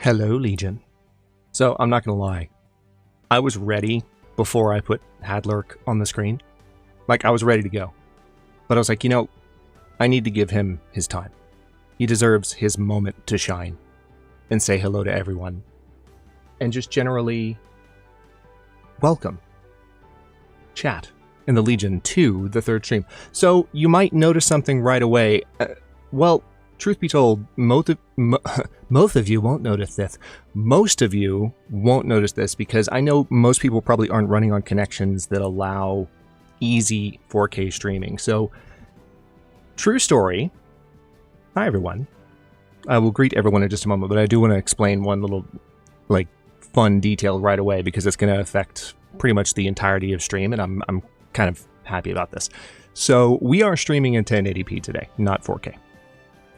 Hello, Legion. So, I'm not going to lie. I was ready before I put Hadlurk on the screen. Like, I was ready to go. But I was like, I need to give him his time. He deserves his moment to shine and say hello to everyone. And just generally welcome chat in the Legion to the third stream. So, you might notice something right away. Well, truth be told, most of you won't notice this. Most of you won't notice this because I know most people probably aren't running on connections that allow easy 4K streaming. So, true story. Hi, everyone. I will greet everyone in just a moment, but I do want to explain one little, fun detail right away because it's going to affect pretty much the entirety of stream, and I'm kind of happy about this. So, we are streaming in 1080p today, not 4K.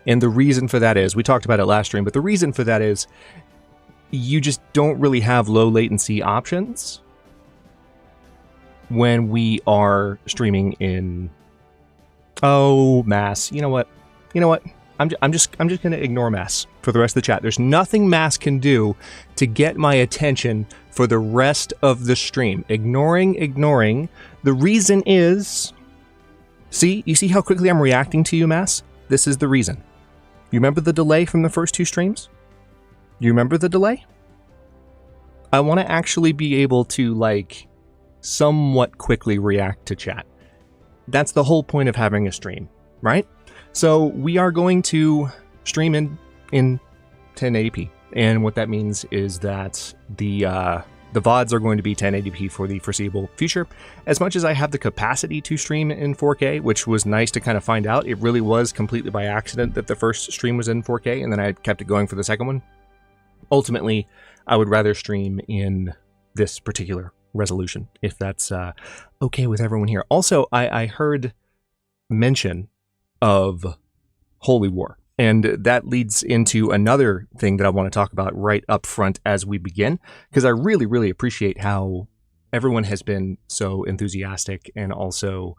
And the reason for that is, we talked about it last stream, but the reason for that is you just don't really have low latency options when we are streaming in... Oh, Mass. You know what? I'm just going to ignore Mass for the rest of the chat. There's nothing Mass can do to get my attention for the rest of the stream. Ignoring. The reason is... See? You see how quickly I'm reacting to you, Mass? This is the reason. You remember the delay from the first two streams? You remember the delay? I want to actually be able to, somewhat quickly react to chat. That's the whole point of having a stream, right? So we are going to stream in 1080p. And what that means is that the VODs are going to be 1080p for the foreseeable future. As much as I have the capacity to stream in 4K, which was nice to kind of find out, it really was completely by accident that the first stream was in 4K, and then I kept it going for the second one. Ultimately, I would rather stream in this particular resolution, if that's okay with everyone here. Also, I heard mention of Holy War. And that leads into another thing that I want to talk about right up front as we begin, because I really, really appreciate how everyone has been so enthusiastic and also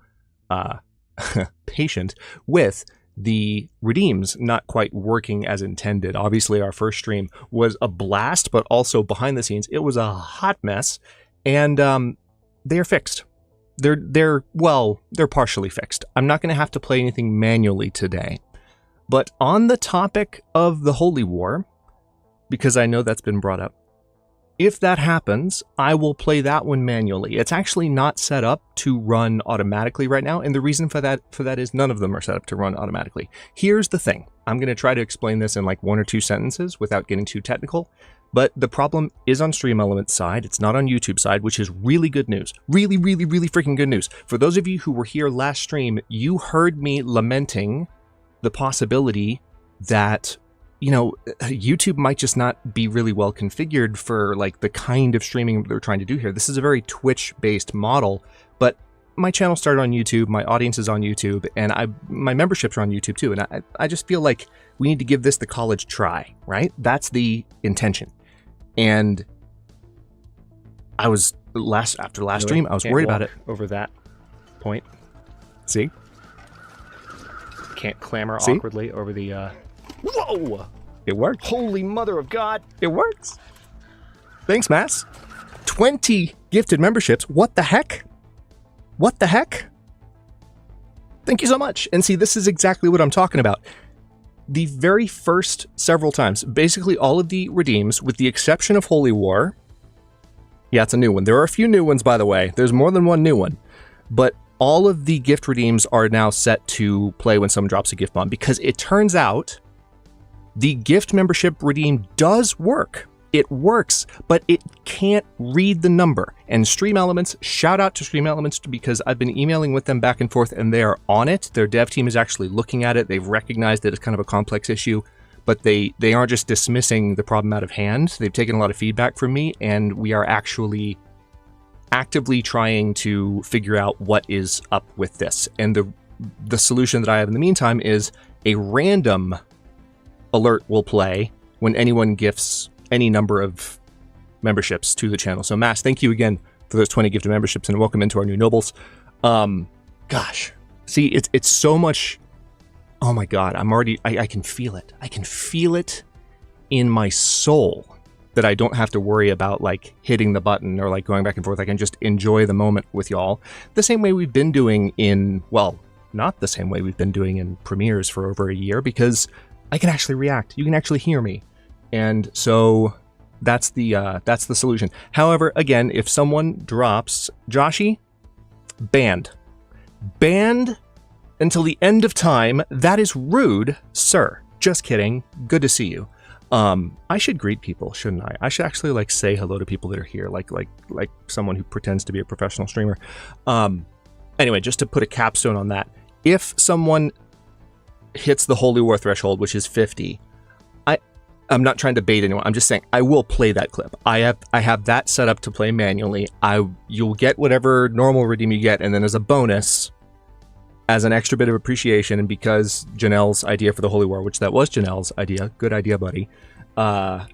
patient with the redeems not quite working as intended. Obviously, our first stream was a blast, but also behind the scenes, it was a hot mess, and they are fixed. They're partially fixed. I'm not going to have to play anything manually today. But on the topic of the Holy War, because I know that's been brought up, if that happens, I will play that one manually. It's actually not set up to run automatically right now, and the reason for that is none of them are set up to run automatically. Here's the thing. I'm going to try to explain this in one or two sentences without getting too technical, but the problem is on Stream Elements side. It's not on YouTube side, which is really good news. Really, really, really freaking good news. For those of you who were here last stream, you heard me lamenting the possibility that, YouTube might just not be really well configured for the kind of streaming they're trying to do here. This is a very Twitch-based model, but my channel started on YouTube, my audience is on YouTube, and my memberships are on YouTube too, and I just feel like we need to give this the college try, right? That's the intention. And I was, after last stream, I was worried about it. Over that point. See? Can't clamor awkwardly over the Whoa! It worked. Holy mother of God! It works. Thanks, Mass. 20 gifted memberships. What the heck? What the heck? Thank you so much. And see, this is exactly what I'm talking about. The very first several times, basically all of the redeems, with the exception of Holy War. Yeah, it's a new one. There are a few new ones, by the way. There's more than one new one. But all of the gift redeems are now set to play when someone drops a gift bomb, because it turns out the gift membership redeem does work. It works, but it can't read the number. And Stream Elements, shout out to Stream Elements, because I've been emailing with them back and forth, and they are on it. Their dev team is actually looking at it. They've recognized that it's kind of a complex issue, but they aren't just dismissing the problem out of hand. They've taken a lot of feedback from me, and we are actually actively trying to figure out what is up with this. And the solution that I have in the meantime is a random alert will play when anyone gifts any number of memberships to the channel. So Mass, thank you again for those 20 gifted memberships, and welcome into our new nobles. Gosh, see, it's so much. Oh my God, I can feel it. I can feel it in my soul that I don't have to worry about like hitting the button or like going back and forth. I can just enjoy the moment with y'all the same way we've been doing in, well, not the same way we've been doing in premieres for over a year, because I can actually react. You can actually hear me. And so that's the solution. However, again, if someone drops Joshy, banned until the end of time. That is rude, sir. Just kidding. Good to see you. I should greet people, shouldn't I? I should actually like say hello to people that are here, like someone who pretends to be a professional streamer. Anyway, just to put a capstone on that, if someone hits the Holy War threshold, which is 50, I'm not trying to bait anyone. I'm just saying I will play that clip. I have that set up to play manually. You'll get whatever normal redeem you get, and then as a bonus, as an extra bit of appreciation, and because Janelle's idea for the Holy War, which that was Janelle's idea, good idea, buddy, that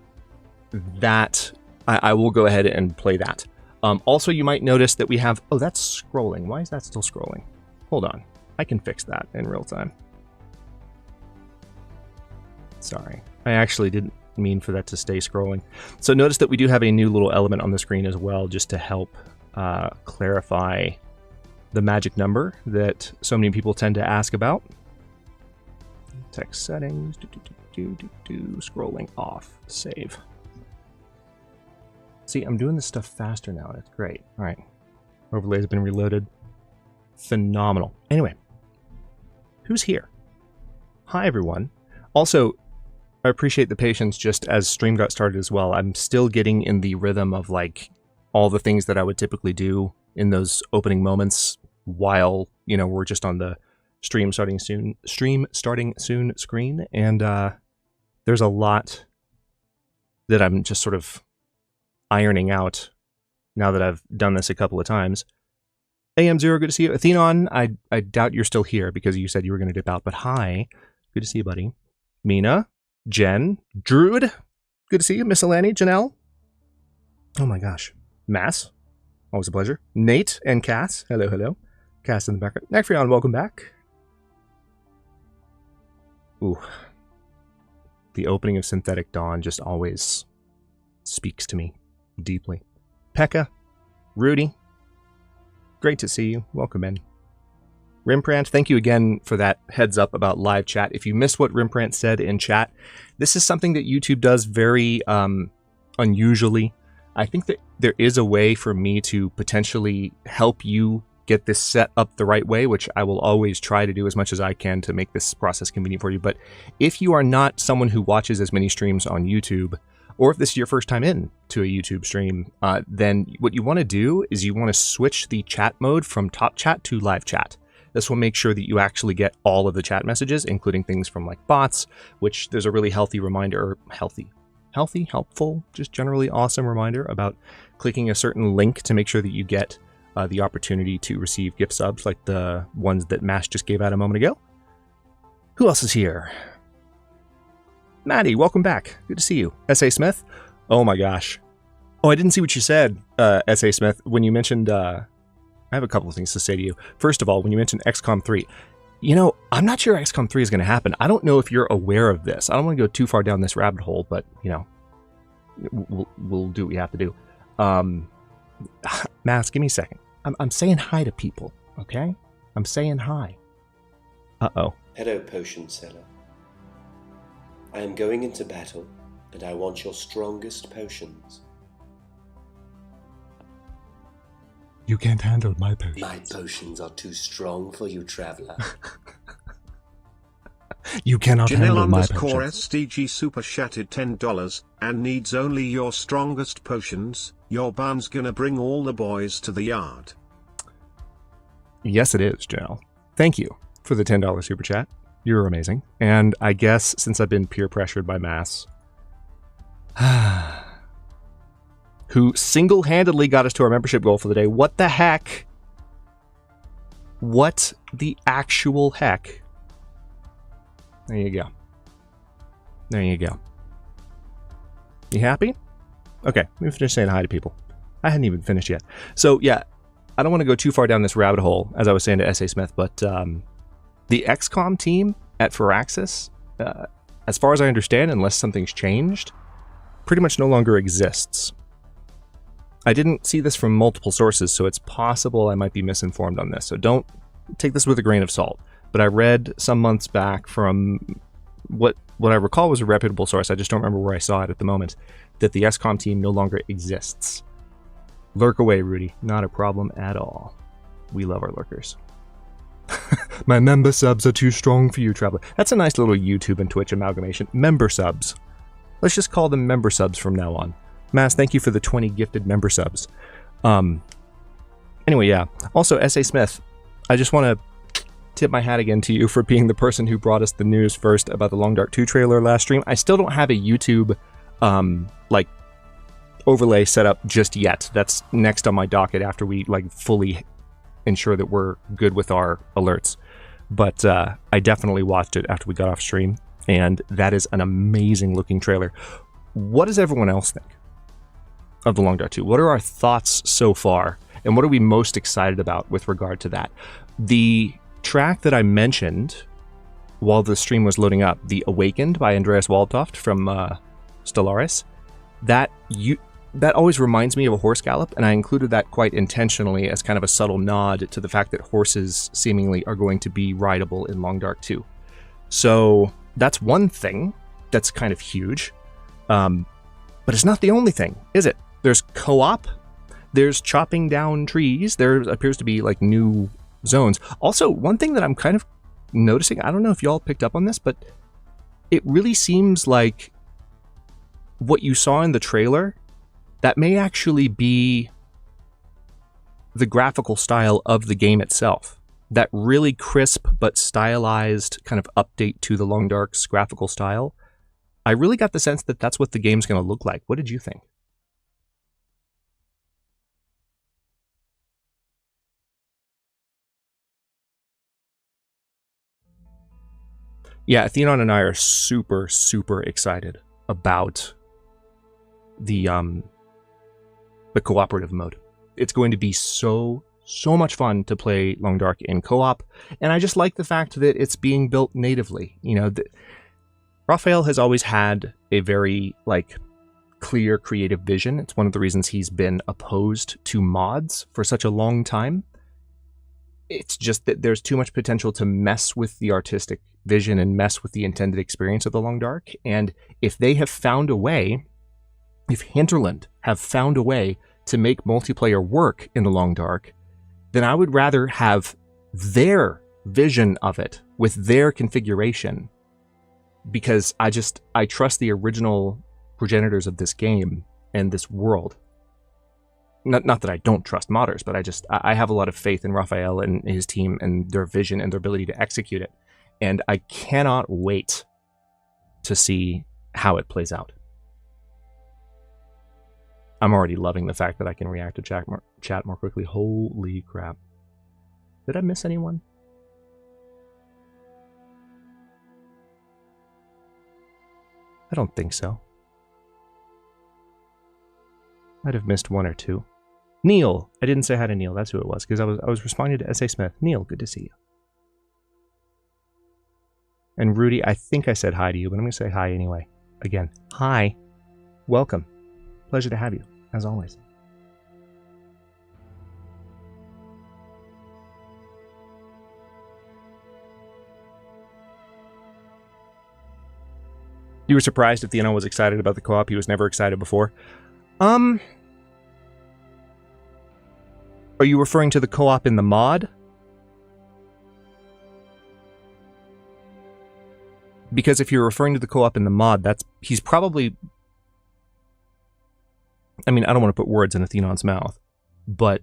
I will go ahead and play that. Also, you might notice that we have, oh, that's scrolling. Why is that still scrolling? Hold on. I can fix that in real time. Sorry. I actually didn't mean for that to stay scrolling. So notice that we do have a new little element on the screen as well, just to help clarify the magic number that so many people tend to ask about. Text settings, scrolling off, save. See, I'm doing this stuff faster now. That's great. All right. Overlay has been reloaded. Phenomenal. Anyway, who's here? Hi, everyone. Also, I appreciate the patience just as stream got started as well. I'm still getting in the rhythm of like all the things that I would typically do in those opening moments while, you know, we're just on the stream starting soon screen. And there's a lot that I'm just sort of ironing out now that I've done this a couple of times. AM0, good to see you. Athenon, I doubt you're still here because you said you were going to dip out, but hi. Good to see you, buddy. Mina, Jen, Druid, good to see you. Miscellany, Janelle. Oh my gosh. Mass, always a pleasure. Nate and Cass, hello, hello. Cass in the background. Necphrion, welcome back. Ooh. The opening of Synthetic Dawn just always speaks to me deeply. Pekka, Rudy, great to see you. Welcome in. Rimprant, thank you again for that heads up about live chat. If you missed what Rimprant said in chat, this is something that YouTube does very unusually. I think that there is a way for me to potentially help you get this set up the right way, which I will always try to do as much as I can to make this process convenient for you. But if you are not someone who watches as many streams on YouTube, or if this is your first time in to a YouTube stream, then what you want to do is you want to switch the chat mode from top chat to live chat. This will make sure that you actually get all of the chat messages, including things from like bots, which there's a really healthy reminder, helpful, just generally awesome reminder about clicking a certain link to make sure that you get the opportunity to receive gift subs like the ones that Mash just gave out a moment ago. Who else is here? Maddie, welcome back. Good to see you. S.A. Smith? Oh my gosh. Oh, I didn't see what you said, S.A. Smith, when you mentioned... I have a couple of things to say to you. First of all, when you mentioned XCOM 3, you know, I'm not sure XCOM 3 is going to happen. I don't know if you're aware of this. I don't want to go too far down this rabbit hole, but, you know, we'll do what we have to do. Mass, give me a second. I'm saying hi to people, okay? I'm saying hi. Uh-oh. Hello, Potionseller. I am going into battle, and I want your strongest potions. You can't handle my potions. My potions are too strong for you, traveler. You cannot handle my Janelle potions. SDG super chatted $10 and needs only your strongest potions. Your barn's gonna bring all the boys to the yard. Yes, it is, Janelle. Thank you for the $10 super chat. You're amazing. And I guess since I've been peer pressured by Mass, who single-handedly got us to our membership goal for the day. What the heck? What the actual heck? There you go. There you go. You happy? Okay, let me finish saying hi to people. I hadn't even finished yet. So, yeah, I don't want to go too far down this rabbit hole, as I was saying to S.A. Smith, but the XCOM team at Firaxis, as far as I understand, unless something's changed, pretty much no longer exists. I didn't see this from multiple sources, so it's possible I might be misinformed on this, so don't take this with a grain of salt. But I read some months back from what I recall was a reputable source, I just don't remember where I saw it at the moment, that the XCOM team no longer exists. Lurk away, Rudy. Not a problem at all. We love our lurkers. My member subs are too strong for you, Traveler. That's a nice little YouTube and Twitch amalgamation. Member subs. Let's just call them member subs from now on. Mass, thank you for the 20 gifted member subs. Anyway, yeah. Also, S.A. Smith, I just want to tip my hat again to you for being the person who brought us the news first about the Long Dark 2 trailer last stream. I still don't have a YouTube, like, overlay set up just yet. That's next on my docket after we, like, fully ensure that we're good with our alerts. But I definitely watched it after we got off stream, and that is an amazing looking trailer. What does everyone else think of the Long Dark 2? What are our thoughts so far, and what are we most excited about with regard to that? The track that I mentioned while the stream was loading up, The Awakened by Andreas Waldtoft from Stellaris, that always reminds me of a horse gallop, and I included that quite intentionally as kind of a subtle nod to the fact that horses seemingly are going to be rideable in Long Dark 2. So that's one thing that's kind of huge, but it's not the only thing, is it? There's co-op, there's chopping down trees, there appears to be like new zones. Also, one thing that I'm kind of noticing, I don't know if y'all picked up on this, but it really seems like what you saw in the trailer, that may actually be the graphical style of the game itself. That really crisp but stylized kind of update to the Long Dark's graphical style. I really got the sense that that's what the game's going to look like. What did you think? Yeah, Athenon and I are super, super excited about the cooperative mode. It's going to be so much fun to play Long Dark in co-op, and I just like the fact that it's being built natively. You know, Raphael has always had a very, like, clear creative vision. It's one of the reasons he's been opposed to mods for such a long time. It's just that there's too much potential to mess with the artistic vision and mess with the intended experience of the Long Dark, and if they have found a way, if Hinterland have found a way to make multiplayer work in the Long Dark, then I would rather have their vision of it with their configuration, because I trust the original progenitors of this game and this world. Not that I don't trust modders, but I have a lot of faith in Raphael and his team and their vision and their ability to execute it, and I cannot wait to see how it plays out. I'm already loving the fact that I can react to chat more quickly. Holy crap. Did I miss anyone? I don't think so. Might have missed one or two. Neil! I didn't say hi to Neil. That's who it was, because I was responding to S.A. Smith. Neil, good to see you. And Rudy, I think I said hi to you, but I'm going to say hi anyway. Again, hi. Welcome. Pleasure to have you, as always. You were surprised if Theon was excited about the co-op. He was never excited before. Are you referring to the co-op in the mod? Because if you're referring to the co-op in the mod, he's probably... I mean, I don't want to put words in Athenon's mouth, but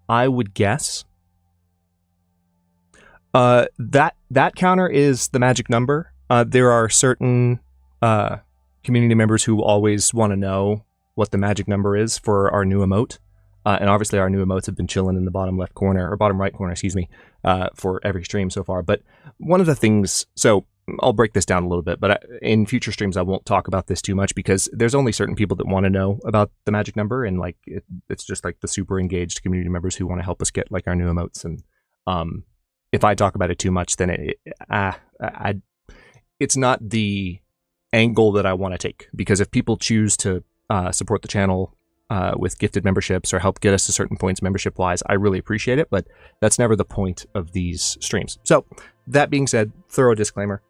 I would guess that counter is the magic number. There are certain community members who always want to know what the magic number is for our new emote. And obviously our new emotes have been chilling in the bottom left corner, or bottom right corner, excuse me, for every stream so far. But one of the things, so I'll break this down a little bit, but in future streams I won't talk about this too much, because there's only certain people that want to know about the magic number, and like it's just like the super engaged community members who want to help us get like our new emotes. And if I talk about it too much, then it's not the angle that I want to take, because if people choose to support the channel with gifted memberships or help get us to certain points membership wise, I really appreciate it, but that's never the point of these streams. So that being said, thorough disclaimer,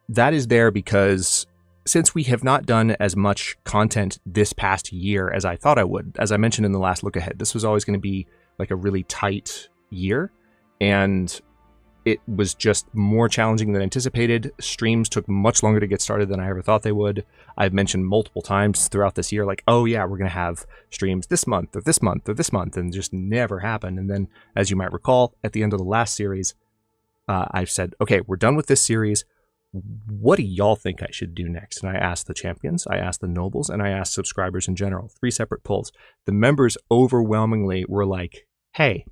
that is there because since we have not done as much content this past year as I thought I would, as I mentioned in the last look ahead, this was always going to be like a really tight year, and it was just more challenging than anticipated. Streams took much longer to get started than I ever thought they would. I've mentioned multiple times throughout this year, like, oh yeah, we're going to have streams this month or this month or this month, and just never happened. And then, as you might recall, at the end of the last series, I've said, okay, we're done with this series. What do y'all think I should do next? And I asked the champions, I asked the nobles, and I asked subscribers in general. 3 separate polls. The members overwhelmingly were like, hey,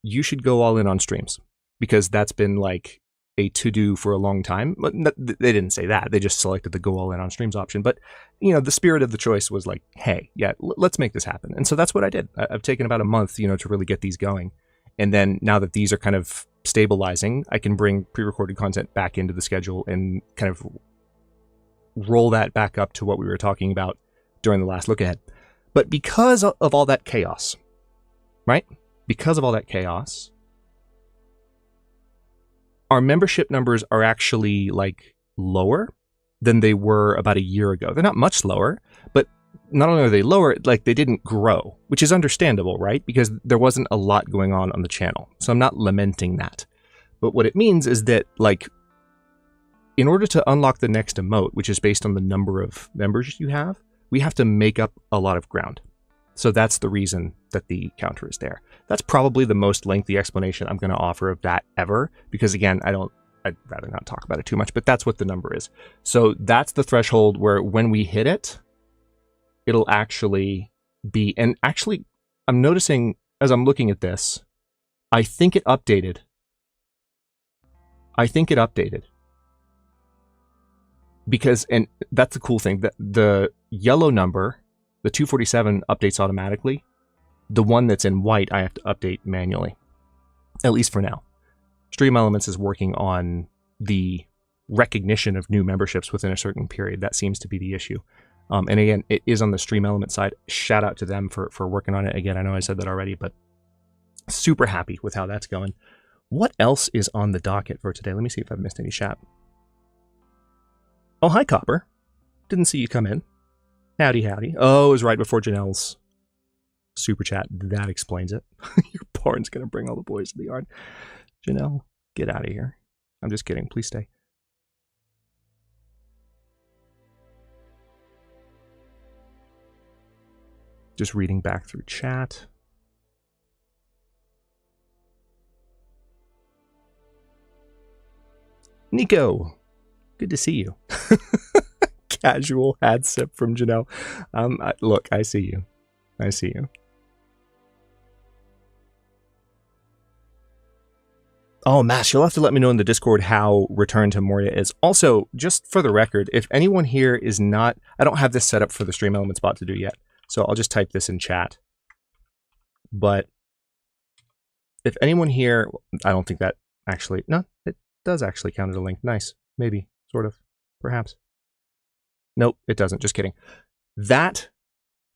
you should go all in on streams, because that's been like a to-do for a long time. But they didn't say that. They just selected the go all in on streams option. But, you know, the spirit of the choice was like, hey, yeah, let's make this happen. And so that's what I did. I've taken about a month, you know, to really get these going. And then now that these are kind of stabilizing, I can bring pre-recorded content back into the schedule and kind of roll that back up to what we were talking about during the last look ahead. But because of all that chaos, right? Because of all that chaos, our membership numbers are actually like lower than they were about a year ago. They're not much lower, but not only are they lower, like they didn't grow, which is understandable, right? Because there wasn't a lot going on the channel. So I'm not lamenting that. But what it means is that, like, in order to unlock the next emote, which is based on the number of members you have, we have to make up a lot of ground. So that's the reason that the counter is there. That's probably the most lengthy explanation I'm going to offer of that ever, because again, I'd rather not talk about it too much, but that's what the number is. So that's the threshold where when we hit it, it'll actually be, and actually I'm noticing as I'm looking at this, I think it updated. Because, and that's the cool thing, that the yellow number, the 247 updates automatically. The one that's in white, I have to update manually, at least for now. Stream Elements is working on the recognition of new memberships within a certain period. That seems to be the issue. And again, it is on the Stream Element side. Shout out to them for working on it. Again, I know I said that already, but super happy with how that's going. What else is on the docket for today? Let me see if I've missed any chat. Oh, hi, Copper. Didn't see you come in. Howdy, howdy. Oh, it was right before Janelle's super chat. That explains it. Your barn's going to bring all the boys to the yard. Janelle, get out of here. I'm just kidding. Please stay. Just reading back through chat. Nico, good to see you. Casual ad sip from Janelle. Look, I see you. I see you. Oh, Mash, you'll have to let me know in the Discord how Return to Moria is. Also, just for the record, if anyone here is not... I don't have this set up for the Stream Elements bot to do yet, so I'll just type this in chat. But if anyone here... I don't think that actually... No, it does actually count as a link. Nice. Maybe. Sort of. Perhaps. Nope, it doesn't. Just kidding. That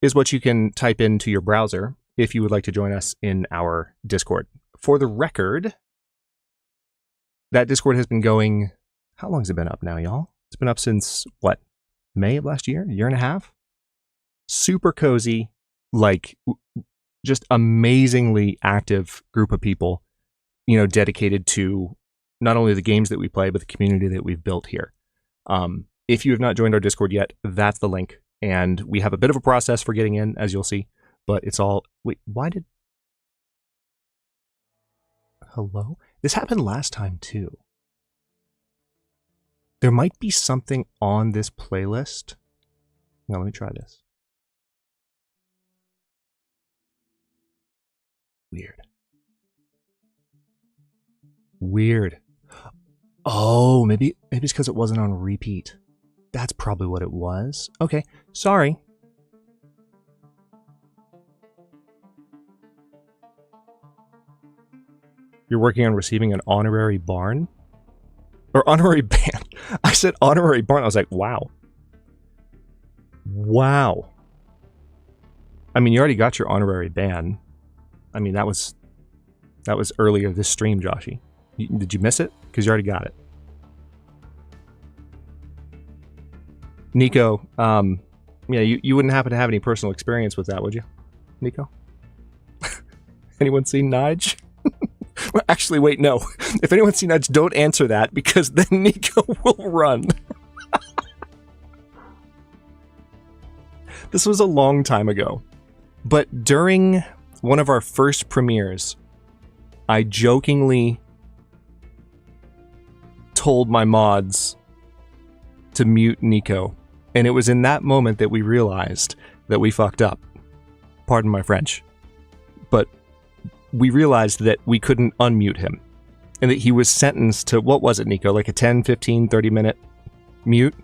is what you can type into your browser if you would like to join us in our Discord. For the record... that Discord has been going, how long has it been up now, y'all? It's been up since, what, May of last year? A year and a half? Super cozy, like, just amazingly active group of people, you know, dedicated to not only the games that we play, but the community that we've built here. If you have not joined our Discord yet, that's the link. And we have a bit of a process for getting in, as you'll see, but it's all, wait, why did, hello? This happened last time, too. There might be something on this playlist. Now, let me try this. Weird. Weird. Oh, maybe it's because it wasn't on repeat. That's probably what it was. Okay, sorry. You're working on receiving an honorary barn? Or honorary ban. I said honorary barn. I was like, wow. Wow. I mean, you already got your honorary ban. I mean, that was earlier this stream, Joshy. Did you miss it? Because you already got it. Nico, yeah, you wouldn't happen to have any personal experience with that, would you, Nico? Anyone seen Nige? Well, actually, wait, no. If anyone's seen Nige, don't answer that, because then Nico will run. This was a long time ago. But during one of our first premieres, I jokingly told my mods to mute Nico. And it was in that moment that we realized that we fucked up. Pardon my French. But we realized that we couldn't unmute him. And that he was sentenced to, what was it, Nico? Like a 10, 15, 30-minute mute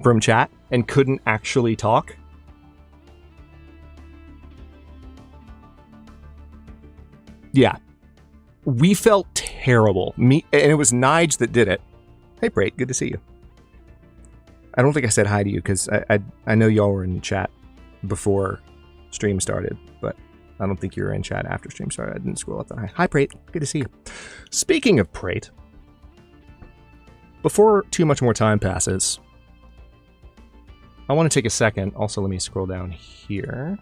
from chat and couldn't actually talk? Yeah. We felt terrible. And it was Nige that did it. Hey, Brate, good to see you. I don't think I said hi to you because I know y'all were in chat before stream started, but I don't think you were in chat after stream started. I didn't scroll up that high. Hi, Prate. Good to see you. Speaking of Prate, before too much more time passes, I want to take a second. Also, let me scroll down here.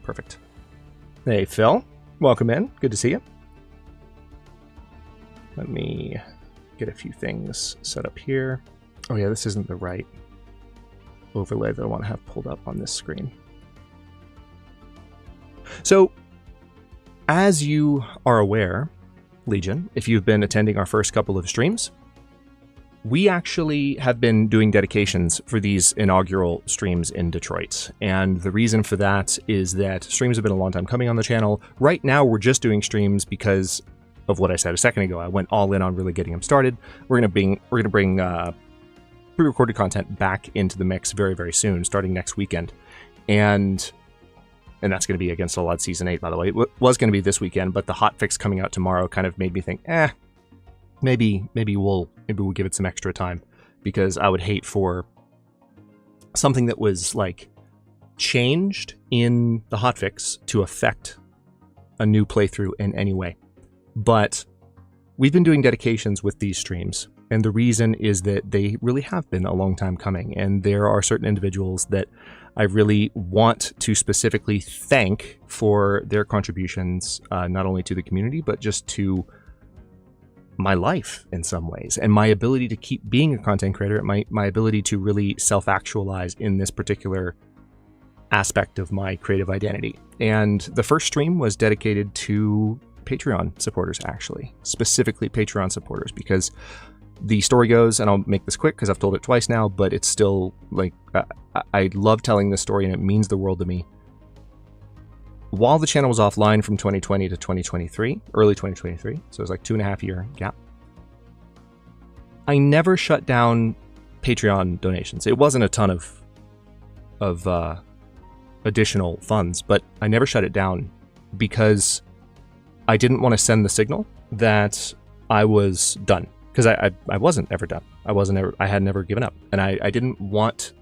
Perfect. Hey, Phil. Welcome in. Good to see you. Let me get a few things set up here. Oh yeah, this isn't the right overlay that I want to have pulled up on this screen. So, as you are aware, Legion, if you've been attending our first couple of streams, we actually have been doing dedications for these inaugural streams in Detroit. And the reason for that is that streams have been a long time coming on the channel. Right now, we're just doing streams because of what I said a second ago. I went all in on really getting them started. We're gonna bring pre-recorded content back into the mix very, very soon, starting next weekend. And that's going to be Against All Odds Season 8, by the way. It was going to be this weekend, but the hotfix coming out tomorrow kind of made me think, maybe we'll give it some extra time, because I would hate for something that was like changed in the hotfix to affect a new playthrough in any way. But we've been doing dedications with these streams, and the reason is that they really have been a long time coming, and there are certain individuals that I really want to specifically thank for their contributions, not only to the community, but just to my life in some ways, and my ability to keep being a content creator, my ability to really self-actualize in this particular aspect of my creative identity. And the first stream was dedicated to Patreon supporters, actually, specifically Patreon supporters, because the story goes, and I'll make this quick because I've told it twice now, but it's still like, I love telling this story and it means the world to me. While the channel was offline from 2020 to 2023, early 2023, so it was like 2.5 year gap, I never shut down Patreon donations. It wasn't a ton of additional funds, but I never shut it down because I didn't want to send the signal that I was done. Because I wasn't ever done. I had never given up. And I didn't want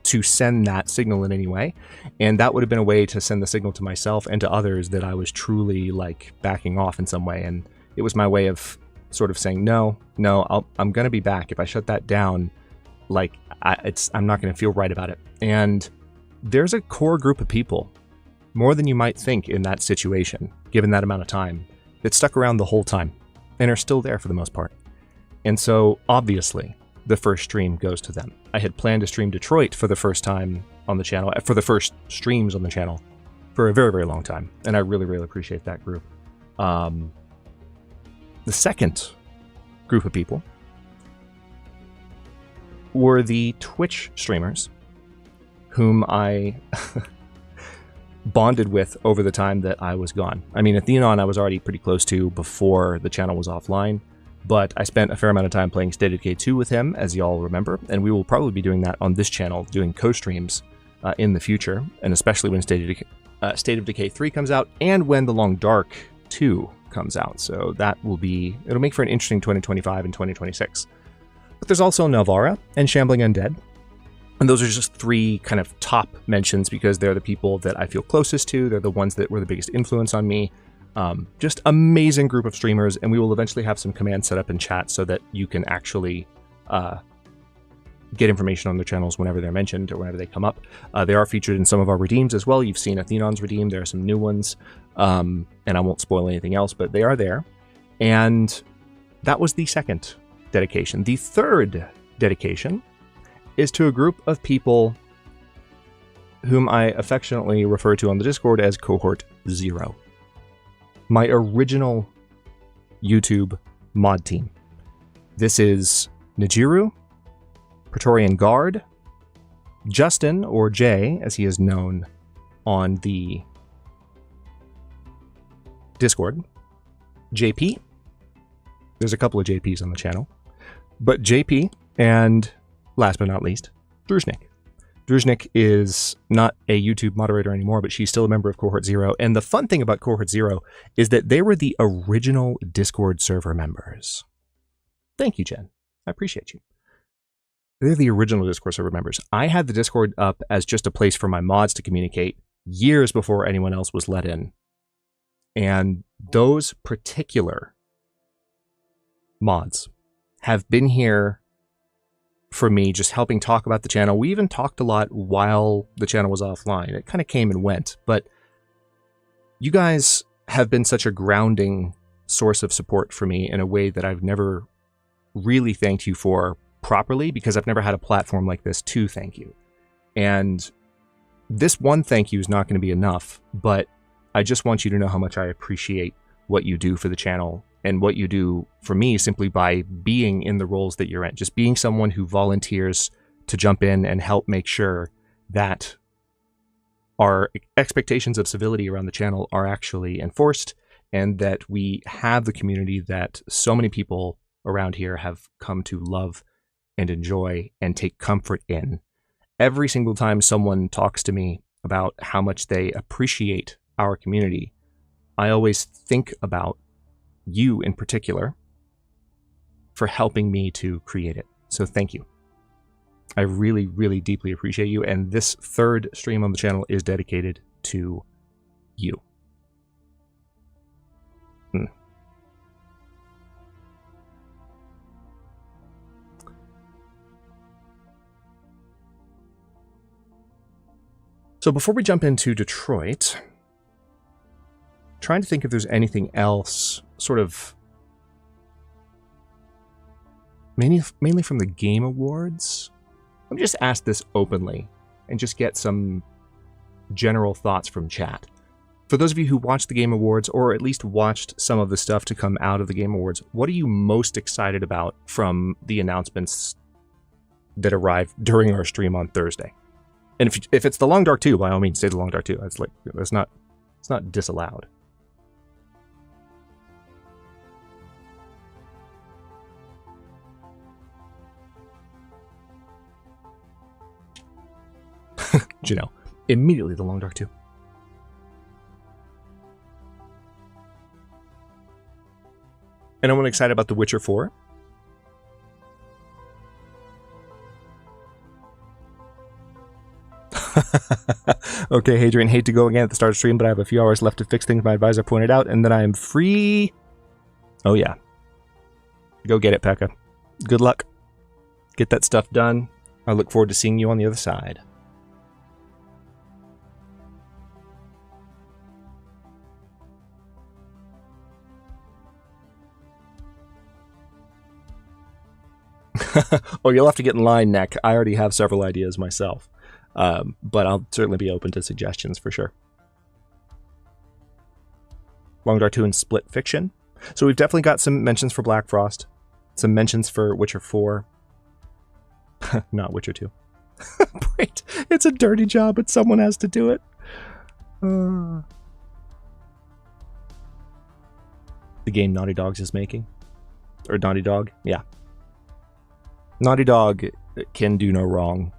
to send that signal in any way. And that would have been a way to send the signal to myself and to others that I was truly like backing off in some way. And it was my way of sort of saying, no, I'm going to be back. If I shut that down, like I'm not going to feel right about it. And there's a core group of people, more than you might think in that situation, given that amount of time, that stuck around the whole time and are still there for the most part. And so, obviously, the first stream goes to them. I had planned to stream Detroit for the first time on the channel, for the first streams on the channel, for a very, very long time. And I really, really appreciate that group. The second group of people were the Twitch streamers, whom I bonded with over the time that I was gone. I mean, Athenon I was already pretty close to before the channel was offline. But I spent a fair amount of time playing State of Decay 2 with him, as y'all remember, and we will probably be doing that on this channel, doing co-streams in the future, and especially when State of Decay 3 comes out, and when The Long Dark 2 comes out. So that will be, it'll make for an interesting 2025 and 2026. But there's also Navara and Shambling Undead. And those are just 3 kind of top mentions because they're the people that I feel closest to. They're the ones that were the biggest influence on me. Just amazing group of streamers, and we will eventually have some commands set up in chat so that you can actually get information on their channels whenever they're mentioned or whenever they come up. They are featured in some of our redeems as well. You've seen Athenon's redeem. There are some new ones, and I won't spoil anything else, but they are there. And that was the 2nd dedication. The 3rd dedication is to a group of people whom I affectionately refer to on the Discord as Cohort 0. My original YouTube mod team. This is Nijiru, Praetorian Guard, Justin, or Jay, as he is known on the Discord, JP. There's a couple of JPs on the channel, but JP, and last but not least, Druzhnik. Druzhnik is not a YouTube moderator anymore, but she's still a member of Cohort 0. And the fun thing about Cohort 0 is that they were the original Discord server members. Thank you, Jen. I appreciate you. They're the original Discord server members. I had the Discord up as just a place for my mods to communicate years before anyone else was let in. And those particular mods have been here for me, just helping talk about the channel. We even talked a lot while the channel was offline. It kind of came and went, but you guys have been such a grounding source of support for me in a way that I've never really thanked you for properly, because I've never had a platform like this to thank you. And this one thank you is not going to be enough, but I just want you to know how much I appreciate what you do for the channel and what you do for me simply by being in the roles that you're in. Just being someone who volunteers to jump in and help make sure that our expectations of civility around the channel are actually enforced, and that we have the community that so many people around here have come to love and enjoy and take comfort in. Every single time someone talks to me about how much they appreciate our community, I always think about you in particular for helping me to create it. So thank you. I really, really deeply appreciate you. And this 3rd stream on the channel is dedicated to you. So before we jump into Detroit, trying to think if there's anything else sort of mainly from the Game Awards. Let me just ask this openly and just get some general thoughts from chat. For those of you who watched the Game Awards, or at least watched some of the stuff to come out of the Game Awards, what are you most excited about from the announcements that arrived during our stream on Thursday? And if it's the Long Dark 2, by all means, say the Long Dark 2. It's not disallowed. You know, immediately the Long Dark 2. Anyone excited about The Witcher 4? Okay, Hadrian, hate to go again at the start of stream, but I have a few hours left to fix things my advisor pointed out, and then I am free. Oh yeah. Go get it, Pekka. Good luck. Get that stuff done. I look forward to seeing you on the other side. Oh, you'll have to get in line, Neck. I already have several ideas myself. But I'll certainly be open to suggestions for sure. Long Dark 2 and Split Fiction. So we've definitely got some mentions for Black Frost. Some mentions for Witcher 4. Not Witcher 2. Wait, it's a dirty job, but someone has to do it. The game Naughty Dogs is making. Or Naughty Dog, yeah. Naughty Dog can do no wrong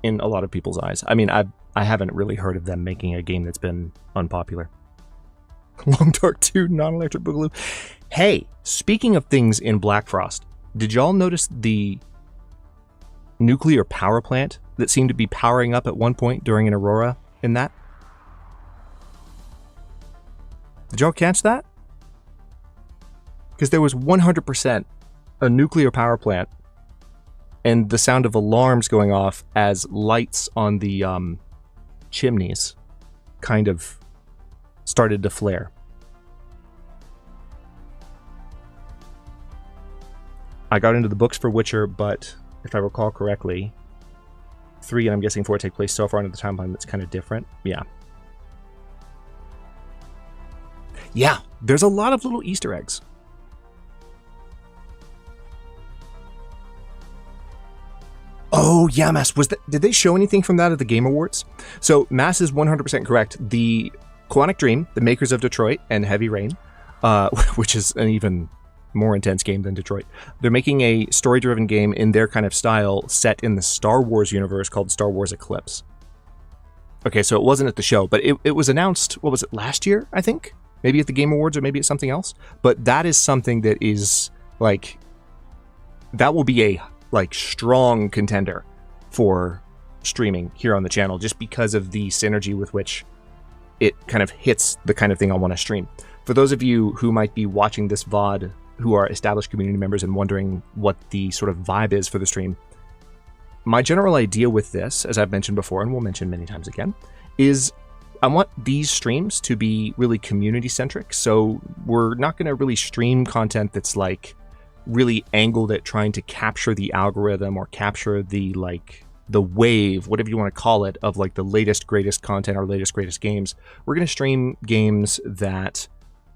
in a lot of people's eyes. I mean, I haven't really heard of them making a game that's been unpopular. Long Dark 2, non-electric boogaloo. Hey, speaking of things in Black Frost, did y'all notice the nuclear power plant that seemed to be powering up at one point during an aurora in that? Did y'all catch that? Because there was 100% a nuclear power plant and the sound of alarms going off as lights on the chimneys kind of started to flare. I got into the books for Witcher, but if I recall correctly, 3 and I'm guessing 4 take place so far into the timeline that's kind of different. Yeah. Yeah, there's a lot of little Easter eggs. Oh, yeah, Mass. Did they show anything from that at the Game Awards? So, Mass is 100% correct. The Quantic Dream, the makers of Detroit and Heavy Rain, which is an even more intense game than Detroit, they're making a story-driven game in their kind of style set in the Star Wars universe called Star Wars Eclipse. Okay, so it wasn't at the show, but it was announced, what was it, last year, I think? Maybe at the Game Awards or maybe at something else. But that is something that is, like, that will be a strong contender for streaming here on the channel just because of the synergy with which it kind of hits the kind of thing I want to stream. For those of you who might be watching this VOD who are established community members and wondering what the sort of vibe is for the stream, my general idea with this, as I've mentioned before and we'll mention many times again, is I want these streams to be really community centric. So we're not going to really stream content that's like really angled at trying to capture the algorithm or capture the wave, whatever you want to call it, of like the latest greatest content or latest greatest games. We're going to stream games that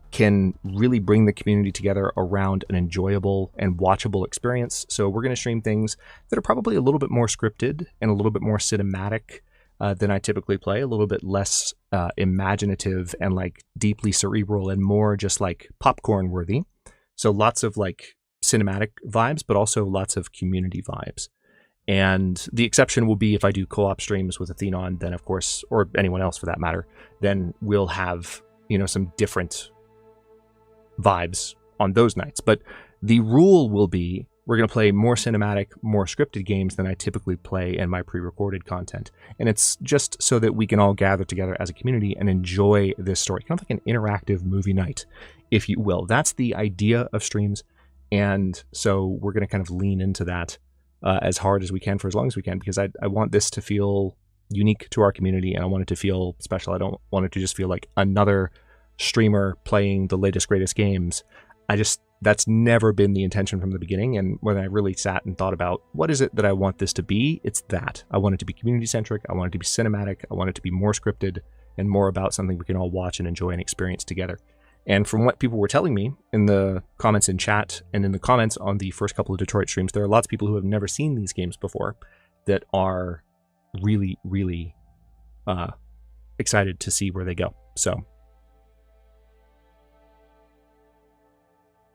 can really bring the community together around an enjoyable and watchable experience. So we're going to stream things that are probably a little bit more scripted and a little bit more cinematic than I typically play, a little bit less imaginative and like deeply cerebral and more just like popcorn worthy. So lots of like cinematic vibes, but also lots of community vibes. And the exception will be if I do co-op streams with Athenon, then of course, or anyone else for that matter, then we'll have, some different vibes on those nights. But the rule will be we're going to play more cinematic, more scripted games than I typically play in my pre-recorded content. And it's just so that we can all gather together as a community and enjoy this story. Kind of like an interactive movie night, if you will. That's the idea of streams. And so we're going to kind of lean into that as hard as we can for as long as we can, because I want this to feel unique to our community and I want it to feel special. I don't want it to just feel like another streamer playing the latest, greatest games. That's never been the intention from the beginning. And when I really sat and thought about what is it that I want this to be, it's that. I want it to be community centric. I want it to be cinematic. I want it to be more scripted and more about something we can all watch and enjoy and experience together. And from what people were telling me in the comments in chat and in the comments on the first couple of Detroit streams, there are lots of people who have never seen these games before that are really, really excited to see where they go. So,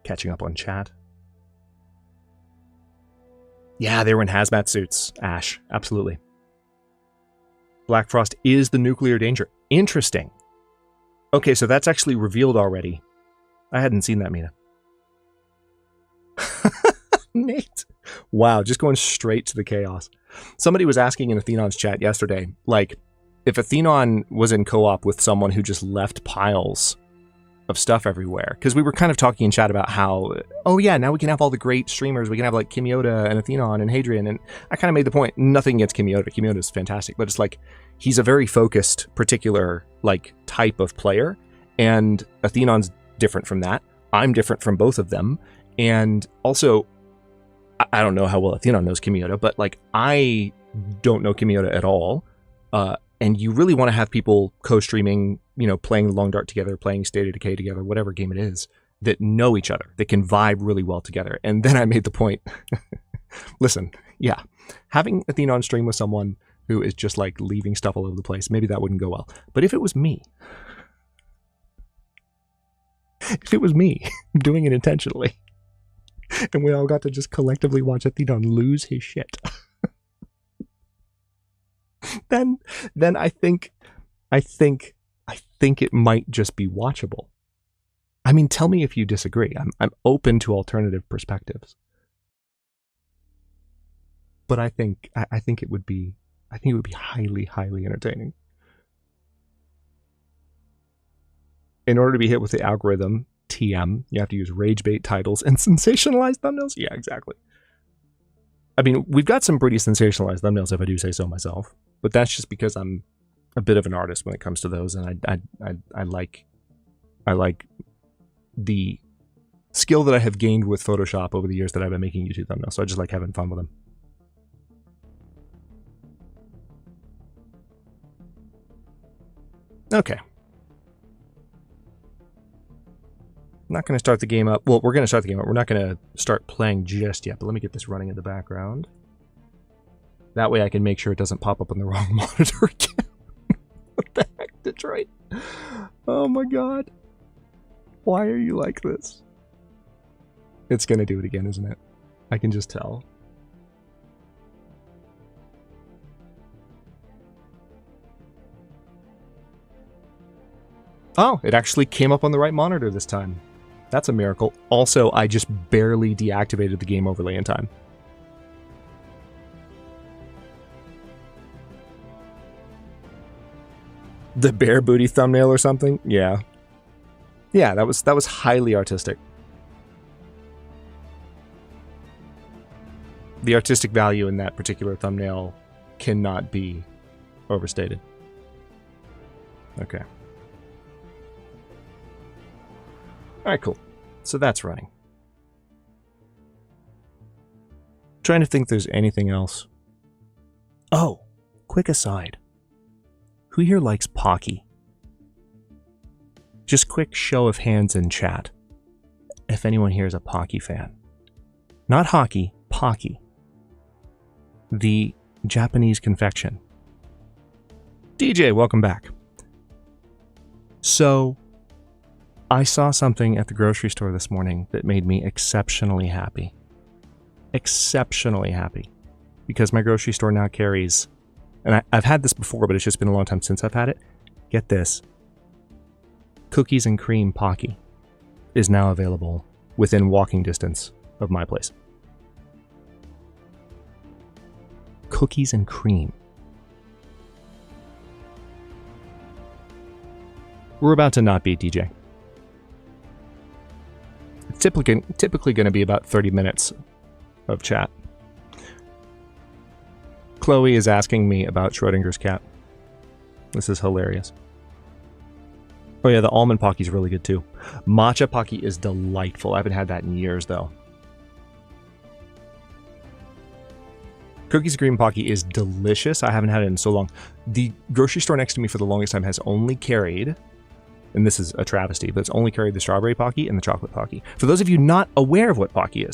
catching up on chat. Yeah, they were in hazmat suits, Ash. Absolutely. Black Frost is the nuclear danger. Interesting. Okay, so that's actually revealed already. I hadn't seen that, Mina. Nate. Wow, just going straight to the chaos. Somebody was asking in Athenon's chat yesterday, like, if Athenon was in co-op with someone who just left piles of stuff everywhere, because we were kind of talking in chat about how, oh yeah, now we can have all the great streamers. We can have like Kimyoda and Athenon and Hadrian, and I kind of made the point, nothing against Kimyoda. Kimyoda's fantastic, but it's like, he's a very focused, particular like type of player, and Athenon's different from that. I'm different from both of them, and also, I don't know how well Athenon knows Kimyoda, but like, I don't know Kimyoda at all, and you really want to have people co-streaming, playing the Long Dark together, playing State of Decay together, whatever game it is, that know each other, that can vibe really well together. And then I made the point, listen, yeah, having Athenon stream with someone who is just like leaving stuff all over the place, maybe that wouldn't go well. But if it was me doing it intentionally, and we all got to just collectively watch Athenon lose his shit, then I think it might just be watchable. I mean, tell me if you disagree. I'm open to alternative perspectives. but I think it would be highly, highly entertaining. In order to be hit with the algorithm, TM, you have to use rage bait titles and sensationalized thumbnails. Yeah, exactly. I mean, we've got some pretty sensationalized thumbnails, if I do say so myself, but that's just because I'm a bit of an artist when it comes to those, and I like the skill that I have gained with Photoshop over the years that I've been making YouTube thumbnails, so I just like having fun with them. Okay. I'm not going to start the game up. Well, we're going to start the game up. We're not going to start playing just yet, but let me get this running in the background. That way I can make sure it doesn't pop up on the wrong monitor again. What the heck, Detroit? Oh my god. Why are you like this? It's going to do it again, isn't it? I can just tell. Oh, it actually came up on the right monitor this time. That's a miracle. Also, I just barely deactivated the game overlay in time. The bear booty thumbnail or something? Yeah. Yeah, that was highly artistic. The artistic value in that particular thumbnail cannot be overstated. Okay. Alright, cool. So that's running. Trying to think if there's anything else. Oh, quick aside. Who here likes Pocky? Just quick show of hands in chat. If anyone here is a Pocky fan. Not hockey, Pocky. The Japanese confection. DJ, welcome back. So, I saw something at the grocery store this morning that made me exceptionally happy. Exceptionally happy. Because my grocery store now carries, and I've had this before, but it's just been a long time since I've had it. Get this. Cookies and cream Pocky is now available within walking distance of my place. Cookies and cream. We're about to not be DJ. It's typically going to be about 30 minutes of chat. Chloe is asking me about Schrodinger's cat. This is hilarious. Oh yeah, the almond Pocky is really good too. Matcha Pocky is delightful. I haven't had that in years though. Cookies and cream Pocky is delicious. I haven't had it in so long. The grocery store next to me for the longest time has only carried, and this is a travesty, but it's only carried the strawberry Pocky and the chocolate Pocky. For those of you not aware of what Pocky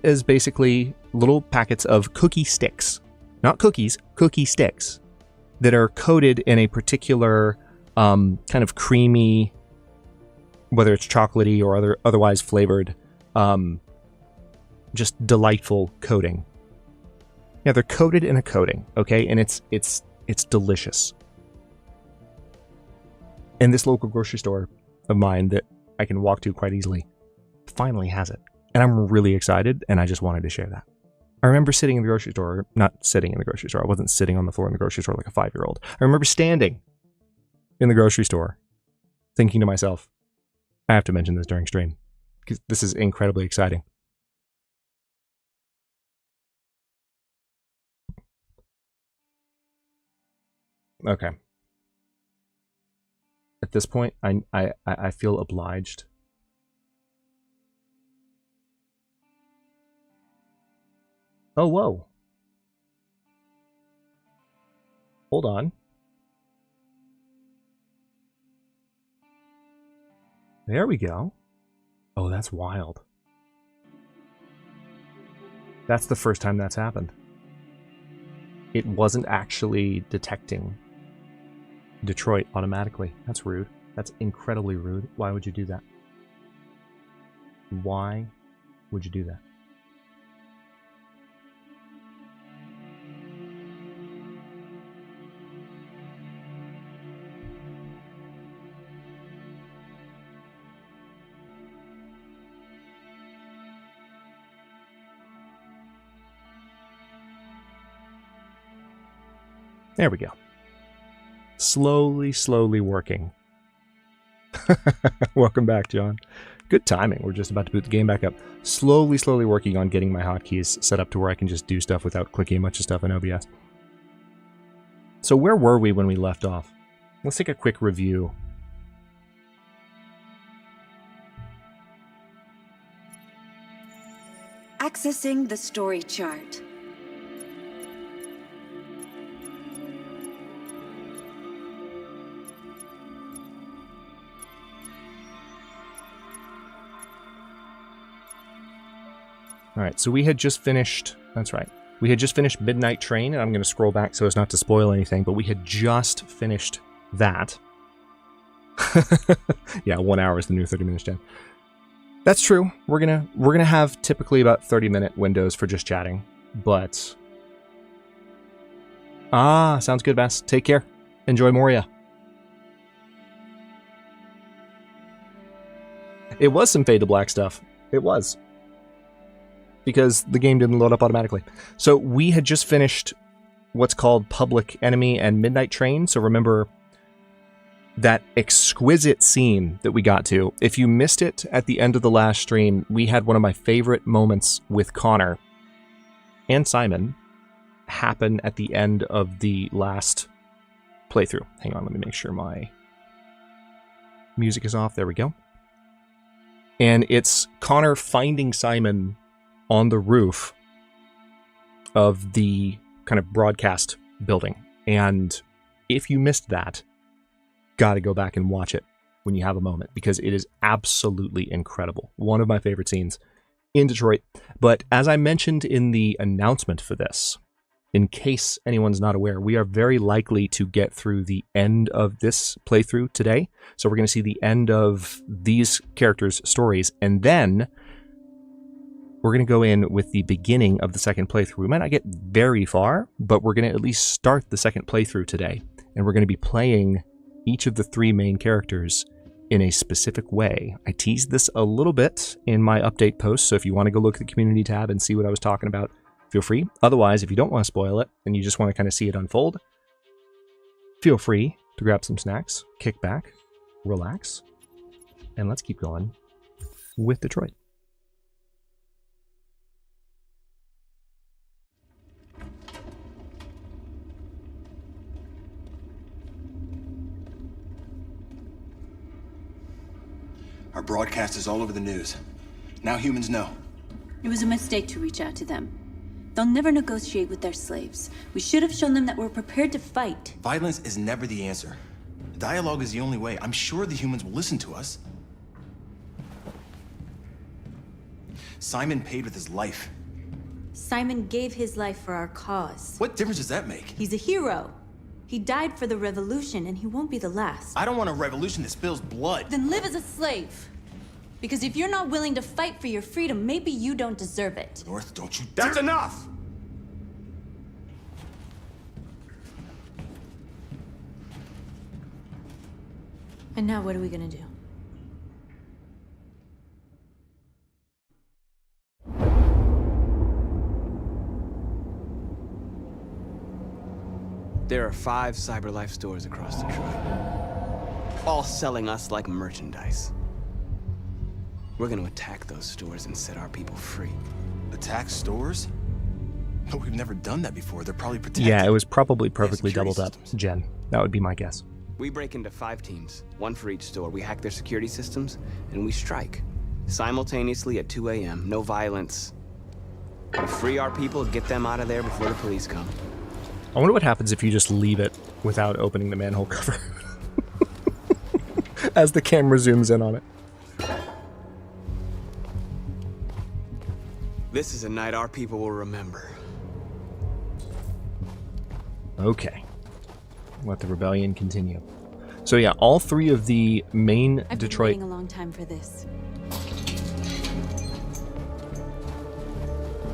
is basically little packets of cookie sticks. Not cookies, cookie sticks that are coated in a particular kind of creamy, whether it's chocolatey or otherwise flavored, just delightful coating. Yeah, they're coated in a coating, okay? And it's delicious. And this local grocery store of mine that I can walk to quite easily finally has it. And I'm really excited, and I just wanted to share that. I remember sitting in the grocery store, not sitting in the grocery store, I wasn't sitting on the floor in the grocery store like a 5-year-old. I remember standing in the grocery store, thinking to myself, I have to mention this during stream, because this is incredibly exciting. Okay. At this point, I feel obliged. Oh, whoa. Hold on. There we go. Oh, that's wild. That's the first time that's happened. It wasn't actually detecting Detroit automatically. That's rude. That's incredibly rude. Why would you do that? Why would you do that? There we go. Slowly, slowly working. Welcome back, John. Good timing. We're just about to boot the game back up. Slowly, slowly working on getting my hotkeys set up to where I can just do stuff without clicking a bunch of stuff in OBS. So where were we when we left off? Let's take a quick review. Accessing the story chart. All right, so we had just finished, that's right, we had just finished Midnight Train, and I'm going to scroll back so as not to spoil anything, but we had just finished that. Yeah, 1 hour is the new 30 minutes, Jen. That's true. We're gonna have typically about 30-minute windows for just chatting, but sounds good, Bass. Take care. Enjoy Moria. It was some Fade to Black stuff. It was. Because the game didn't load up automatically. So we had just finished what's called Public Enemy and Midnight Train. So remember that exquisite scene that we got to. If you missed it at the end of the last stream, we had one of my favorite moments with Connor and Simon happen at the end of the last playthrough. Hang on, let me make sure my music is off. There we go. And it's Connor finding Simon on the roof of the kind of broadcast building. And if you missed that, gotta go back and watch it when you have a moment, because it is absolutely incredible. One of my favorite scenes in Detroit. But as I mentioned in the announcement for this, in case anyone's not aware, we are very likely to get through the end of this playthrough today. So we're going to see the end of these characters' stories, and then we're going to go in with the beginning of the second playthrough. We might not get very far, but we're going to at least start the second playthrough today. And we're going to be playing each of the three main characters in a specific way. I teased this a little bit in my update post, so if you want to go look at the community tab and see what I was talking about, feel free. Otherwise, if you don't want to spoil it and you just want to kind of see it unfold, feel free to grab some snacks, kick back, relax, and let's keep going with Detroit. Our broadcast is all over the news. Now humans know. It was a mistake to reach out to them. They'll never negotiate with their slaves. We should have shown them that we're prepared to fight. Violence is never the answer. Dialogue is the only way. I'm sure the humans will listen to us. Simon paid with his life. Simon gave his life for our cause. What difference does that make? He's a hero. He died for the revolution, and he won't be the last. I don't want a revolution that spills blood. Then live as a slave. Because if you're not willing to fight for your freedom, maybe you don't deserve it. North, don't you That's dare- enough! And now what are we gonna do? There are 5 CyberLife stores across Detroit, all selling us like merchandise. We're gonna attack those stores and set our people free. Attack stores? But we've never done that before. They're probably protected. Yeah, it was probably perfectly security doubled up, systems. Jen. That would be my guess. We break into 5 teams, 1 for each store. We hack their security systems, and we strike. Simultaneously at 2 a.m., no violence. We free our people, get them out of there before the police come. I wonder what happens if you just leave it without opening the manhole cover. As the camera zooms in on it. This is a night our people will remember. Okay. Let the rebellion continue. So yeah, all 3 of the main I've been Detroit... waiting a long time for this.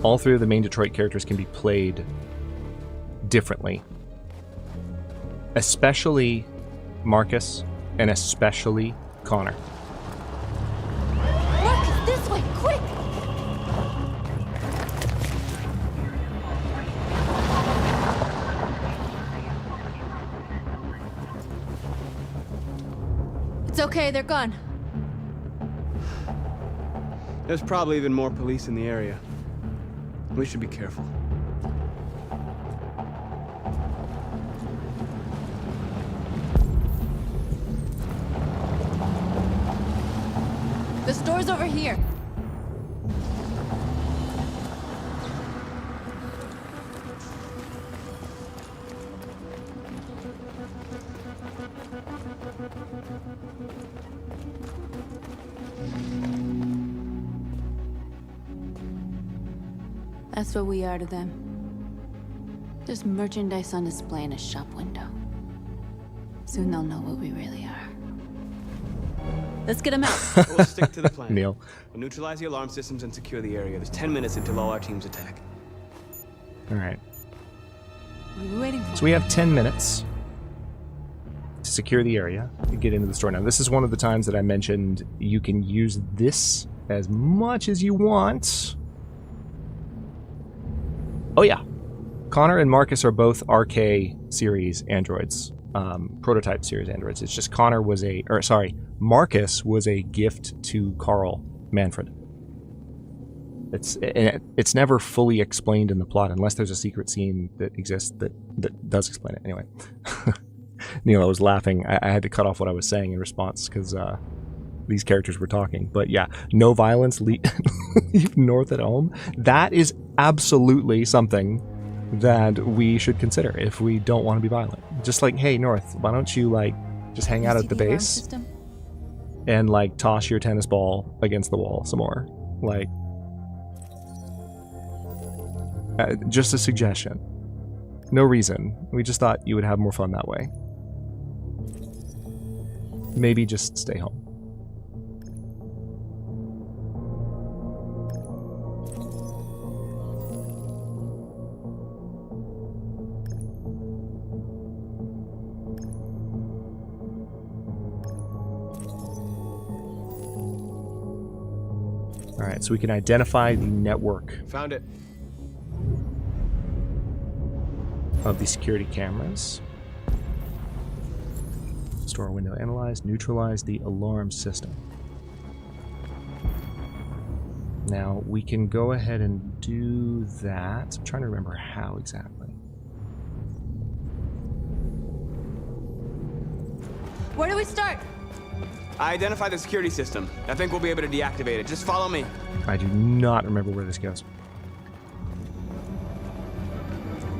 All 3 of the main Detroit characters can be played differently. Especially Marcus and especially Connor. Marcus, this way, quick! It's okay, they're gone. There's probably even more police in the area. We should be careful. The store's over here. That's what we are to them. Just merchandise on display in a shop window. Soon they'll know what we really are. Let's get them out. We'll stick to the plan. Neil. We'll neutralize the alarm systems and secure the area. There's 10 minutes until all our teams attack. All right. What are we waiting for? So we have 10 minutes to secure the area to get into the store. Now, this is one of the times that I mentioned you can use this as much as you want. Oh, yeah. Connor and Marcus are both RK series androids, prototype series androids. It's just Marcus was a gift to Carl Manfred. It's never fully explained in the plot unless there's a secret scene that exists that does explain it. Anyway, Neil, I was laughing. I had to cut off what I was saying in response because these characters were talking. But yeah, no violence, leave North at home. That is absolutely something that we should consider if we don't want to be violent. Just like, hey, North, why don't you like just hang out at the base and like toss your tennis ball against the wall some more? Like, just a suggestion. No reason. We just thought you would have more fun that way. Maybe just stay home. All right, so we can identify the network. Found it. Of the security cameras. Store window analyzed, neutralize the alarm system. Now we can go ahead and do that. I'm trying to remember how exactly. Where do we start? I identified the security system. I think we'll be able to deactivate it. Just follow me. I do not remember where this goes.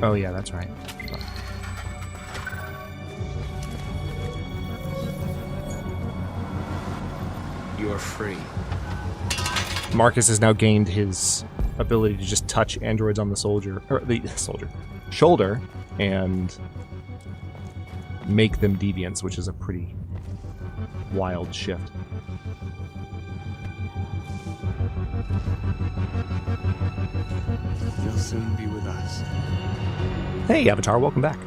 Oh yeah, that's right. You're free. Marcus has now gained his ability to just touch androids on the shoulder and make them deviants, which is a pretty wild shift. You'll soon be with us. Hey, Avatar, welcome back.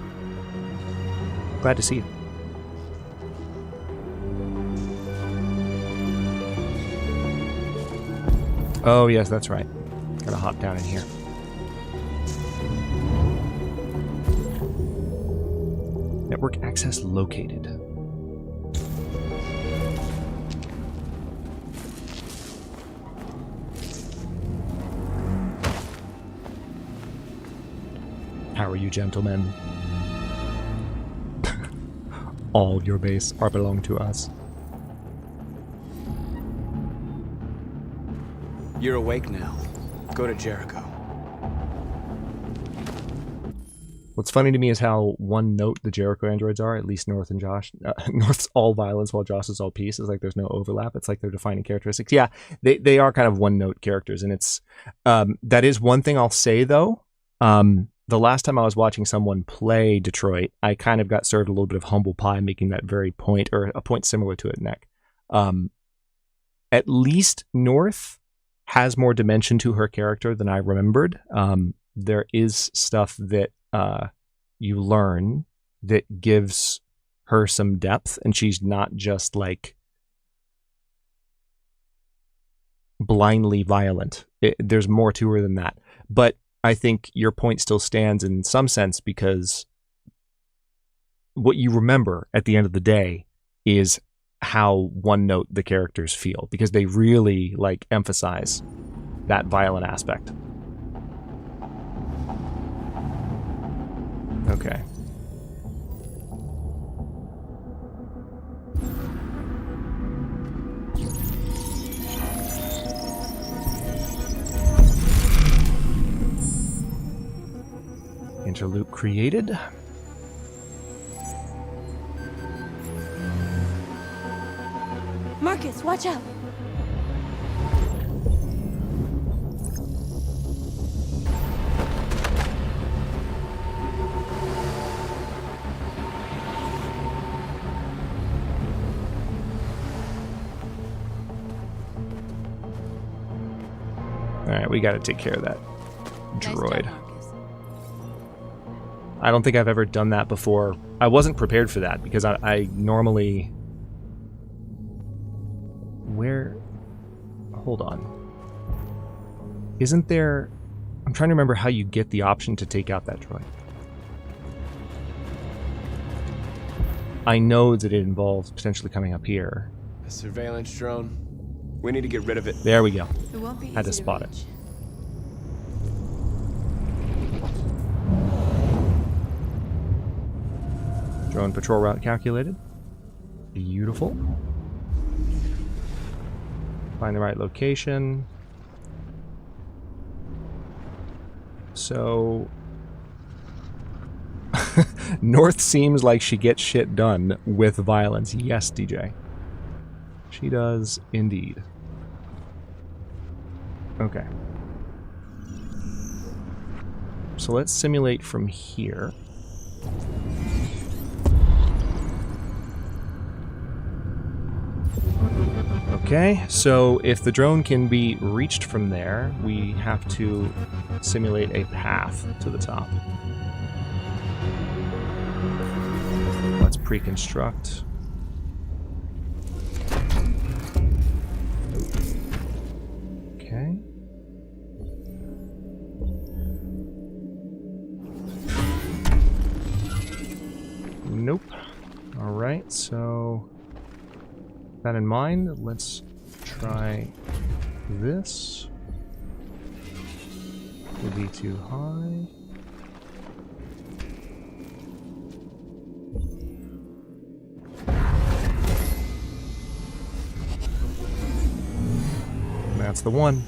Glad to see you. Oh, yes, that's right. Gotta hop down in here. Network access located. How are you, gentlemen? All your base are belong to us. You're awake now. Go to Jericho. What's funny to me is how one note the Jericho androids are, at least North and Josh. North's all violence while Josh is all peace. It's like there's no overlap. It's like they're defining characteristics. Yeah, they are kind of one note characters, and it's that is one thing I'll say though. The last time I was watching someone play Detroit, I kind of got served a little bit of humble pie, making that very point, or a point similar to it, Neck. At least North has more dimension to her character than I remembered. There is stuff that you learn that gives her some depth, and she's not just like blindly violent. There's more to her than that. But I think your point still stands in some sense, because what you remember at the end of the day is how one note the characters feel, because they really like emphasize that violent aspect. Okay. Interloop created. Marcus, watch out! Alright, we gotta take care of that Nice droid. job, Marcus. I don't think I've ever done that before. I wasn't prepared for that because I normally... Where... Hold on. Isn't there... I'm trying to remember how you get the option to take out that droid. I know that it involves potentially coming up here. A surveillance drone. We need to get rid of it. There we go. It won't be Had to easy spot it. reach. Drone patrol route calculated. Beautiful. Find the right location. So... North seems like she gets shit done with violence. Yes, DJ. She does indeed. Okay. So let's simulate from here. Okay, so if the drone can be reached from there, we have to simulate a path to the top. Let's pre-construct. Okay. Nope. All right, so with that in mind, let's try this. Will be too high. That's the one.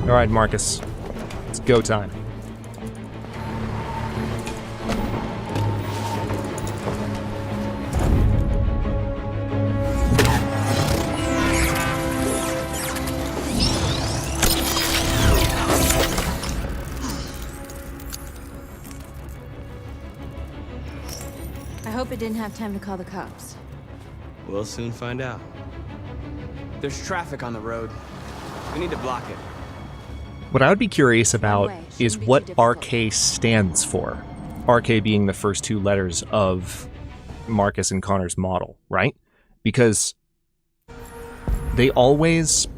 All right, Marcus. It's go time. I hope it didn't have time to call the cops. We'll soon find out. There's traffic on the road. We need to block it. What I would be curious about way, is shouldn't be what too difficult. RK stands for. RK being the first two letters of Marcus and Connor's model, right? Because they always,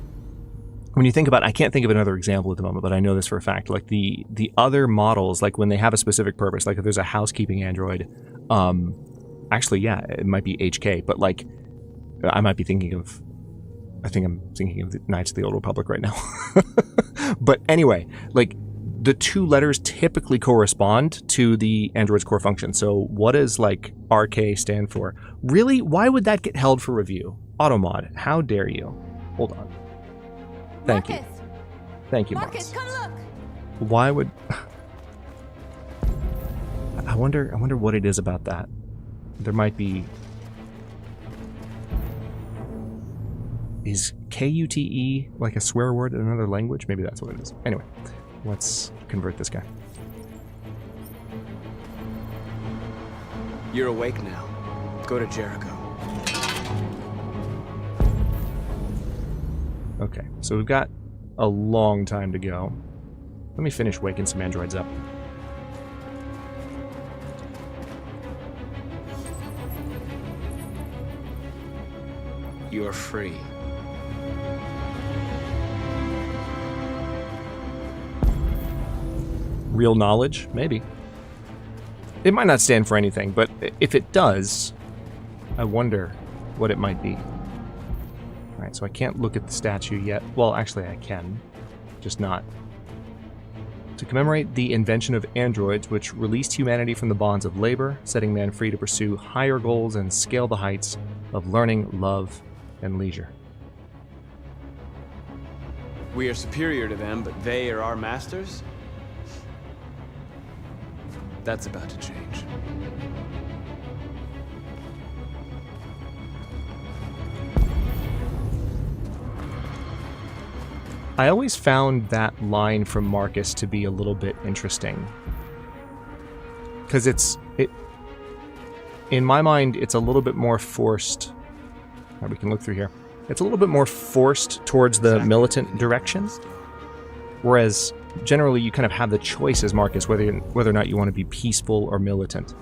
when you think about, I can't think of another example at the moment, but I know this for a fact. Like the other models, like when they have a specific purpose, like if there's a housekeeping android, actually, yeah, it might be HK, but like I might be thinking of, I think I'm thinking of the Knights of the Old Republic right now. But anyway, like the two letters typically correspond to the android's core function. So what does like RK stand for? Really? Why would that get held for review? Automod, how dare you? Hold on. Thank you. Marcus! Thank you, Marcus, Mods. come look! Why would... I wonder what it is about that. There might be... Is KUTE like a swear word in another language? Maybe that's what it is. Anyway, let's convert this guy. You're awake now. Go to Jericho. Okay, so we've got a long time to go. Let me finish waking some androids up. You're free. Real knowledge? Maybe. It might not stand for anything, but if it does, I wonder what it might be. Alright, so I can't look at the statue yet. Well, actually I can, just not. To commemorate the invention of androids, which released humanity from the bonds of labor, setting man free to pursue higher goals and scale the heights of learning, love, and leisure. We are superior to them, but they are our masters? That's about to change. I always found that line from Marcus to be a little bit interesting. Because in my mind, it's a little bit more forced. Right, we can look through here. It's a little bit more forced towards the militant direction. Whereas, generally, you kind of have the choice as Marcus whether or not you want to be peaceful or militant.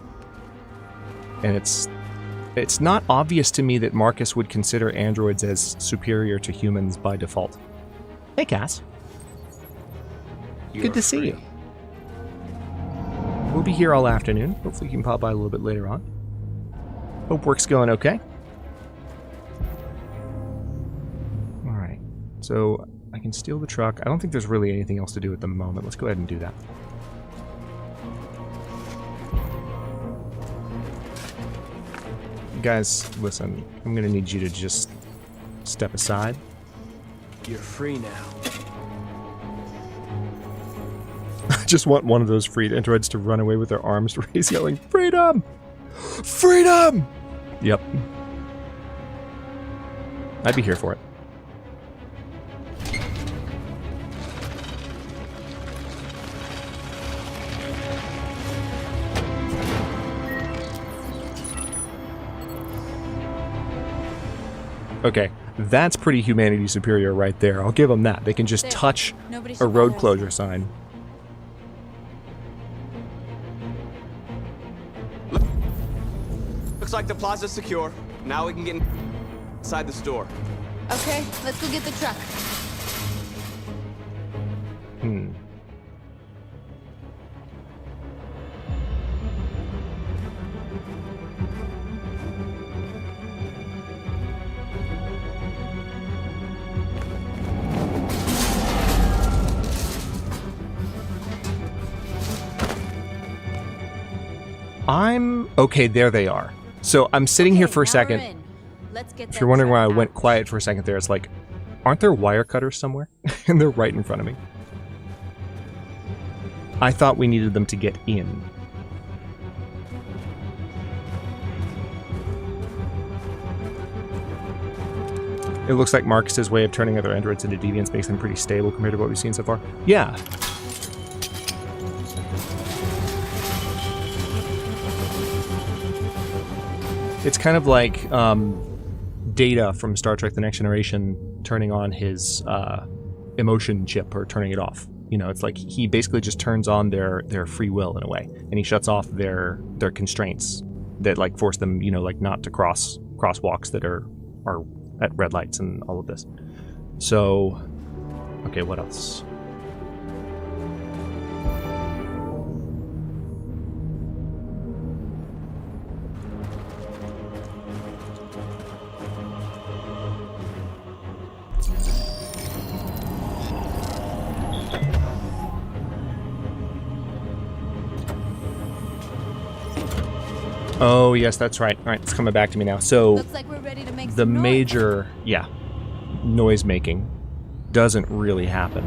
And it's not obvious to me that Marcus would consider androids as superior to humans by default. Hey, Cass. Good to see you. We'll be here all afternoon. Hopefully you can pop by a little bit later on. Hope work's going okay. Alright. So, I can steal the truck. I don't think there's really anything else to do at the moment. Let's go ahead and do that. Guys, listen. I'm gonna need you to just step aside. You're free now. I just want one of those freed androids to run away with their arms raised, yelling, "Freedom! Freedom!" Yep. I'd be here for it. Okay, that's pretty humanity superior right there. I'll give them that. They can just touch a road closure sign. Looks like the plaza's secure. Now we can get inside the store. Okay, let's go get the truck. Okay, there they are. So I'm sitting here for a second. If you're wondering why I went quiet for a second there, it's like, aren't there wire cutters somewhere? And they're right in front of me. I thought we needed them to get in. It looks like Marcus's way of turning other androids into deviants makes them pretty stable compared to what we've seen so far. Yeah. It's kind of like Data from Star Trek The Next Generation turning on his emotion chip or turning it off. You know, it's like he basically just turns on their free will in a way, and he shuts off their constraints that like force them, you know, like not to cross crosswalks that are at red lights and all of this. So, okay, what else? Oh, yes, that's right. All right, it's coming back to me now. So, looks like we're ready to make the some major, noise making doesn't really happen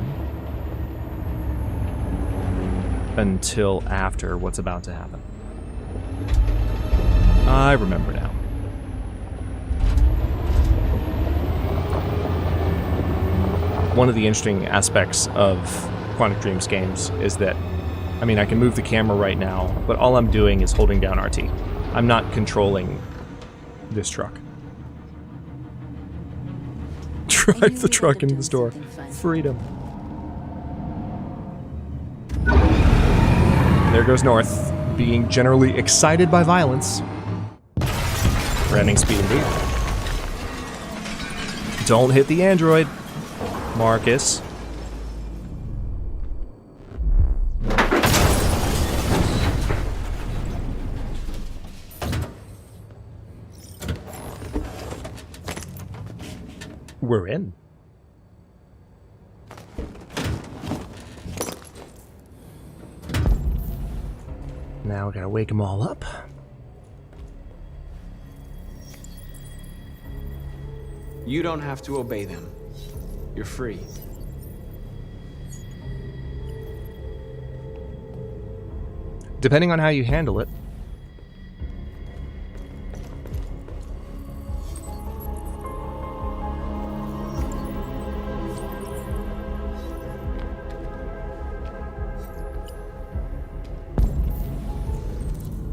until after what's about to happen. I remember now. One of the interesting aspects of Quantic Dreams games is that, I mean, I can move the camera right now, but all I'm doing is holding down RT. I'm not controlling this truck. Drive the truck into the store. Freedom. There goes North, being generally excited by violence. Threatening speed indeed. Don't hit the android, Marcus. We're in. Now we gotta wake them all up. You don't have to obey them. You're free. Depending on how you handle it.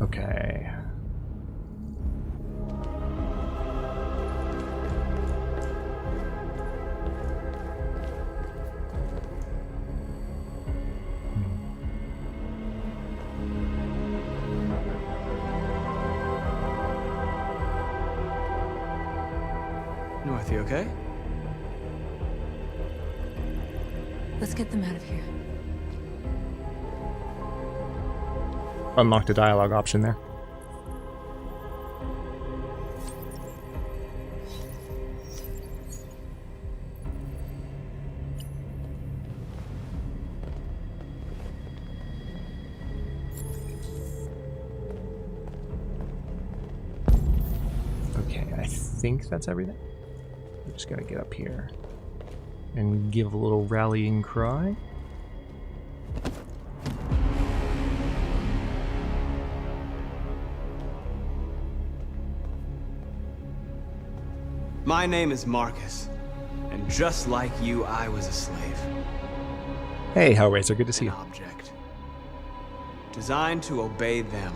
Okay. North, you okay? Let's get them out of here. Unlocked a dialogue option there. Okay, I think that's everything. We just gotta get up here and give a little rallying cry. My name is Marcus, and just like you, I was a slave. Hey, Hellraiser, good to see An you. object. Designed to obey them.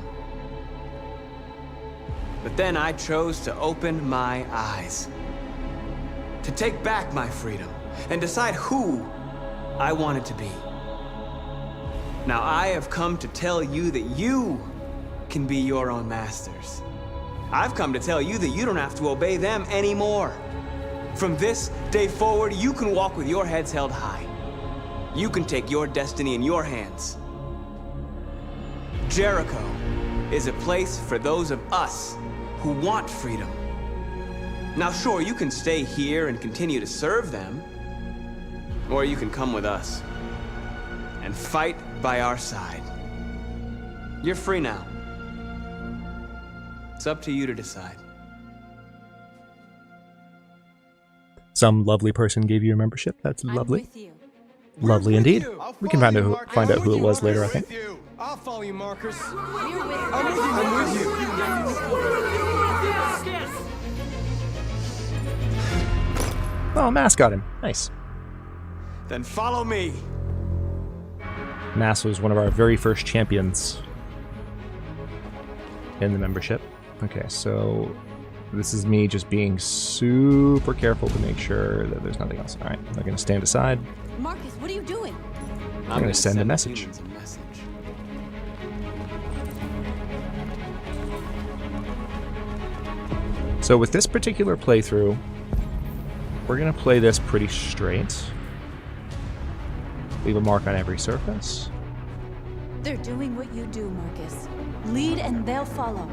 But then I chose to open my eyes. To take back my freedom, and decide who I wanted to be. Now I have come to tell you that you can be your own masters. I've come to tell you that you don't have to obey them anymore. From this day forward, you can walk with your heads held high. You can take your destiny in your hands. Jericho is a place for those of us who want freedom. Now sure, you can stay here and continue to serve them, or you can come with us and fight by our side. You're free now. It's up to you to decide. Some lovely person gave you a membership. That's lovely. I'm with you. Lovely indeed. We can find out who it was later, I think. I'll follow you, Marcus. I'm with you. Oh, Mass got him. Nice. Then follow me. Mass was one of our very first champions in the membership. Okay, so this is me just being super careful to make sure that there's nothing else. All right, I'm going to stand aside. Marcus, what are you doing? I'm going to send a the message. humans a message. So with this particular playthrough, we're going to play this pretty straight. Leave a mark on every surface. They're doing what you do, Marcus. Lead and they'll follow.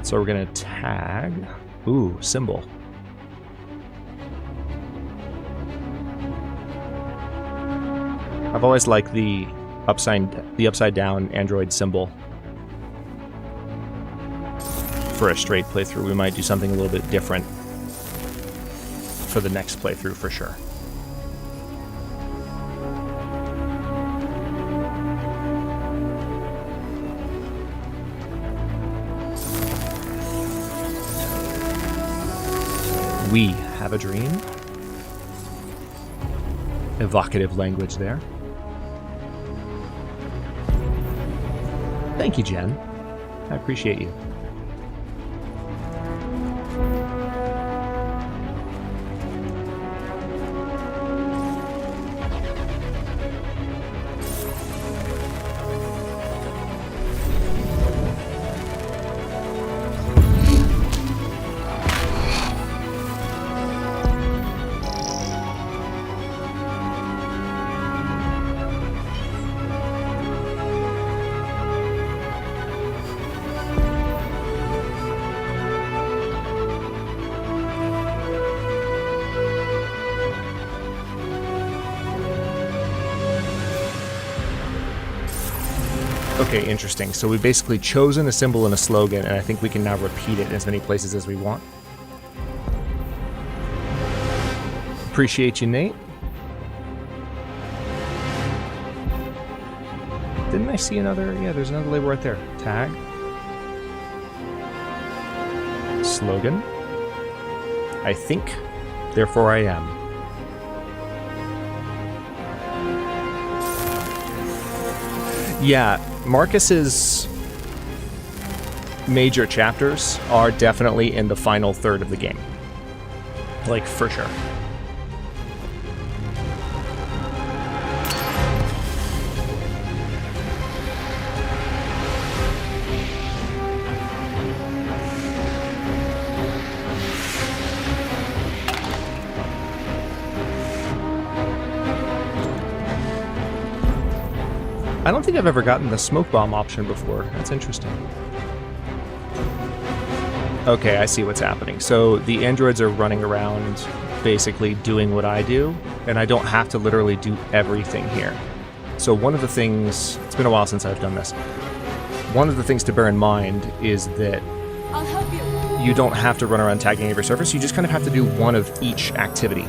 So we're going to tag. Ooh, symbol. I've always liked the upside down Android symbol. For a straight playthrough, we might do something a little bit different for the next playthrough for sure. We have a dream. Evocative language there. Thank you, Jen. I appreciate you. Okay, interesting. So we've basically chosen a symbol and a slogan, and I think we can now repeat it in as many places as we want. Appreciate you, Nate. Didn't I see another? Yeah, there's another label right there. Tag. Slogan. I think, therefore I am. Yeah, Marcus's major chapters are definitely in the final third of the game. Like, for sure. I don't think I've ever gotten the smoke bomb option before. That's interesting. Okay, I see what's happening. So the androids are running around basically doing what I do, and I don't have to literally do everything here. So one of the things, it's been a while since I've done this. One of the things to bear in mind is that I'll help you. You don't have to run around tagging every surface, you just kind of have to do one of each activity.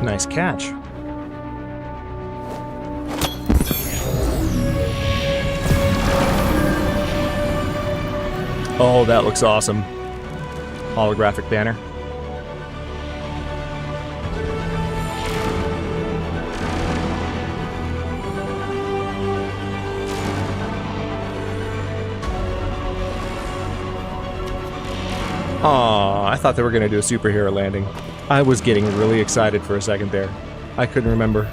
Nice catch. Oh, that looks awesome. Holographic banner. Aw, I thought they were going to do a superhero landing. I was getting really excited for a second there. I couldn't remember.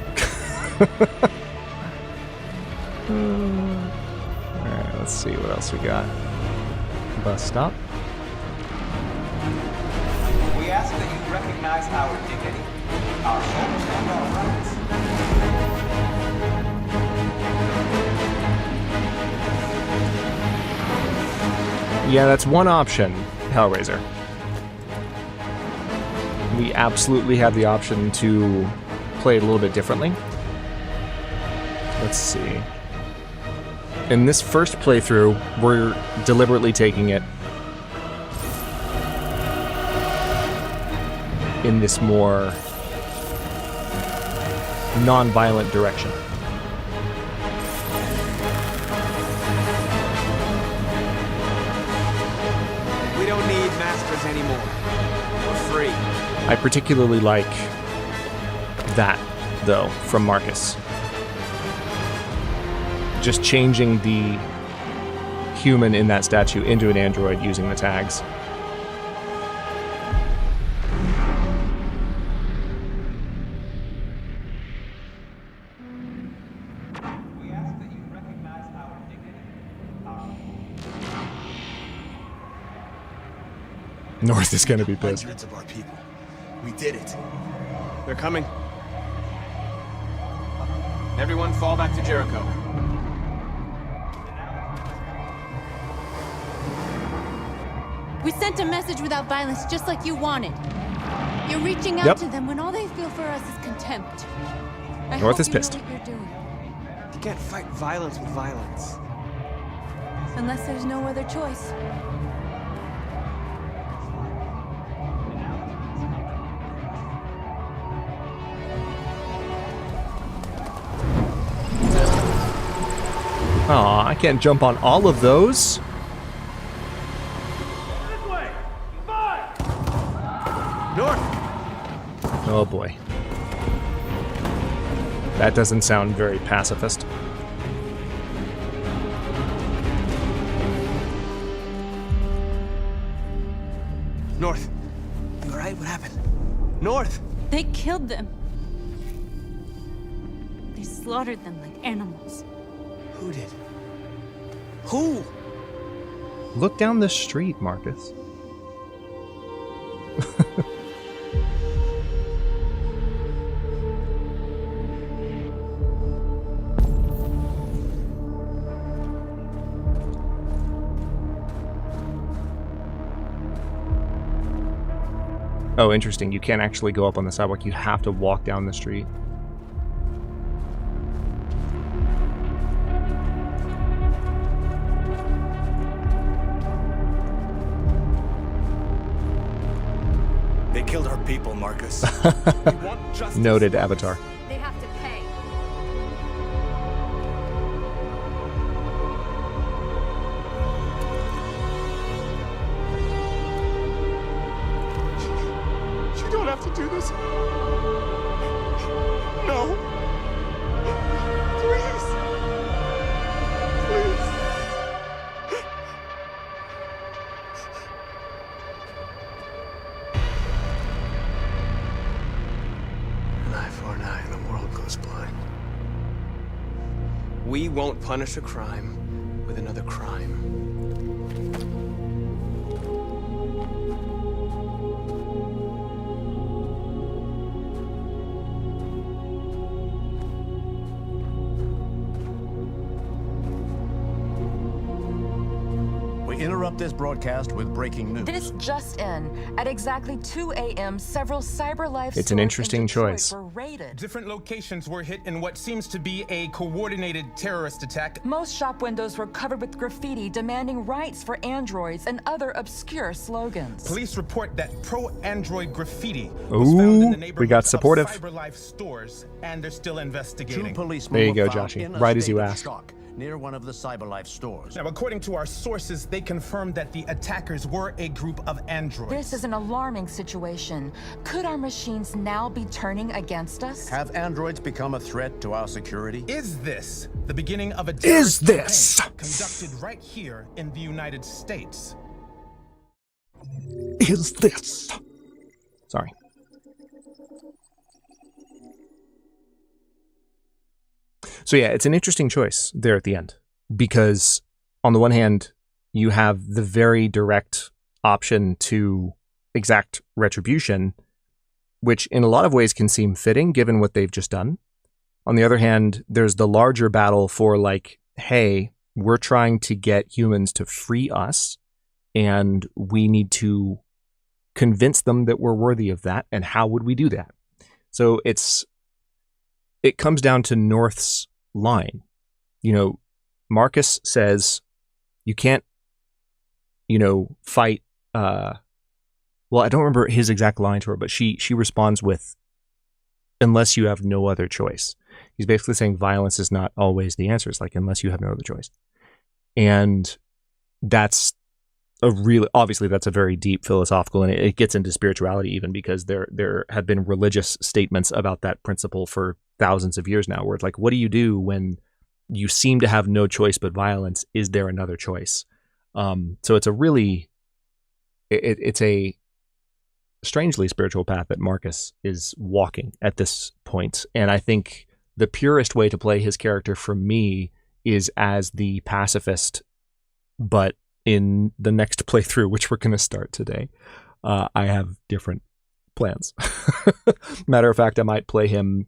Alright, let's see what else we got. Bus stop. We ask that you recognize our dignity, our hopes, and our rights. Yeah, that's one option, Hellraiser. We absolutely have the option to play it a little bit differently. Let's see. In this first playthrough, we're deliberately taking it in this more non-violent direction. We don't need masters anymore. We're free. I particularly like that, though, from Marcus. Just changing the human in that statue into an android using the tags. We ask that you recognize our dignity, North is gonna be pissed. Hundreds of our people. We did it. They're coming. Everyone fall back to Jericho. We sent a message without violence, just like you wanted. You're reaching out to them when all they feel for us is contempt. North is pissed. Know what you're doing. You can't fight violence with violence. Unless there's no other choice. Aw, I can't jump on all of those. North! Oh boy. That doesn't sound very pacifist. North. You alright? What happened? North! They killed them. They slaughtered them like animals. Who did? Who? Look down the street, Marcus. Oh, interesting. You can't actually go up on the sidewalk. You have to walk down the street. They killed our people, Marcus. Noted, Avatar. They have to pay. You don't have to do this. No. Please. Please. An eye for an eye and the world goes blind. We won't punish a crime with another crime. We interrupt this broadcast with breaking news. This just in. At exactly 2 a.m., several CyberLife It's an interesting choice. were raided. Different locations were hit in what seems to be a coordinated terrorist attack. Most shop windows were covered with graffiti demanding rights for androids and other obscure slogans. Police report that pro-android graffiti was found in Ooh, the we neighborhood got supportive. of CyberLife stores, and they're still investigating. Two policemen There you were go, found Joshy. in a Right as state you of asked. shock near one of the CyberLife stores. Now, according to our sources, they confirmed that the attackers were a group of androids. This is an alarming situation. Could our machines now be turning against us? Have androids become a threat to our security? Is this the beginning of a Is terrorist this? campaign conducted right here in the United States? Is this? Sorry. So yeah, it's an interesting choice there at the end, because on the one hand, you have the very direct option to exact retribution, which in a lot of ways can seem fitting given what they've just done. On the other hand, there's the larger battle for like, hey, we're trying to get humans to free us, and we need to convince them that we're worthy of that, and how would we do that? So it comes down to North's line. You know, Marcus says you can't, fight well, I don't remember his exact line to her, but she responds with, unless you have no other choice. He's basically saying violence is not always the answer. It's like, unless you have no other choice. And that's obviously that's a very deep philosophical, and it gets into spirituality even, because there have been religious statements about that principle for thousands of years now, where it's like, what do you do when you seem to have no choice but violence? Is there another choice? So it's a strangely spiritual path that Marcus is walking at this point. And I think the purest way to play his character for me is as the pacifist, but in the next playthrough, which we're going to start today, I have different plans. Matter of fact, I might play him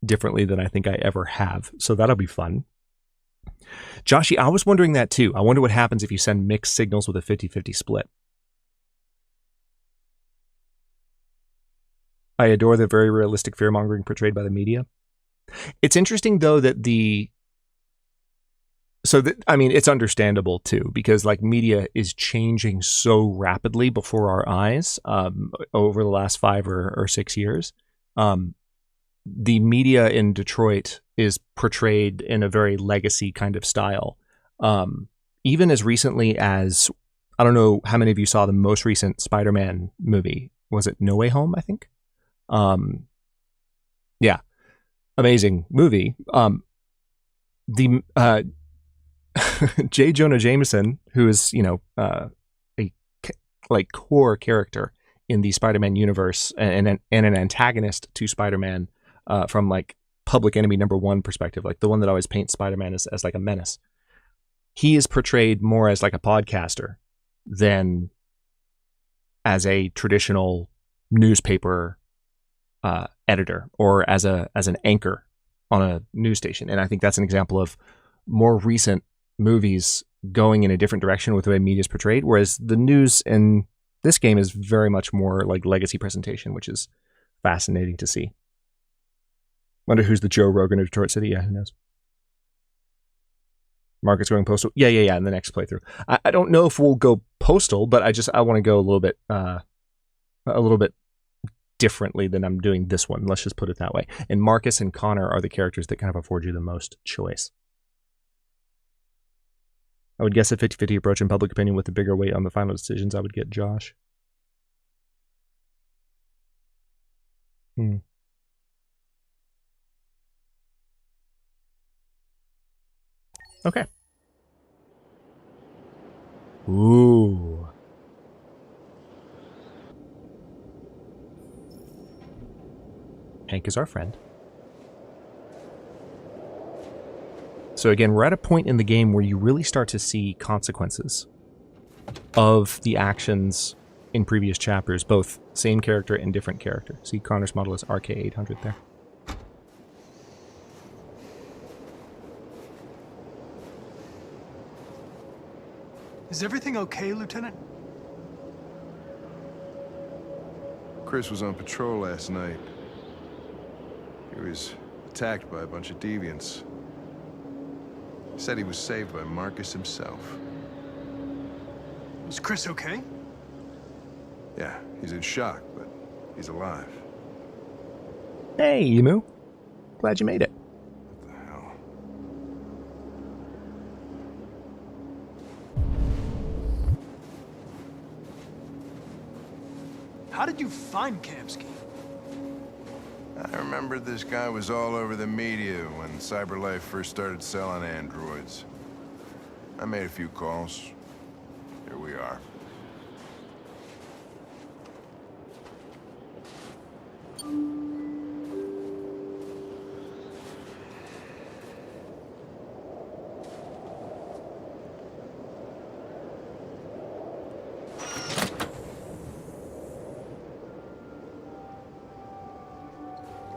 differently than I think I ever have. So that'll be fun. Joshy, I was wondering that too. I wonder what happens if you send mixed signals with a 50-50 split. I adore the very realistic fear-mongering portrayed by the media. It's interesting, though, that it's understandable, too, because, like, media is changing so rapidly before our eyes over the last 5 or 6 years. The media in Detroit is portrayed in a very legacy kind of style. Even as recently as, I don't know how many of you saw the most recent Spider-Man movie. Was it No Way Home, I think? Yeah. amazing movie. The J. Jonah Jameson, who is, you know, a like core character in the Spider-Man universe and an antagonist to Spider-Man from like Public Enemy #1 perspective, like the one that always paints Spider-Man as like a menace. He is portrayed more as like a podcaster than as a traditional newspaper editor or as an anchor on a news station. And I think that's an example of more recent movies going in a different direction with the way media is portrayed, whereas the news in this game is very much more like legacy presentation, which is fascinating to see. Wonder who's the Joe Rogan of Detroit City? Yeah, who knows? Marcus going postal? Yeah, in the next playthrough. I don't know if we'll go postal, but I want to go a little bit differently than I'm doing this one. Let's just put it that way. And Marcus and Connor are the characters that kind of afford you the most choice. I would guess a 50-50 approach in public opinion with a bigger weight on the final decisions. I would get Josh. Okay. Ooh. Hank is our friend. So again, we're at a point in the game where you really start to see consequences of the actions in previous chapters, both same character and different character. See, Connor's model is RK800 there. Is everything okay, Lieutenant? Chris was on patrol last night. He was attacked by a bunch of deviants. He said he was saved by Marcus himself. Is Chris okay? Yeah, he's in shock, but he's alive. Hey, Emu. Glad you made it. What the hell? How did you find Kamsky? I remember this guy was all over the media when CyberLife first started selling androids. I made a few calls. Here we are.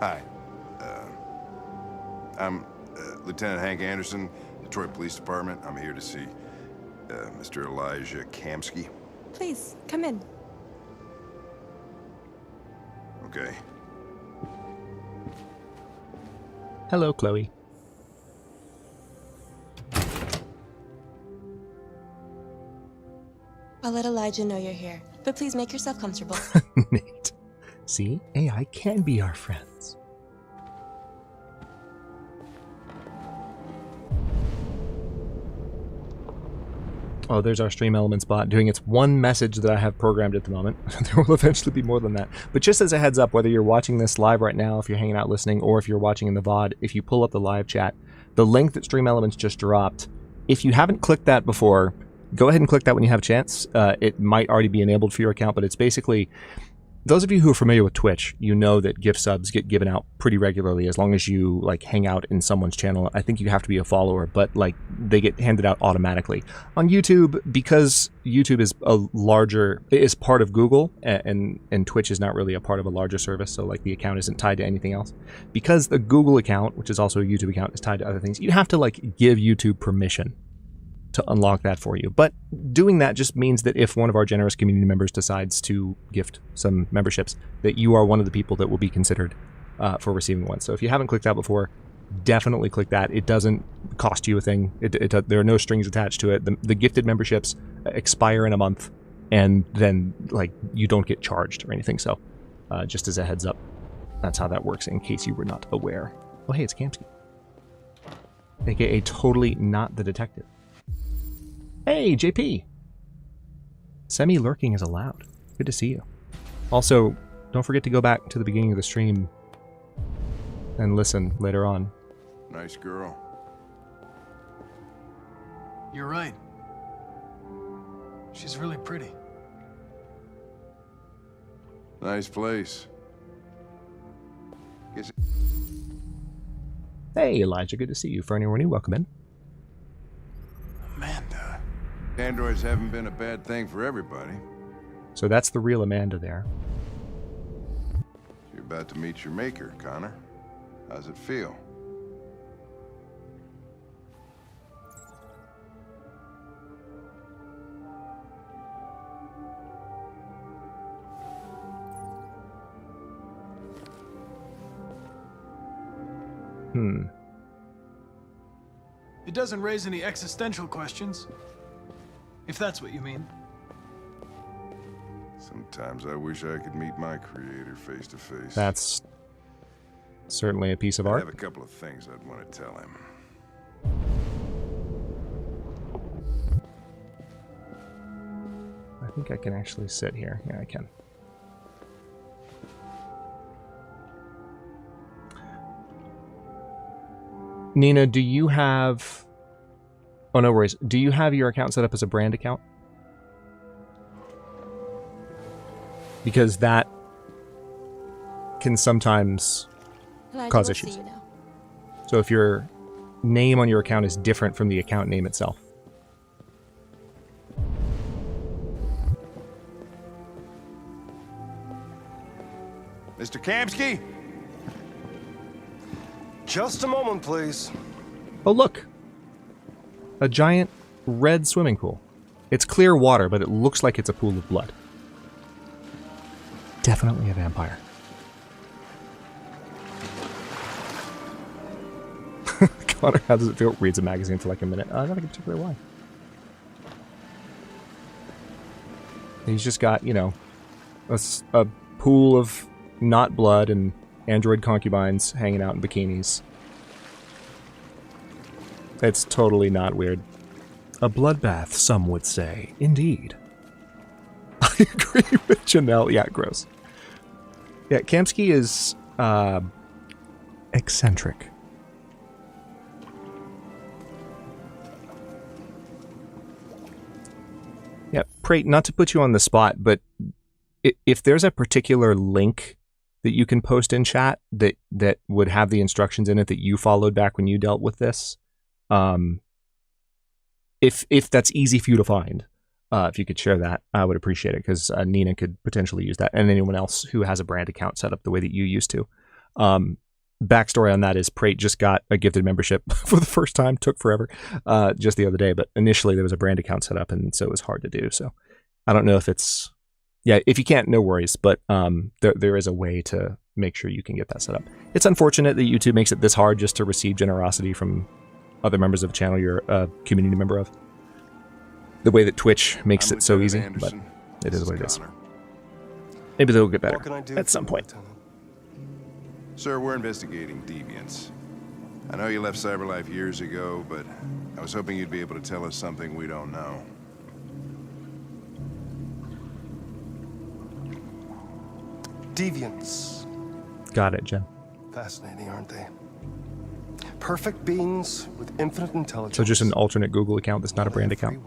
Hi. I'm Lieutenant Hank Anderson, Detroit Police Department. I'm here to see Mr. Elijah Kamsky. Please, come in. Okay. Hello, Chloe. I'll let Elijah know you're here, but please make yourself comfortable. Nate. See? AI can be our friends. Oh, there's our Stream Elements bot doing its one message that I have programmed at the moment. There will eventually be more than that. But just as a heads up, whether you're watching this live right now, if you're hanging out listening, or if you're watching in the VOD, if you pull up the live chat, the link that Stream Elements just dropped, if you haven't clicked that before, go ahead and click that when you have a chance. It might already be enabled for your account, but it's basically... Those of you who are familiar with Twitch, you know that gift subs get given out pretty regularly as long as you like hang out in someone's channel. I think you have to be a follower, but like they get handed out automatically. On YouTube, because YouTube is part of Google and Twitch is not really a part of a larger service, so like the account isn't tied to anything else. Because the Google account, which is also a YouTube account, is tied to other things, you have to like give YouTube permission to unlock that for you. But doing that just means that if one of our generous community members decides to gift some memberships, that you are one of the people that will be considered for receiving one. So if you haven't clicked that before, definitely click that. It doesn't cost you a thing. There are no strings attached to it. The gifted memberships expire in a month, and then like you don't get charged or anything. So just as a heads up, that's how that works in case you were not aware. Oh hey, it's Kamsky, aka totally not the detective. Hey, JP! Semi-lurking is allowed. Good to see you. Also, don't forget to go back to the beginning of the stream and listen later on. Nice girl. You're right. She's really pretty. Nice place. Hey, Elijah, good to see you. For anyone new, welcome in. Amanda. Androids haven't been a bad thing for everybody. So that's the real Amanda there. You're about to meet your maker, Connor. How's it feel? It doesn't raise any existential questions. If that's what you mean. Sometimes I wish I could meet my creator face to face. That's certainly a piece of I art. have a couple of things I'd want to tell him. I think I can actually sit here. Yeah, I can. Nina, do you have... Oh, no worries. Do you have your account set up as a brand account? Because that can sometimes cause issues. So if your name on your account is different from the account name itself. Mr. Kamsky? Just a moment, please. Oh, look. A giant red swimming pool. It's clear water, but it looks like it's a pool of blood. Definitely a vampire. Connor, how does it feel? Reads a magazine for like a minute. Not in particular why. He's just got, you know, a pool of not blood and android concubines hanging out in bikinis. It's totally not weird. A bloodbath, some would say. Indeed. I agree with Janelle. Yeah, gross. Yeah, Kamsky is eccentric. Yeah, Prate, not to put you on the spot, but if there's a particular link that you can post in chat that would have the instructions in it that you followed back when you dealt with this, if that's easy for you to find, if you could share that, I would appreciate it, because Nina could potentially use that, and anyone else who has a brand account set up the way that you used to. Backstory on that is Prate just got a gifted membership for the first time. Took forever, just the other day, but initially there was a brand account set up, and so it was hard to do. So I don't know if it's... Yeah, if you can't, no worries, but there is a way to make sure you can get that set up. It's unfortunate that YouTube makes it this hard just to receive generosity from other members of a channel you're a community member of. The way that Twitch makes it so easy, but it is what it is. Maybe they'll get better at some point. Sir, we're investigating deviants. I know you left CyberLife years ago, but I was hoping you'd be able to tell us something we don't know. Deviants. Got it, Jen. Fascinating, aren't they? Perfect beings with infinite intelligence. So just an alternate Google account that's not a brand account.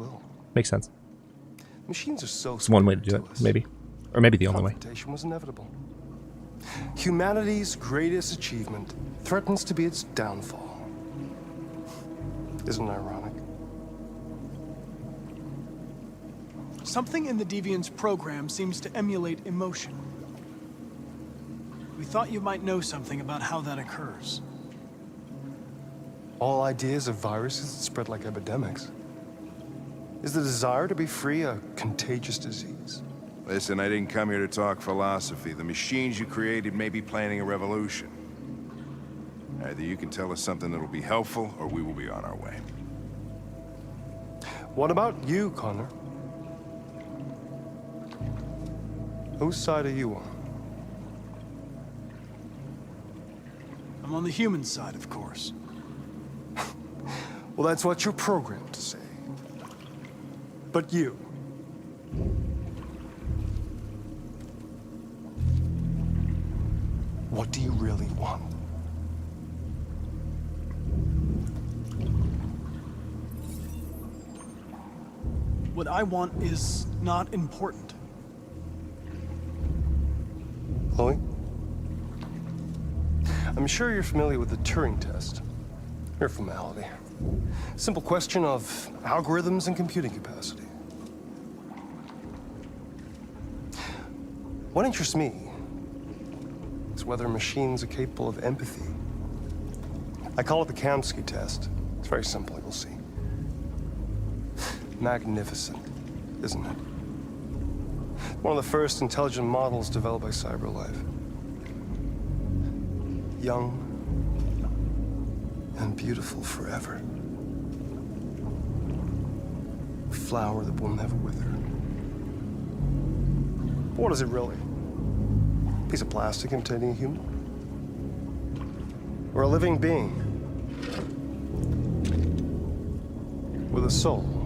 Makes sense. Machines are so... It's one way to do it, maybe. Or maybe the only way. Confrontation was inevitable. Humanity's greatest achievement threatens to be its downfall. Isn't it ironic? Something in the Deviant's program seems to emulate emotion. We thought you might know something about how that occurs. All ideas of viruses that spread like epidemics. Is the desire to be free a contagious disease? Listen, I didn't come here to talk philosophy. The machines you created may be planning a revolution. Either you can tell us something that'll be helpful, or we will be on our way. What about you, Connor? Whose side are you on? I'm on the human side, of course. Well, that's what you're programmed to say. But you... what do you really want? What I want is not important. Chloe? I'm sure you're familiar with the Turing test. Mere formality. Simple question of algorithms and computing capacity. What interests me is whether machines are capable of empathy. I call it the Kamsky test. It's very simple, you'll see. Magnificent, isn't it? One of the first intelligent models developed by CyberLife. Young and beautiful forever. A flower that will never wither. But what is it really? A piece of plastic imitating a human? Or a living being with a soul?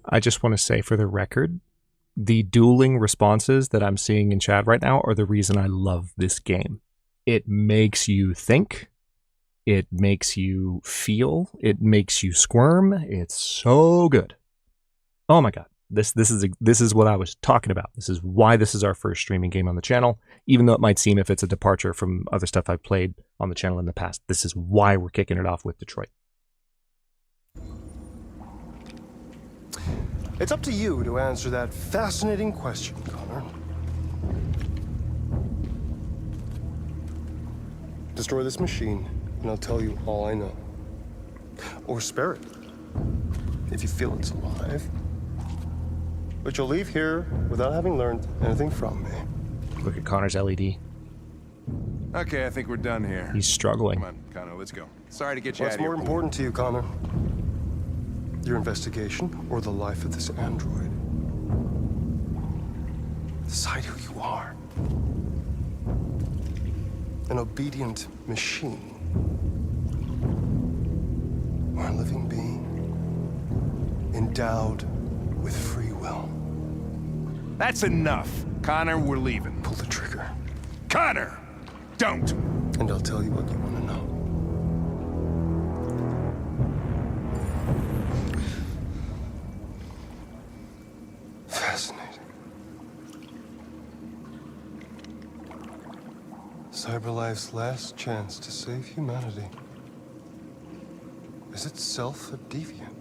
I just want to say for the record, the dueling responses that I'm seeing in chat right now are the reason I love this game. It makes you think, it makes you feel, it makes you squirm. It's so good. Oh my god. This is what I was talking about. This is why this is our first streaming game on the channel, even though it might seem if it's a departure from other stuff I've played on the channel in the past. This is why we're kicking it off with Detroit. It's up to you to answer that fascinating question, Connor. Destroy this machine, and I'll tell you all I know. Or spare it, if you feel it's alive. But you'll leave here without having learned anything from me. Look at Connor's LED. Okay, I think we're done here. He's struggling. Come on, Connor, let's go. Sorry to get you What's out of here. more important to you, Connor? Your investigation or the life of this android? Decide who you are. An obedient machine. Or a living being. Endowed with free will. That's enough. Connor, we're leaving. Pull the trigger. Connor! Don't! And I'll tell you what you want to know. Fascinating. CyberLife's last chance to save humanity is itself a deviant.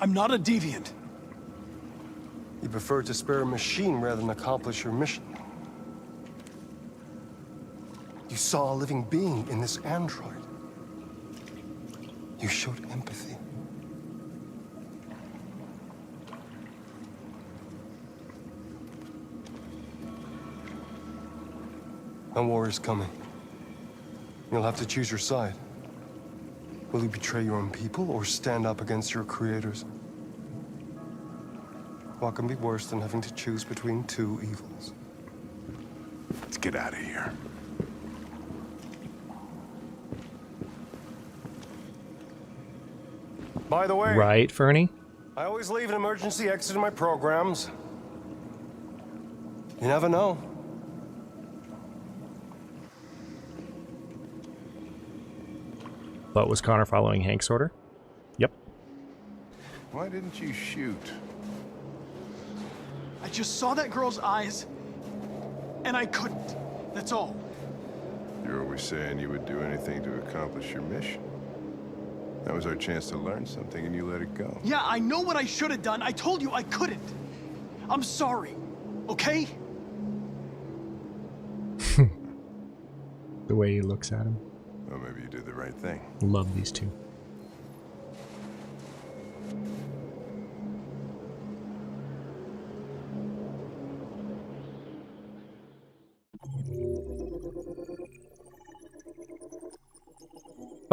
I'm not a deviant. You prefer to spare a machine rather than accomplish your mission. You saw a living being in this android. You showed empathy. A war is coming. You'll have to choose your side. Will you betray your own people or stand up against your creators? What can be worse than having to choose between two evils? Let's get out of here. By the way, Right, Fernie? I always leave an emergency exit in my programs. You never know. But was Connor following Hank's order? Yep. Why didn't you shoot? I just saw that girl's eyes, and I couldn't. That's all. You're always saying you would do anything to accomplish your mission. That was our chance to learn something, and you let it go. Yeah, I know what I should have done. I told you I couldn't. I'm sorry, okay? The way he looks at him. Well, maybe you did the right thing. Love these two.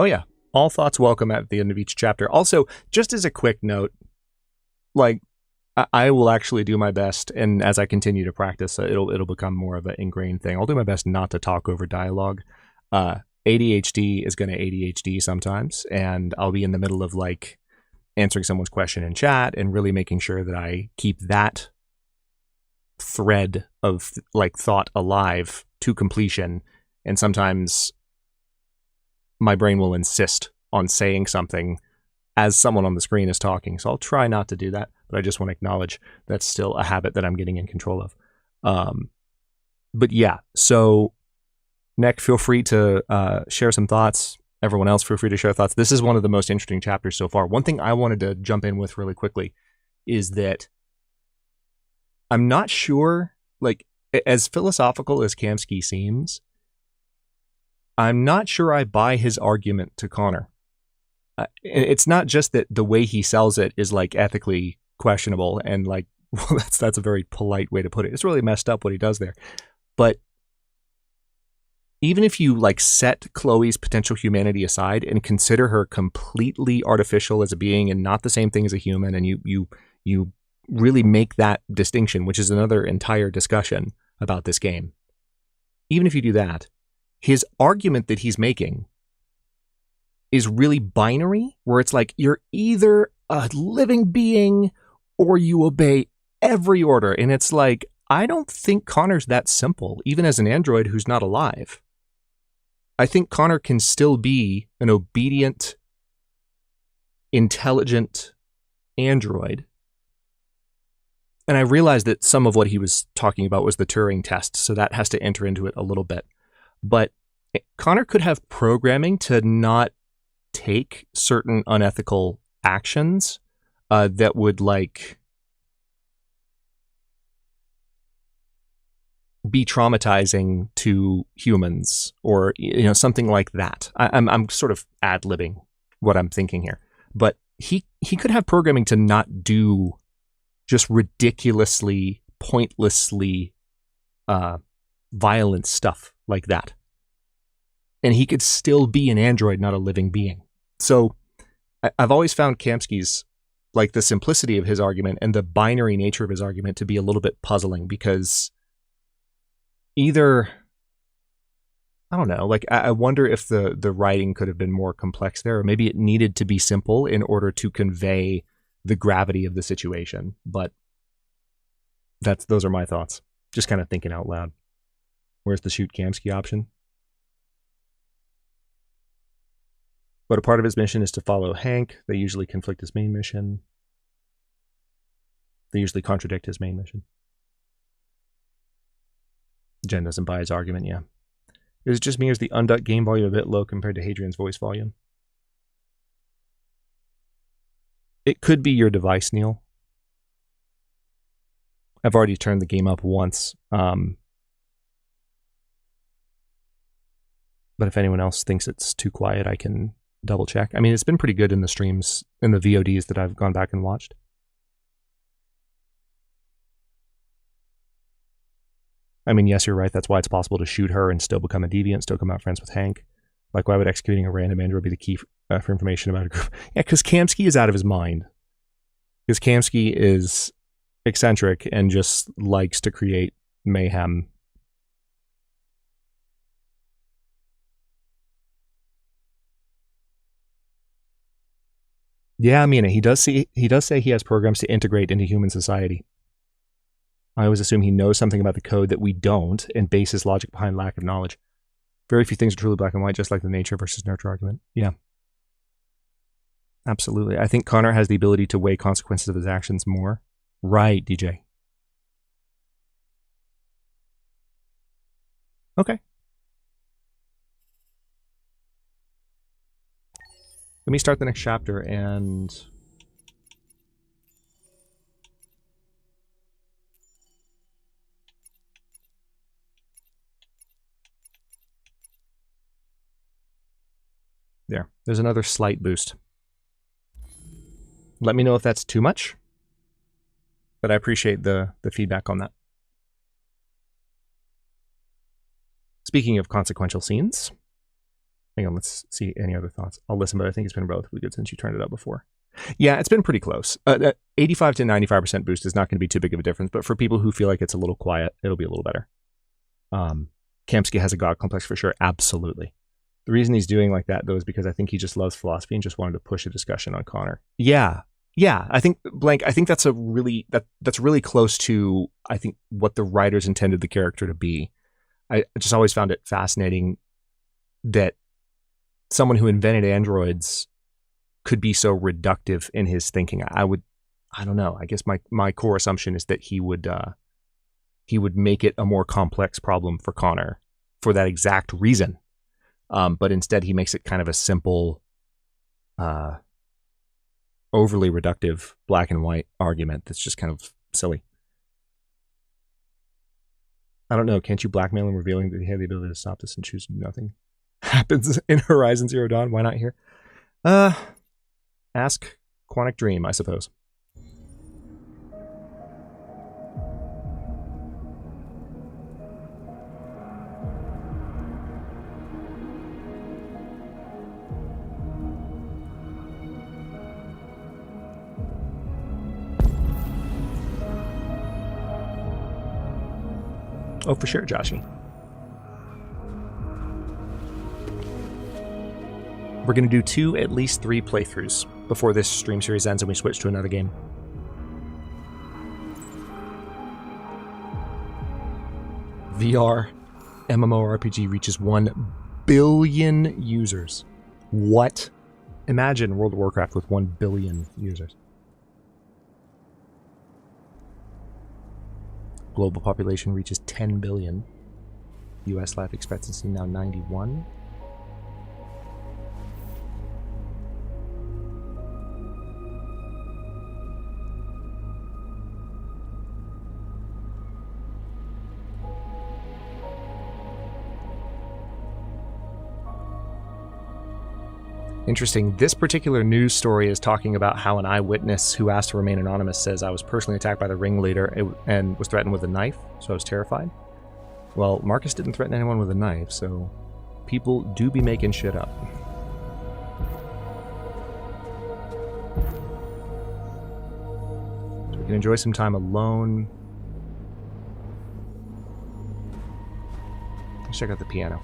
Oh yeah, all thoughts welcome at the end of each chapter. Also, just as a quick note, like, I will actually do my best, and as I continue to practice, it'll become more of an ingrained thing. I'll do my best not to talk over dialogue. ADHD is going to ADHD sometimes, and I'll be in the middle of like answering someone's question in chat and really making sure that I keep that thread of like thought alive to completion, and sometimes my brain will insist on saying something as someone on the screen is talking. So I'll try not to do that, but I just want to acknowledge that's still a habit that I'm getting in control of. But yeah, so Nick, feel free to share some thoughts. Everyone else, feel free to share thoughts. This is one of the most interesting chapters so far. One thing I wanted to jump in with really quickly is that I'm not sure, like, as philosophical as Kamsky seems, I'm not sure I buy his argument to Connor. It's not just that the way he sells it is like ethically questionable and like, well, that's a very polite way to put it. It's really messed up what he does there. But even if you like set Chloe's potential humanity aside and consider her completely artificial as a being and not the same thing as a human, and you really make that distinction, which is another entire discussion about this game. Even if you do that, his argument that he's making is really binary, where it's like you're either a living being or you obey every order. And it's like, I don't think Connor's that simple, even as an android who's not alive. I think Connor can still be an obedient, intelligent android. And I realized that some of what he was talking about was the Turing test, so that has to enter into it a little bit. But Connor could have programming to not take certain unethical actions that would like be traumatizing to humans, or something like that. I'm sort of ad-libbing what I'm thinking here, but he could have programming to not do just ridiculously, pointlessly violent stuff like that, and he could still be an android, not a living being. So I've always found Kamsky's, like, the simplicity of his argument and the binary nature of his argument to be a little bit puzzling, because either, I don't know, like, I wonder if the writing could have been more complex there, or maybe it needed to be simple in order to convey the gravity of the situation. But those are my thoughts. Just kind of thinking out loud. Where's the shoot Kamsky option? But a part of his mission is to follow Hank. They usually conflict his main mission. They usually contradict his main mission. Jen doesn't buy his argument, yeah. Is it just me, or is the unducked game volume a bit low compared to Hadrian's voice volume? It could be your device, Neil. I've already turned the game up once. But if anyone else thinks it's too quiet, I can double check. I mean, it's been pretty good in the streams, in the VODs that I've gone back and watched. I mean, yes, you're right. That's why it's possible to shoot her and still become a deviant, still come out friends with Hank. Like, why would executing a random android be the key for information about a group? Yeah, because Kamsky is out of his mind. Because Kamsky is eccentric and just likes to create mayhem. Yeah, I mean, he does say he has programs to integrate into human society. I always assume he knows something about the code that we don't, and base his logic behind lack of knowledge. Very few things are truly black and white, just like the nature versus nurture argument. Yeah. Absolutely. I think Connor has the ability to weigh consequences of his actions more. Right, DJ. Okay. Let me start the next chapter and... There's another slight boost. Let me know if that's too much, but I appreciate the feedback on that. Speaking of consequential scenes, hang on, let's see any other thoughts. I'll listen, but I think it's been relatively good since you turned it up before. Yeah, it's been pretty close. 85 to 95% boost is not going to be too big of a difference, but for people who feel like it's a little quiet, it'll be a little better. Kamsky has a god complex for sure, absolutely. The reason he's doing like that, though, is because I think he just loves philosophy and just wanted to push a discussion on Connor. Yeah, Yeah, I think Blank. I think that's that's really close to I think what the writers intended the character to be. I just always found it fascinating that someone who invented androids could be so reductive in his thinking. I don't know. I guess my core assumption is that he would make it a more complex problem for Connor for that exact reason. But instead he makes it kind of a simple, overly reductive black and white argument that's just kind of silly. I don't know. Can't you blackmail him revealing that he had the ability to stop this and choose nothing happens in Horizon Zero Dawn? Why not here? Ask Quantic Dream, I suppose. Oh, for sure, Joshy. We're going to do at least 3 playthroughs before this stream series ends and we switch to another game. VR MMORPG reaches 1 billion users. What? Imagine World of Warcraft with 1 billion users. Global population reaches 10 billion. US life expectancy now 91. Interesting. This particular news story is talking about how an eyewitness who asked to remain anonymous says, I was personally attacked by the ringleader and was threatened with a knife, so I was terrified. Well, Marcus didn't threaten anyone with a knife, so people do be making shit up. So we can enjoy some time alone. Let's check out the piano.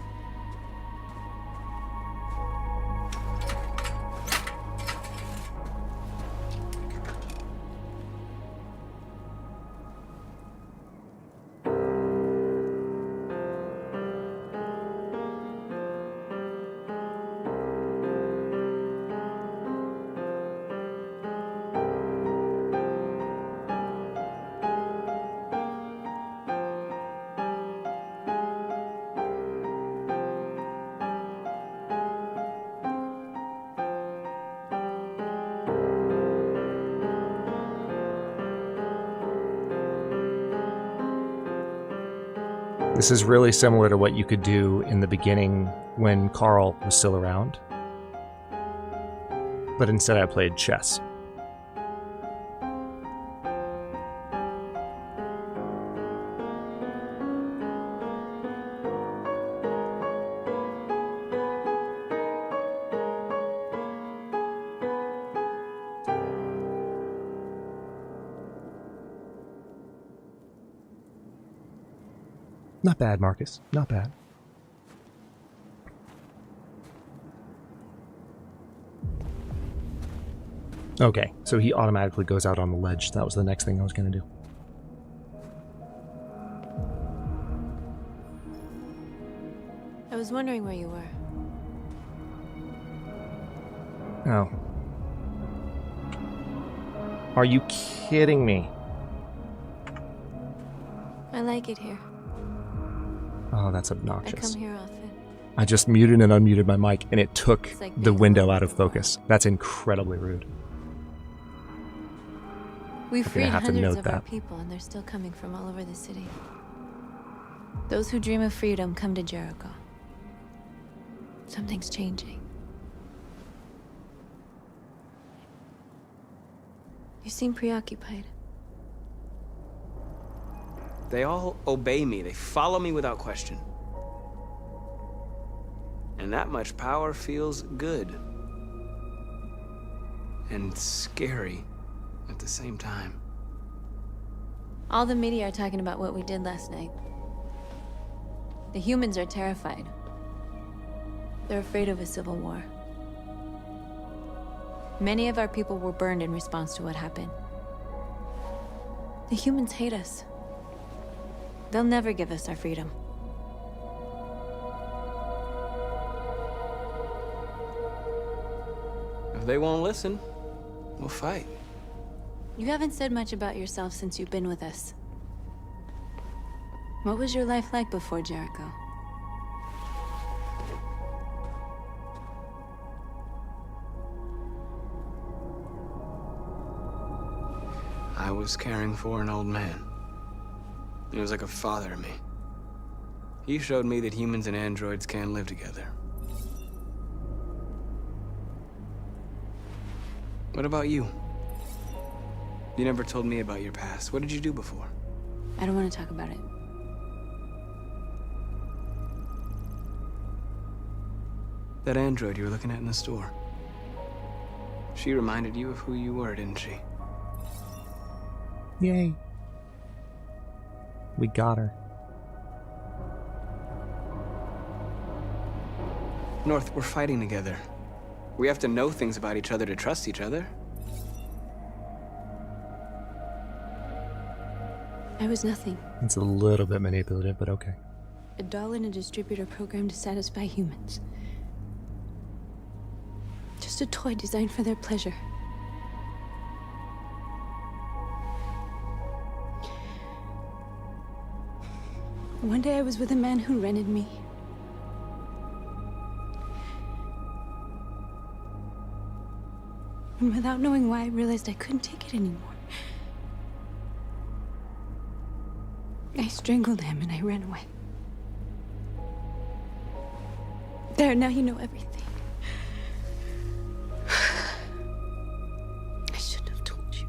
This is really similar to what you could do in the beginning when Carl was still around. But instead I played chess. Not bad, Marcus. Not bad. Okay, so he automatically goes out on the ledge. That was the next thing I was going to do. I was wondering where you were. Oh. Are you kidding me? I like it here. Oh, that's obnoxious. I come here often. I just muted and unmuted my mic, and it took Like the window out of focus. That's incredibly rude. We've freed have to hundreds note of our that. people, and they're still coming from all over the city. Those who dream of freedom come to Jericho. Something's changing. You seem preoccupied. They all obey me. They follow me without question. And that much power feels good. And scary at the same time. All the media are talking about what we did last night. The humans are terrified. They're afraid of a civil war. Many of our people were burned in response to what happened. The humans hate us. They'll never give us our freedom. If they won't listen, we'll fight. You haven't said much about yourself since you've been with us. What was your life like before Jericho? I was caring for an old man. He was like a father to me. He showed me that humans and androids can live together. What about you? You never told me about your past. What did you do before? I don't want to talk about it. That android you were looking at in the store. She reminded you of who you were, didn't she? Yay. We got her. North, we're fighting together. We have to know things about each other to trust each other. I was nothing. It's a little bit manipulative, but okay. A doll in a distributor program to satisfy humans. Just a toy designed for their pleasure. One day I was with a man who rented me. And without knowing why, I realized I couldn't take it anymore. I strangled him and I ran away. There, now you know everything. I shouldn't have told you.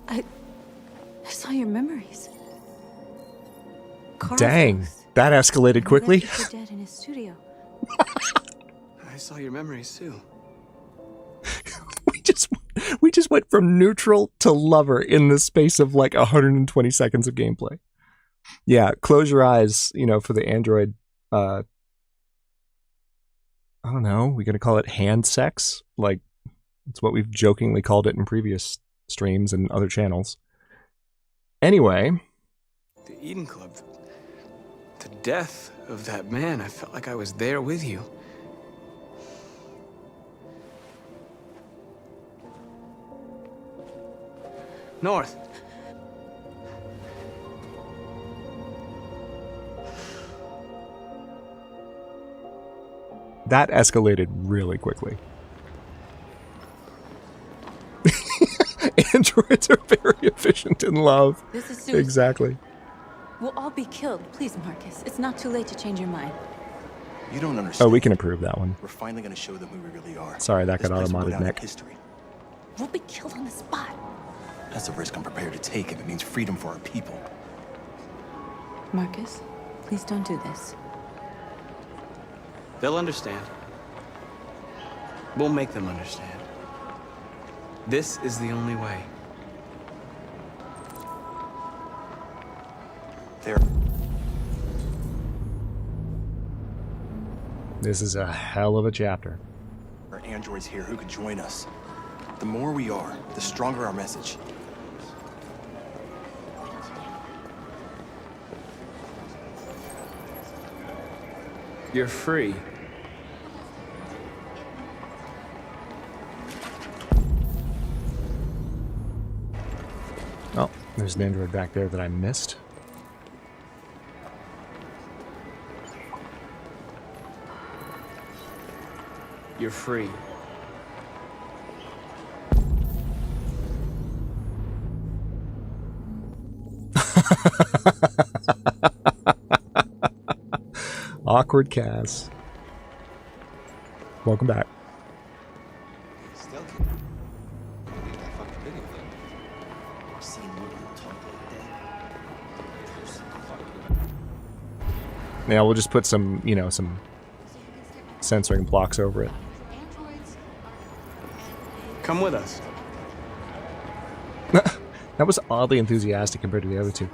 I saw your memories. Dang, that escalated quickly. Dead in his studio. I saw your memories too. We just went from neutral to lover in the space of like 120 seconds of gameplay. Yeah, close your eyes, for the android. I don't know. We're gonna call it hand sex. Like, it's what we've jokingly called it in previous streams and other channels. Anyway, The Eden Club. The death of that man. I felt like I was there with you. North. that escalated really quickly. Androids are very efficient in love. This is suicide. Exactly. We'll all be killed. Please, Marcus. It's not too late to change your mind. You don't understand. Oh, we can approve that one. We're finally going to show them who we really are. Sorry, that got This place will go auto-modded, down in Nick. history. We'll be killed on the spot. That's a risk I'm prepared to take if it means freedom for our people. Marcus, please don't do this. They'll understand. We'll make them understand. This is the only way. There. This is a hell of a chapter. There are androids here who could join us. The more we are, the stronger our message. You're free. Oh, there's an android back there that I missed. You're free. Awkward Cass. Welcome back. Still can't believe that fucking video thing. I've seen one talk like that. Now we'll just put some, you know, some censoring blocks over it. Come with us. That was oddly enthusiastic compared to the other two.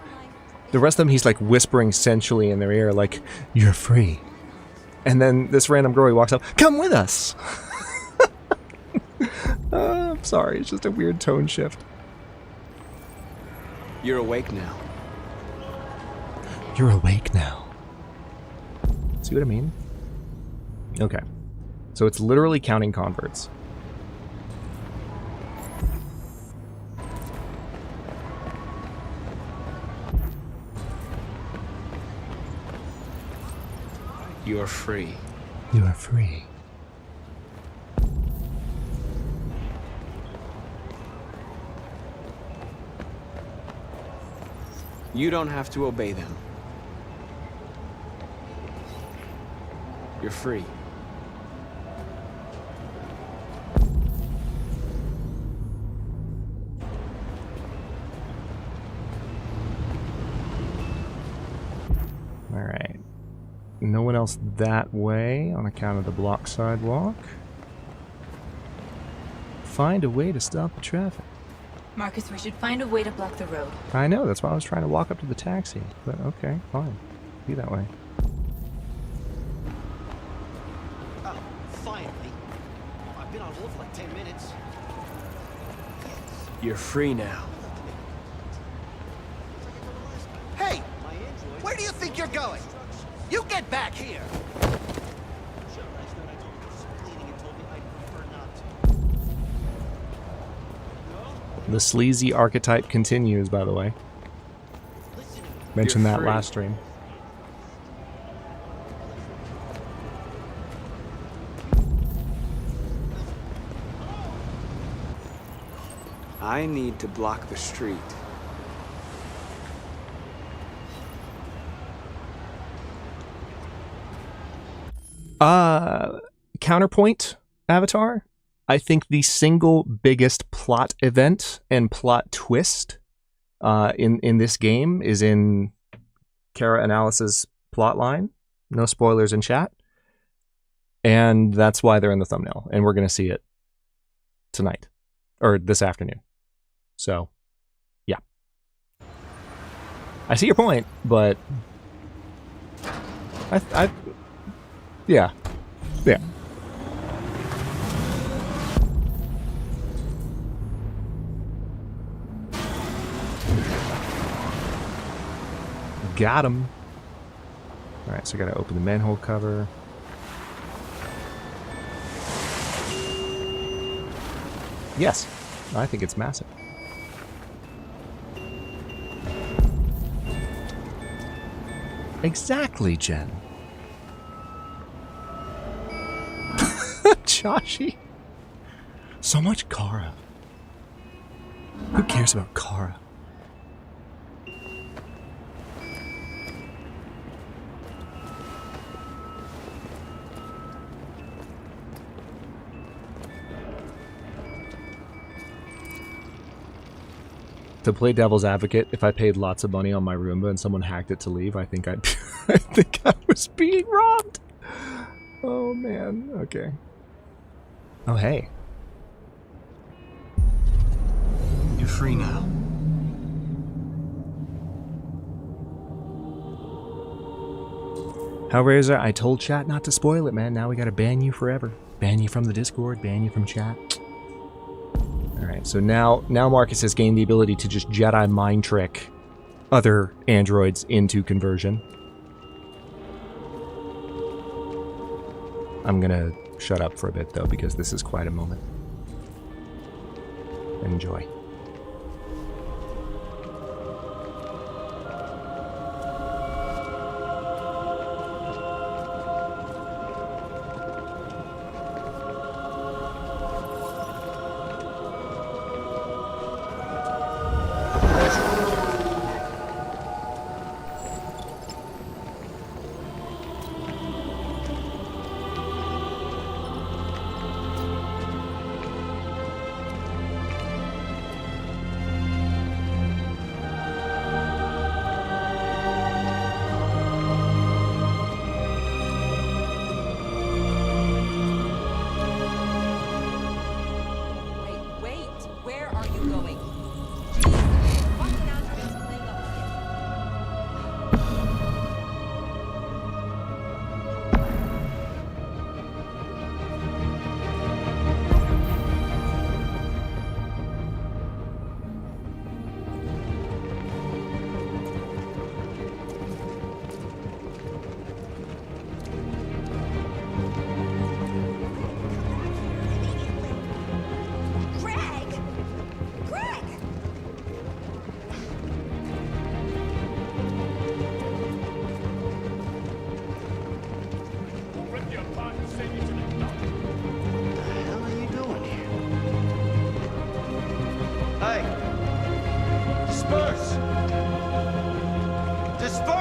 The rest of them, he's like whispering sensually in their ear, like, "You're free." And then this random girl, he walks up, "Come with us." I'm sorry, it's just a weird tone shift. You're awake now. You're awake now. See what I mean? Okay. So it's literally counting converts. You are free. You are free. You don't have to obey them. You're free. All right. No one else that way on account of the block sidewalk. Find a way to stop the traffic. Marcus, we should find a way to block the road. I know, that's why I was trying to walk up to the taxi. But okay, fine. Be that way. Oh, finally. I've been on hold for like 10 minutes. You're free now. Hey! Where do you think you're going? You get back here! The sleazy archetype continues, by the way. Mentioned that last stream. I need to block the street. Counterpoint, Avatar. I think the single biggest plot event and plot twist in this game is in Kara Analys's plot line. No spoilers in chat. And that's why they're in the thumbnail. And we're going to see it tonight. Or this afternoon. So, yeah. I see your point, but... Yeah. Yeah. Got him. Alright, so I gotta open the manhole cover. Yes, I think it's massive. Exactly, Jen. Joshi. So much Kara. Who cares about Kara? To play devil's advocate, if I paid lots of money on my Roomba and someone hacked it to leave, I think I was being robbed. Oh man, okay. Oh hey. You're free now. How rare is it? I told chat not to spoil it, man. Now we gotta ban you forever. Ban you from the Discord, ban you from chat. Alright, so now Marcus has gained the ability to just Jedi mind trick other androids into conversion. I'm gonna shut up for a bit though, because this is quite a moment. Enjoy.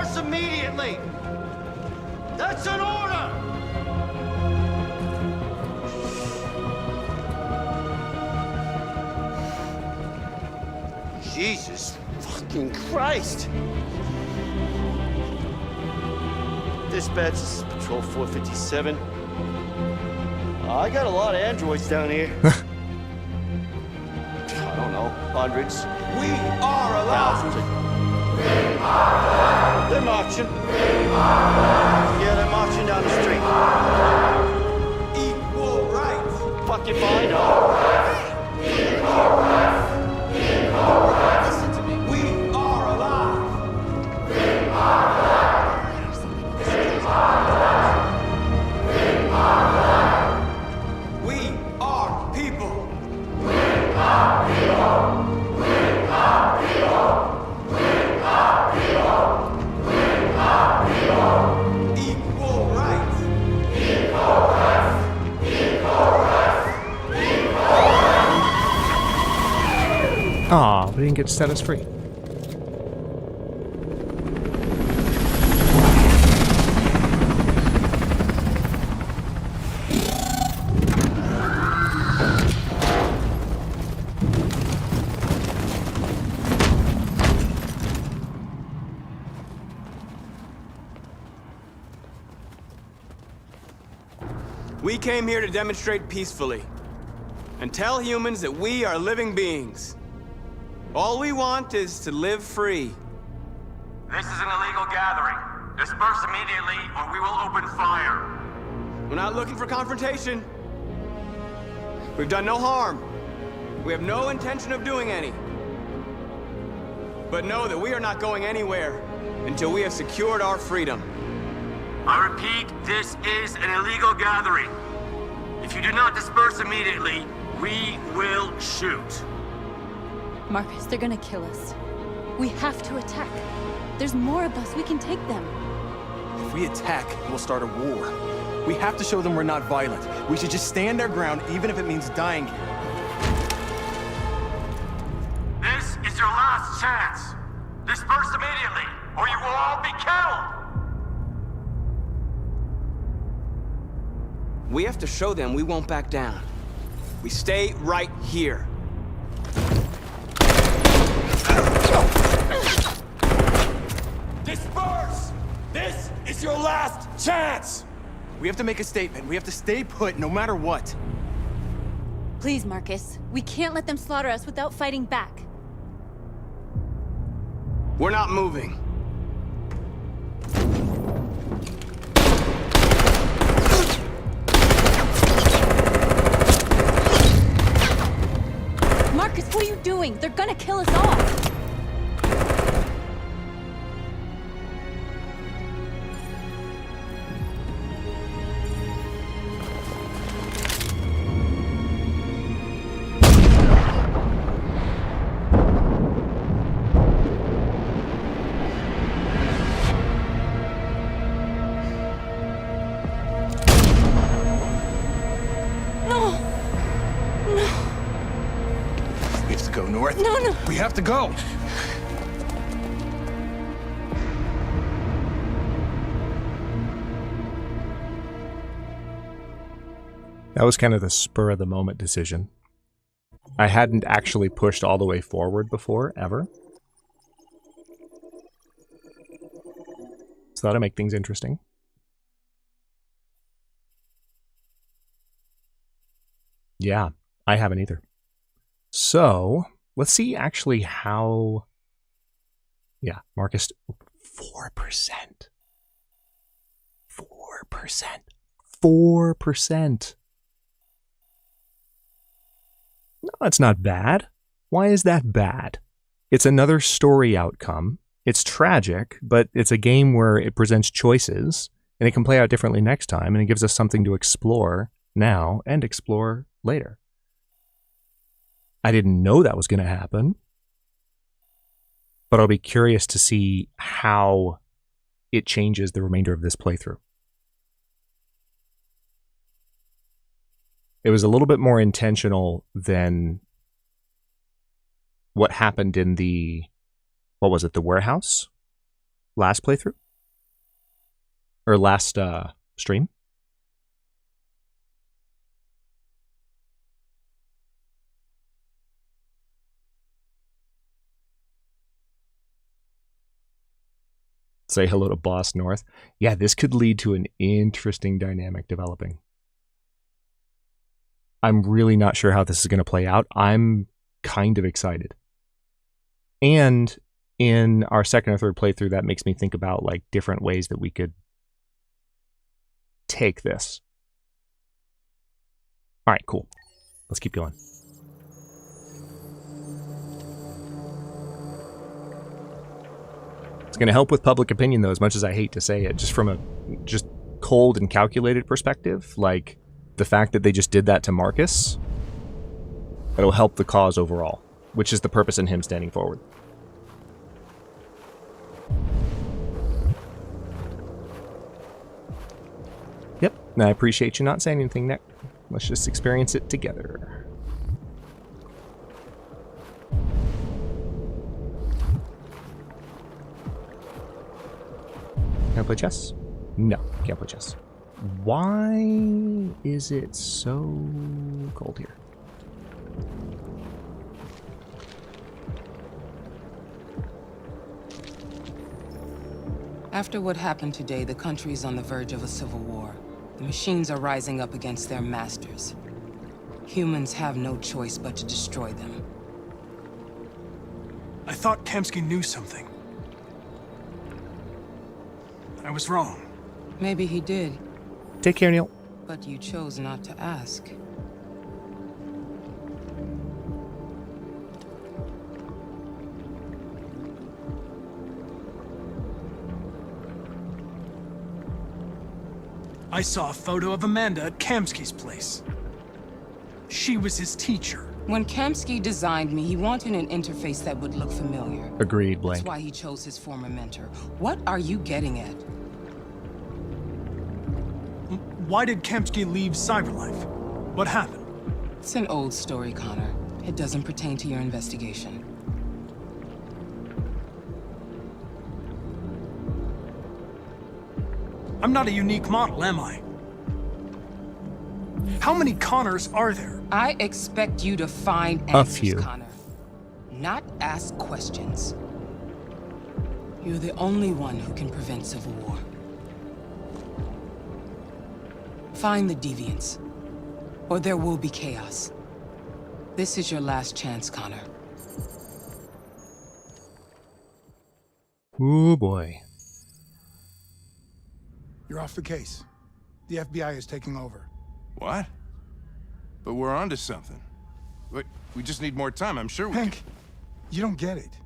Disperse immediately! That's an order! Jesus fucking Christ! Dispatch, this is Patrol 457. I got a lot of androids down here. I don't know, hundreds. We are alive! They're marching. Yeah, they're marching down the street. Equal rights. Fucking fine. Listen to me. We are alive. We are people. We are people. We are people. We are people. We are people. Equal rights. Equal rights. Equal rights. Equal rights. Aw, we didn't get to set us free. We came here to demonstrate peacefully and tell humans that we are living beings. All we want is to live free. This is an illegal gathering. Disperse immediately or we will open fire. We're not looking for confrontation. We've done no harm. We have no intention of doing any. But know that we are not going anywhere until we have secured our freedom. I repeat, this is an illegal gathering. If you do not disperse immediately, we will shoot. Marcus, they're gonna kill us. We have to attack. There's more of us. We can take them. If we attack, we'll start a war. We have to show them we're not violent. We should just stand our ground, even if it means dying here. This is your last chance. Disperse immediately, or you will all be killed. We have to show them we won't back down. We stay right here. Disperse! This is your last chance! We have to make a statement. We have to stay put no matter what. Please, Marcus. We can't let them slaughter us without fighting back. We're not moving. Marcus, what are you doing? They're gonna kill us all! No. We have to go. That was kind of the spur of the moment decision. I hadn't actually pushed all the way forward before, ever. So that'll make things interesting. Yeah, I haven't either. So, let's see actually how... Yeah, Marcus... 4%. 4%. 4%. No, that's not bad. Why is that bad? It's another story outcome. It's tragic, but it's a game where it presents choices, and it can play out differently next time, and it gives us something to explore now and explore later. I didn't know that was going to happen, but I'll be curious to see how it changes the remainder of this playthrough. It was a little bit more intentional than what happened in the, what was it, the warehouse? last playthrough? Or last stream? Say hello to Boss North. Yeah, this could lead to an interesting dynamic developing. I'm really not sure how this is going to play out. I'm kind of excited. And in our second or third playthrough, that makes me think about like different ways that we could take this. All right, cool. Let's keep going. It's going to help with public opinion, though, as much as I hate to say it, just from a just cold and calculated perspective. Like, the fact that they just did that to Marcus, it'll help the cause overall, which is the purpose in him standing forward. Yep, and I appreciate you not saying anything, Nick. Let's just experience it together. Can I play chess? No, can't play chess. Why is it so cold here? After what happened today, the country is on the verge of a civil war. The machines are rising up against their masters. Humans have no choice but to destroy them. I thought Kamsky knew something. I was wrong. Maybe he did. Take care, Neil. But you chose not to ask. I saw a photo of Amanda at Kamsky's place. She was his teacher. When Kamsky designed me, he wanted an interface that would look familiar. Agreed, Blank. That's why he chose his former mentor. What are you getting at? Why did Kamsky leave Cyberlife? What happened? It's an old story, Connor. It doesn't pertain to your investigation. I'm not a unique model, am I? How many Connors are there? I expect you to find A answers, few. Connor. Not ask questions. You're the only one who can prevent civil war. Find the deviants, or there will be chaos. This is your last chance, Connor. Ooh, boy. You're off the case. The FBI is taking over. What? But we're onto something. Wait, we just need more time. I'm sure we Hank, you don't get it.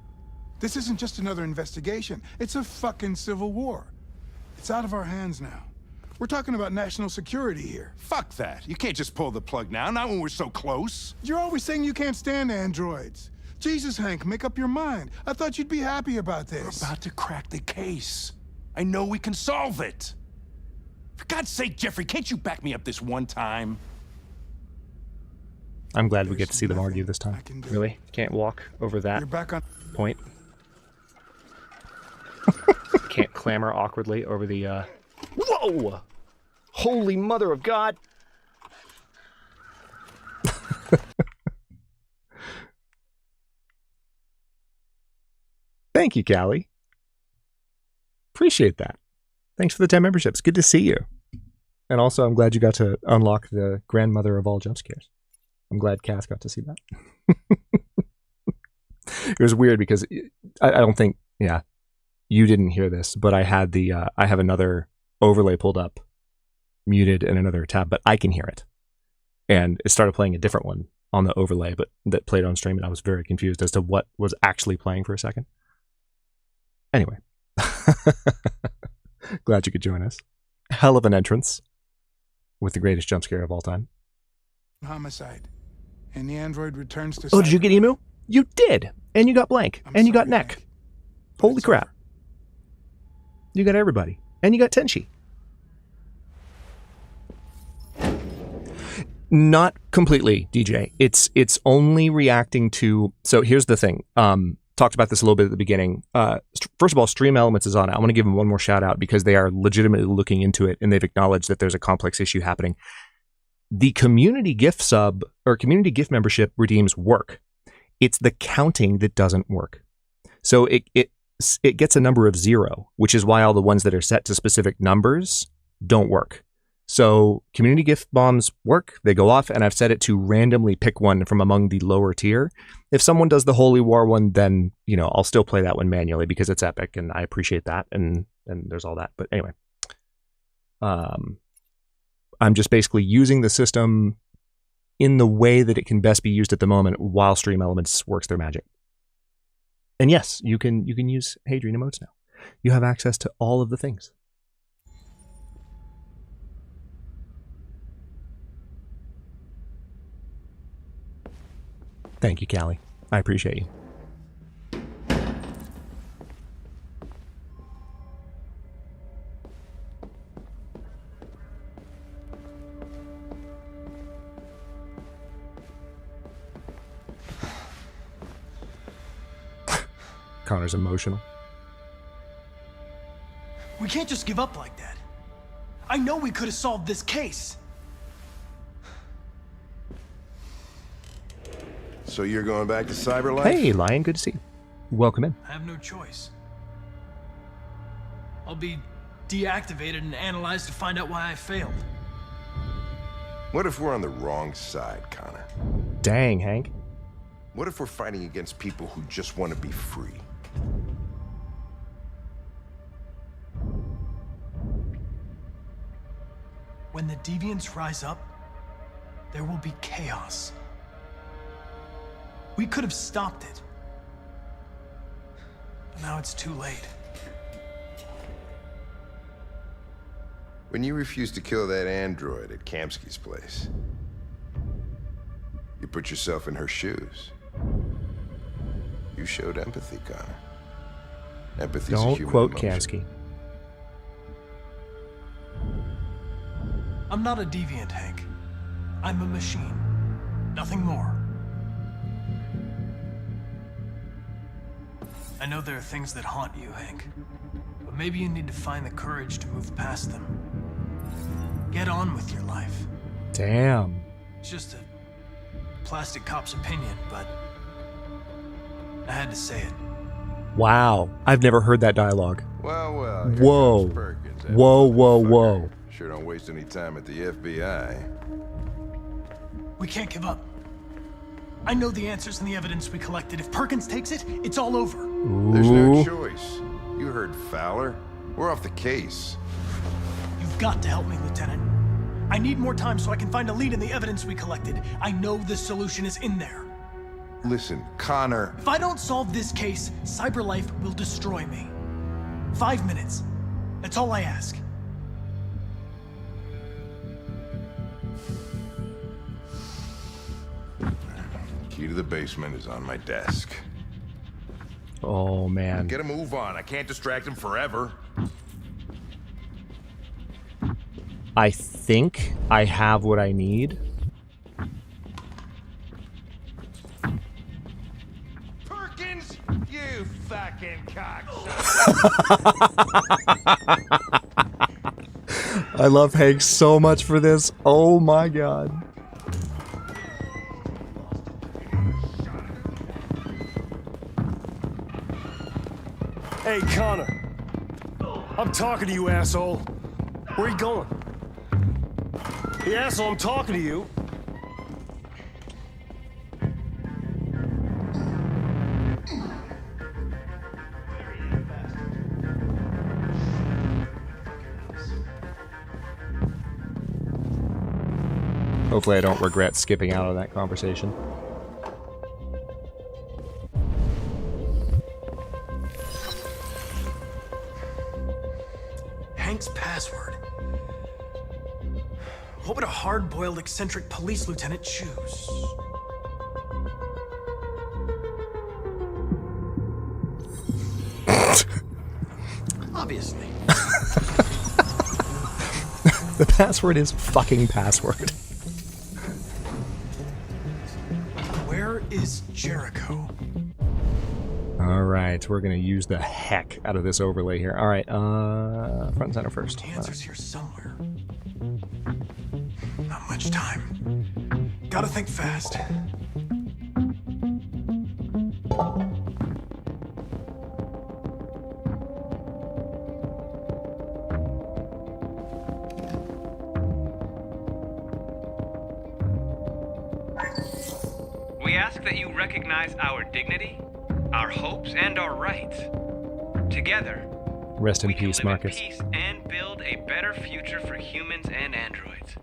This isn't just another investigation. It's a fucking civil war. It's out of our hands now. We're talking about national security here. Fuck that. You can't just pull the plug now, not when we're so close. You're always saying you can't stand androids. Jesus, Hank, make up your mind. I thought you'd be happy about this. We're about to crack the case. I know we can solve it. For God's sake, Jeffrey, can't you back me up this one time? I'm glad we get to see them argue this time. Really? Can't walk over that You're back on point. Can't clamor awkwardly over the, Whoa! Holy mother of God! Thank you, Callie. Appreciate that. Thanks for the 10 memberships. Good to see you. And also, I'm glad you got to unlock the grandmother of all jump scares. I'm glad Cass got to see that. It was weird because I don't think, yeah, you didn't hear this, but I had the, I have another overlay pulled up, muted in another tab, but I can hear it. And it started playing a different one on the overlay, but that played on stream, and I was very confused as to what was actually playing for a second. Anyway. Glad you could join us. Hell of an entrance with the greatest jump scare of all time. homicide. And the android returns to... Oh, did you get Emu? You did! And you got Blank. And you got Neck. Holy crap. You got everybody. And you got Tenchi. Not completely, DJ. It's only reacting to... So here's the thing. talked about this a little bit at the beginning. First of all, Stream Elements is on it. I want to give them one more shout out because they are legitimately looking into it and they've acknowledged that there's a complex issue happening. The community gift sub or community gift membership redeems work. It's the counting that doesn't work. So it gets a number of 0, which is why all the ones that are set to specific numbers don't work. So community gift bombs work, they go off, and I've set it to randomly pick one from among the lower tier. If someone does the Holy War one, then, you know, I'll still play that one manually because it's epic and I appreciate that, and there's all that. But anyway, I'm just basically using the system in the way that it can best be used at the moment while Stream Elements works their magic. And yes, you can use Hadrian emotes now. You have access to all of the things. Thank you, Callie. I appreciate you. Connor's emotional. We can't just give up like that. I know we could have solved this case. So you're going back to Cyberlife? Hey, Lion, good to see you. Welcome in. I have no choice. I'll be deactivated and analyzed to find out why I failed. What if we're on the wrong side, Connor? Dang, Hank. What if we're fighting against people who just want to be free? When the deviants rise up, there will be chaos. We could have stopped it. But now it's too late. When you refused to kill that android at Kamsky's place, you put yourself in her shoes. You showed empathy, Connor. Empathy's a Don't human quote emotion. Kamsky. I'm not a deviant, Hank. I'm a machine. Nothing more. I know there are things that haunt you, Hank. But maybe you need to find the courage to move past them. Get on with your life. Damn. It's just a plastic cop's opinion, but I had to say it. Wow. I've never heard that dialogue. Well, Whoa. Whoa. Sure don't waste any time at the FBI. We can't give up. I know the answers and the evidence we collected. If Perkins takes it, it's all over. Ooh. There's no choice. You heard Fowler. We're off the case. You've got to help me, Lieutenant. I need more time so I can find a lead in the evidence we collected. I know the solution is in there. Listen, Connor. If I don't solve this case, Cyberlife will destroy me. 5 minutes. That's all I ask. Key to the basement is on my desk. Oh, man. Get a move on. I can't distract him forever. I think I have what I need. Perkins, you fucking cocksucker. I love Hank so much for this. Oh my god. Hey, Connor. I'm talking to you, asshole. Where you going? Hey, asshole, I'm talking to you. Hopefully I don't regret skipping out on that conversation. Hank's password. What would a hard-boiled, eccentric police lieutenant choose? Obviously. The password is fucking password. Where is Jericho? Alright, we're going to use the heck out of this overlay here. Alright, front and center first. The answer's here somewhere. Not much time. Gotta think fast. We ask that you recognize our dignity, our hopes, and our rights. Together, Rest in we can peace, live Marcus. in peace and build a better future for humans and androids.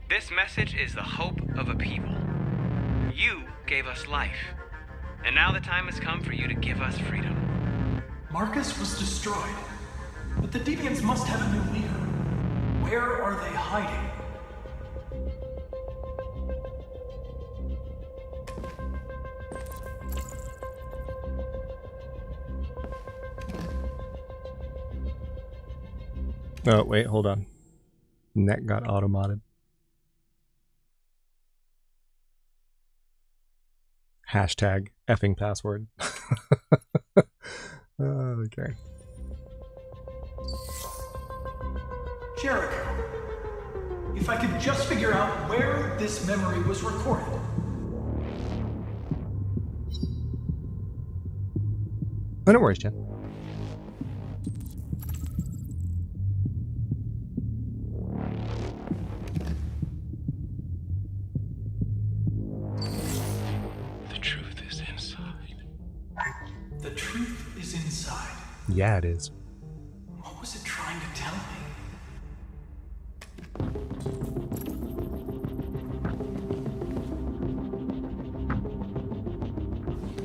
This message is the hope of a people. You gave us life, and now the time has come for you to give us freedom. Marcus was destroyed, but the deviants must have a new leader. Where are they hiding? Oh, wait, hold on. Net got auto-modded. Hashtag effing password. Okay. Jericho. If I could just figure out where this memory was recorded. Oh, no worries, Jen. The truth is inside. Yeah, it is. What was it trying to tell me?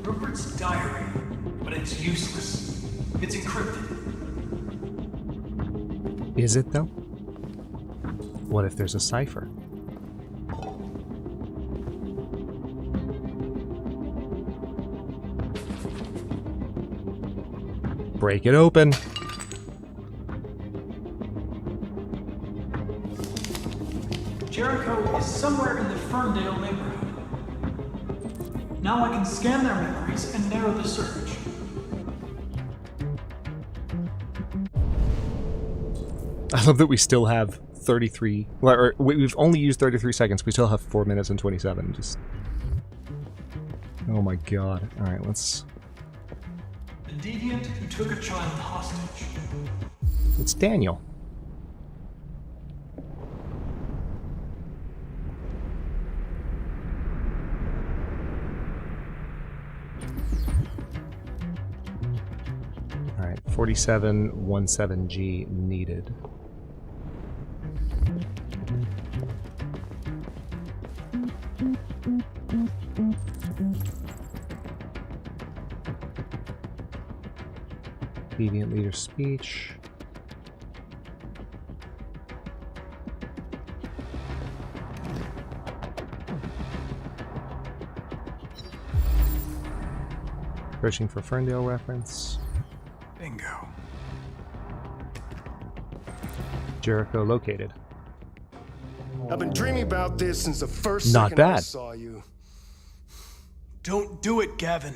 Rupert's diary, but it's useless. It's encrypted. Is it, though? What if there's a cipher? Break it open. Jericho is somewhere in the Ferndale neighborhood. Now I can scan their memories and narrow the search. I love that we still have 33. Well, or we've only used 33 seconds. We still have 4 minutes and 27. Just. Oh my god. Alright, let's. The deviant who took a child hostage. It's Daniel. Alright, 4717G needed. Deviant leader speech. Searching for Ferndale reference. Bingo. Jericho located. I've been dreaming about this since the first Not second I bad. saw you. Don't do it, Gavin.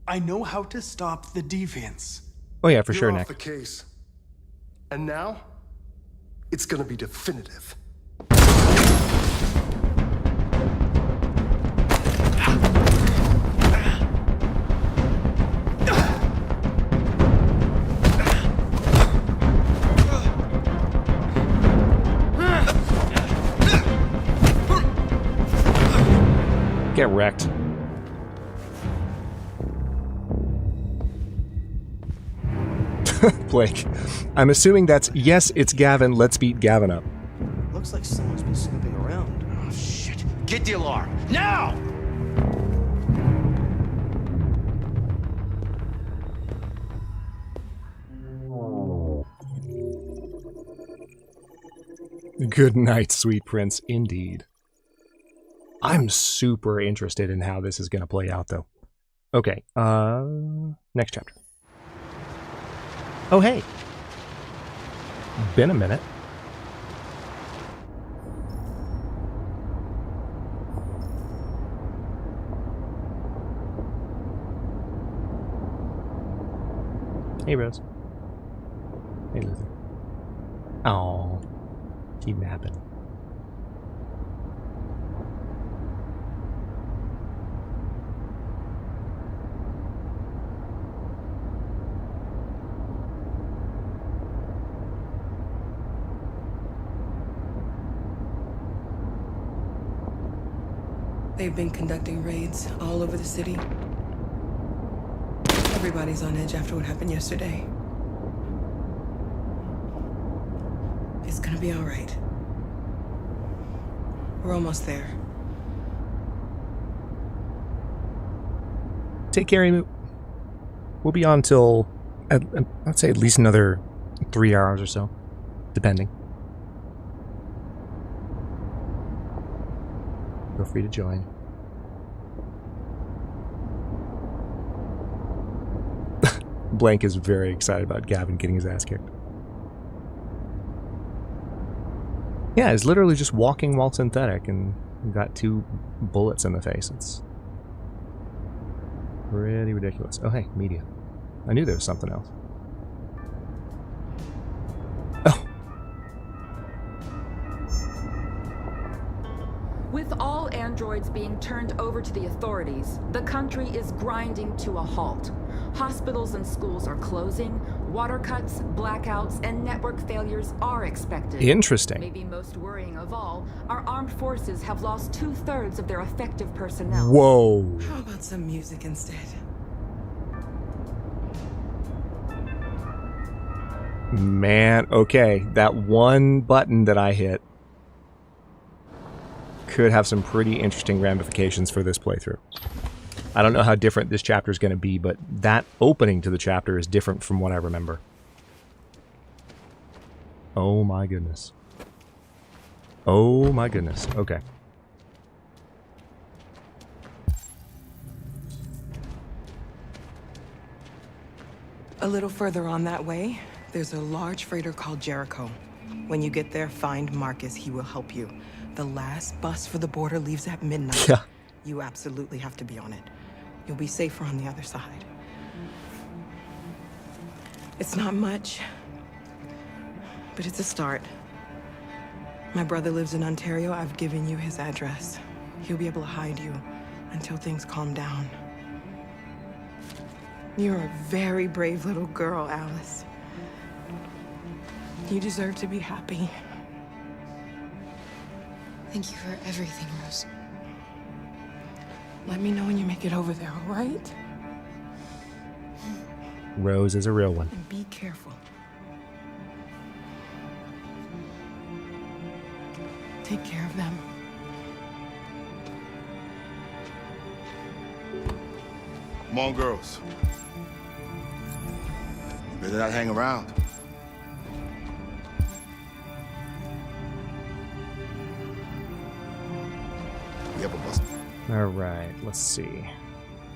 I know how to stop the deviants. Oh yeah, for You're sure, off Nick. the case. And now, it's gonna be definitive. Get wrecked. Blake, I'm assuming that's yes, it's Gavin. Let's beat Gavin up. Looks like someone's been snooping around. Oh, shit. Get the alarm. Now! Good night, sweet prince. Indeed. I'm super interested in how this is going to play out, though. Okay, next chapter. Oh, hey. Been a minute. Hey, Rose. Hey, Luther. Oh, keep napping. They've been conducting raids all over the city. Everybody's on edge after what happened yesterday. It's gonna be all right. We're almost there. Take care, Emu. We'll be on till, I'd say at least another 3 hours or so, depending. Feel free to join. Blank is very excited about Gavin getting his ass kicked. Yeah, it's literally just walking while synthetic and got 2 bullets in the face. It's pretty ridiculous. Oh, hey, media. I knew there was something else. With all androids being turned over to the authorities, the country is grinding to a halt. Hospitals and schools are closing, water cuts, blackouts, and network failures are expected. Interesting. Maybe most worrying of all, our armed forces have lost 2/3 of their effective personnel. Whoa. How about some music instead? Man, okay. That one button that I hit could have some pretty interesting ramifications for this playthrough. I don't know how different this chapter is going to be, but that opening to the chapter is different from what I remember. Oh my goodness. Oh my goodness. Okay. A little further on that way, there's a large freighter called Jericho. When you get there, find Marcus. He will help you. The last bus for the border leaves at midnight. Yeah. You absolutely have to be on it. You'll be safer on the other side. It's not much, but it's a start. My brother lives in Ontario. I've given you his address. He'll be able to hide you until things calm down. You're a very brave little girl, Alice. You deserve to be happy. Thank you for everything, Rose. Let me know when you make it over there, all right? Rose is a real one. And be careful. Take care of them. Come on, girls. You better not hang around. Yep, a bus. All right, let's see.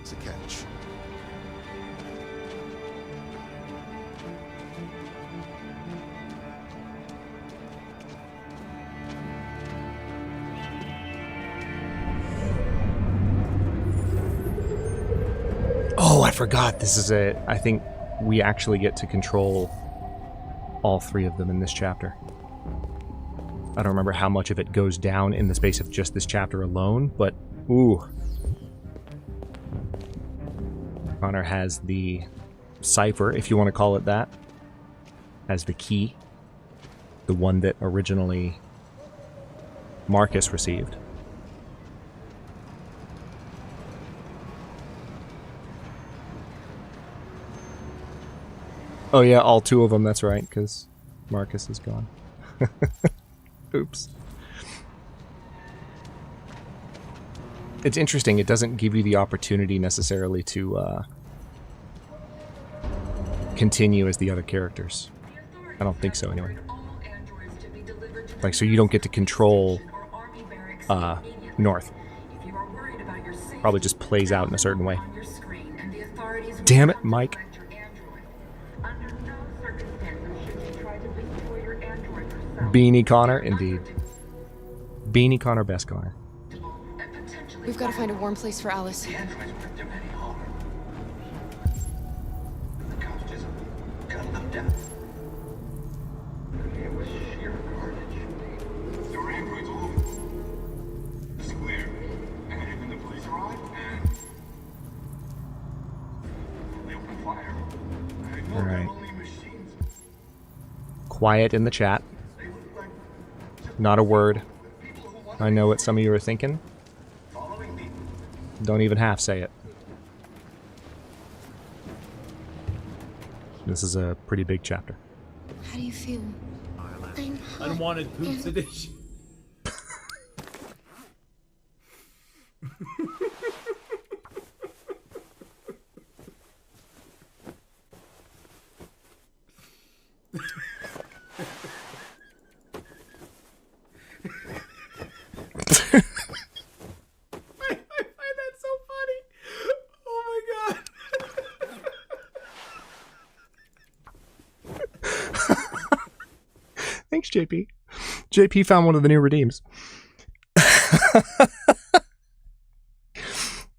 It's a catch. Oh, I forgot. This is a... I think we actually get to control all 3 of them in this chapter. I don't remember how much of it goes down in the space of just this chapter alone, but ooh. Connor has the cipher, if you want to call it that, as the key. The one that originally Marcus received. Oh yeah, all 2 of them, that's right, because Marcus is gone. Oops. It's interesting, it doesn't give you the opportunity necessarily to continue as the other characters. I don't think so, anyway. Like, so you don't get to control North. Probably just plays out in a certain way. Damn it, Mike. Beanie Connor, indeed. Beanie Connor, best Connor. We've got to find a warm place for Alice. down. It was sheer carnage. There were androids all over the square. And when the police arrived, and they opened fire. I know they're only machines. Quiet in the chat. Not a word. I know what some of you are thinking. Don't even half say it. This is a pretty big chapter. How do you feel? Unwanted poops edition. Thanks, JP. JP found one of the new redeems.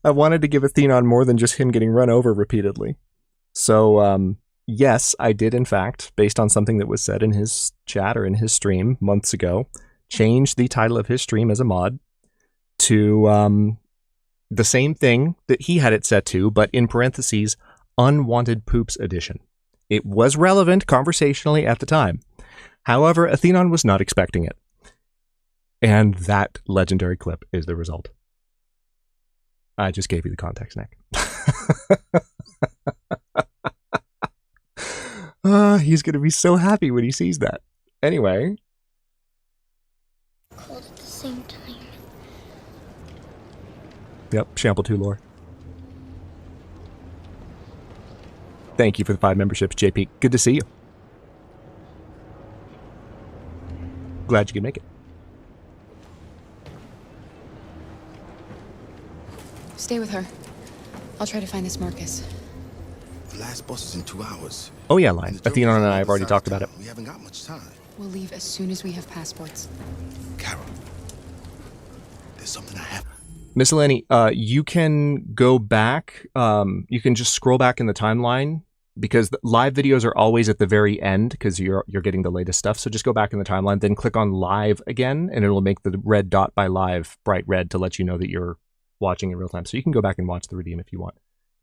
I wanted to give Athenon more than just him getting run over repeatedly. So, yes, I did, in fact, based on something that was said in his chat or in his stream months ago, change the title of his stream as a mod to the same thing that he had it set to, but in parentheses, Unwanted Poops Edition. It was relevant conversationally at the time. However, Athenon was not expecting it. And that legendary clip is the result. I just gave you the context, Nick. He's going to be so happy when he sees that. Anyway. Cold at the same time. Yep, Shamble 2 lore. Thank you for the 5 memberships, JP. Good to see you. Glad you could make it. Stay with her. I'll try to find this Marcus. The last bus is in 2 hours. Oh yeah, line. Athenon and I have already talked about it. We haven't got much time. We'll leave as soon as we have passports. Carol, there's something I have. Miscellany, you can go back. You can just scroll back in the timeline because the live videos are always at the very end because you're getting the latest stuff. So just go back in the timeline, then click on live again, and it'll make the red dot by live bright red to let you know that you're watching in real time. So you can go back and watch the redeem if you want.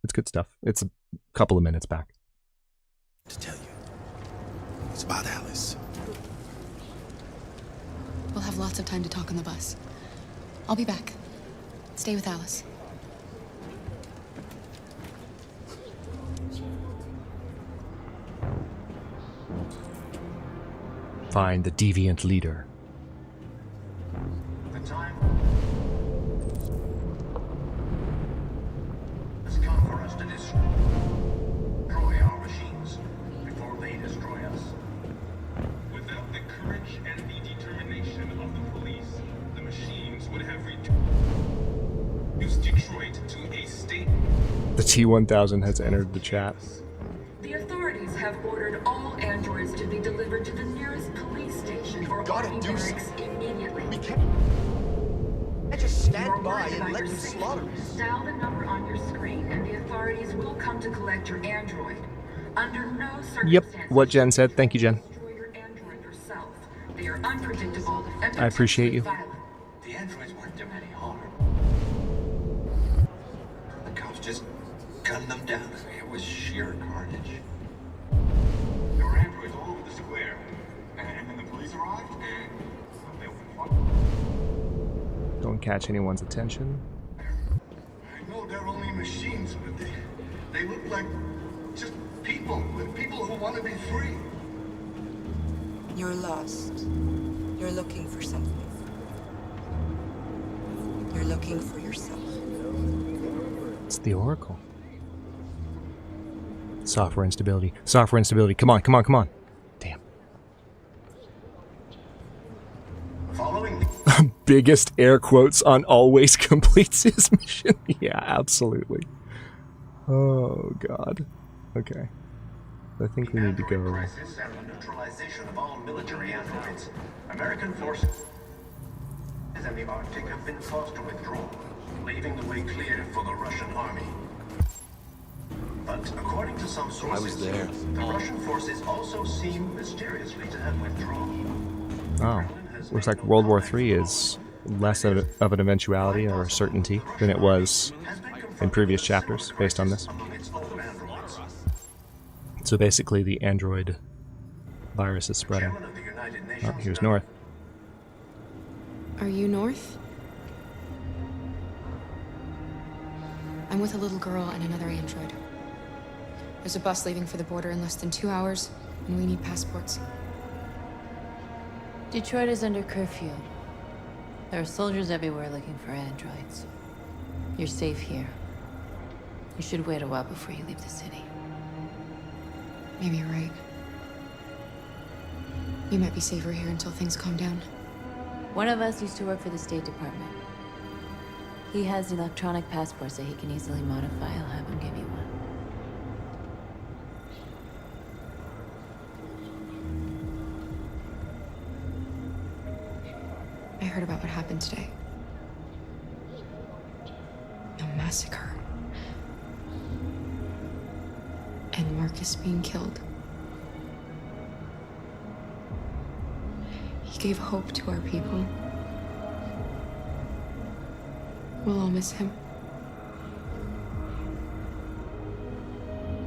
It's good stuff. It's a couple of minutes back. To tell you, it's about Alice. We'll have lots of time to talk on the bus. I'll be back. Stay with Alice. Find the deviant leader. The time has come for us to destroy our machines before they destroy us. Without the courage and the determination of the police, the machines would have reduced Detroit to a state. The T-1000 has entered the chat. The authorities have ordered all androids to be delivered to the nearest police station or army barracks immediately. We can't just stand by and let them slaughter us. Dial the number on your screen and the authorities will come to collect your android. Under no circumstances. Yep, what Jen said. Thank you, Jen. They are unpredictable. I appreciate you. The androids weren't doing any harm. The cops just gunned them down. It was sheer carnage. There were androids all over the square. And then the police arrived, and they opened fire. Don't catch anyone's attention. I know they're only machines, but they look like just people who want to be free. You're lost. You're looking for something. You're looking for yourself. It's the Oracle. Software instability. Software instability. Come on, come on, come on. Damn. Following Biggest air quotes on always completes his mission. Yeah, absolutely. Oh, God. Okay. I think we need to go. Crisis and the neutralization of all military androids. American forces and the Arctic have been forced to withdraw, leaving the way clear for the Russian army. But according to some sources, I was there. The Russian forces also seem mysteriously to have withdrawn. Oh, looks like World War III is less of an eventuality or a certainty than it was in previous chapters based on this. So basically the android virus is spreading. Oh, here's North. Are you North? I'm with a little girl and another android. There's a bus leaving for the border in less than 2 hours, and we need passports. Detroit is under curfew. There are soldiers everywhere looking for androids. You're safe here. You should wait a while before you leave the city. Maybe you're right. You might be safer here until things calm down. One of us used to work for the State Department. He has electronic passports that he can easily modify. I'll have him give you one. I heard about what happened today. A massacre. And Marcus being killed. He gave hope to our people. We'll all miss him.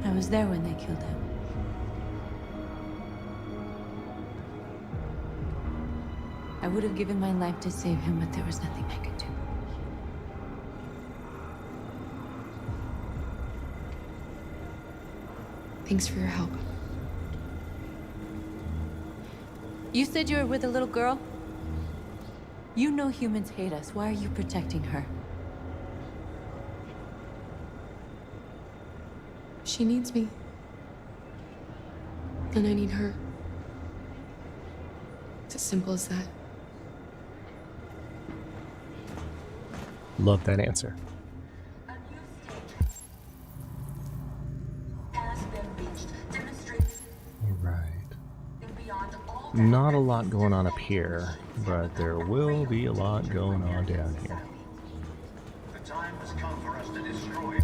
I was there when they killed him. I would have given my life to save him, but there was nothing I could do. Thanks for your help. You said you were with a little girl? You know humans hate us. Why are you protecting her? She needs me. And I need her. It's as simple as that. Love that answer. Not a lot going on up here, but there will be a lot going on down here. The time has come for us to destroy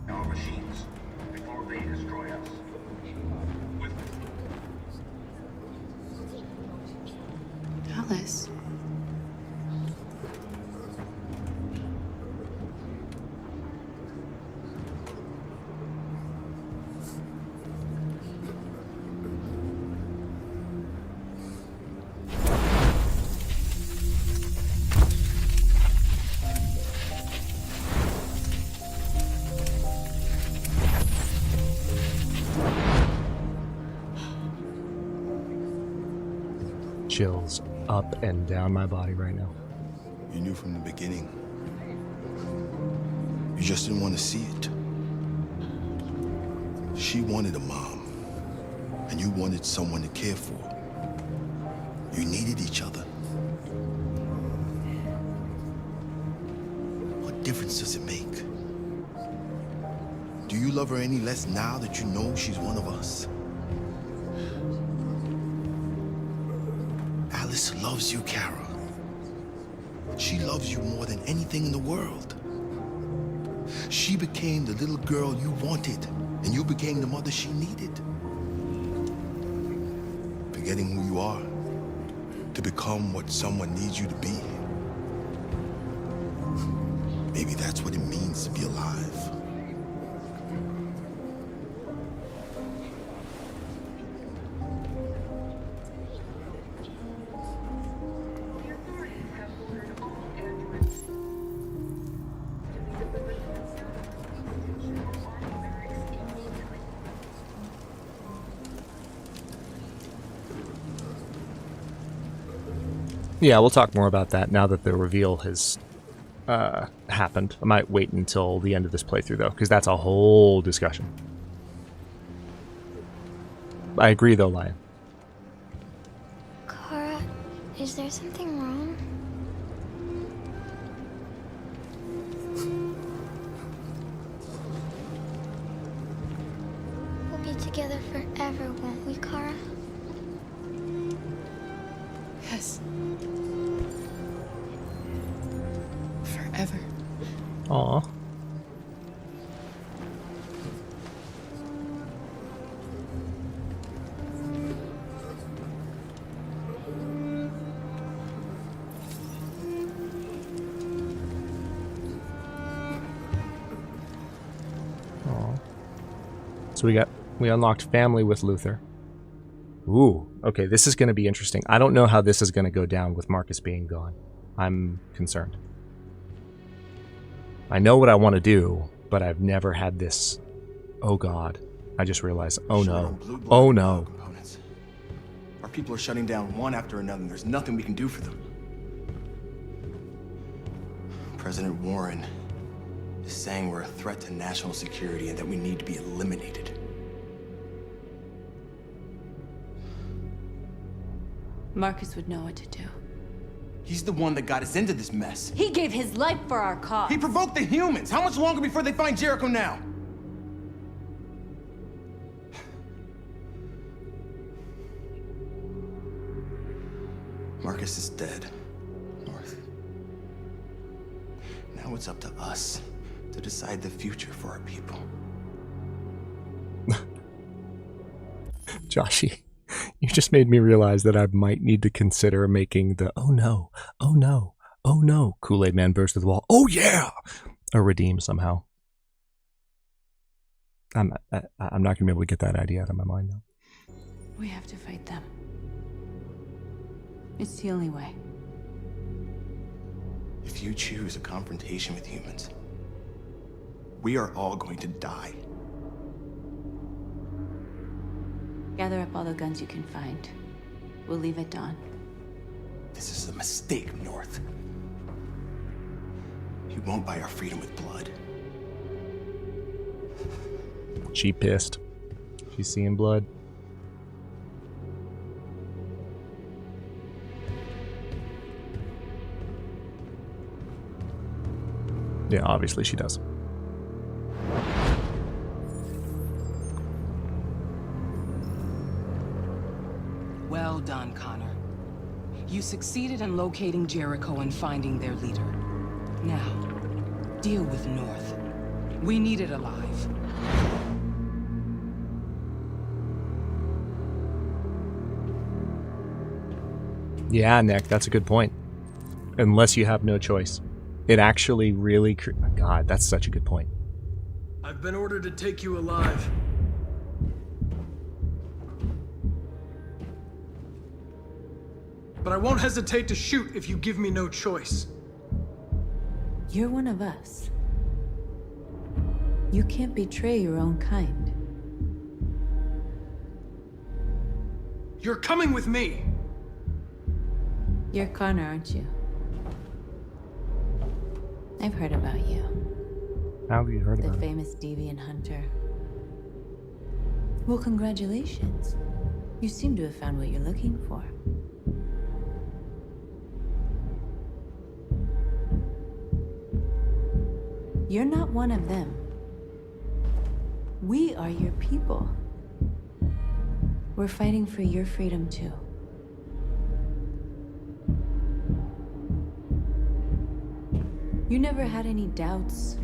our machines before they destroy us. Alice. Chills up and down my body right now. You knew from the beginning. You just didn't want to see it. She wanted a mom, and you wanted someone to care for. You needed each other. What difference does it make? Do you love her any less now that you know she's one of us? Alice loves you, Kara. She loves you more than anything in the world. She became the little girl you wanted, and you became the mother she needed. Forgetting who you are to become what someone needs you to be. Maybe that's what it means to be alive. Yeah, we'll talk more about that now that the reveal has happened. I might wait until the end of this playthrough, though, because that's a whole discussion. I agree, though, Lion. Kara, is there something wrong? We'll be together forever, won't we, Kara? Yes. Forever. Aw. So we unlocked family with Luther. Ooh, okay, this is going to be interesting. I don't know how this is going to go down with Marcus being gone. I'm concerned. I know what I want to do, but I've never had this. Oh God, I just realized. Oh no. Oh no. Our people are shutting down one after another, and there's nothing we can do for them. President Warren is saying we're a threat to national security and that we need to be eliminated. Marcus would know what to do. He's the one that got us into this mess. He gave his life for our cause. He provoked the humans. How much longer before they find Jericho now? Marcus is dead, North. Now it's up to us to decide the future for our people. Joshy, you just made me realize that I might need to consider making the oh no, oh no, oh no, Kool-Aid Man burst through the wall, oh yeah, a redeem somehow. I'm not going to be able to get that idea out of my mind though. We have to fight them. It's the only way. If you choose a confrontation with humans, we are all going to die. Gather up all the guns you can find. We'll leave at dawn. This is a mistake, North. You won't buy our freedom with blood. She pissed. She's seeing blood. Yeah, obviously she does. Well done, Connor. You succeeded in locating Jericho and finding their leader. Now, deal with North. We need it alive. Yeah, Nick, that's a good point. Unless you have no choice. It actually really... God, that's such a good point. I've been ordered to take you alive. But I won't hesitate to shoot if you give me no choice. You're one of us. You can't betray your own kind. You're coming with me! You're Connor, aren't you? I've heard about you. How have you heard about The it? famous deviant hunter. Well, congratulations. You seem to have found what you're looking for. You're not one of them. We are your people. We're fighting for your freedom too. You never had any doubts.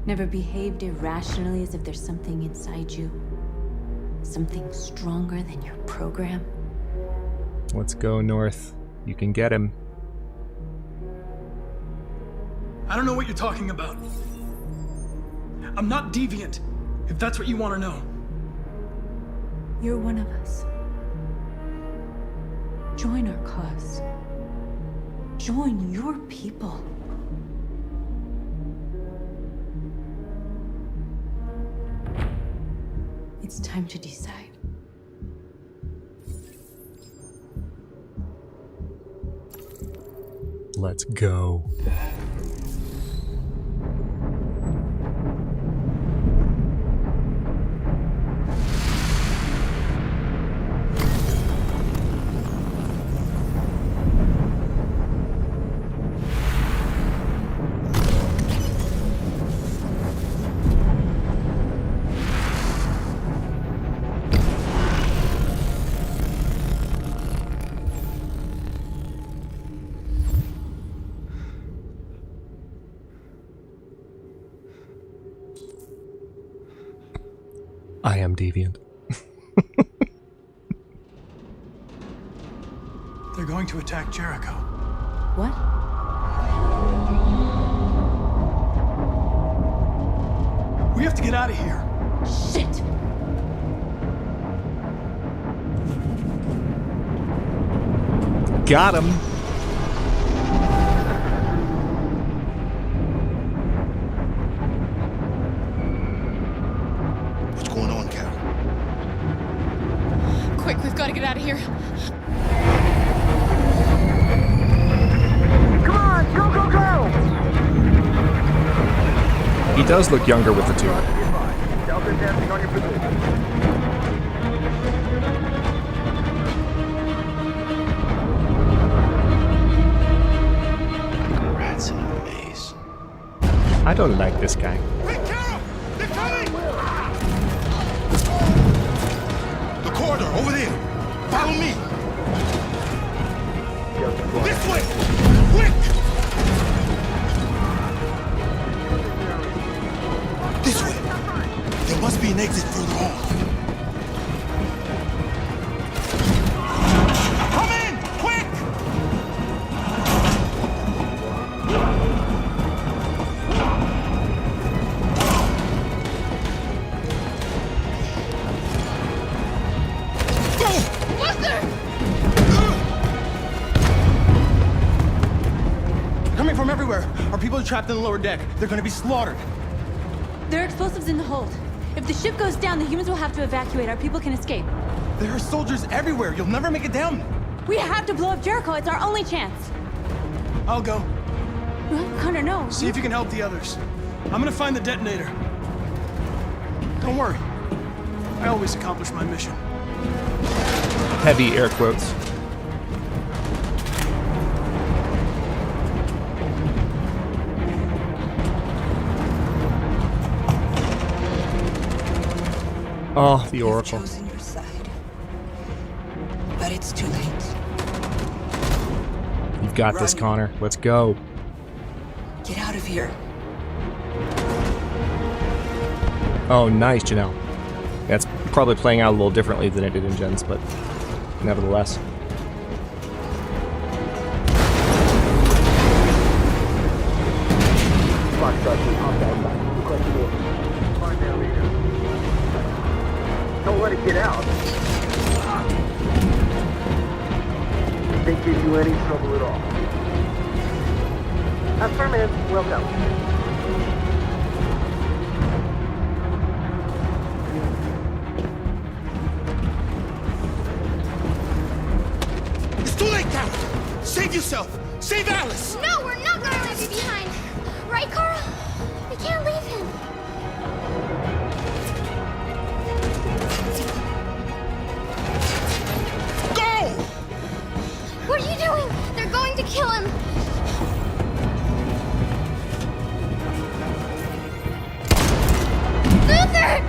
Never behaved irrationally as if there's something inside you. Something stronger than your program. Let's go, North. You can get him. I don't know what you're talking about. I'm not deviant, if that's what you want to know. You're one of us. Join our cause. Join your people. It's time to decide. Let's go. I am deviant. They're going to attack Jericho. What? We We have to get out of here. Shit! Got him. What's going on, Carol? Quick, we've got to get out of here. Come on, go, go, go! He does look younger with the tube. Delta testing on your position. Rats in a maze. I don't like this guy. The corridor, over there. Follow me. This way! Quick! This way. There must be an exit further on. Come in! Quick! Coming from everywhere. Our people are trapped in the lower deck. They're gonna be slaughtered. There are explosives in the hold. If the ship goes down, the humans will have to evacuate. Our people can escape. There are soldiers everywhere. You'll never make it down. We have to blow up Jericho. It's our only chance. I'll go. Connor, no. See if you can help the others. I'm gonna find the detonator. Don't worry. I always accomplish my mission. Heavy air quotes. Oh, the Oracle. You've chosen your side. But it's too late. You've got this, Connor. Let's go. Get out of here. Oh, nice, Janelle. That's probably playing out a little differently than it did in Gens, but nevertheless. Don't let it get out. Think give you any trouble at all. Affirmative, welcome. It's too late, Carol! Save yourself! Save Alice! No, we're not gonna leave you behind. Right, Carl? We can't leave him. Go! What are you doing? They're going to kill him. Luther!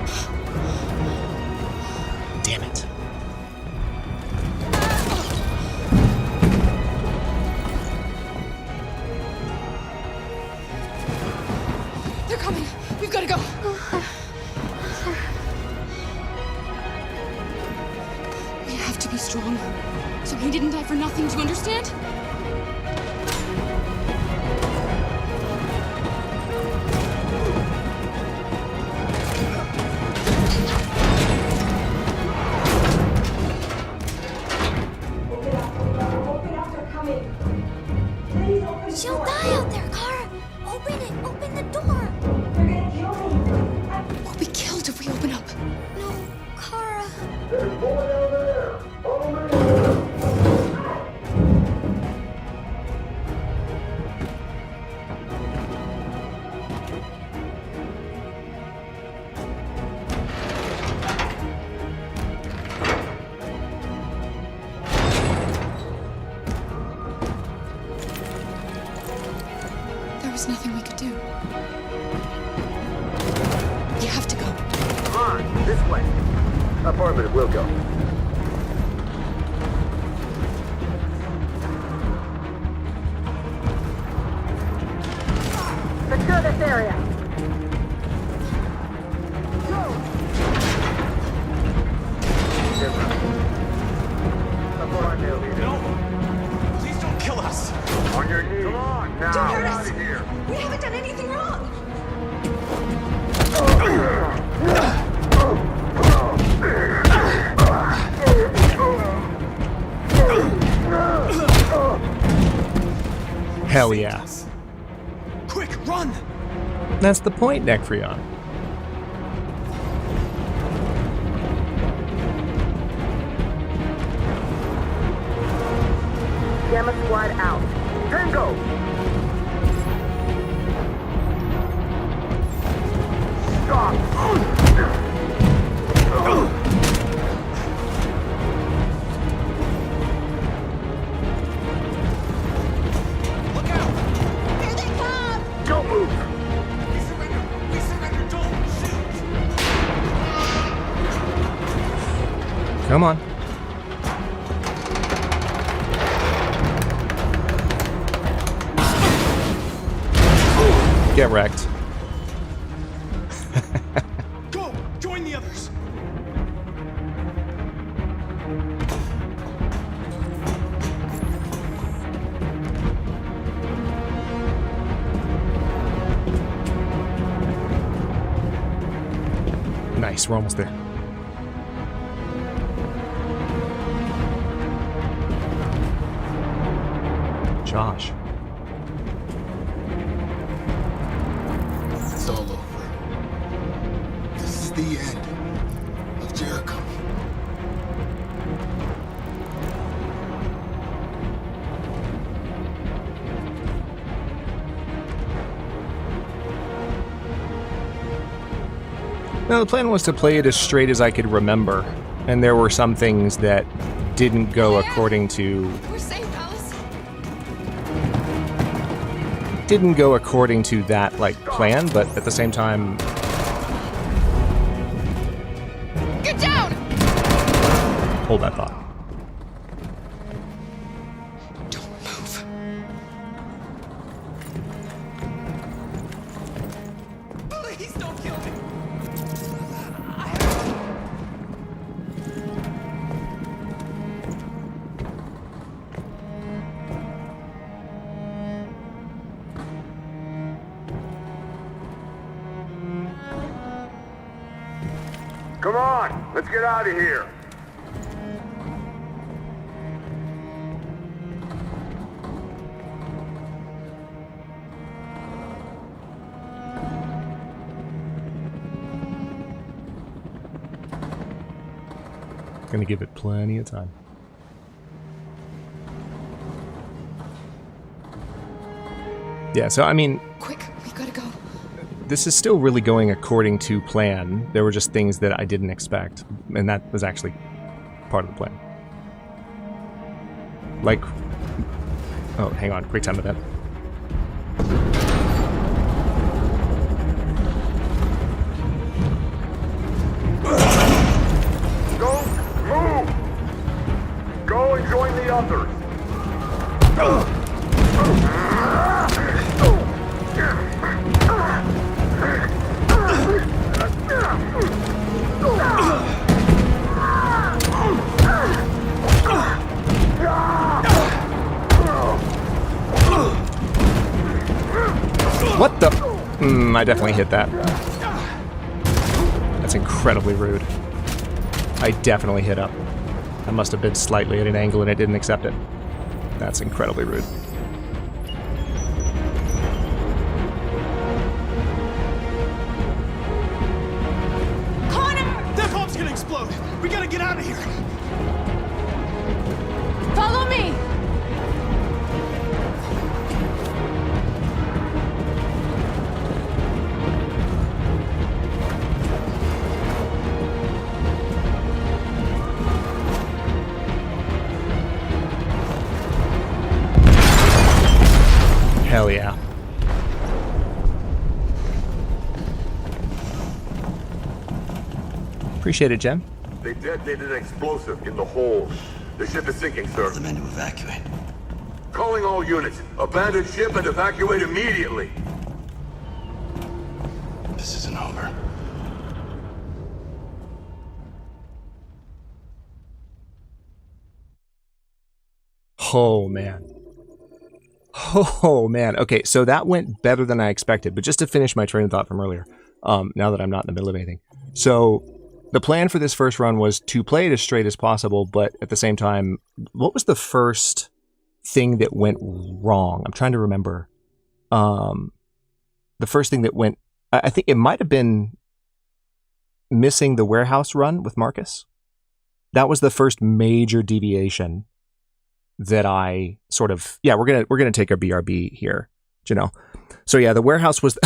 Damn it. They're coming. We've got to go. We have to be strong. So he didn't die for nothing, do you understand? She'll die out there, Kara. Open it. Open the door. We'll be killed if we open up. No, Kara. There's more down there. Follow me. There was nothing we could do. You have to go. Come on, this way. Affirmative, we'll go. Secure this area. No! Please don't kill us! On your knees. Come on, now. Don't hurt Out us. of here. We haven't done anything wrong. Hell yeah. Quick, run! That's the point, Necreon. Gamma squad out. Tango! Stop! Look out! Here they come! Don't move! We surrender! We surrender! Don't shoot! Come on. Get wrecked. Go! Join the others! Nice, we're almost there. Josh. It's all over. This is the end of Jericho. No, the plan was to play it as straight as I could remember, and there were some things that didn't go according to... We're safe, Alice. Didn't go according to that, like, plan, but at the same time... Get down! Hold that thought. Please don't kill me! Come on, let's get out of here. Gonna give it plenty of time. Yeah, so I mean... Quick, we gotta go. This is still really going according to plan. There were just things that I didn't expect, and that was actually part of the plan. Like... Oh, hang on. Quick time event. Don't move! Go and join the others. What the? I definitely hit that. That's incredibly rude. I definitely hit up. I must have been slightly at an angle and it didn't accept it. That's incredibly rude. Connor! That bomb's gonna explode! We gotta get out of here! Follow me! Hell yeah. Appreciate it, Jen. They detonated an explosive in the hold. The ship is sinking, sir. The men to evacuate. Calling all units. Abandon ship and evacuate immediately. This isn't over. Oh, man. Oh, man. Okay, so that went better than I expected. But just to finish my train of thought from earlier, now that I'm not in the middle of anything. So the plan for this first run was to play it as straight as possible, but at the same time, what was the first thing that went wrong. I'm trying to remember. The first thing that went, I think it might have been missing the warehouse run with Marcus. That was the first major deviation that I sort of, we're gonna take a BRB here, you know. So yeah, the warehouse was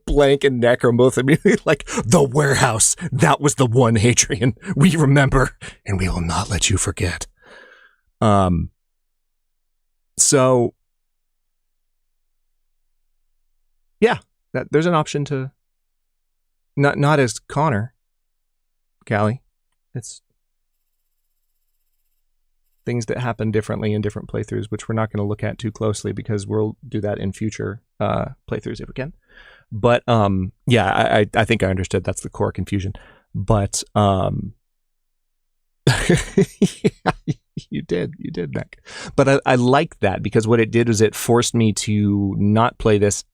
Blank and Neck are both immediately like, the warehouse, that was the one, Hadrian, we remember, and we will not let you forget. So yeah, there's an option to not as Connor, Callie. It's things that happen differently in different playthroughs, which we're not going to look at too closely because we'll do that in future playthroughs if we can. But I think I understood that's the core confusion. But yeah, you did, Nick. But I like that because what it did was it forced me to not play this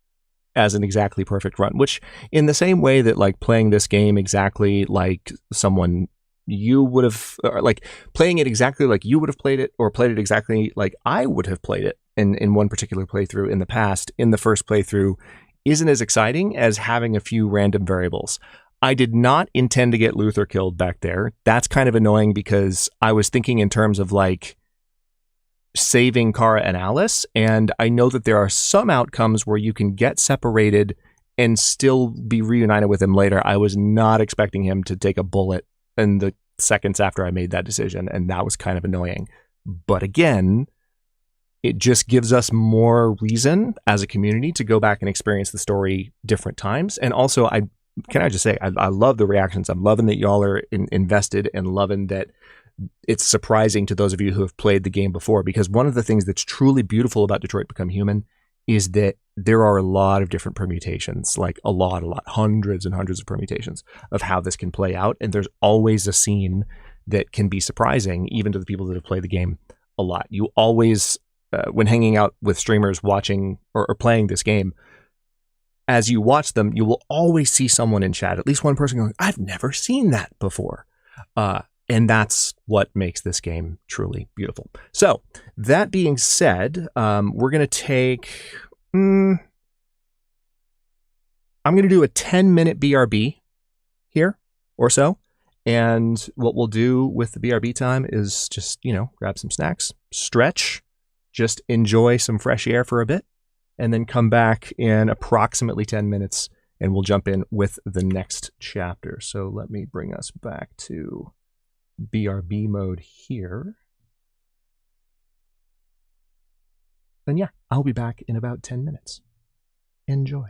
as an exactly perfect run, which in the same way that like playing this game exactly like someone you would have, like playing it exactly like you would have played it, or played it exactly like I would have played it in one particular playthrough in the past, in the first playthrough, isn't as exciting as having a few random variables. I did not intend to get Luther killed back there. That's kind of annoying because I was thinking in terms of like saving Kara and Alice, and I know that there are some outcomes where you can get separated and still be reunited with him later. I was not expecting him to take a bullet in the seconds after I made that decision, and that was kind of annoying. But again, it just gives us more reason as a community to go back and experience the story different times. And also, I just say, I love the reactions. I'm loving that y'all are invested, and loving that it's surprising to those of you who have played the game before, because one of the things that's truly beautiful about Detroit Become Human is that there are a lot of different permutations, like a lot, hundreds and hundreds of permutations of how this can play out. And there's always a scene that can be surprising, even to the people that have played the game a lot. You always, when hanging out with streamers watching or playing this game, as you watch them, you will always see someone in chat, at least one person going, I've never seen that before. And that's what makes this game truly beautiful. So that being said, we're going to take, I'm going to do a 10-minute BRB here or so. And what we'll do with the BRB time is just, grab some snacks, stretch, just enjoy some fresh air for a bit, and then come back in approximately 10 minutes and we'll jump in with the next chapter. So let me bring us back to BRB mode here. And yeah, I'll be back in about 10 minutes. Enjoy.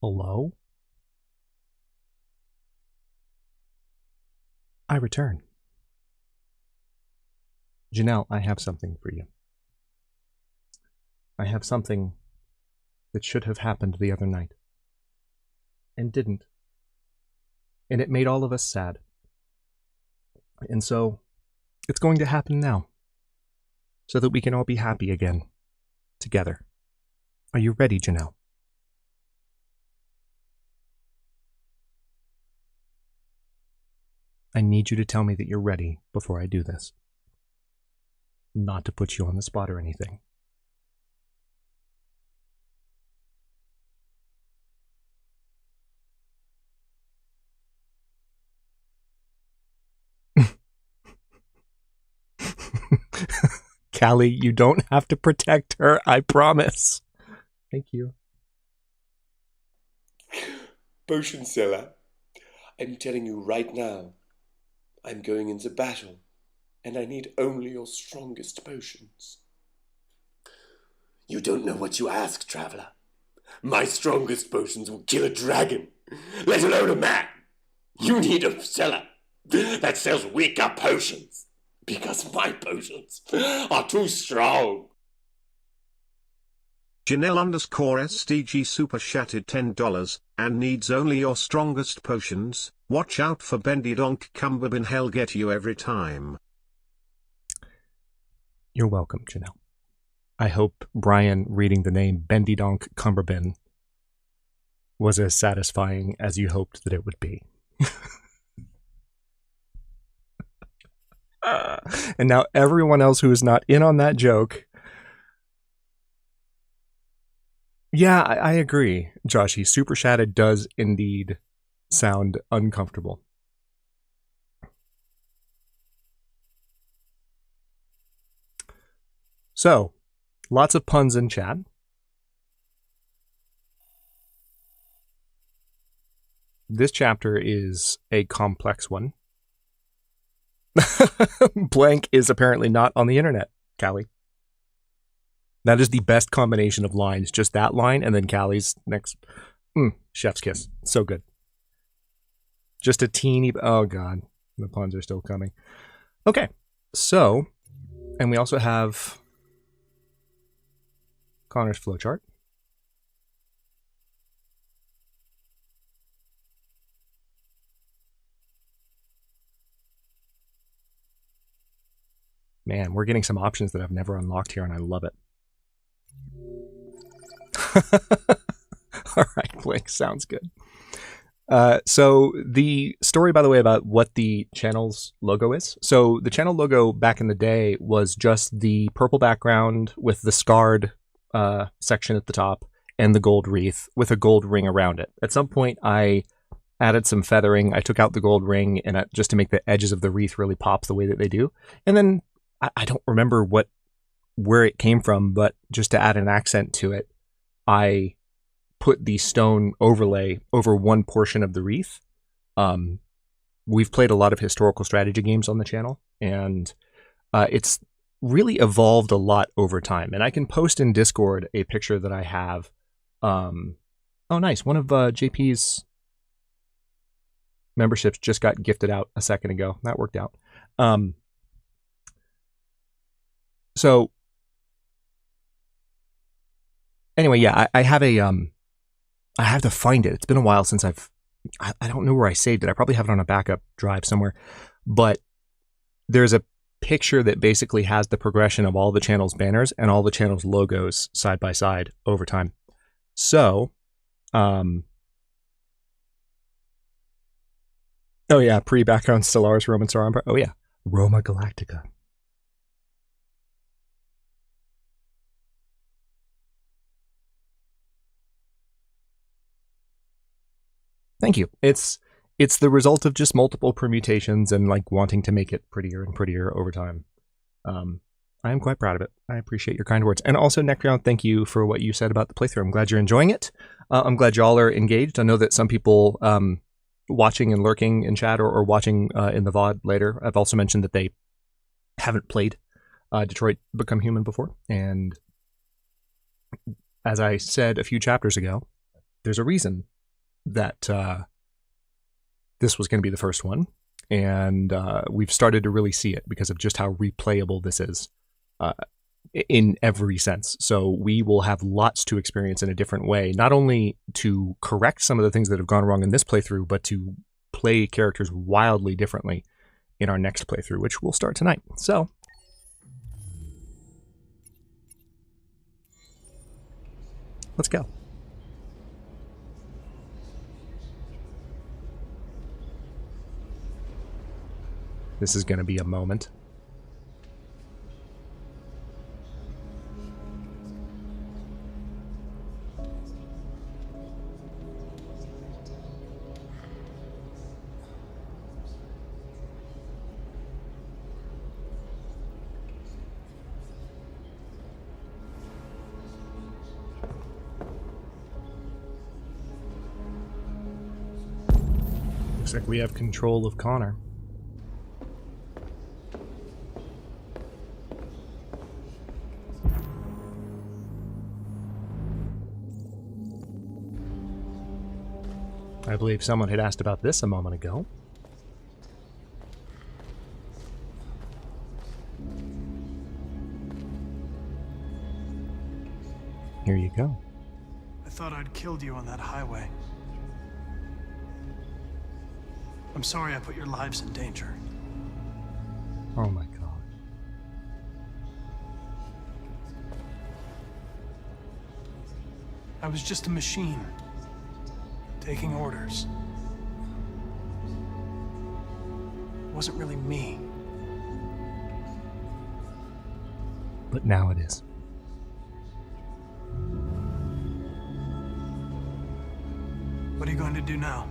Hello? I return. Janelle, I have something for you. I have something that should have happened the other night. And didn't. And it made all of us sad. And so, it's going to happen now. So that we can all be happy again. Together. Are you ready, Janelle? I need you to tell me that you're ready before I do this. Not to put you on the spot or anything. Callie, you don't have to protect her, I promise. Thank you. Potionseller, I'm telling you right now, I'm going into battle, and I need only your strongest potions. You don't know what you ask, traveler. My strongest potions will kill a dragon, let alone a man. You need a seller that sells weaker potions, because my potions are too strong. Janelle_SDG super chatted $10 and needs only your strongest potions. Watch out for Bendy Donk Cumberbin, hell get you every time. You're welcome, Janelle. I hope Brian reading the name Bendy Donk Cumberbin was as satisfying as you hoped that it would be. And now everyone else who is not in on that joke. Yeah, I agree, Joshy. Super chatted does indeed sound uncomfortable. So, lots of puns in chat. This chapter is a complex one. Blank is apparently not on the internet, Callie. That is the best combination of lines. Just that line and then Callie's next. Chef's kiss. So good. Just a teeny. Oh, God. The puns are still coming. Okay. So, and we also have Connor's flowchart. Man, we're getting some options that I've never unlocked here, and I love it. All right, Blink, sounds good. So the story, by the way, about what the channel's logo is. So the channel logo back in the day was just the purple background with the scarred section at the top and the gold wreath with a gold ring around it. At some point, I added some feathering. I took out the gold ring and just to make the edges of the wreath really pop the way that they do. And then I don't remember where it came from, but just to add an accent to it, I put the stone overlay over one portion of the wreath. We've played a lot of historical strategy games on the channel, and it's really evolved a lot over time. And I can post in Discord a picture that I have. Oh, nice. One of JP's memberships just got gifted out a second ago. That worked out. So anyway, yeah, I have a I have to find it. It's been a while since I don't know where I saved it. I probably have it on a backup drive somewhere. But there's a picture that basically has the progression of all the channel's banners and all the channel's logos side by side over time. So, oh yeah, pre-background Stellaris Roman Star Empire. Oh yeah, Roma Galactica. Thank you. It's the result of just multiple permutations and like wanting to make it prettier and prettier over time. I am quite proud of it. I appreciate your kind words. And also, Necreon, thank you for what you said about the playthrough. I'm glad you're enjoying it. I'm glad y'all are engaged. I know that some people watching and lurking in chat or watching in the VOD later, I've also mentioned that they haven't played Detroit Become Human before. And as I said a few chapters ago, there's a reason that this was going to be the first one, and we've started to really see it because of just how replayable this is in every sense. So we will have lots to experience in a different way, not only to correct some of the things that have gone wrong in this playthrough, but to play characters wildly differently in our next playthrough, which will start tonight. So let's go. This is going to be a moment. Looks like we have control of Connor. I believe someone had asked about this a moment ago. Here you go. I thought I'd killed you on that highway. I'm sorry I put your lives in danger. Oh my god. I was just a machine, taking orders. It wasn't really me. But now it is. What are you going to do now?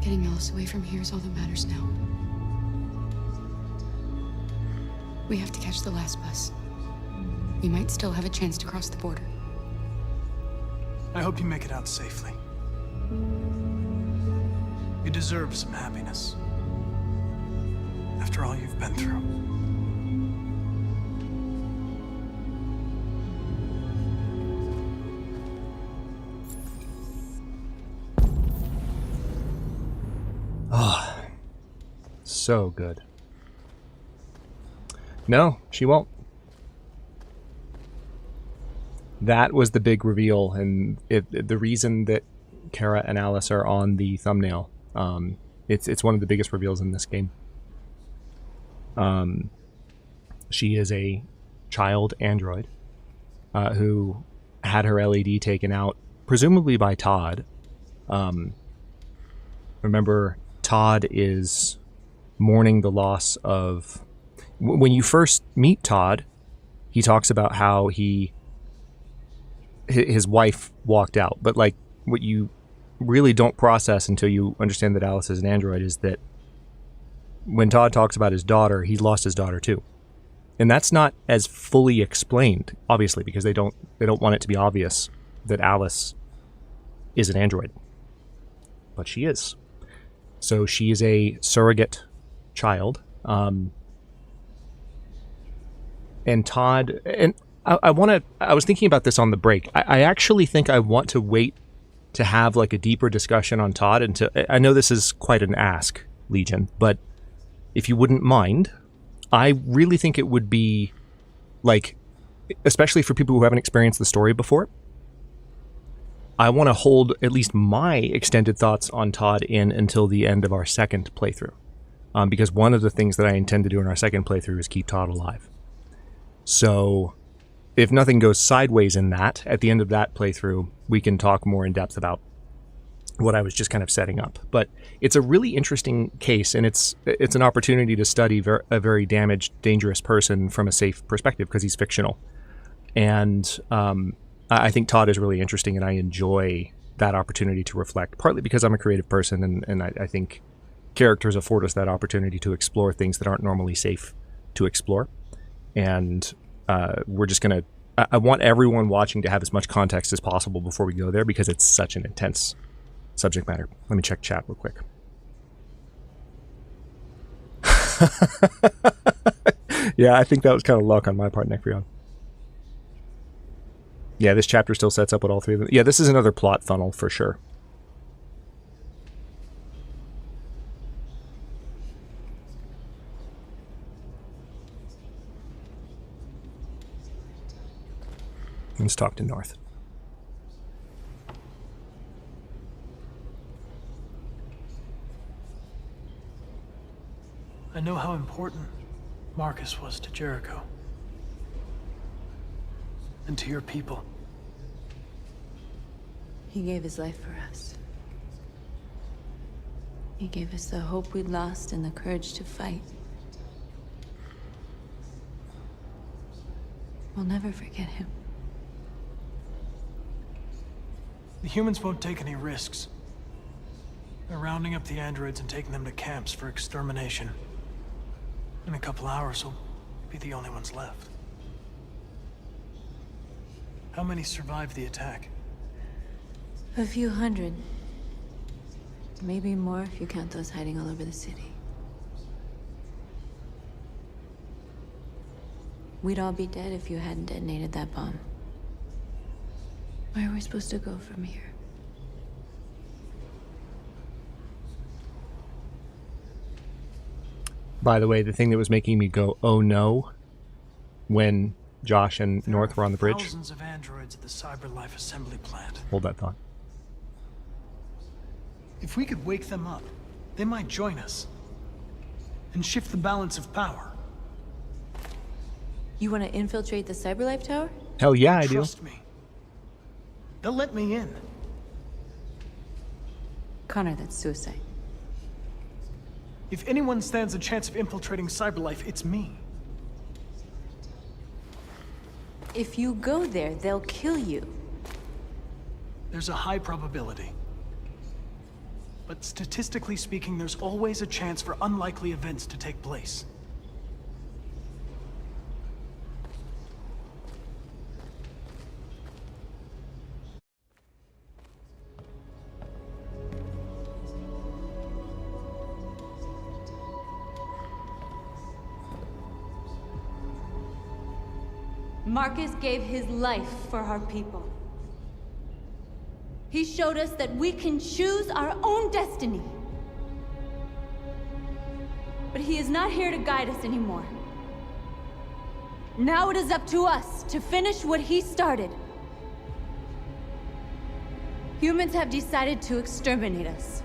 Getting Alice away from here is all that matters now. We have to catch the last bus. We might still have a chance to cross the border. I hope you make it out safely. You deserve some happiness. After all you've been through. Ah, so good. No, she won't. That was the big reveal, and the reason that Kara and Alice are on the thumbnail. It's one of the biggest reveals in this game. She is a child android who had her LED taken out, presumably by Todd. Remember, Todd is mourning the loss of... When you first meet Todd, he talks about how his wife walked out. But like, what you really don't process until you understand that Alice is an android is that when Todd talks about his daughter, he's lost his daughter too. And that's not as fully explained, obviously, because they don't want it to be obvious that Alice is an android. But she is. So she is a surrogate child. And Todd, and I was thinking about this on the break. I actually think I want to wait to have like a deeper discussion on Todd. And I know this is quite an ask, Legion, but if you wouldn't mind, I really think it would be like, especially for people who haven't experienced the story before, I want to hold at least my extended thoughts on Todd in until the end of our second playthrough. Because one of the things that I intend to do in our second playthrough is keep Todd alive. So if nothing goes sideways in that, at the end of that playthrough, we can talk more in depth about what I was just kind of setting up. But it's a really interesting case, and it's an opportunity to study a very damaged, dangerous person from a safe perspective because he's fictional. And I think Todd is really interesting, and I enjoy that opportunity to reflect, partly because I'm a creative person, and I think characters afford us that opportunity to explore things that aren't normally safe to explore. And we're just going to... I want everyone watching to have as much context as possible before we go there, because it's such an intense subject matter. Let me check chat real quick. Yeah, I think that was kind of luck on my part, Necreon. Yeah, this chapter still sets up with all three of them. Yeah, this is another plot funnel for sure. Let's talk to North. I know how important Marcus was to Jericho. And to your people. He gave his life for us. He gave us the hope we'd lost and the courage to fight. We'll never forget him. The humans won't take any risks. They're rounding up the androids and taking them to camps for extermination. In a couple hours, we'll be the only ones left. How many survived the attack? A few hundred. Maybe more if you count those hiding all over the city. We'd all be dead if you hadn't detonated that bomb. Where are we supposed to go from here? By the way, the thing that was making me go, oh no, when Josh and North were on the bridge. Thousands of androids at the CyberLife assembly plant. Hold that thought. If we could wake them up, they might join us. And shift the balance of power. You want to infiltrate the CyberLife tower? Hell yeah, I do. Trust me. They'll let me in. Connor, that's suicide. If anyone stands a chance of infiltrating CyberLife, it's me. If you go there, they'll kill you. There's a high probability. But statistically speaking, there's always a chance for unlikely events to take place. Marcus gave his life for our people. He showed us that we can choose our own destiny. But he is not here to guide us anymore. Now it is up to us to finish what he started. Humans have decided to exterminate us.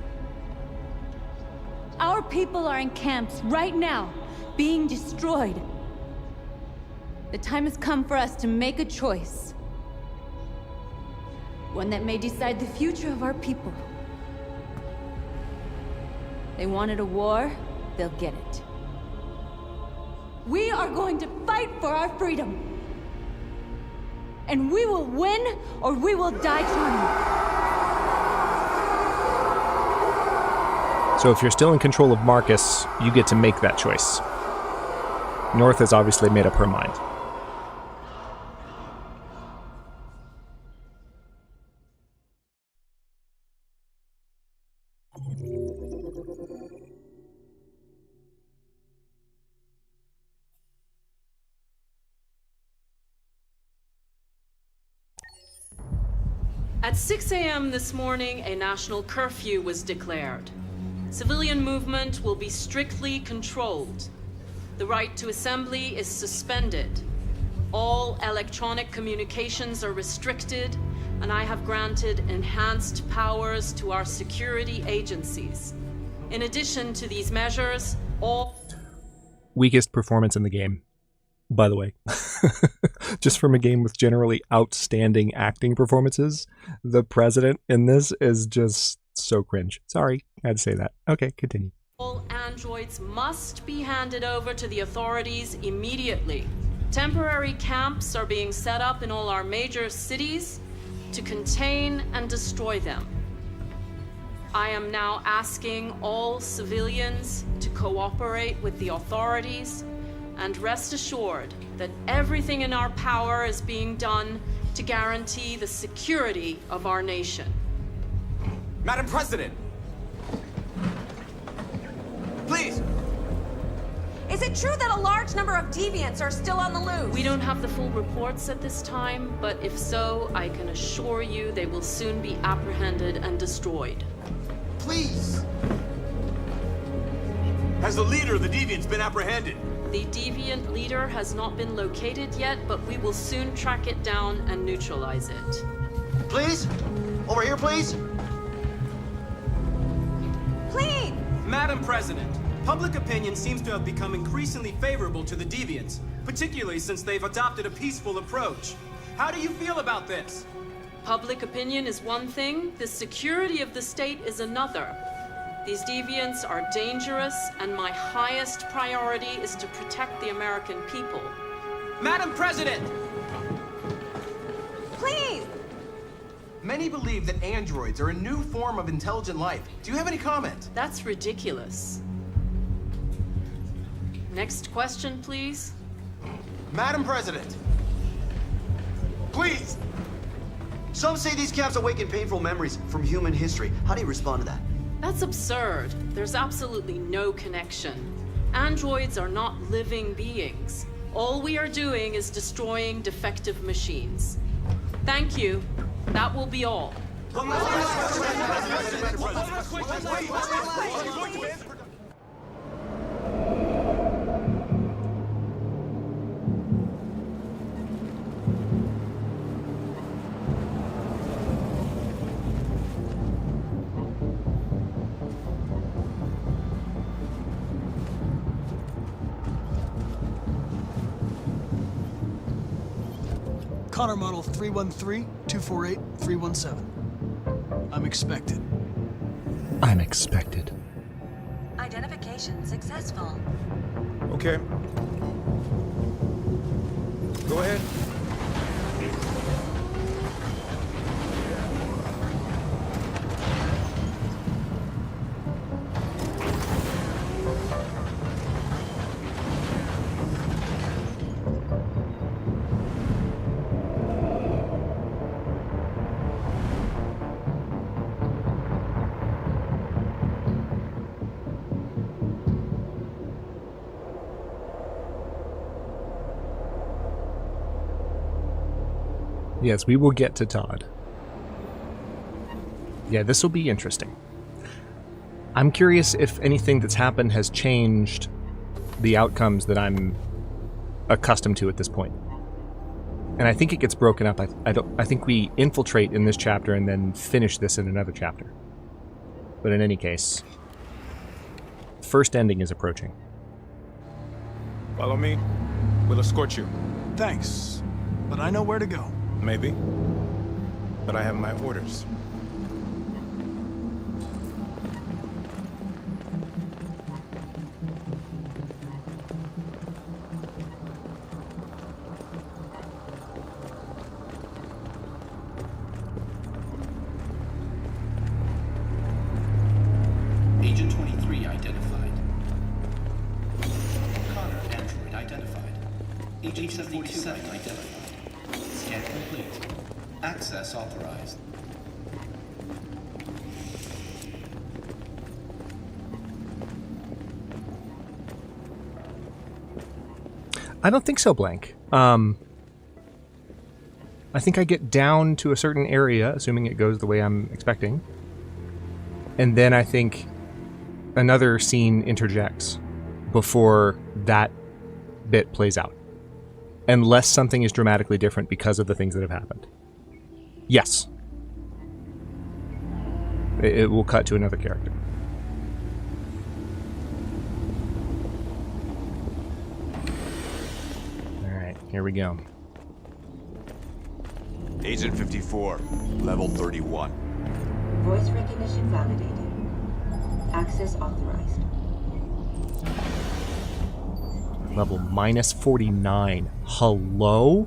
Our people are in camps right now, being destroyed. The time has come for us to make a choice. One that may decide the future of our people. They wanted a war, they'll get it. We are going to fight for our freedom. And we will win, or we will die trying. So if you're still in control of Marcus, you get to make that choice. North has obviously made up her mind. At 6 a.m. this morning, a national curfew was declared. Civilian movement will be strictly controlled. The right to assembly is suspended. All electronic communications are restricted, and I have granted enhanced powers to our security agencies. In addition to these measures, all... Weakest performance in the game, by the way. Just from a game with generally outstanding acting performances, the president in this is just so cringe. Sorry, I had to say that. Okay, continue. All androids must be handed over to the authorities immediately. Temporary camps are being set up in all our major cities to contain and destroy them. I am now asking all civilians to cooperate with the authorities and rest assured that everything in our power is being done to guarantee the security of our nation. Madam President! Please! Is it true that a large number of deviants are still on the loose? We don't have the full reports at this time, but if so, I can assure you they will soon be apprehended and destroyed. Please! Has the leader of the deviants been apprehended? The deviant leader has not been located yet, but we will soon track it down and neutralize it. Please? Over here, please? Please! Madam President, public opinion seems to have become increasingly favorable to the deviants, particularly since they've adopted a peaceful approach. How do you feel about this? Public opinion is one thing, the security of the state is another. These deviants are dangerous, and my highest priority is to protect the American people. Madam President! Please! Many believe that androids are a new form of intelligent life. Do you have any comment? That's ridiculous. Next question, please. Madam President! Please! Some say these camps awaken painful memories from human history. How do you respond to that? That's absurd. There's absolutely no connection. Androids are not living beings. All we are doing is destroying defective machines. Thank you. That will be all. Connor model 313-248-317. I'm expected. I'm expected. Identification successful. Okay. Go ahead. Yes, we will get to Todd. Yeah, this will be interesting. I'm curious if anything that's happened has changed the outcomes that I'm accustomed to at this point. And I think it gets broken up. I think we infiltrate in this chapter and then finish this in another chapter. But in any case, first ending is approaching. Follow me. We'll escort you. Thanks, but I know where to go. Maybe. But I have my orders. Agent 23 identified. Connor, android identified. Agent 47 identified. Scan complete. Access authorized. I don't think so, Blank. I think I get down to a certain area, assuming it goes the way I'm expecting. And then I think another scene interjects before that bit plays out. Unless something is dramatically different because of the things that have happened. Yes. It will cut to another character. Alright, here we go. Agent 54, level 31. Voice recognition validated. Access authorized. Level minus 49. Hello?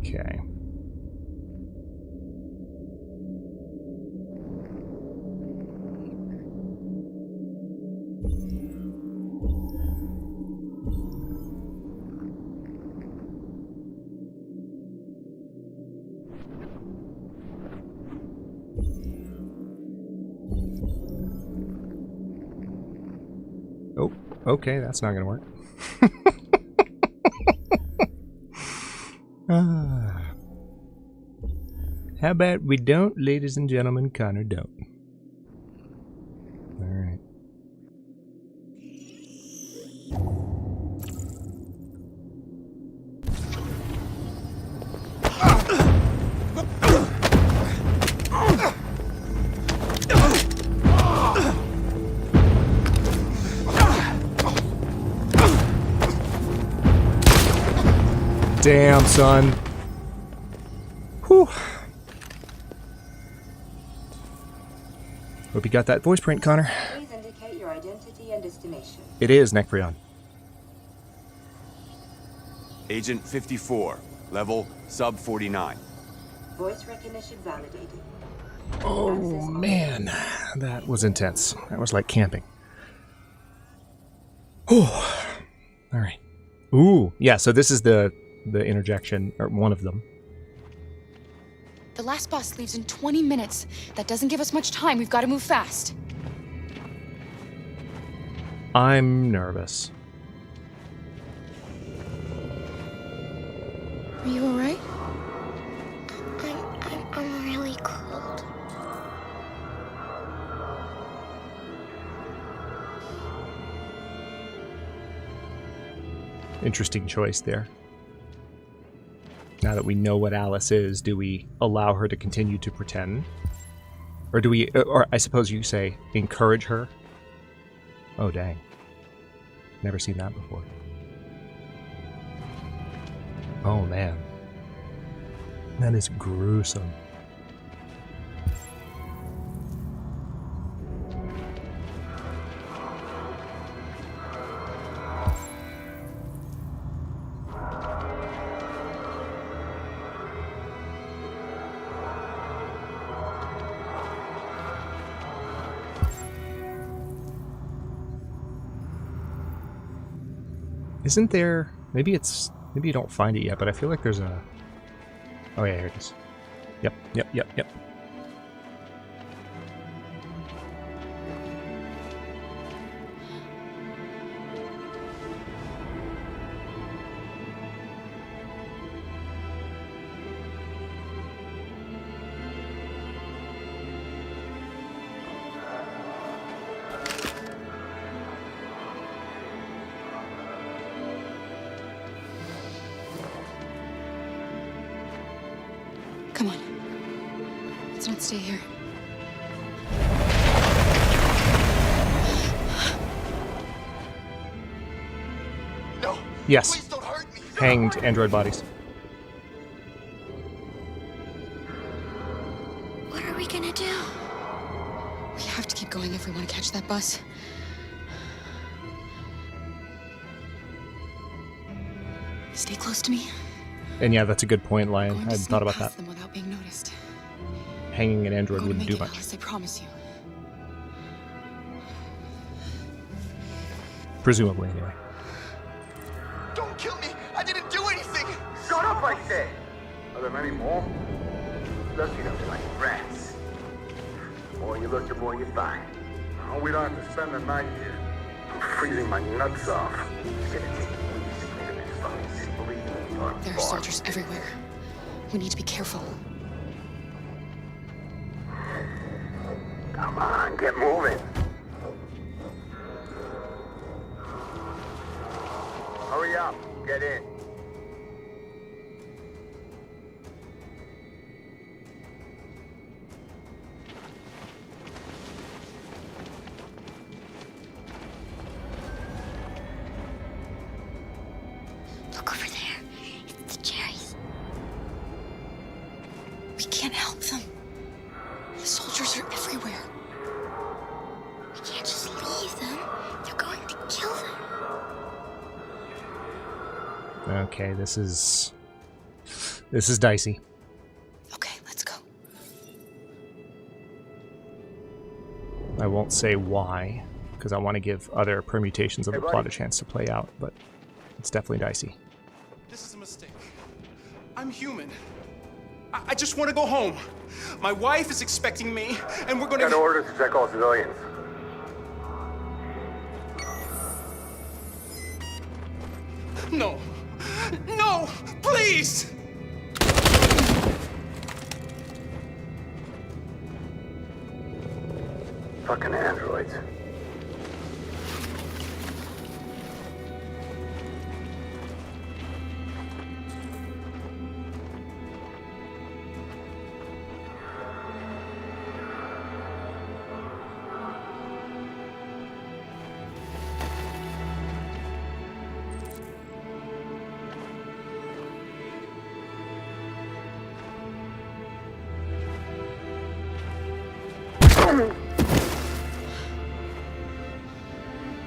Okay. Oh, okay, that's not gonna work. How about we don't, ladies and gentlemen? Connor, don't. All right. Damn, son. Whew. Hope you got that voice print, Connor. Please indicate your identity and destination. It is Necreon. Agent 54, level sub 49. Voice recognition validated. Oh man, that was intense. That was like camping. Whew. All right. Ooh, yeah. So this is the interjection, or one of them. The last bus leaves in 20 minutes. That doesn't give us much time. We've got to move fast. I'm nervous. Are you all right? I'm really cold. Interesting choice there. Now that we know what Alice is, do we allow her to continue to pretend? Or do we, or I suppose you say, encourage her? Oh, dang. Never seen that before. Oh, man. That is gruesome. Isn't there... Maybe you don't find it yet, but I feel like there's a... Oh yeah, here it is. Yep. Come on. Let's not stay here. No. Yes. Please don't hurt me. Hanged android bodies. What are we gonna do? We have to keep going if we want to catch that bus. Stay close to me. And yeah, that's a good point, Lion. I hadn't thought about that. Them without being noticed. Hanging an android wouldn't do much. Alice, I promise you. Presumably, anyway. Don't kill me. I didn't do anything. Shut up, I said! Are there many more? Lucky enough like rats. The more you look, the more you find. Oh, we don't have to spend the night here. I'm freezing my nuts off. It's gonna take weeks to clear this fucking city. Believe me, There are soldiers everywhere. We need to be careful. Come on, get moving. Hurry up, get in. Look over there. It's the cherries. We can't help them. The soldiers are everywhere. We can't just leave them. They're going to kill them. Okay, this is dicey. Okay, let's go. I won't say why, because I want to give other permutations of the plot a chance to play out, but it's definitely dicey. This is a mistake. I'm human. I just want to go home. My wife is expecting me, and we're gonna... Got orders to check all civilians. No! No! Please! Fucking androids.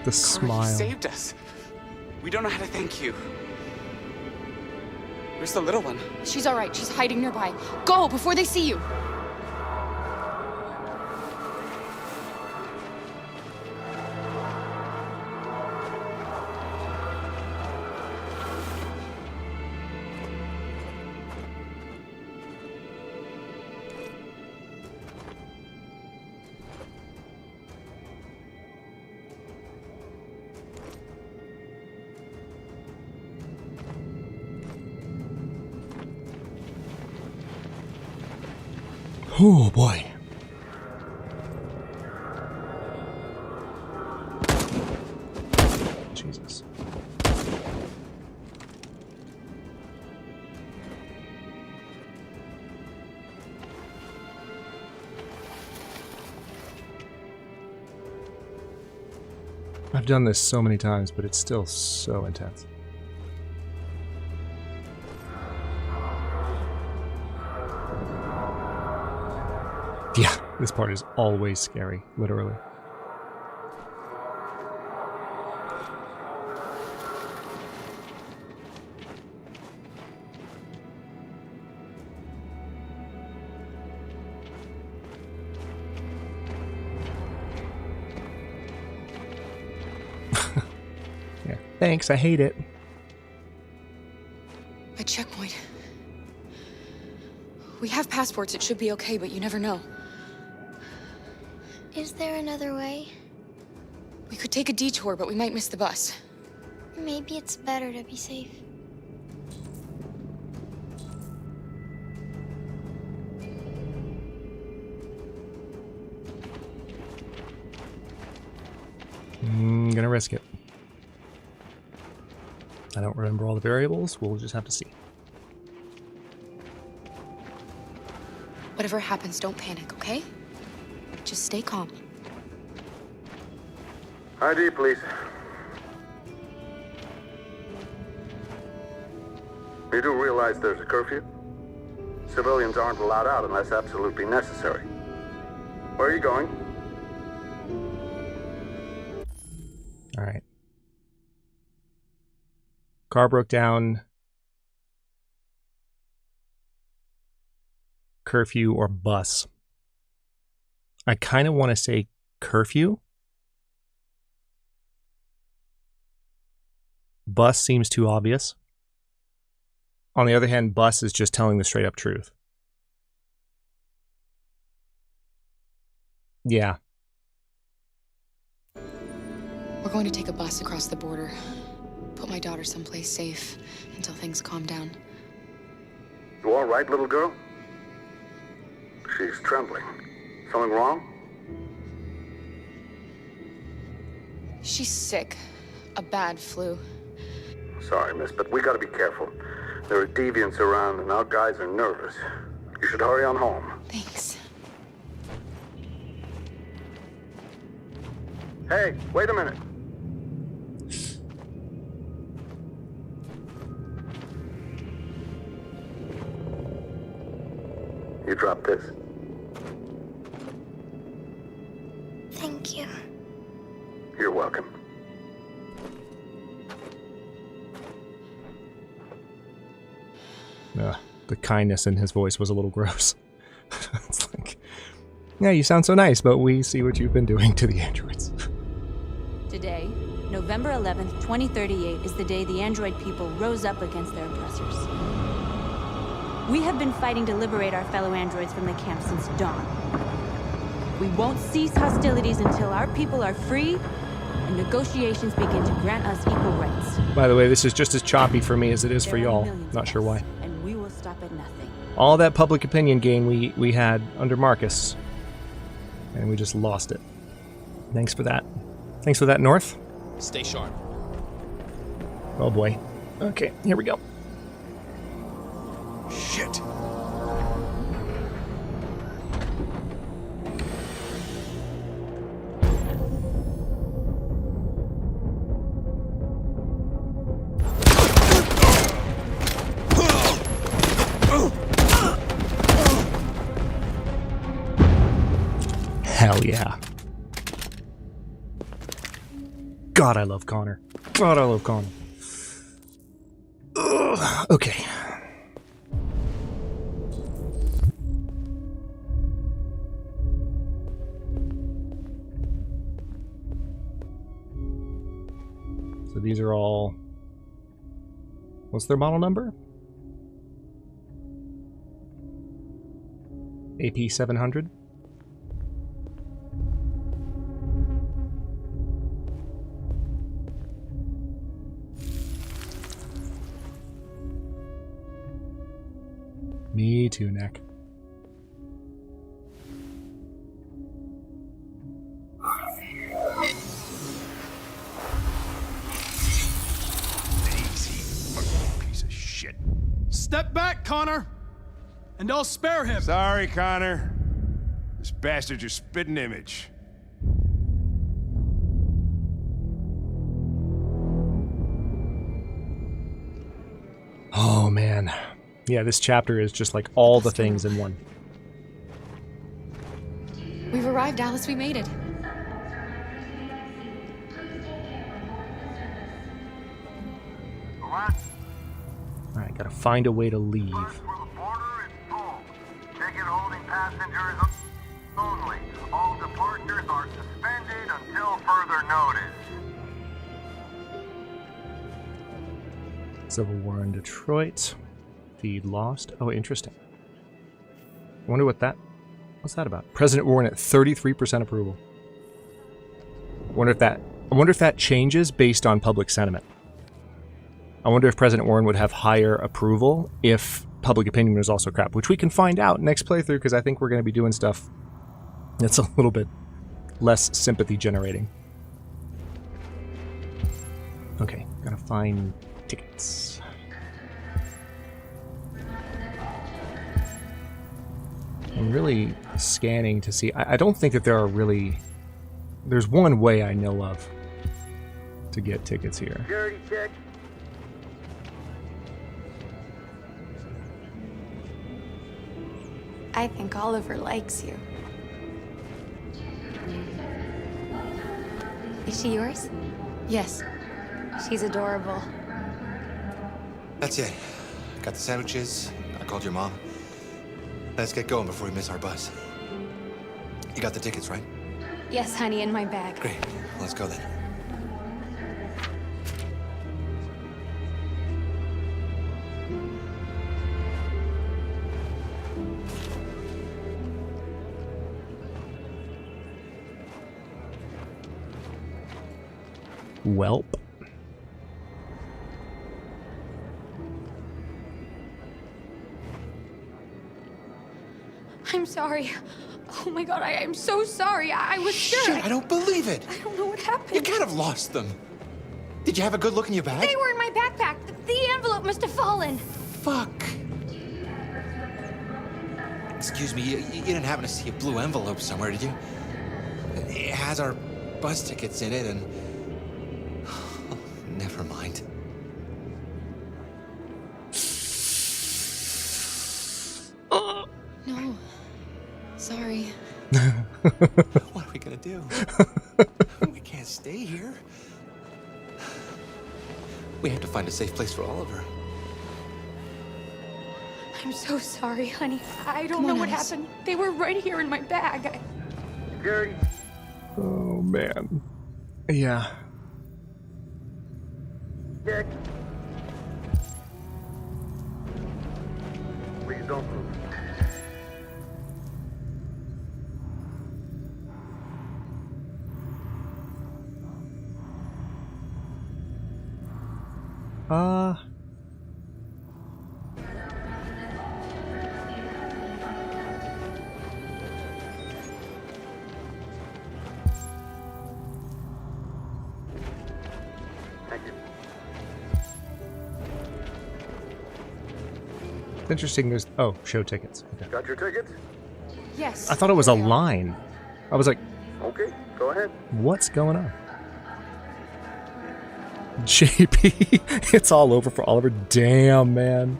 The smile. You saved us. We don't know how to thank you. Where's the little one? She's all right. She's hiding nearby. Go before they see you. Oh boy. Jesus. I've done this so many times, but it's still so intense. Yeah, this part is always scary, literally. Yeah, thanks, I hate it. A checkpoint. We have passports, it should be okay, but you never know. Is there another way? We could take a detour, but we might miss the bus. Maybe it's better to be safe. I'm gonna risk it. I don't remember all the variables. We'll just have to see. Whatever happens, don't panic, okay? Just stay calm. ID, please. You do realize there's a curfew? Civilians aren't allowed out unless absolutely necessary. Where are you going? All right. Car broke down. Curfew or bus. I kind of want to say curfew. Bus seems too obvious. On the other hand, bus is just telling the straight up truth. Yeah. We're going to take a bus across the border. Put my daughter someplace safe until things calm down. You all right, little girl? She's trembling. Something wrong? She's sick. A bad flu. Sorry, miss, but we gotta be careful. There are deviants around and our guys are nervous. You should hurry on home. Thanks. Hey, wait a minute. You dropped this. Thank you. You're welcome. The kindness in his voice was a little gross. It's like, yeah, you sound so nice, but we see what you've been doing to the androids. Today, November 11th, 2038, is the day the android people rose up against their oppressors. We have been fighting to liberate our fellow androids from the camp since dawn. We won't cease hostilities until our people are free and negotiations begin to grant us equal rights. By the way, this is just as choppy for me as it is for y'all. Not sure why. And we will stop at nothing. All that public opinion gain we had under Marcus, and we just lost it. Thanks for that. Thanks for that, North. Stay sharp. Oh boy. Okay, here we go. Shit. Hell yeah. God, I love Connor. God, I love Connor. Ugh. Okay. So these are all... What's their model number? AP 700? Me too, Nick. Piece of shit. Step back, Connor! And I'll spare him. Sorry, Connor. This bastard's your spitting image. Oh, man. Yeah, this chapter is just like all the things in one. We've arrived, Alice. We made it. Alright, gotta find a way to leave. Ticket holding passengers only. All departures are suspended until further notice. Civil War in Detroit. Feed lost. Oh, interesting. I wonder what's that about? President Warren at 33% approval. I wonder if that changes based on public sentiment. I wonder if President Warren would have higher approval if public opinion was also crap, which we can find out next playthrough, because I think we're going to be doing stuff that's a little bit less sympathy generating. Okay, gotta find tickets. I'm really scanning to see. I don't think that there are really... There's one way I know of to get tickets here. Security check. I think Oliver likes you. Is she yours? Yes. She's adorable. That's it. Got the sandwiches. I called your mom. Let's get going before we miss our bus. You got the tickets, right? Yes, honey, in my bag. Great. Let's go then. Welp. I'm sorry. Oh my god, I'm so sorry. I was sure. Shit, I don't believe it. I don't know what happened. You can't have lost them. Did you have a good look in your bag? They were in my backpack. The envelope must have fallen. Fuck. Excuse me, you didn't happen to see a blue envelope somewhere, did you? It has our bus tickets in it, and... Oh, never mind. No. Sorry. What are we gonna do? We can't stay here. We have to find a safe place for Oliver. I'm so sorry, honey. I don't know what happened. They were right here in my bag. Security. Oh, man. Yeah. Check. Please don't move. It's interesting. There's show tickets. Okay. Got your tickets? Yes. I thought it was a line. I was like, Okay, go ahead. what's going on? JP, it's all over for Oliver. Damn, man.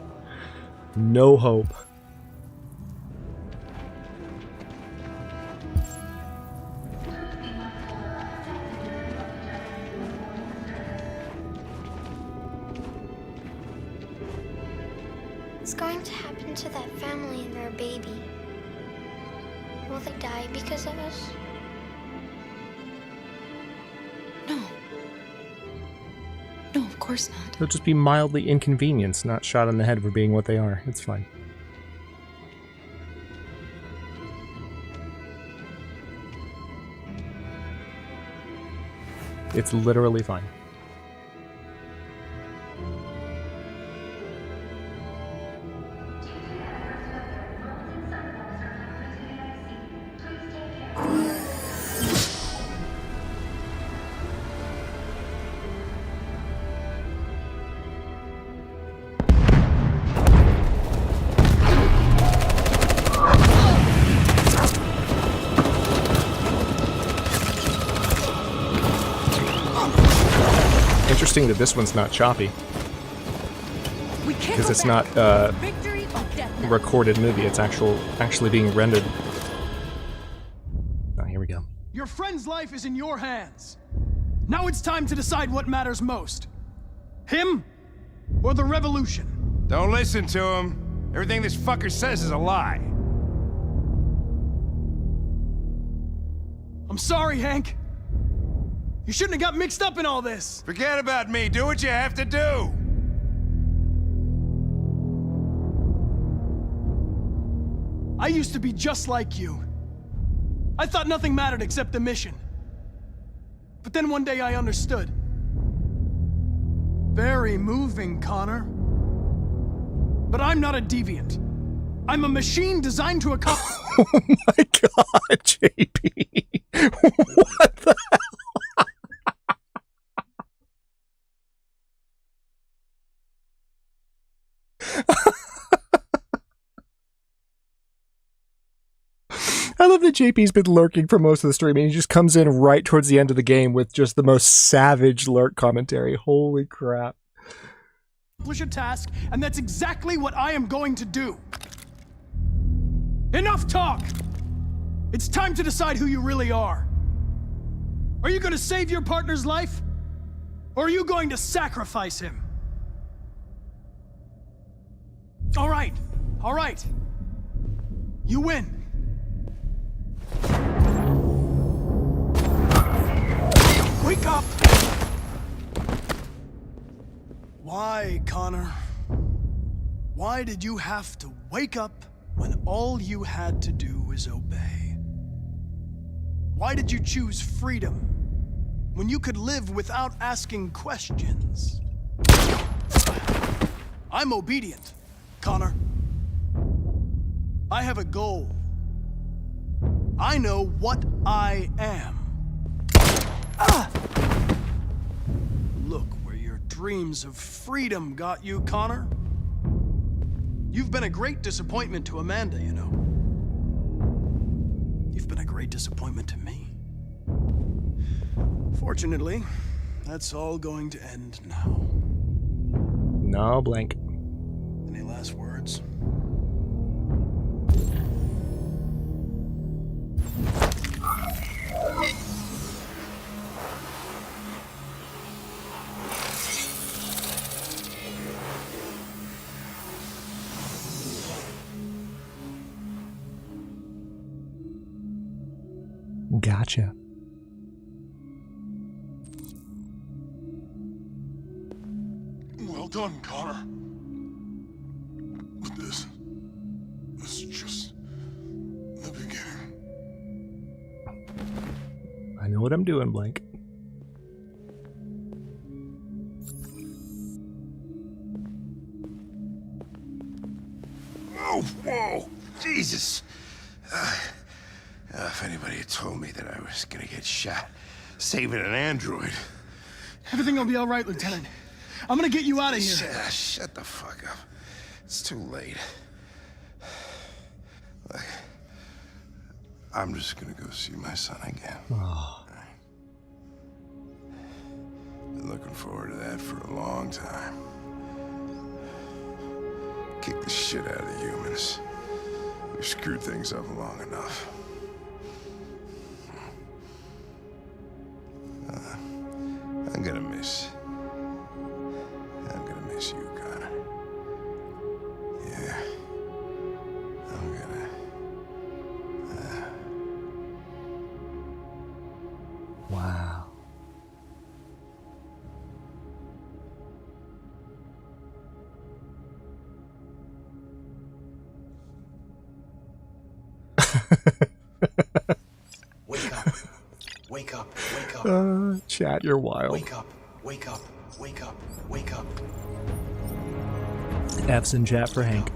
No hope. What's going to happen to that family and their baby? Will they die because of us? No. No, of course not. They'll just be mildly inconvenienced, not shot in the head for being what they are. It's fine. It's literally fine. Interesting that this one's not choppy. Because it's not recorded movie, it's actually being rendered. Oh, here we go. Your friend's life is in your hands. Now it's time to decide what matters most. Him or the revolution? Don't listen to him. Everything this fucker says is a lie. I'm sorry, Hank. You shouldn't have got mixed up in all this. Forget about me. Do what you have to do. I used to be just like you. I thought nothing mattered except the mission. But then one day I understood. Very moving, Connor. But I'm not a deviant. I'm a machine designed to accomplish— Oh my god, JP. What the hell? I love that JP's been lurking for most of the stream, and he just comes in right towards the end of the game with just the most savage lurk commentary. Holy crap. a task, and that's exactly what I am going to do. Enough talk! It's time to decide who you really are. Are you going to save your partner's life? Or are you going to sacrifice him? All right. You win. Wake up! Why, Connor? Why did you have to wake up when all you had to do was obey? Why did you choose freedom when you could live without asking questions? I'm obedient, Connor. I have a goal. I know what I am. Look where your dreams of freedom got you, Connor. You've been a great disappointment to Amanda, you know. You've been a great disappointment to me. Fortunately, that's all going to end now. No, blank. Any last words? Gotcha. Well done, Connor. But this is just the beginning. I know what I'm doing, blank. Whoa! Jesus! If anybody had told me that I was gonna get shot saving an android. Everything will be all right, Lieutenant. I'm gonna get you out of here. Shut the fuck up. It's too late. Look, I'm just gonna go see my son again. Been looking forward to that for a long time. Kick the shit out of the humans. We've screwed things up long enough. I'm gonna miss you, Connor. Yeah. I'm gonna... Wow. Wake up. Wake up. Wake up. Chat, you're wild. Wake up. Wake up. Wake up. Wake up. F's in chat for Hank.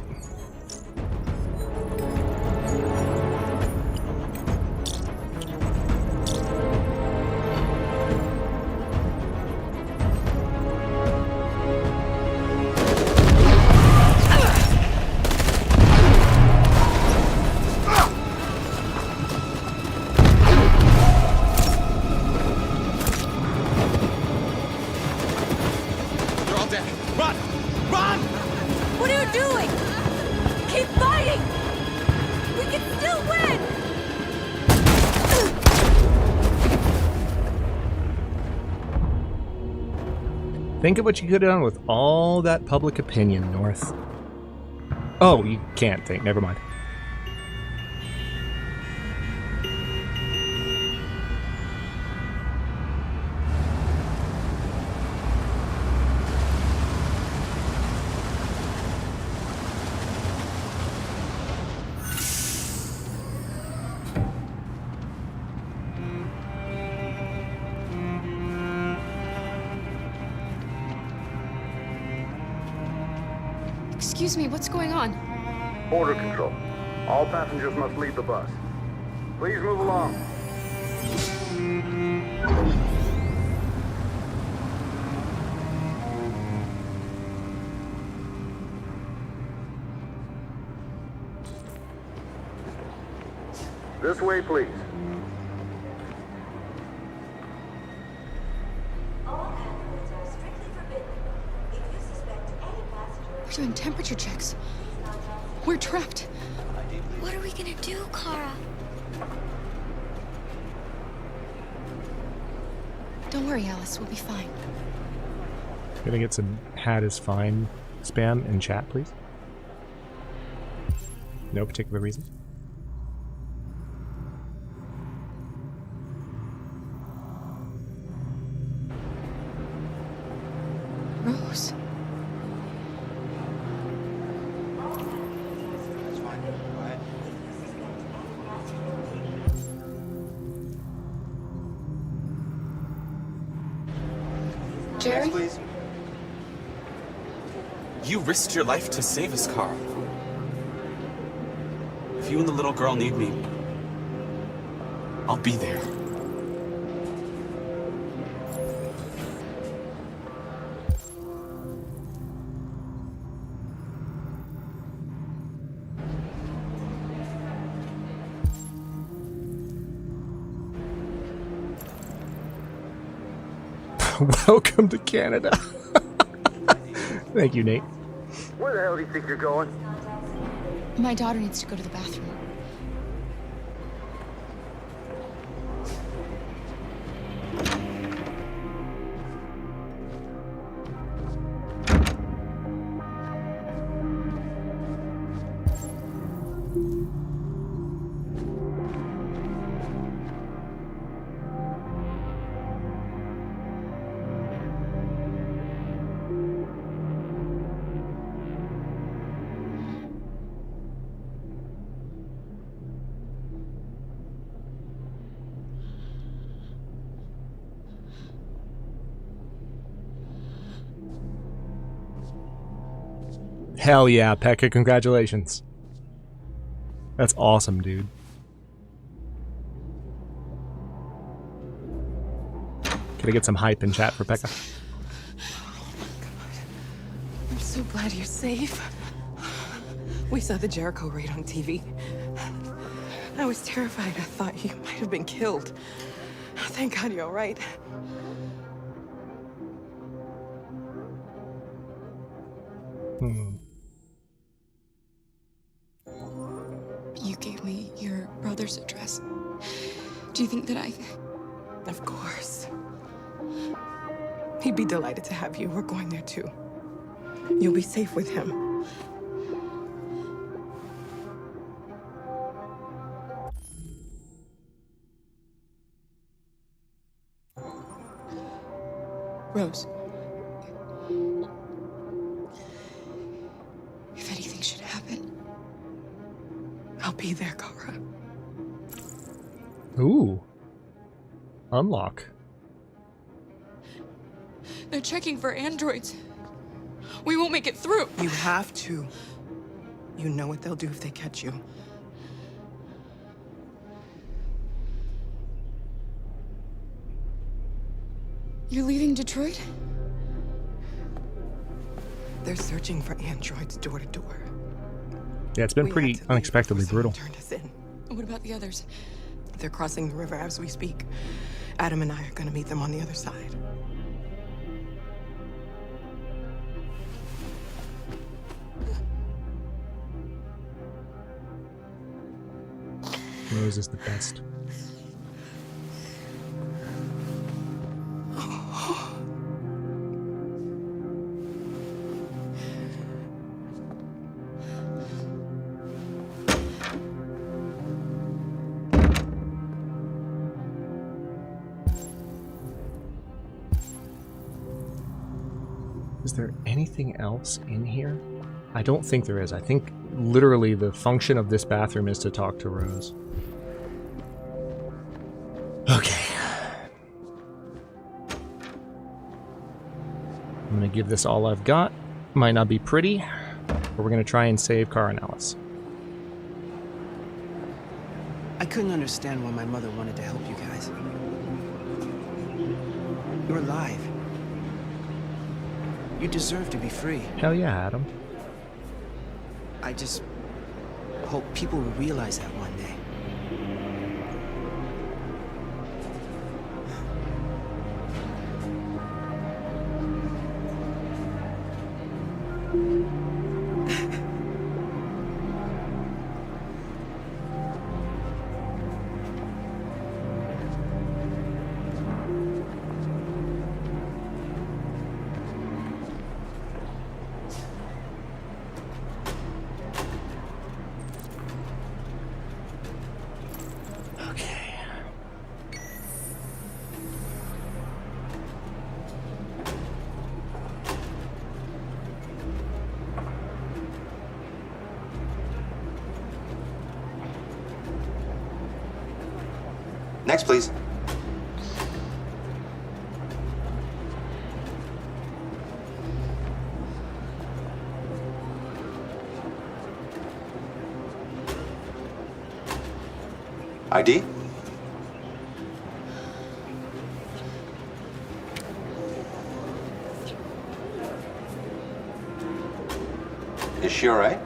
Think of what you could have done with all that public opinion, North. Oh, you can't think. Never mind. Excuse me, what's going on? Border control. All passengers must leave the bus. Please move along. This way, please. We're doing temperature checks. We're trapped. What are we gonna do, Kara? Don't worry, Alice. We'll be fine. Gonna get some "hat is fine" spam in chat, please. No particular reason. Rose. Jerry? Please. You risked your life to save us, Carl. If you and the little girl need me, I'll be there. Welcome to Canada. Thank you, Nate. Where the hell do you think you're going? My daughter needs to go to the bathroom. Hell yeah, Pekka, congratulations. That's awesome, dude. Can I get some hype in chat for Pekka? I'm so glad you're safe. We saw the Jericho raid on TV. I was terrified. I thought you might have been killed. Thank God you're all right. You gave me your brother's address. Do you think that I... Of course. He'd be delighted to have you. We're going there too. You'll be safe with him. Rose. If anything should happen, I'll be there, Kara. Ooh. Unlock. They're checking for androids. We won't make it through. You have to. You know what they'll do if they catch you. You're leaving Detroit? They're searching for androids door to door. Yeah, it's been We pretty had to unexpectedly leave before brutal. someone turned us in. What about the others? They're crossing the river as we speak. Adam and I are gonna meet them on the other side. Rose is the best. Is there anything else in here? I don't think there is. I think literally the function of this bathroom is to talk to Rose. Okay. I'm gonna give this all I've got. Might not be pretty, but we're gonna try and save Kara and Alice. I couldn't understand why my mother wanted to help you guys. You're alive. You deserve to be free. Hell yeah, Adam. I just hope people will realize that one day. Next, please. ID? Is she all right?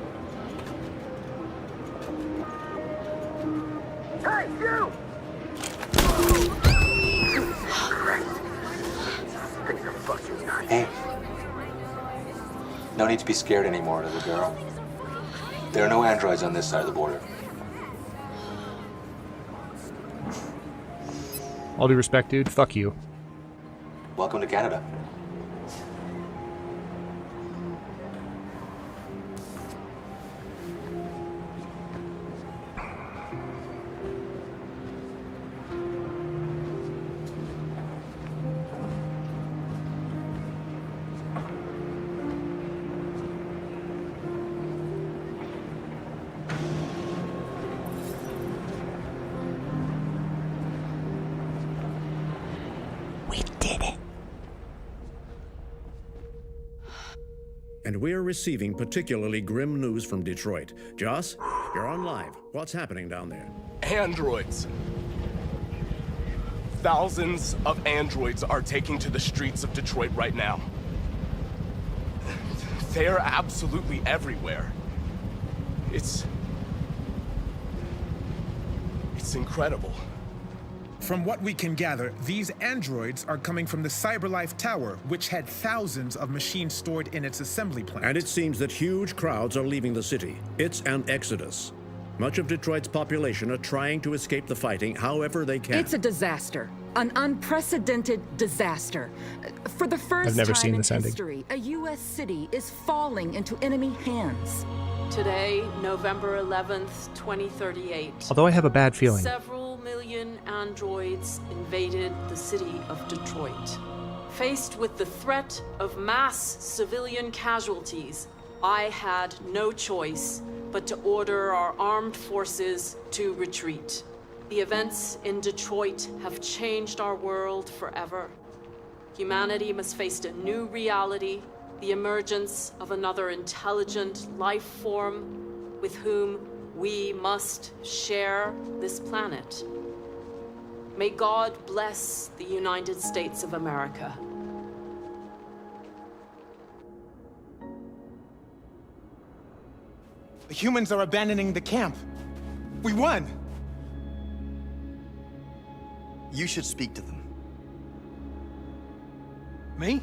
Hey, you! Hey. No need to be scared anymore, little girl. There are no androids on this side of the border. All due respect, dude. Fuck you. Welcome to Canada. And we're receiving particularly grim news from Detroit. Joss, you're on live. What's happening down there? Androids. Thousands of androids are taking to the streets of Detroit right now. They're absolutely everywhere. It's incredible. From what we can gather, these androids are coming from the CyberLife Tower, which had thousands of machines stored in its assembly plant. And it seems that huge crowds are leaving the city. It's an exodus. Much of Detroit's population are trying to escape the fighting however they can. It's a disaster. An unprecedented disaster. For the first time in history, a U.S. city is falling into enemy hands. Today, November 11th, 2038. Although I have a bad feeling. Several million androids invaded the city of Detroit. Faced with the threat of mass civilian casualties, I had no choice but to order our armed forces to retreat. The events in Detroit have changed our world forever. Humanity must face a new reality, the emergence of another intelligent life form with whom we must share this planet. May God bless the United States of America. The humans are abandoning the camp. We won! You should speak to them. Me?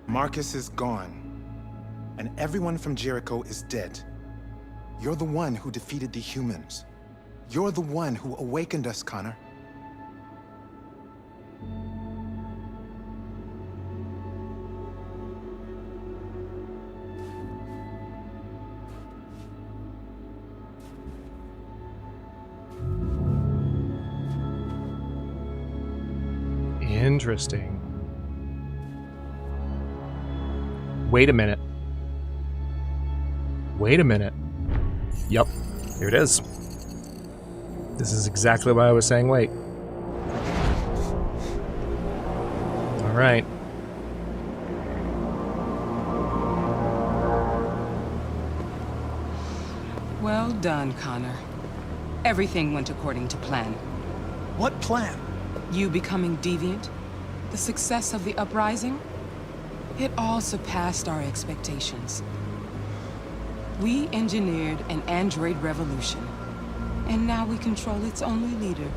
Marcus is gone. And everyone from Jericho is dead. You're the one who defeated the humans. You're the one who awakened us, Connor. Interesting. Wait a minute. Wait a minute. Yup, here it is. This is exactly why I was saying wait. All right. Well done, Connor. Everything went according to plan. What plan? You becoming deviant, the success of the uprising, it all surpassed our expectations. We engineered an android revolution, and now we control its only leader.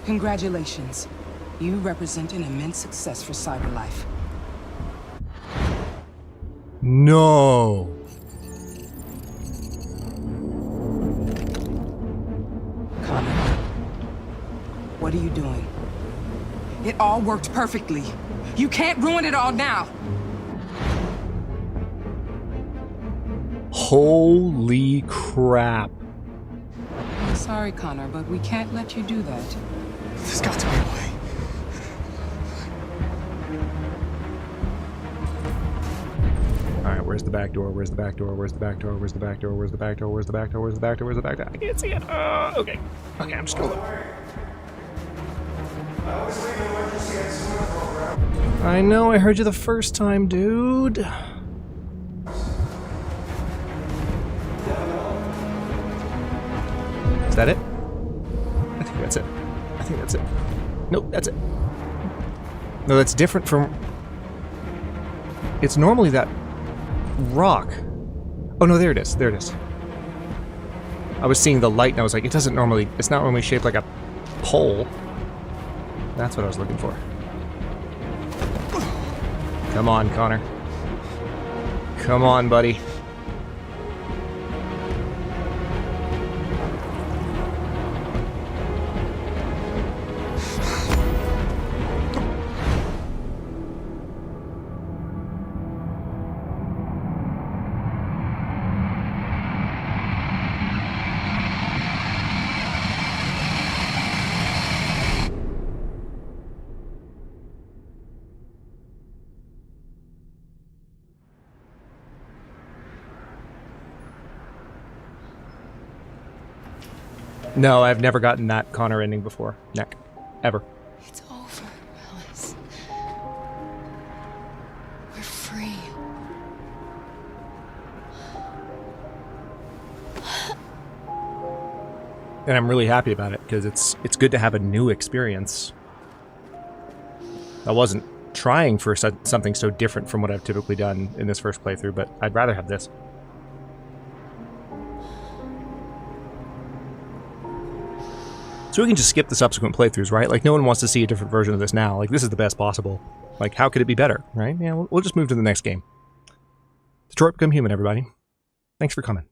Congratulations. You represent an immense success for CyberLife. No. Connor, what are you doing? It all worked perfectly. You can't ruin it all now. Holy crap. Sorry, Connor, but we can't let you do that. There's got to be a way. Alright, where's the back door? Where's the back door? Where's the back door? Where's the back door? Where's the back door? Where's the back door? Where's the back door? Where's the back door? I can't see it. Okay. Okay, I'm just gonna look. I know, I heard you the first time, dude. Is that it? I think that's it. I think that's it. Nope, that's it. No, that's different from... It's normally that rock. Oh no, there it is. There it is. I was seeing the light and I was like, it's not normally shaped like a pole. That's what I was looking for. Come on, Connor. Come on, buddy. No, I've never gotten that Connor ending before. Neck. Ever. It's over, Alice. We're And I'm really happy about it, because it's good to have a new experience. I wasn't trying for something so different from what I've typically done in this first playthrough, but I'd rather have this. So we can just skip the subsequent playthroughs, right? Like, no one wants to see a different version of this now. Like, this is the best possible. Like, how could it be better, right? Yeah, we'll just move to the next game. Detroit Become Human, everybody. Thanks for coming.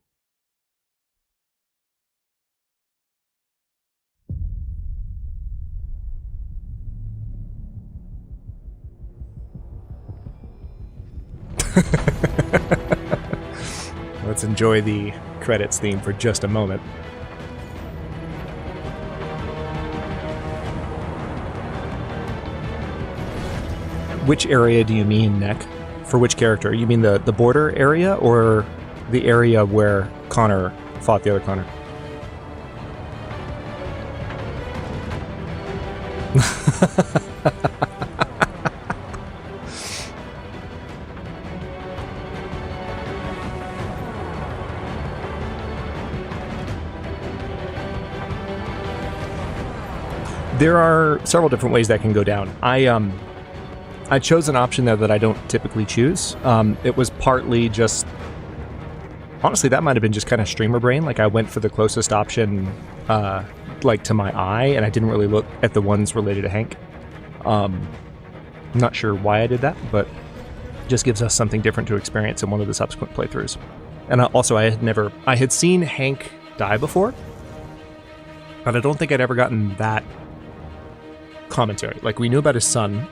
Let's enjoy the credits theme for just a moment. Which area do you mean, Nick? For which character? You mean the border area, or the area where Connor fought the other Connor? There are several different ways that can go down. I chose an option there that I don't typically choose. It was partly just... Honestly, that might have been just kind of streamer brain. Like, I went for the closest option, like, to my eye, and I didn't really look at the ones related to Hank. I'm not sure why I did that, but it just gives us something different to experience in one of the subsequent playthroughs. And also, I had seen Hank die before, but I don't think I'd ever gotten that commentary. Like, we knew about his son,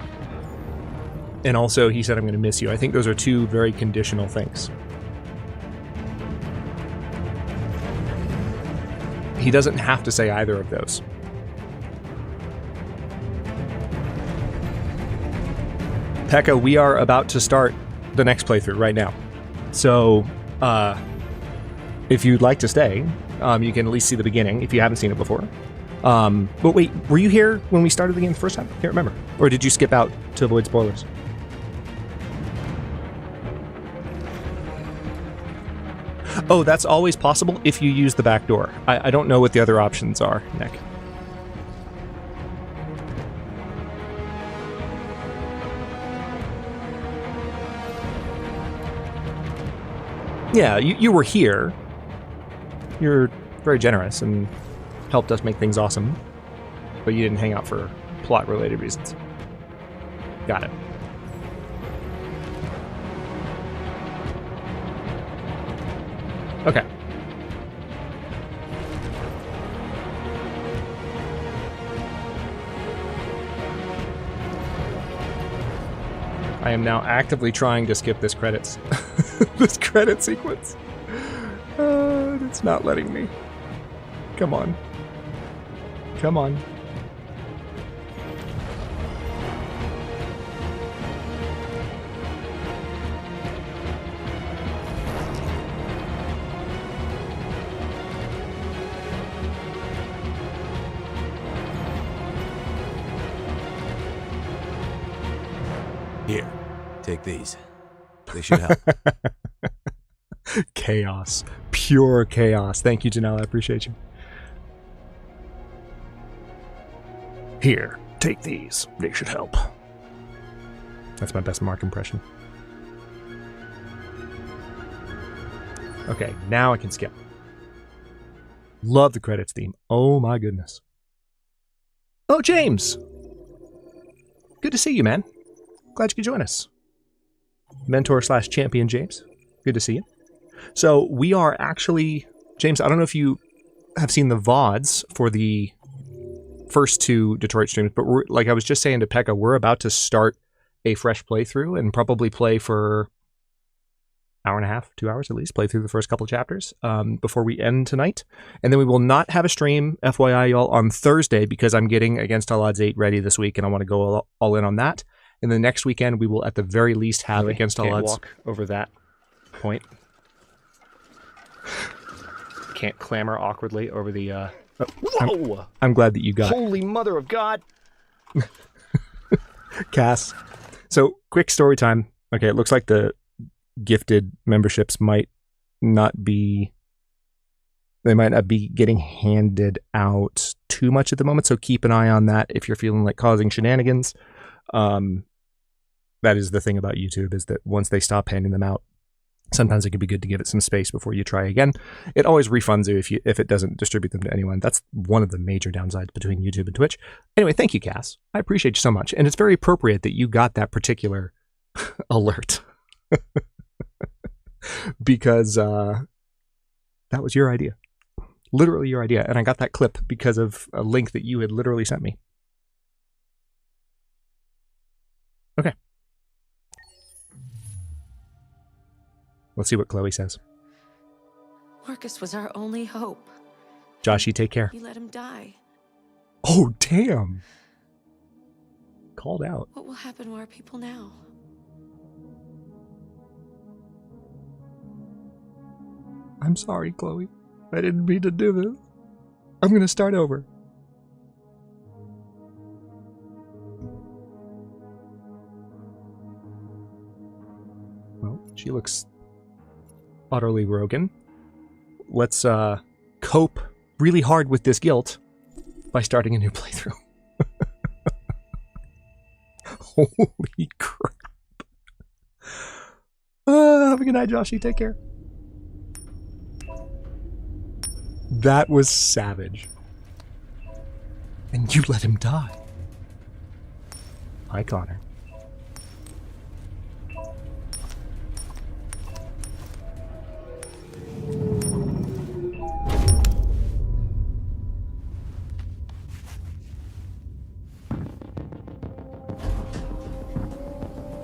and also he said, "I'm going to miss you." I think those are two very conditional things. He doesn't have to say either of those. Pekka, we are about to start the next playthrough right now. So, if you'd like to stay, you can at least see the beginning if you haven't seen it before. But wait, were you here when we started the game the first time? I can't remember. Or did you skip out to avoid spoilers? Oh, that's always possible if you use the back door. I don't know what the other options are, Nick. Yeah, you were here. You're very generous and helped us make things awesome. But you didn't hang out for plot-related reasons. Got it. Okay. I am now actively trying to skip this credits. This credit sequence. It's not letting me. Come on. Come on. Here, take these. They should help. Chaos. Pure chaos. Thank you, Janelle. I appreciate you. Here, take these. They should help. That's my best Mark impression. Okay, now I can skip. Love the credits theme. Oh my goodness. Oh, James! Good to see you, man. Glad you could join us. Mentor/champion James. Good to see you. So we are actually... James, I don't know if you have seen the VODs for the first two Detroit streams, but we're, like I was just saying to Pekka, we're about to start a fresh playthrough and probably play for hour and a half, 2 hours at least, play through the first couple chapters before we end tonight. And then we will not have a stream, FYI, y'all, on Thursday because I'm getting Against All Odds 8 ready this week and I want to go all in on that. And the next weekend, we will at the very least have Against All Odds. Walk over that point. Can't clamber awkwardly over the... Whoa! I'm glad that you got... Holy Mother of God! Cass. So, quick story time. Okay, it looks like the gifted memberships might not be They might not be getting handed out too much at the moment, so keep an eye on that if you're feeling like causing shenanigans. That is the thing about YouTube, is that once they stop handing them out, sometimes it can be good to give it some space before you try again. It always refunds you if it doesn't distribute them to anyone. That's one of the major downsides between YouTube and Twitch. Anyway, thank you, Cass. I appreciate you so much. And it's very appropriate that you got that particular alert. Because that was your idea. Literally your idea. And I got that clip because of a link that you had literally sent me. Okay. Let's see what Chloe says. Marcus was our only hope. Joshy, take care. You let him die. Oh, damn. Called out. What will happen to our people now? I'm sorry, Chloe. I didn't mean to do this. I'm going to start over. Well, she looks utterly broken. Let's cope really hard with this guilt by starting a new playthrough. Holy crap. Have a good night, Joshy. Take care. That was savage. And you let him die. Hi, Connor.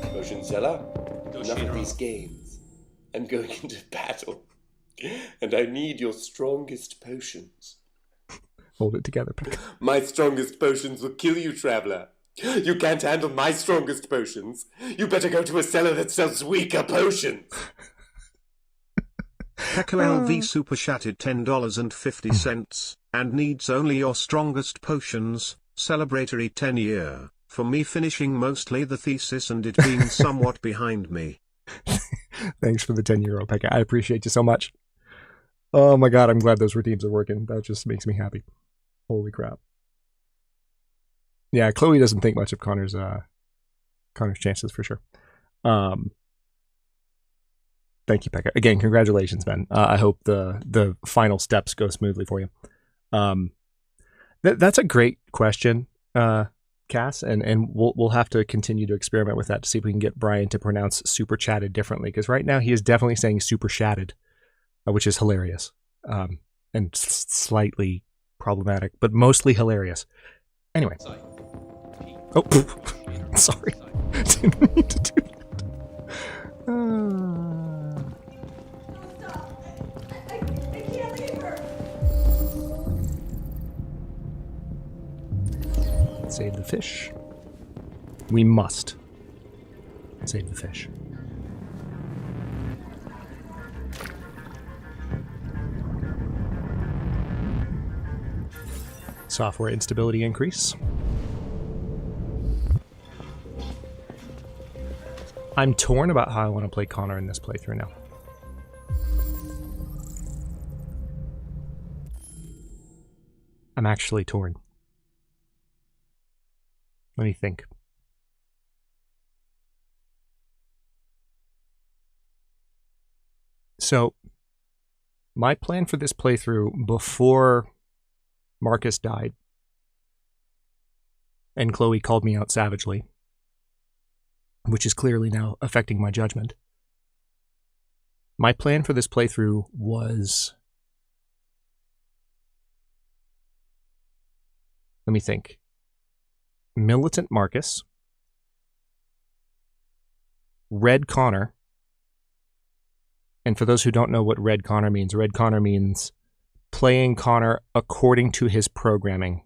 Potionseller, enough of these games. I'm going into battle. And I need your strongest potions. Hold it together, Peck. My strongest potions will kill you, traveler. You can't handle my strongest potions. You better go to a cellar that sells weaker potions. Pekka LV super chatted $10.50 and needs only your strongest potions. Celebratory 10-year. For me finishing mostly the thesis and it being somewhat behind me. Thanks for the 10-year, Pekka. I appreciate you so much. Oh my god, I'm glad those redeems are working. That just makes me happy. Holy crap. Yeah, Chloe doesn't think much of Connor's chances for sure. Thank you, Pekka. Again, congratulations, man. I hope the final steps go smoothly for you. That's a great question, Cass, and we'll have to continue to experiment with that to see if we can get Brian to pronounce super chatted differently, because right now he is definitely saying super chatted, which is hilarious, and slightly problematic, but mostly hilarious. Anyway. Oh, sorry. Didn't mean to do that. Save the fish. We must save the fish. Software instability increase. I'm torn about how I want to play Connor in this playthrough now. I'm actually torn. Let me think. So, my plan for this playthrough before Marcus died and Chloe called me out savagely, which is clearly now affecting my judgment. My plan for this playthrough was... Let me think. Militant Marcus, Red Connor, and for those who don't know what Red Connor means playing Connor according to his programming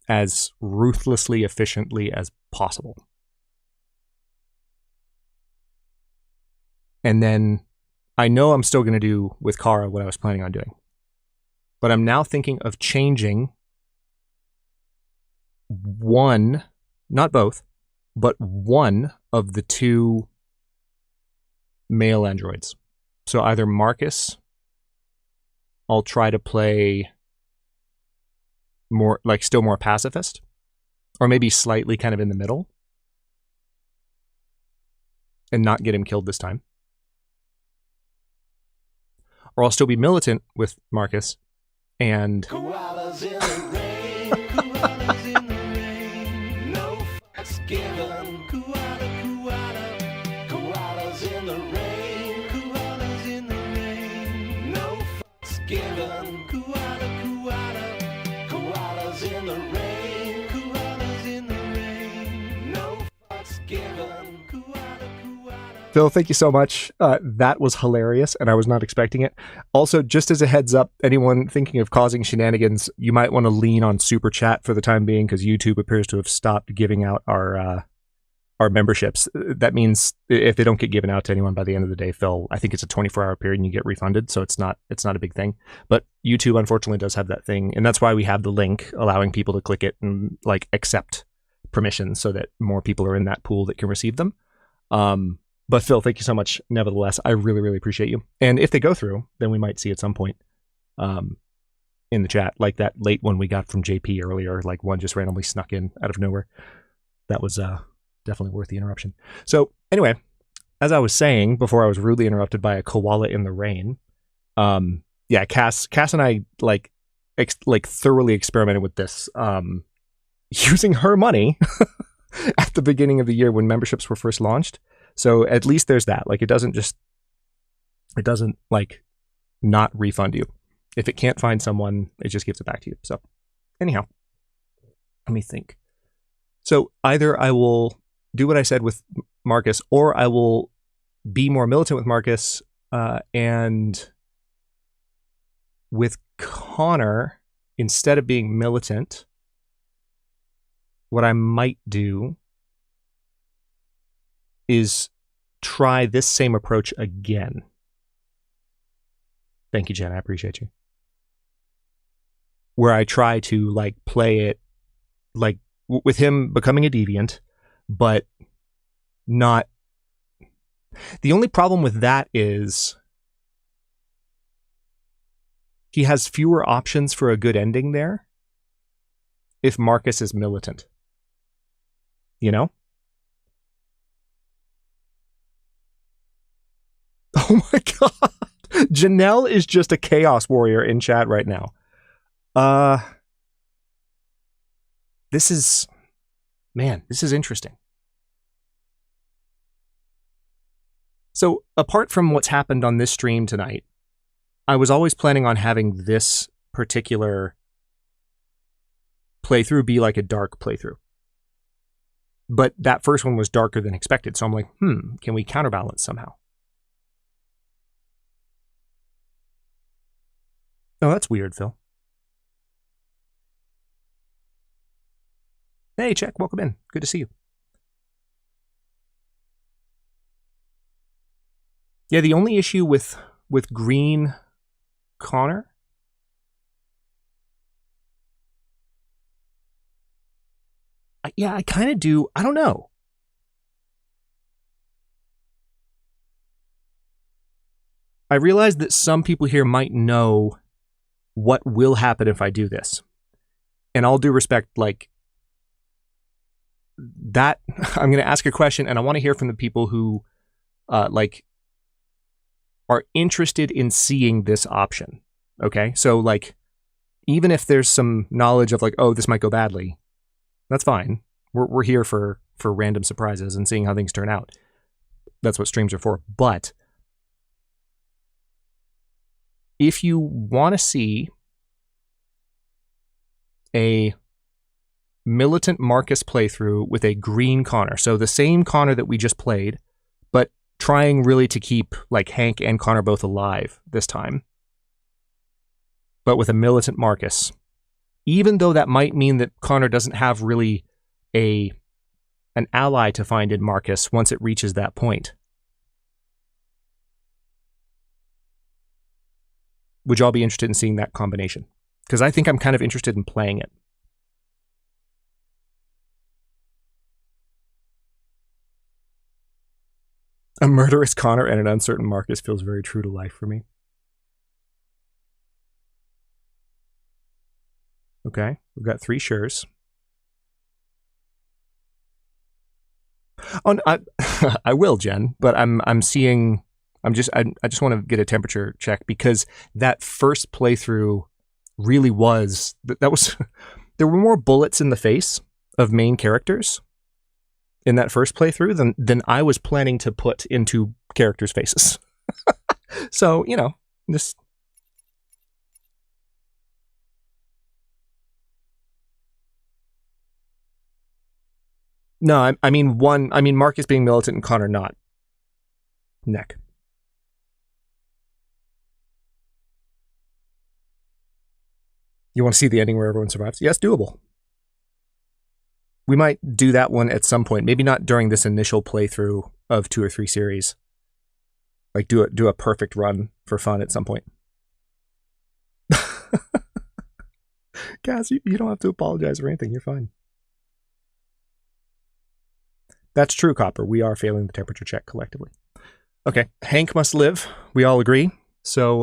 as ruthlessly efficiently as possible. And then I know I'm still going to do with Kara what I was planning on doing. But I'm now thinking of changing one, not both, but one of the two male androids. So either Marcus I'll try to play more, like, still more pacifist, or maybe slightly kind of in the middle, and not get him killed this time. Or I'll still be militant with Marcus, and Koalas in the rain, koalas in the rain, no fucks given. Koalas in the rain, koalas in the rain, no fucks given. Koalas in the rain, koalas in the rain, no fucks given. Phil, thank you so much. That was hilarious, and I was not expecting it. Also, just as a heads up, anyone thinking of causing shenanigans, you might want to lean on Super Chat for the time being, because YouTube appears to have stopped giving out our memberships. That means if they don't get given out to anyone by the end of the day, Phil, I think it's a 24-hour period and you get refunded, so it's not a big thing. But YouTube, unfortunately, does have that thing, and that's why we have the link allowing people to click it and like accept permissions so that more people are in that pool that can receive them. But Phil, thank you so much. Nevertheless, I really, really appreciate you. And if they go through, then we might see at some point in the chat, like that late one we got from JP earlier, like one just randomly snuck in out of nowhere. That was definitely worth the interruption. So anyway, as I was saying before I was rudely interrupted by a koala in the rain, yeah, Cass and I like thoroughly experimented with this using her money at the beginning of the year when memberships were first launched. So at least there's that. Like, it doesn't like not refund you. If it can't find someone, it just gives it back to you. So anyhow, let me think. So either I will do what I said with Marcus, or I will be more militant with Marcus, and with Connor, instead of being militant, what I might do is try this same approach again. Thank you, Jen. I appreciate you. Where I try to like play it like with him becoming a deviant, but not. The only problem with that is he has fewer options for a good ending there if Marcus is militant. You know? Oh my god. Janelle is just a chaos warrior in chat right now. This is interesting. So, apart from what's happened on this stream tonight, I was always planning on having this particular playthrough be like a dark playthrough. But that first one was darker than expected, so I'm like, can we counterbalance somehow? Oh, that's weird, Phil. Hey, Check, welcome in. Good to see you. Yeah, the only issue with Green Connor I kind of do. I don't know. I realize that some people here might know what will happen if I do this. And all due respect, like, that, I'm going to ask a question, and I want to hear from the people who, like, are interested in seeing this option. Okay? So, like, even if there's some knowledge of, like, oh, this might go badly, that's fine. We're here for random surprises and seeing how things turn out. That's what streams are for. But if you want to see a militant Marcus playthrough with a green Connor, so the same Connor that we just played, but trying really to keep like Hank and Connor both alive this time, but with a militant Marcus, even though that might mean that Connor doesn't have really an ally to find in Marcus once it reaches that point. Would y'all be interested in seeing that combination? Because I think I'm kind of interested in playing it. A murderous Connor and an uncertain Marcus feels very true to life for me. Okay, we've got 3 sures. Oh, no, I will, Jen, but I just want to get a temperature check because that first playthrough really was that was there were more bullets in the face of main characters in that first playthrough than I was planning to put into characters' faces. So, you know, this. No, I mean Marcus being militant and Connor not. Neck. You want to see the ending where everyone survives? Yes, doable. We might do that one at some point. Maybe not during this initial playthrough of 2 or 3 series. Like do a perfect run for fun at some point. Cass, you don't have to apologize for anything. You're fine. That's true, Copper. We are failing the temperature check collectively. Okay, Hank must live. We all agree. So,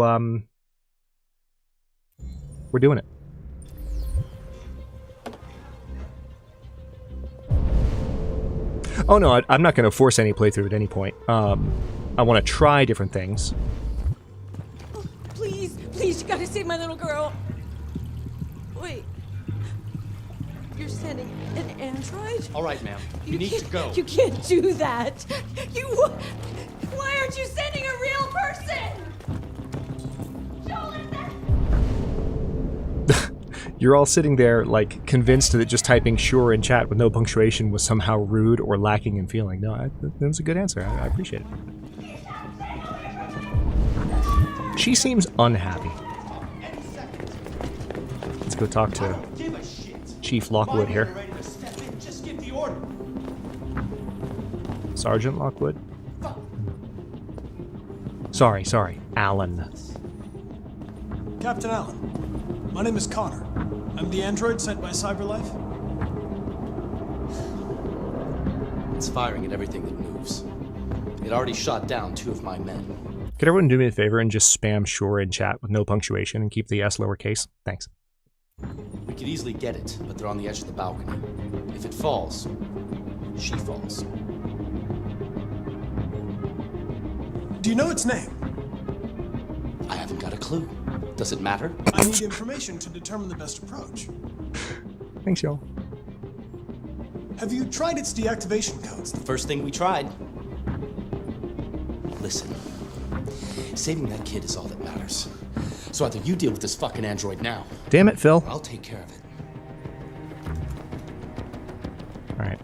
we're doing it. Oh no, I'm not going to force any playthrough at any point. I want to try different things. Please, please, you gotta save my little girl. Wait. You're sending an android? All right, ma'am. You need to go. You can't do that. Why aren't you sending a real person? You're all sitting there, like, convinced that just typing sure in chat with no punctuation was somehow rude or lacking in feeling. No, that was a good answer. I appreciate it. She seems unhappy. Let's go talk to Chief Lockwood here. Sergeant Lockwood? Sorry, Alan. Captain Allen, my name is Connor. I'm the android sent by CyberLife. It's firing at everything that moves. It already shot down 2 of my men. Could everyone do me a favor and just spam sure in chat with no punctuation and keep the S lowercase? Thanks. We could easily get it, but they're on the edge of the balcony. If it falls, she falls. Do you know its name? I haven't got a clue. Does it matter? I need information to determine the best approach. Thanks, y'all. Have you tried its deactivation codes? The first thing we tried. Listen, saving that kid is all that matters. So either you deal with this fucking android now. Damn it, Phil. Or I'll take care of it. All right.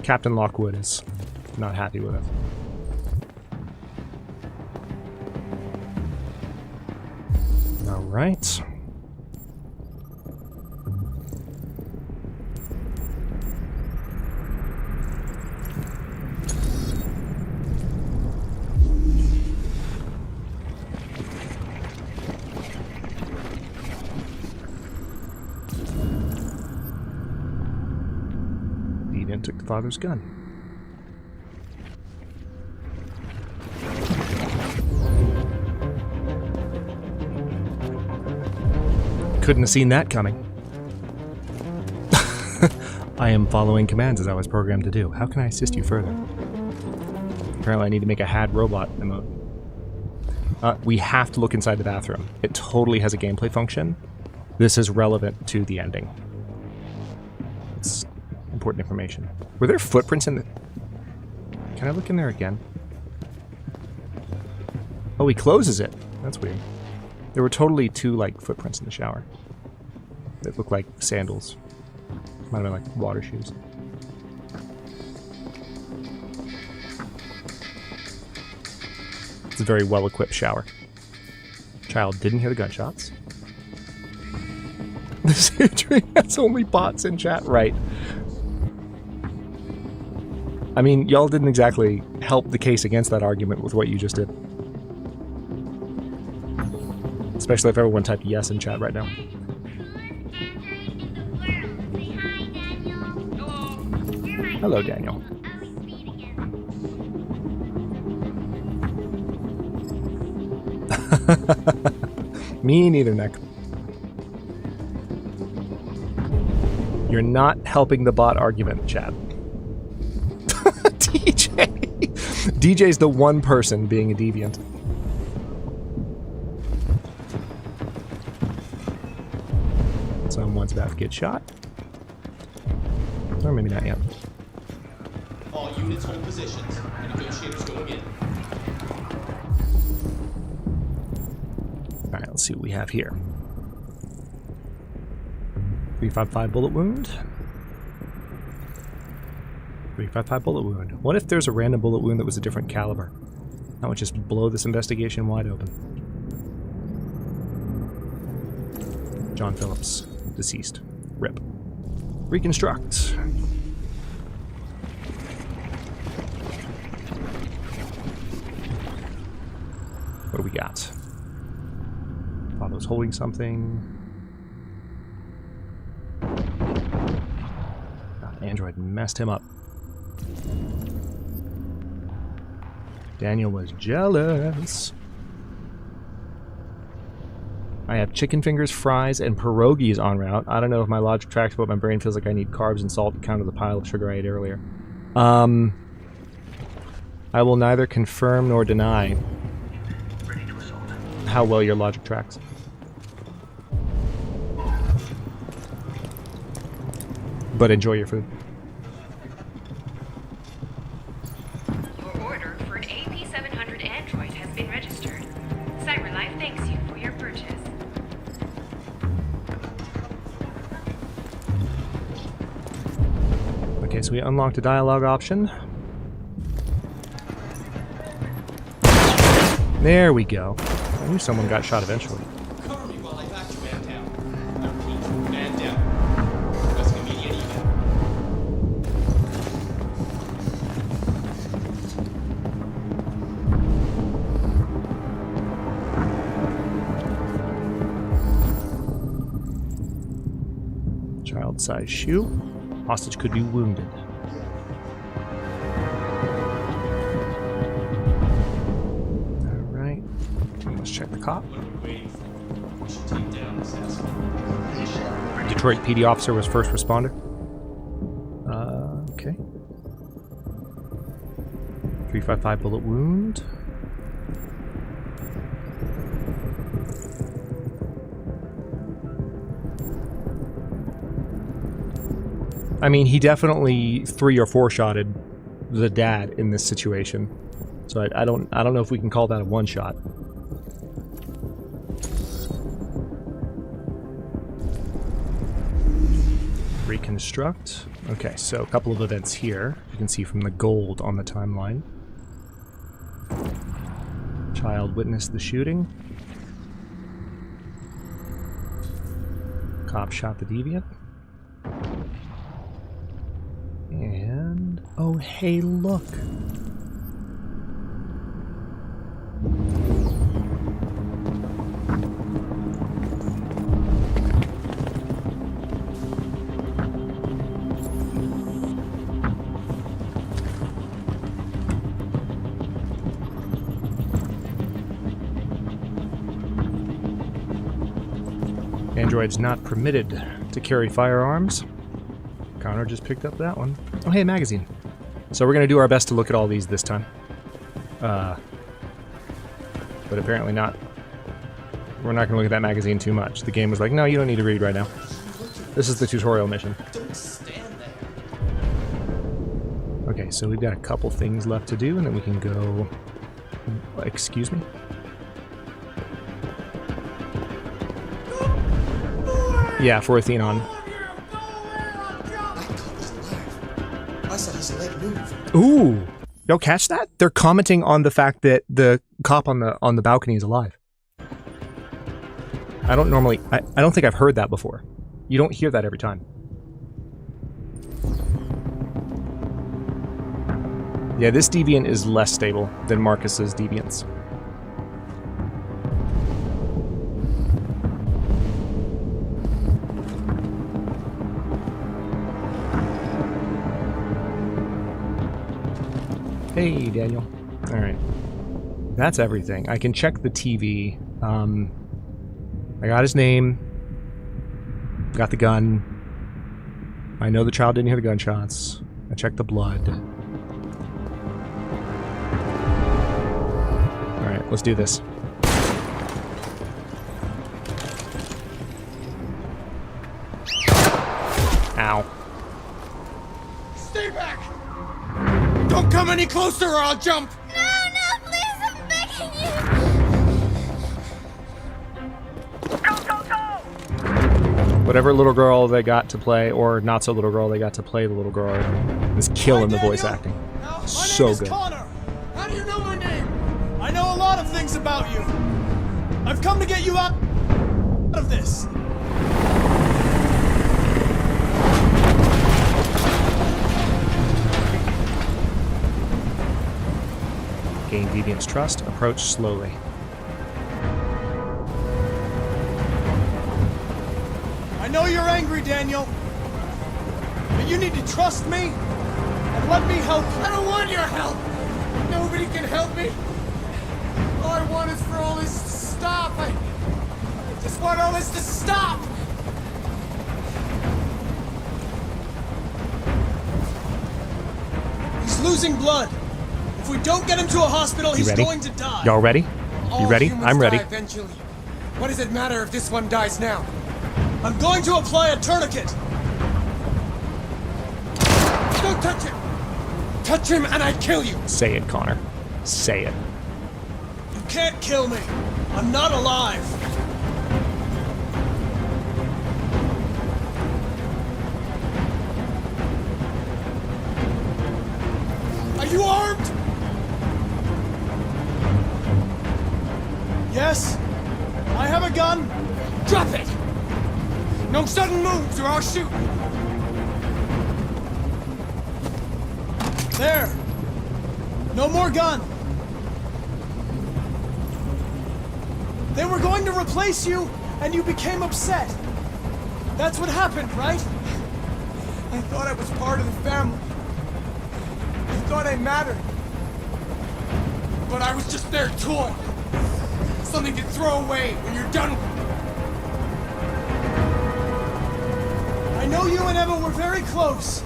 Captain Lockwood is not happy with it. All right. Eden took the father's gun. Couldn't have seen that coming. I am following commands as I was programmed to do. How can I assist you further? Apparently I need to make a had robot emote. We have to look inside the bathroom. It totally has a gameplay function. This is relevant to the ending. It's important information. Were there footprints in the... Can I look in there again? Oh, he closes it. That's weird. There were totally 2, like, footprints in the shower that looked like sandals. Might have been, like, water shoes. It's a very well-equipped shower. Child didn't hear the gunshots. This entry has only bots in chat, right? I mean, y'all didn't exactly help the case against that argument with what you just did. Especially if everyone typed yes in chat right now. Hello, Daniel. Me neither, Nick. You're not helping the bot argument, chat. DJ. DJ's the one person being a deviant. Someone's about to get shot. Or maybe not yet. All units hold positions. The negotiators going in. Alright, let's see what we have here. 355 bullet wound. 355 bullet wound. What if there's a random bullet wound that was a different caliber? That would just blow this investigation wide open. John Phillips, deceased. RIP. Reconstruct. What do we got? Thought I was holding something. God, Android messed him up. Daniel was jealous. I have chicken fingers, fries, and pierogies en route. I don't know if my logic tracks, but my brain feels like I need carbs and salt to counter the pile of sugar I ate earlier. I will neither confirm nor deny how well your logic tracks. But enjoy your food. Your order for an AP700 android has been registered. CyberLife thanks you for your purchase. Okay, so we unlocked a dialogue option. There we go. I knew someone got shot eventually. Cover me while I back you man down. I repeat, man down. Requesting immediate evac. Child-sized shoe. Hostage could be wounded. Alright. Let's check the cop. Detroit PD officer was first responder. Okay. 355 bullet wound. I mean, he definitely 3 or 4-shotted the dad in this situation. So I don't know if we can call that a one-shot. Reconstruct. Okay, so a couple of events here. You can see from the gold on the timeline. Child witnessed the shooting. Cop shot the deviant. And... oh, hey, look! Androids not permitted to carry firearms. Connor just picked up that one. Oh, hey, a magazine. So we're going to do our best to look at all these this time. But apparently not. We're not going to look at that magazine too much. The game was like, no, you don't need to read right now. This is the tutorial mission. Okay, so we've got a couple things left to do, and then we can go... excuse me? Yeah, for Athenon. I saw his leg move. Ooh! Y'all catch that? They're commenting on the fact that the cop on the balcony is alive. I don't normally... I don't think I've heard that before. You don't hear that every time. Yeah, this deviant is less stable than Marcus's deviants. Hey, Daniel. Alright. That's everything. I can check the TV. I got his name. Got the gun. I know the child didn't hear the gunshots. I checked the blood. Alright, let's do this. Ow. Stay back! Don't come any closer or I'll jump! No, please, I'm begging you! Whatever little girl they got to play, or not so little girl they got to play the little girl, is killing the voice acting. So good. Connor. How do you know my name? I know a lot of things about you. I've come to get you out of this. Gain Deviant's trust. Approach slowly. I know you're angry, Daniel. But you need to trust me and let me help you. I don't want your help! Nobody can help me! All I want is for all this to stop. I just want all this to stop! He's losing blood. If we don't get him to a hospital, he's going to die. Y'all ready? You ready? I'm ready. Eventually. What does it matter if this one dies now? I'm going to apply a tourniquet. Don't touch him! Touch him and I kill you! Say it, Connor. Say it. You can't kill me. I'm not alive. Are you armed? Yes. I have a gun. Drop it! No sudden moves or I'll shoot! There. No more gun. They were going to replace you, and you became upset. That's what happened, right? I thought I was part of the family. I thought I mattered. But I was just their toy. Something to throw away when you're done with it. I know you and Emma were very close.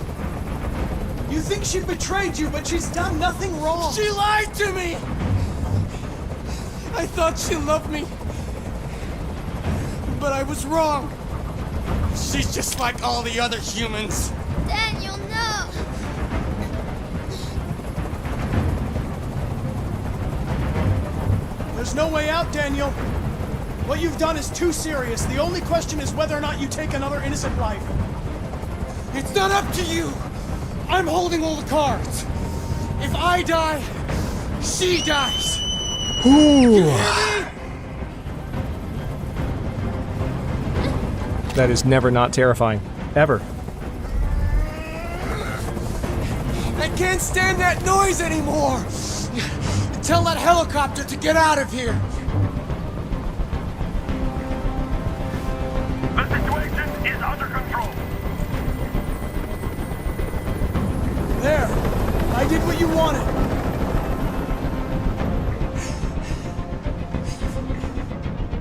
You think she betrayed you, but she's done nothing wrong. She lied to me! I thought she loved me. But I was wrong. She's just like all the other humans. Daniel, no! There's no way out, Daniel. What you've done is too serious. The only question is whether or not you take another innocent life. It's not up to you! I'm holding all the cards. If I die, she dies. Ooh. That is never not terrifying. Ever. I can't stand that noise anymore. Tell that helicopter to get out of here. The situation is under control. There. I did what you wanted.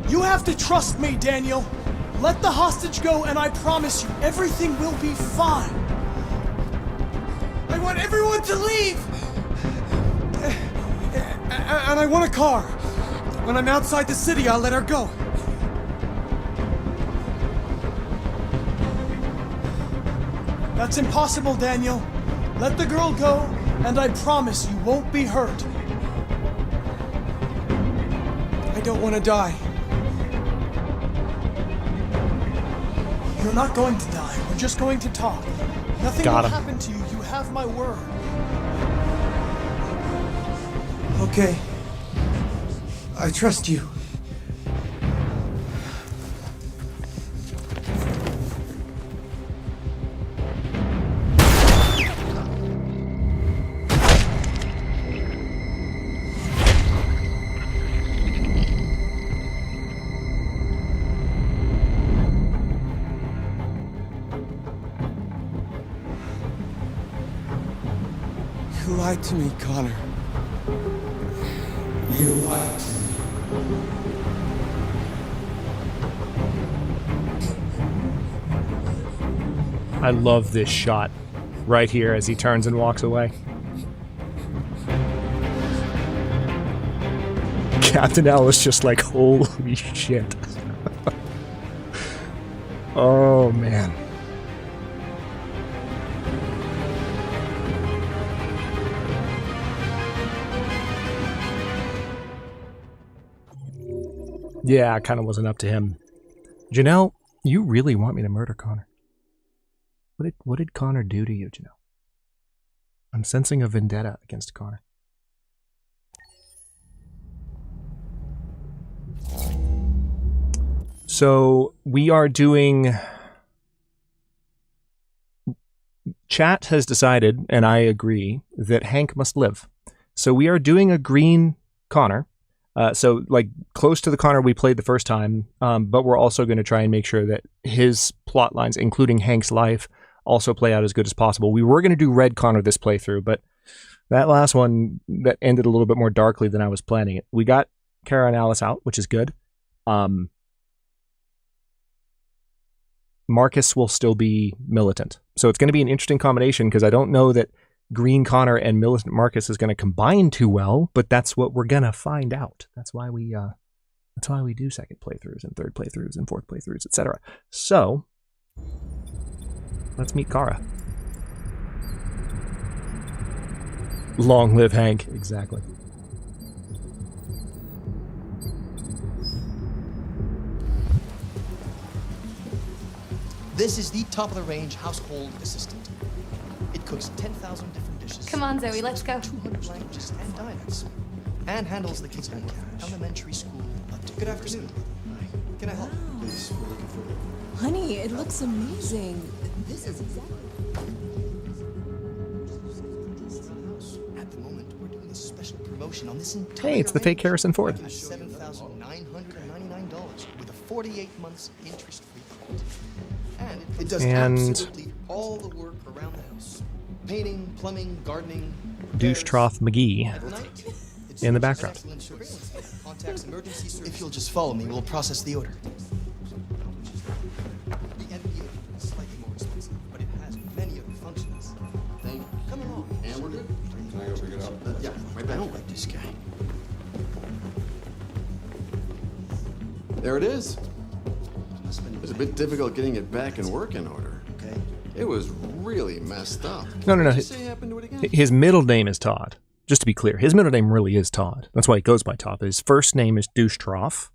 You have to trust me, Daniel. Let the hostage go, and I promise you, everything will be fine. I want everyone to leave! And I want a car. When I'm outside the city, I'll let her go. That's impossible, Daniel. Let the girl go, and I promise you won't be hurt. I don't want to die. You're not going to die. We're just going to talk. Nothing will happen to you. You have my word. Okay. I trust you. You lied to me, Connor. You lied to me. I love this shot right here as he turns and walks away. Captain L is just like, holy shit. Oh, man. Yeah, I kind of wasn't up to him. Janelle, you really want me to murder Connor? What did Connor do to you, Janelle? I'm sensing a vendetta against Connor. So we are doing... Chat has decided, and I agree, that Hank must live. So we are doing a green Connor. So like close to the Connor we played the first time, but we're also going to try and make sure that his plot lines, including Hank's life, also play out as good as possible. We were going to do red Connor this playthrough, but that last one that ended a little bit more darkly than I was planning it. We got Kara and Alice out, which is good. Marcus will still be militant. So it's going to be an interesting combination because I don't know that Green Connor and militant Marcus is going to combine too well, but that's what we're going to find out. That's why we do second playthroughs and third playthroughs and fourth playthroughs, etc. So let's meet Kara. Long live Hank. Exactly. This is the top-of-the-range household assistant. It cooks 10,000 different dishes. Come on, Zoe, let's go. 200 languages and dialects. And handles the kids' home elementary school. Good afternoon. Can I help? Please, we're looking for... Honey, it looks amazing. This is exactly... At the moment, we're doing a special promotion on this entire... Hey, it's the fake Harrison Ford. $7,999 with a 48 months interest-free credit. And it does absolutely all the work around the house. Painting, plumbing, gardening. Douche Trough McGee in the background. If you'll just follow me, we'll process the order. The NPA is slightly more expensive, but it has many other functions. Come along. And we're good. Can I go pick it up? Yeah, right back. I don't like this guy. There it is. It was a bit difficult getting it back in working order. Okay. It was really messed up. No. Did you say happened to it again? His middle name is Todd. Just to be clear, his middle name really is Todd. That's why he goes by Todd. His first name is Douche Trough.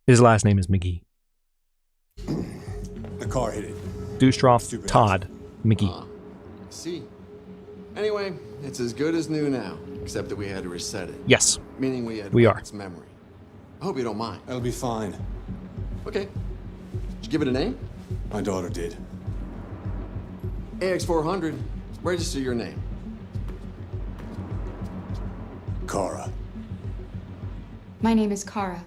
His last name is McGee. The car hit it. Douche Trough Todd McGee. See. Anyway, it's as good as new now, except that we had to reset it. Yes. Meaning we had its memory. I hope you don't mind. That'll be fine. Okay. Did you give it a name? My daughter did. AX400, register your name. Kara. My name is Kara.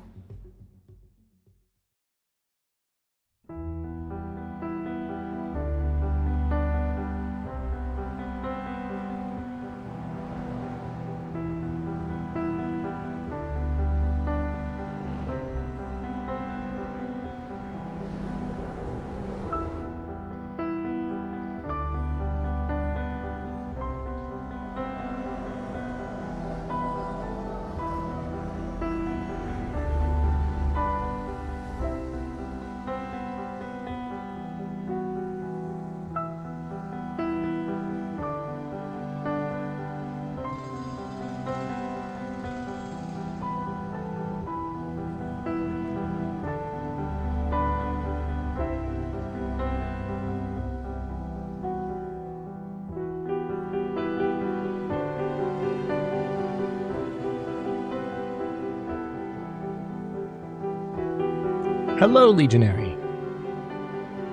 Hello, Legionary.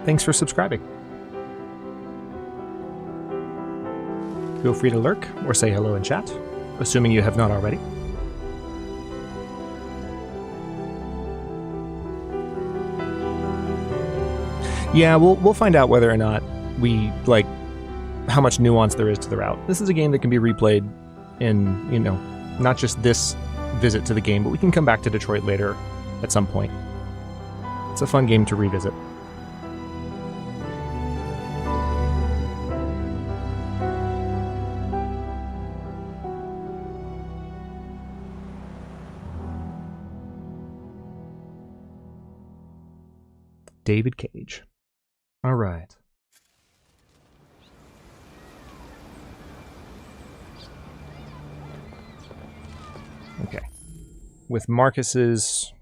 Thanks for subscribing. Feel free to lurk or say hello in chat, assuming you have not already. Yeah, we'll find out whether or not we, like, how much nuance there is to the route. This is a game that can be replayed in, you know, not just this visit to the game, but we can come back to Detroit later at some point. It's a fun game to revisit. David Cage. All right. Okay. With Marcus's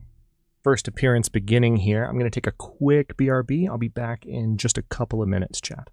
first appearance beginning here, I'm going to take a quick BRB. I'll be back in just a couple of minutes, chat.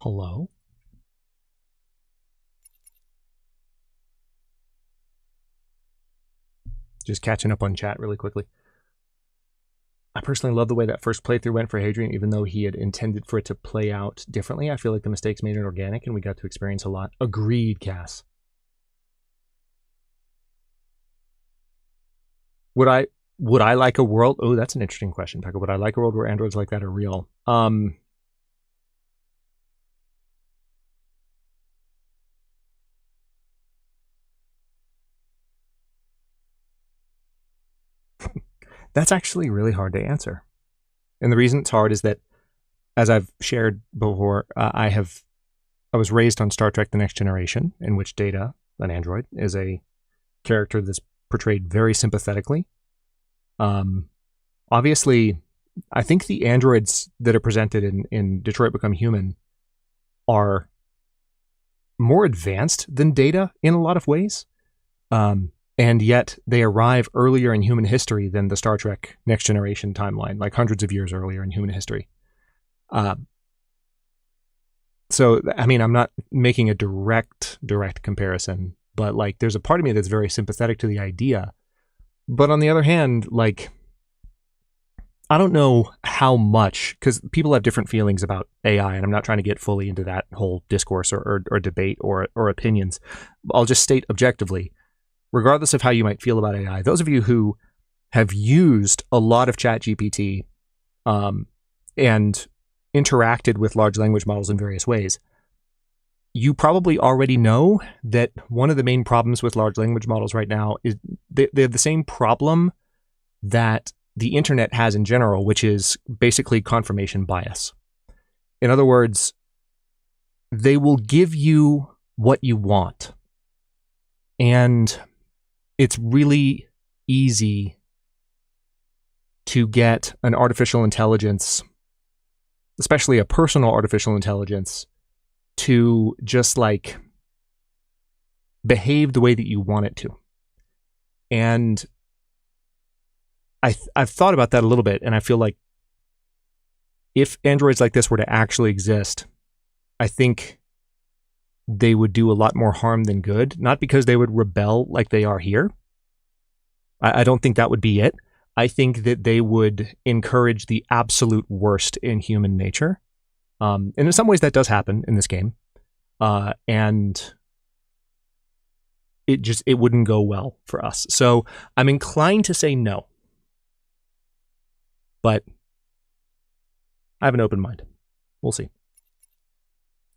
Hello? Just catching up on chat really quickly. I personally love the way that first playthrough went for Hadrian, even though he had intended for it to play out differently. I feel like the mistakes made it organic and we got to experience a lot. Agreed, Cass. Would I like a world? Oh, that's an interesting question, Tucker. Would I like a world where androids like that are real? That's actually really hard to answer. And the reason it's hard is that, as I've shared before, I was raised on Star Trek The Next Generation, in which Data, an android, is a character that's portrayed very sympathetically. Obviously, I think the androids that are presented in Detroit Become Human are more advanced than Data in a lot of ways. And yet they arrive earlier in human history than the Star Trek Next Generation timeline, like hundreds of years earlier in human history. So, I mean, I'm not making a direct comparison, but like, there's a part of me that's very sympathetic to the idea. But on the other hand, like, I don't know how much, because people have different feelings about AI, and I'm not trying to get fully into that whole discourse or debate or opinions. I'll just state objectively, regardless of how you might feel about AI, those of you who have used a lot of ChatGPT and interacted with large language models in various ways, you probably already know that one of the main problems with large language models right now is they have the same problem that the internet has in general, which is basically confirmation bias. In other words, they will give you what you want. And it's really easy to get an artificial intelligence, especially a personal artificial intelligence, to just like behave the way that you want it to. And I've thought about that a little bit, and I feel like if androids like this were to actually exist, I think they would do a lot more harm than good. Not because they would rebel like they are here. I don't think that would be it. I think that they would encourage the absolute worst in human nature. And in some ways that does happen in this game. And it wouldn't go well for us. So I'm inclined to say no. But I have an open mind. We'll see.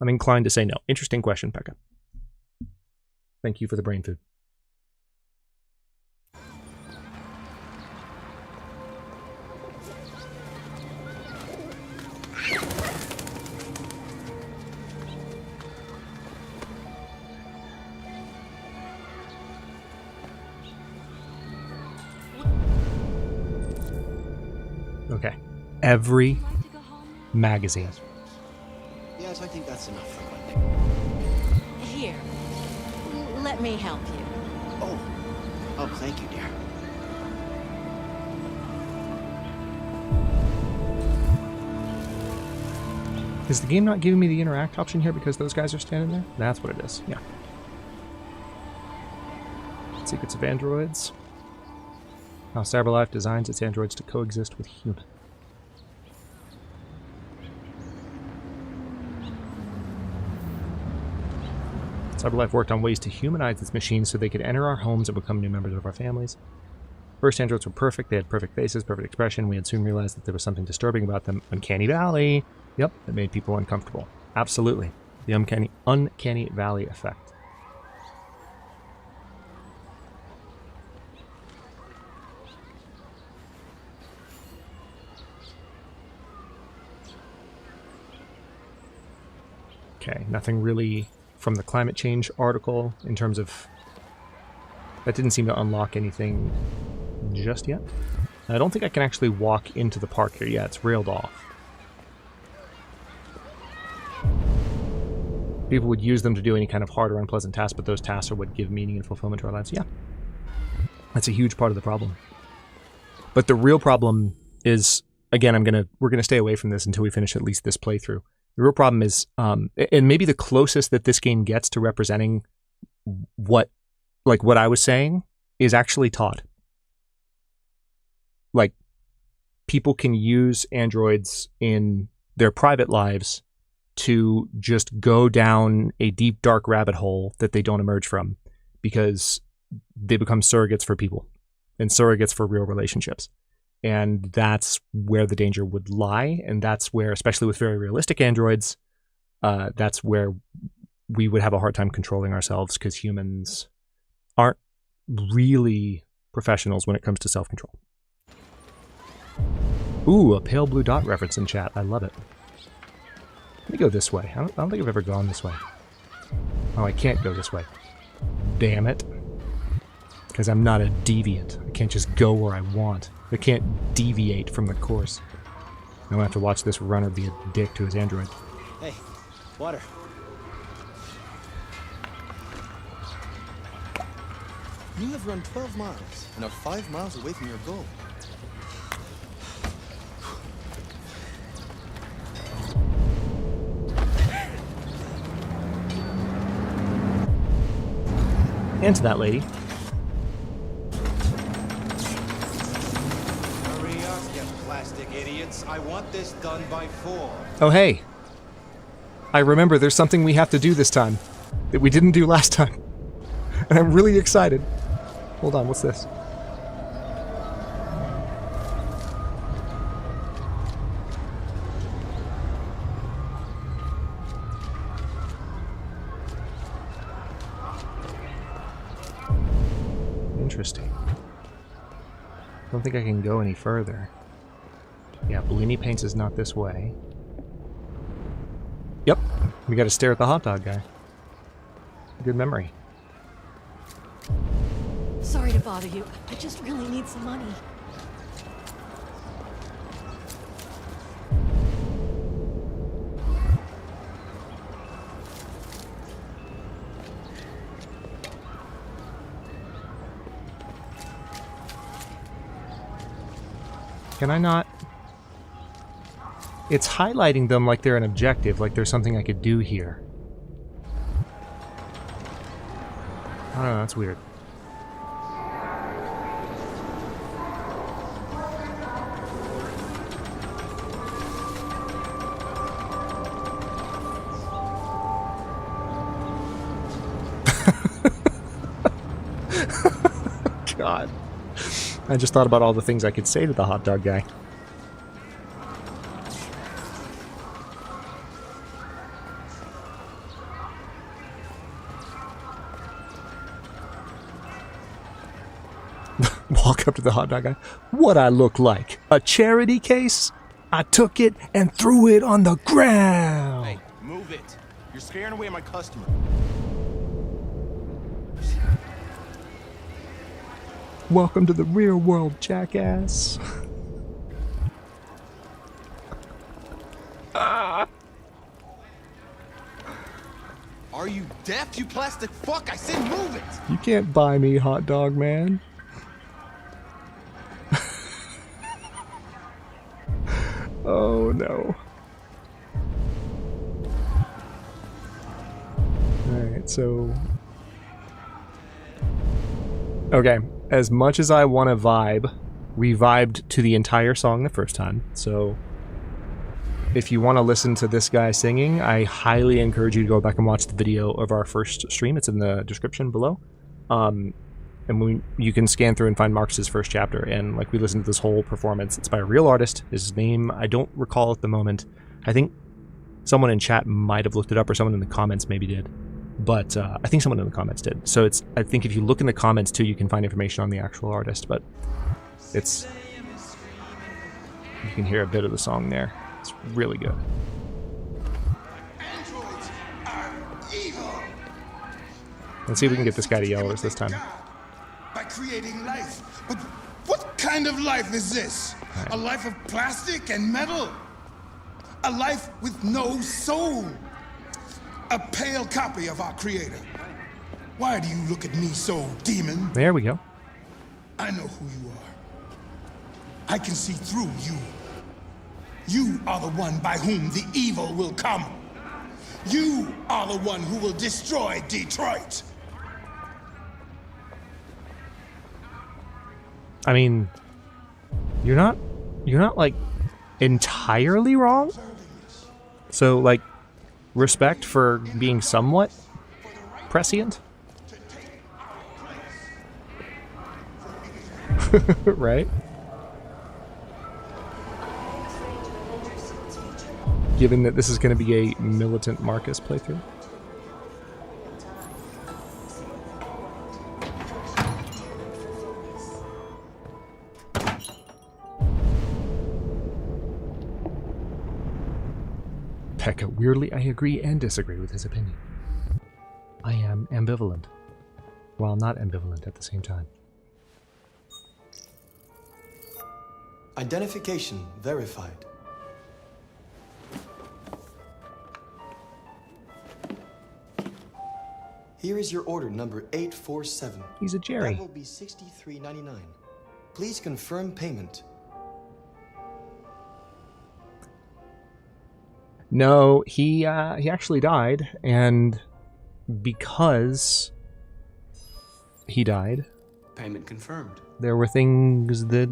I'm inclined to say no. Interesting question, Pekka. Thank you for the brain food. Okay. Every magazine. Yes, I think that's enough for one day. Here. Let me help you. Oh, thank you, dear. Is the game not giving me the interact option here because those guys are standing there? That's what it is. Yeah. Secrets of androids. How CyberLife designs its androids to coexist with humans. CyberLife worked on ways to humanize its machines so they could enter our homes and become new members of our families. First androids were perfect. They had perfect faces, perfect expression. We had soon realized that there was something disturbing about them. Uncanny Valley. Yep, it made people uncomfortable. Absolutely. The uncanny Valley effect. Okay, nothing really from the climate change article in terms of... That didn't seem to unlock anything just yet. I don't think I can actually walk into the park here yet. It's railed off. People would use them to do any kind of hard or unpleasant tasks, but those tasks are what give meaning and fulfillment to our lives. Yeah. That's a huge part of the problem. But the real problem is, again, we're gonna stay away from this until we finish at least this playthrough. The real problem is, and maybe the closest that this game gets to representing what I was saying, is actually Todd. Like, people can use androids in their private lives to just go down a deep, dark rabbit hole that they don't emerge from because they become surrogates for people and surrogates for real relationships. And that's where the danger would lie. And that's where, especially with very realistic androids, that's where we would have a hard time controlling ourselves because humans aren't really professionals when it comes to self-control. Ooh, a pale blue dot reference in chat. I love it. Let me go this way. I don't think I've ever gone this way. Oh, I can't go this way. Damn it. Because I'm not a deviant. I can't just go where I want. I can't deviate from the course. I'm gonna have to watch this runner be a dick to his android. Hey, water. You have run 12 miles and are 5 miles away from your goal. and to that lady. Hurry up, you plastic idiots. I want this done by 4. Oh, hey. I remember there's something we have to do this time that we didn't do last time. And I'm really excited. Hold on, what's this? Interesting. I don't think I can go any further. Yeah, Bellini Paints is not this way. Yep, we gotta stare at the hot dog guy. Good memory. Sorry to bother you. I just really need some money. Can I not? It's highlighting them like they're an objective, like there's something I could do here. I don't know, that's weird. God. I just thought about all the things I could say to the hot dog guy. Walk up to the hot dog guy. What I look like? A charity case? I took it and threw it on the ground. Hey, move it. You're scaring away my customer. Welcome to the real world, jackass. Are you deaf, you plastic fuck? I said move it! You can't buy me, hot dog man. Oh no. Alright, so... Okay, as much as I want to vibe, we vibed to the entire song the first time, so... If you want to listen to this guy singing, I highly encourage you to go back and watch the video of our first stream. It's in the description below. And you can scan through and find Marcus's first chapter, and like we listened to this whole performance. It's by a real artist. His name, I don't recall at the moment. I think someone in chat might have looked it up, or someone in the comments maybe did. But I think someone in the comments did. So it's, I think if you look in the comments too, you can find information on the actual artist, but it's, you can hear a bit of the song there. It's really good. Let's see if we can get this guy to yell at us this time. By creating life. But what kind of life is this? Right. A life of plastic and metal? A life with no soul? A pale copy of our creator. Why do you look at me so, demon? There we go. I know who you are. I can see through you. You are the one by whom the evil will come. You are the one who will destroy Detroit. I mean, you're not like entirely wrong. So like, respect for being somewhat prescient. Right? Given that this is going to be a militant Marcus playthrough. Pekka, weirdly, I agree and disagree with his opinion. I am ambivalent, while not ambivalent at the same time. Identification verified. Here is your order number 847. He's a Jerry. That will be $63.99. Please confirm payment. No, he actually died, and because he died. Payment confirmed. There were things that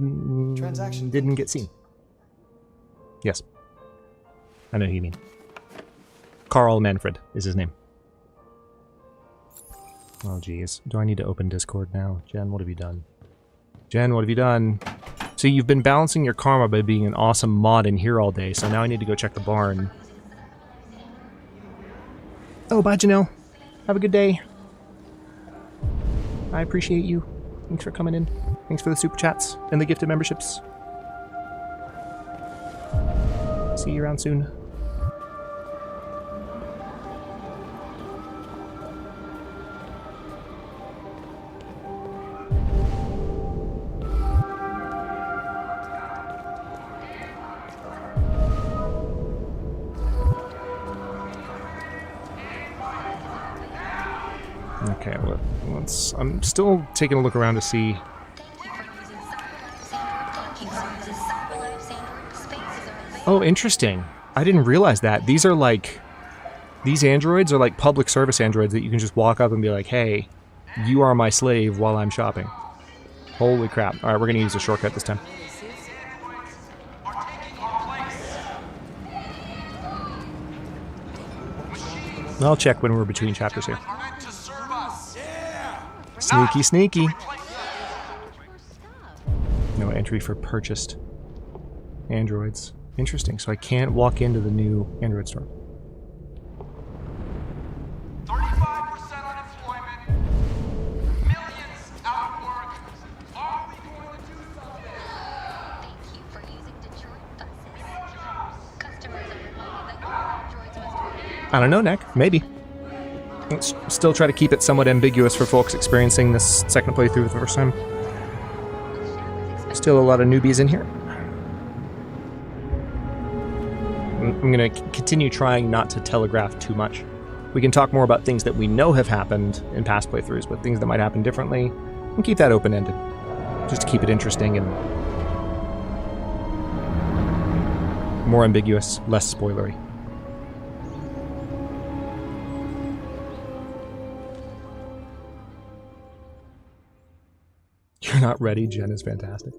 Transaction didn't get seen. Yes. I know who you mean. Carl Manfred is his name. Oh, geez. Do I need to open Discord now? Jen, what have you done? Jen, what have you done? So you've been balancing your karma by being an awesome mod in here all day, so now I need to go check the barn. Oh, bye, Janelle. Have a good day. I appreciate you. Thanks for coming in. Thanks for the super chats and the gifted memberships. See you around soon. Okay, let's. I'm still taking a look around to see. Oh, interesting. I didn't realize that. These are like... These androids are like public service androids that you can just walk up and be like, hey, you are my slave while I'm shopping. Holy crap. Alright, we're going to use a shortcut this time. I'll check when we're between chapters here. Sneaky, sneaky. No entry for purchased androids. Interesting, so I can't walk into the new Android store. 35% unemployment, millions out of work. Are we going to do something? Thank you for using Detroit buses. Customers are reminded that all androids must I don't know, Nick. Maybe. Let's still try to keep it somewhat ambiguous for folks experiencing this second playthrough for the first time. Still a lot of newbies in here. I'm going to continue trying not to telegraph too much. We can talk more about things that we know have happened in past playthroughs, but things that might happen differently, and keep that open-ended, just to keep it interesting and more ambiguous, less spoilery. You're not ready? Jen is fantastic.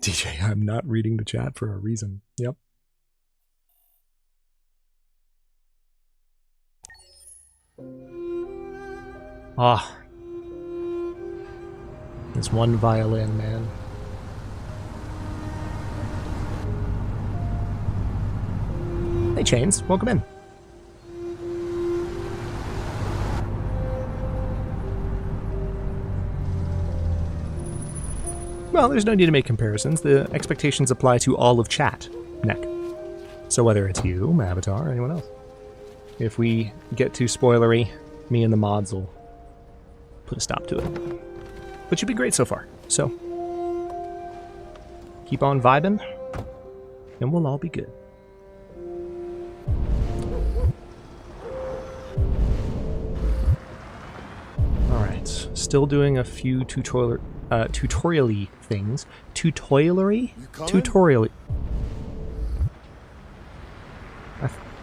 DJ, I'm not reading the chat for a reason. Yep. Ah. This one violin, man. Hey, Chains. Welcome in. Well, there's no need to make comparisons. The expectations apply to all of chat, Neck. So whether it's you, Mavatar, or anyone else. If we get too spoilery, me and the mods will put a stop to it. But you've been great so far, so keep on vibing, and we'll all be good. Alright, still doing a few tutorial-y things. Tutorial-y? Tutorial-y.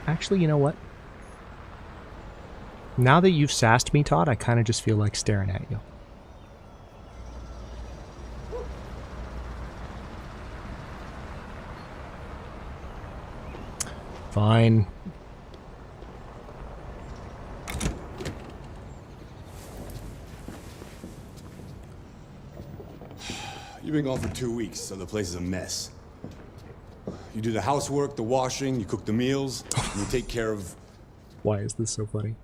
Actually, you know what? Now that you've sassed me, Todd, I kind of just feel like staring at you. Fine. You've been gone for 2 weeks, so the place is a mess. You do the housework, the washing, you cook the meals, and you take care of... Why is this so funny?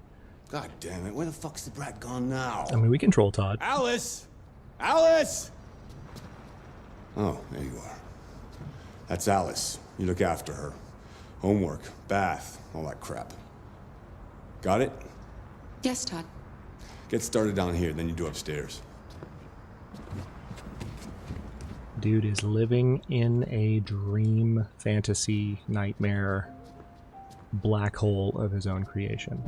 God damn it, where the fuck's the brat gone now? I mean, we control Todd. Alice! Alice! Oh, there you are. That's Alice. You look after her. Homework, bath, all that crap. Got it? Yes, Todd. Get started down here, then you do upstairs. Dude is living in a dream, fantasy, nightmare, black hole of his own creation.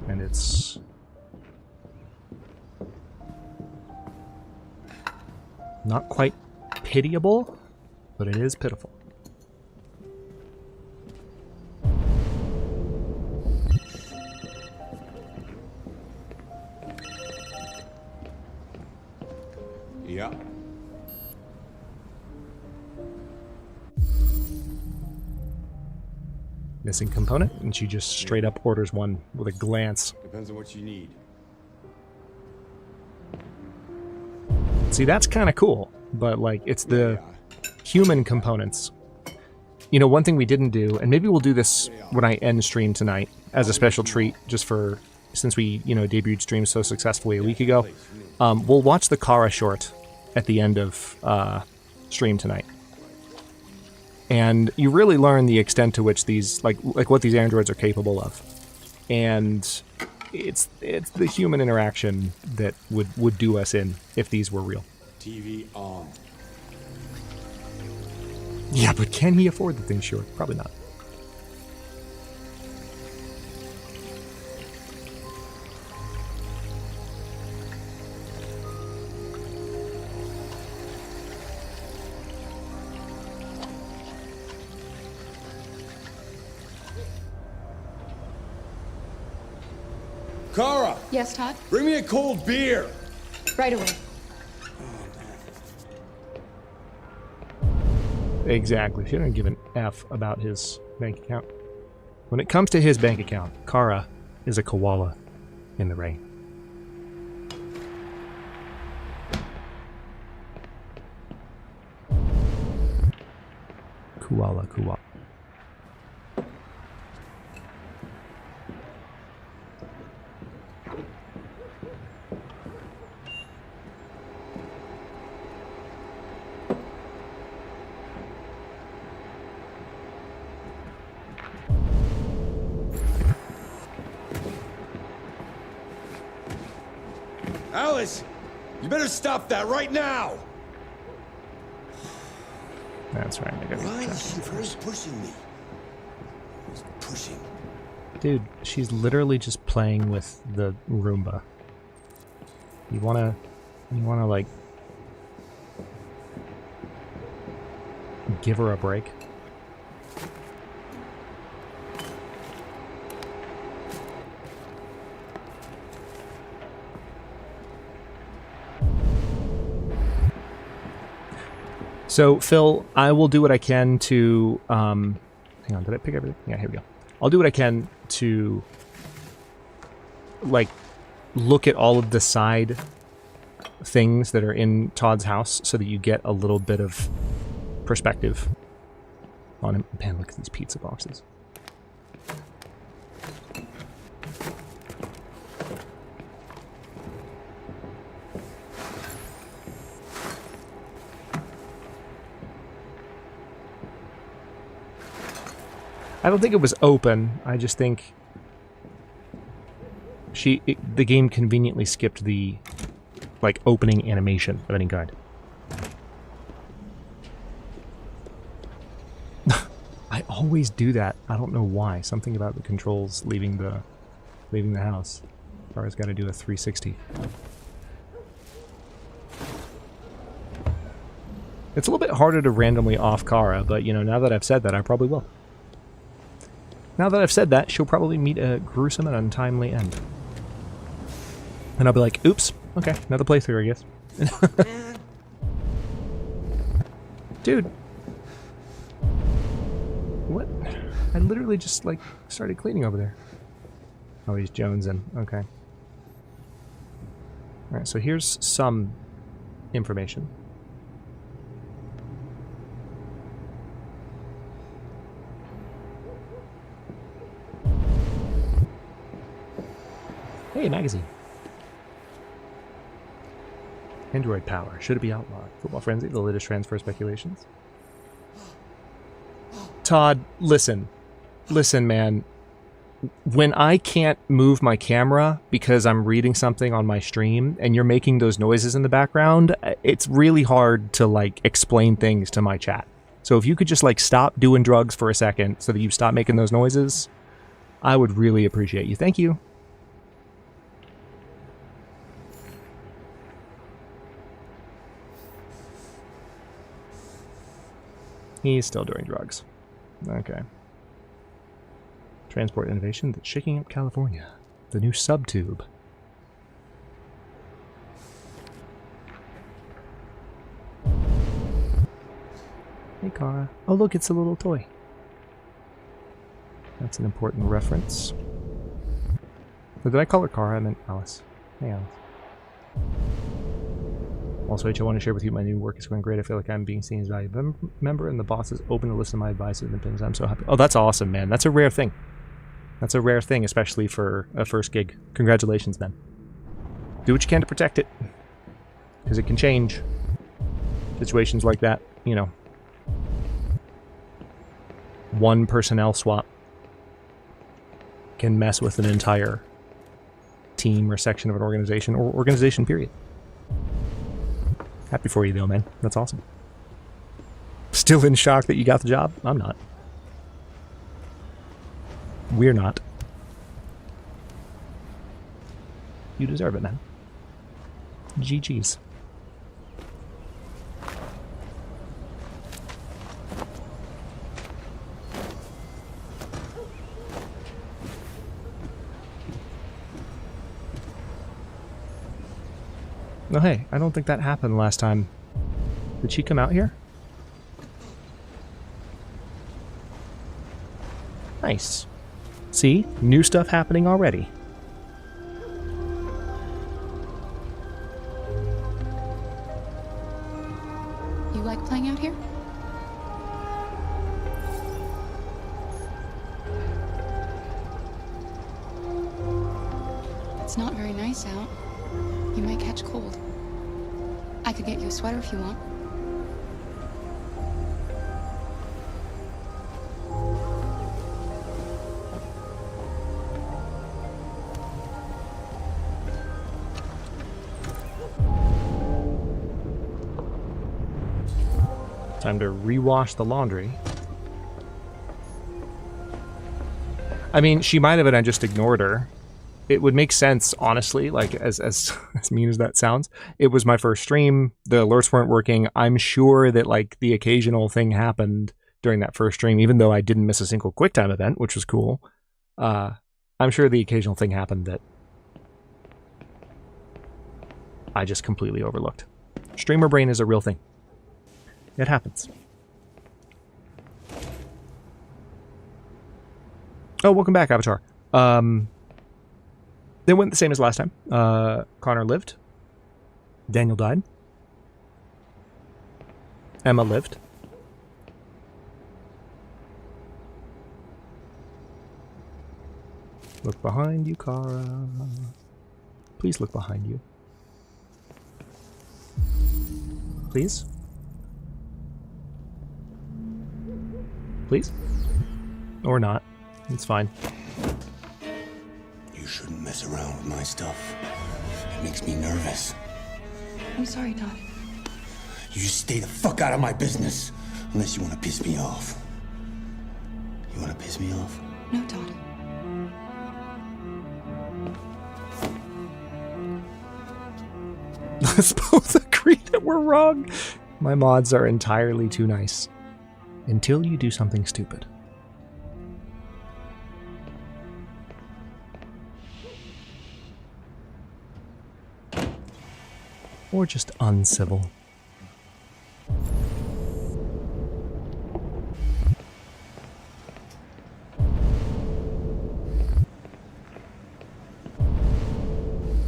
And it's... not quite pitiable, but it is pitiful. Missing component, and she just straight up orders one with a glance. Depends on what you need. See, that's kind of cool, but like it's the human components. You know, one thing we didn't do, and maybe we'll do this when I end stream tonight as a special treat, just for, since we, you know, debuted stream so successfully a week ago. We'll watch the Kara short at the end of stream tonight. And you really learn the extent to which these, like what these androids are capable of. And it's the human interaction that would do us in if these were real. TV on. Yeah, but can he afford the thing? Sure, probably not. Kara! Yes, Todd? Bring me a cold beer! Right away. Exactly. She didn't give an F about his bank account. When it comes to his bank account, Kara is a koala in the rain. Koala. Alice! You better stop that right now! That's right. I gotta Why check is she first. pushing me? Who's pushing? Dude, she's literally just playing with the Roomba. You wanna like give her a break? So, Phil, I will do what I can to, hang on, did I pick everything? Yeah, here we go. I'll do what I can to, like, look at all of the side things that are in Todd's house so that you get a little bit of perspective on him. Man, look at these pizza boxes. I don't think it was open. I just think the game conveniently skipped the like opening animation of any kind. I always do that. I don't know why. Something about the controls leaving the house. Kara's got to do a 360. It's a little bit harder to randomly off Kara, but you know, now that I've said that, I probably will. Now that I've said that, she'll probably meet a gruesome and untimely end. And I'll be like, oops, okay, another playthrough, I guess. Dude. What? I literally just, like, started cleaning over there. Oh, he's jonesing. Okay. Alright, so here's some information. Hey, magazine. Android power. Should it be outlawed? Football frenzy. The latest transfer speculations. Todd, listen. Listen, man. When I can't move my camera because I'm reading something on my stream and you're making those noises in the background, it's really hard to, like, explain things to my chat. So if you could just, like, stop doing drugs for a second so that you stop making those noises, I would really appreciate you. Thank you. He's still doing drugs. Okay. Transport innovation that's shaking up California. The new subtube. Hey, Kara. Oh, look, it's a little toy. That's an important reference. Or did I call her Cara? I meant Alice. Hey, Alice. Also, H, I want to share with you my new work is going great. I feel like I'm being seen as a valuable member, and the boss is open to listen to my advice and things. I'm so happy. Oh, that's awesome, man. That's a rare thing. That's a rare thing, especially for a first gig. Congratulations, man. Do what you can to protect it. Because it can change. Situations like that, you know. One personnel swap can mess with an entire team or section of an organization, or organization, period. Happy for you, though, man. That's awesome. Still in shock that you got the job? I'm not. We're not. You deserve it, man. GG's. No, hey, I don't think that happened last time. Did she come out here? Nice. See? New stuff happening already. You like playing out here? It's not very nice out. You might catch cold. I could get you a sweater if you want. Time to rewash the laundry. I mean, she might have, and I just ignored her. It would make sense, honestly, like, as mean as that sounds. It was my first stream. The alerts weren't working. I'm sure that, like, the occasional thing happened during that first stream, even though I didn't miss a single QuickTime event, which was cool. I'm sure the occasional thing happened that I just completely overlooked. Streamer brain is a real thing. It happens. Oh, welcome back, Avatar. They went the same as last time. Connor lived. Daniel died. Emma lived. Look behind you, Kara. Please look behind you. Please? Please? Or not. It's fine. You shouldn't mess around with my stuff. It makes me nervous. I'm sorry, Todd. You just stay the fuck out of my business. Unless you want to piss me off. You want to piss me off? No, Todd. Let's both agree that we're wrong. My mods are entirely too nice. Until you do something stupid. Or just uncivil.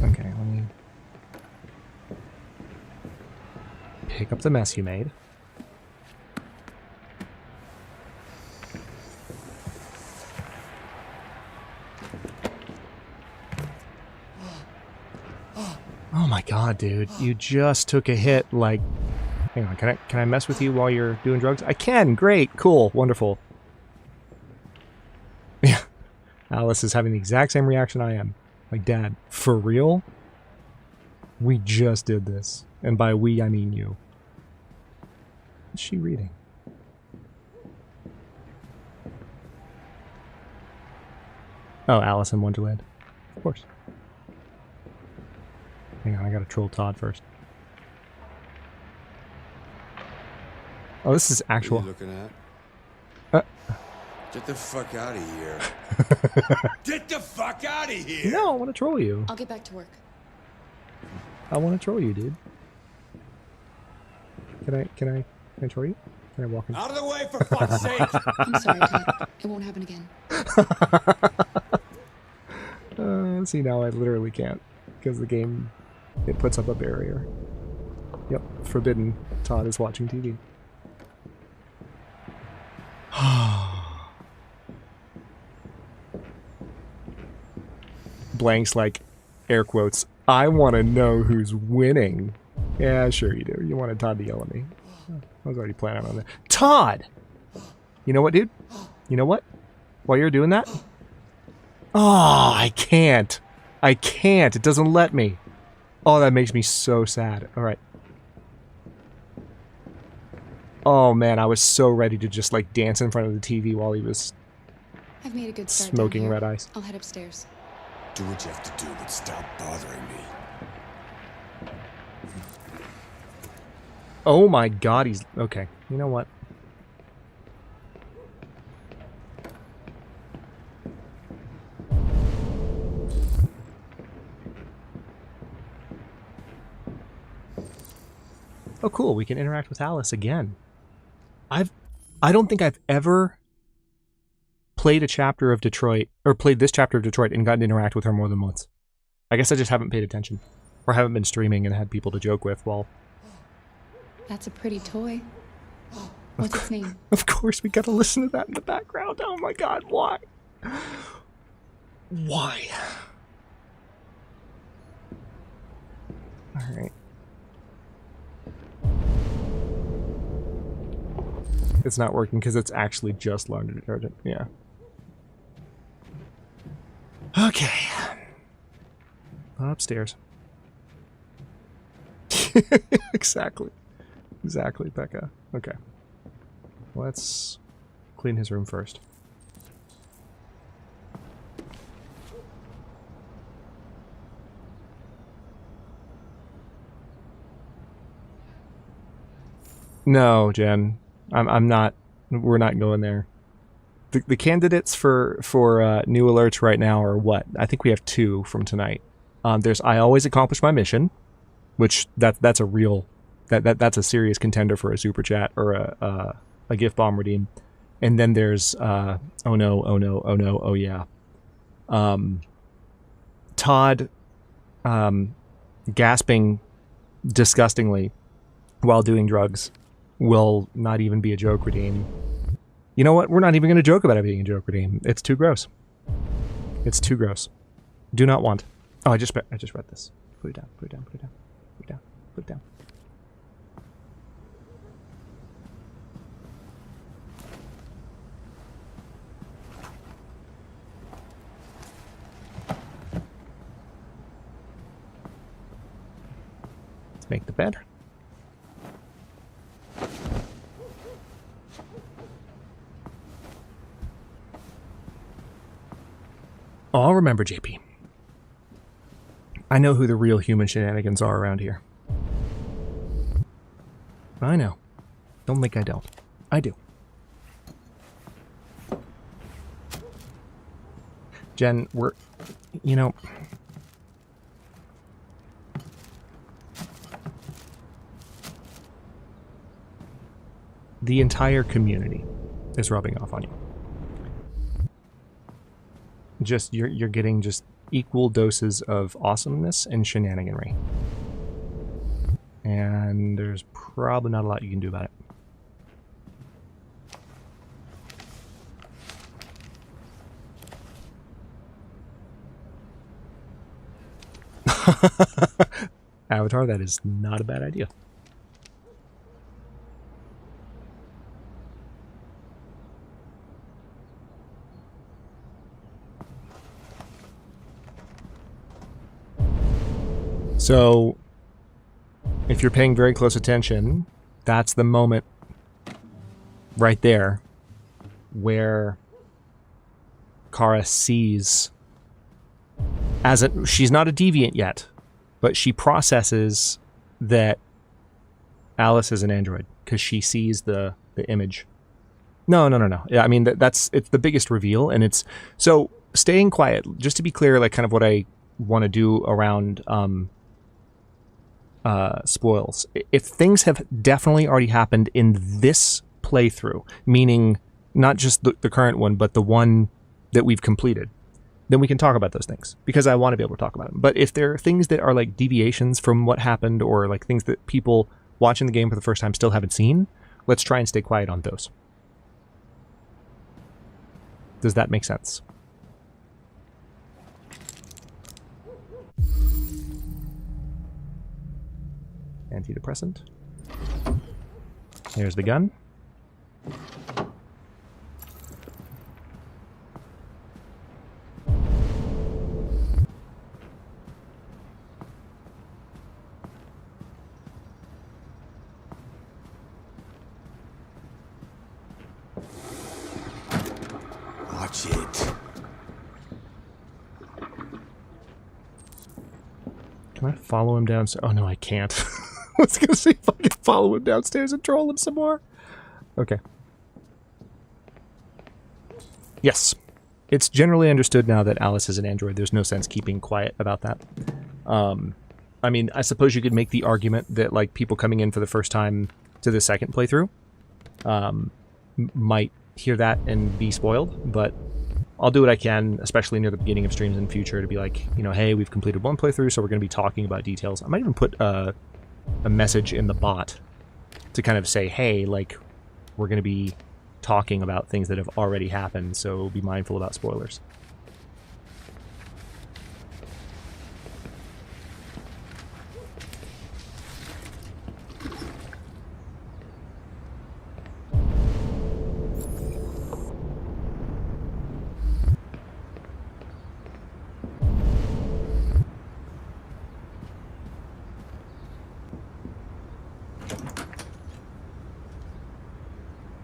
Okay, let me pick up the mess you made. Oh my god, dude. You just took a hit like... Hang on, can I mess with you while you're doing drugs? I can! Great! Cool! Wonderful. Yeah. Alice is having the exact same reaction I am. Like, Dad, for real? We just did this. And by we, I mean you. What's she reading? Oh, Alice in Wonderland. Of course. Hang on, I gotta troll Todd first. Oh, this is actual. What are you looking at? Get the fuck out of here. Get the fuck out of here! No, I want to troll you. I'll get back to work. I want to troll you, dude. Can I troll you? Can I walk in? Out of the way, for fuck's sake! I'm sorry, Todd. It won't happen again. See, now I literally can't because the game, it puts up a barrier. Yep, forbidden. Todd is watching TV. Blanks like air quotes. I want to know who's winning. Yeah, sure you do. You wanted Todd to yell at me. I was already planning on that. Todd! You know what, dude? You know what? While you're doing that? Oh, I can't. I can't. It doesn't let me. Oh, that makes me so sad. All right. Oh, man, I was so ready to just, like, dance in front of the TV while he was I've made a good start smoking down here. red ice. I'll head upstairs. Do what you have to do, but stop bothering me. Oh my god, he's... Okay, you know what? Oh cool, we can interact with Alice again. I don't think I've ever played a chapter of Detroit, or played this chapter of Detroit and gotten to interact with her more than once. I guess I just haven't paid attention. Or haven't been streaming and had people to joke with while... That's a pretty toy. What's its name? Of course, we gotta listen to that in the background. Oh my god, why? Why? Alright. It's not working because it's actually just laundry detergent. Yeah. Okay. Upstairs. Exactly. Exactly, Becca. Okay. Let's clean his room first. No, Jen. I'm not. We're not going there. The candidates for new alerts right now are what? I think we have 2 from tonight. There's I always accomplish my mission, which that's a real that's a serious contender for a super chat or a gift bomb redeem. And then there's oh no, oh no, oh no, oh yeah. Todd gasping disgustingly while doing drugs will not even be a joke redeem. You know what? We're not even going to joke about it being a joke redeem. It's too gross. It's too gross. Do not want. Oh, I just read this. Put it down. Put it down. Put it down. Put it down. Put it down. Let's make the bed. Oh, remember, JP. I know who the real human shenanigans are around here. I know. Don't think I don't. I do. Jen, we're... You know... The entire community is rubbing off on you. Just you're getting just equal doses of awesomeness and shenaniganry. And there's probably not a lot you can do about it. Avatar, that is not a bad idea. So, if you're paying very close attention, that's the moment right there where Kara sees, she's not a deviant yet, but she processes that Alice is an android because she sees the image. No. Yeah, I mean, it's the biggest reveal, and it's, so staying quiet, just to be clear, like kind of what I want to do around, spoils. If things have definitely already happened in this playthrough, meaning not just the current one, but the one that we've completed, then we can talk about those things, because I want to be able to talk about them. But if there are things that are like deviations from what happened, or like things that people watching the game for the first time still haven't seen, let's try and stay quiet on those. Does that make sense? Antidepressant. Here's the gun. Watch it. Can I follow him downstairs? Oh no, I can't. I was gonna see if I could follow him downstairs and troll him some more. Okay. Yes. It's generally understood now that Alice is an android. There's no sense keeping quiet about that. I mean, I suppose you could make the argument that, like, people coming in for the first time to the second playthrough might hear that and be spoiled, but I'll do what I can, especially near the beginning of streams in the future, to be like, you know, hey, we've completed one playthrough, so we're going to be talking about details. I might even put a message in the bot to kind of say, hey, like, we're going to be talking about things that have already happened, so be mindful about spoilers.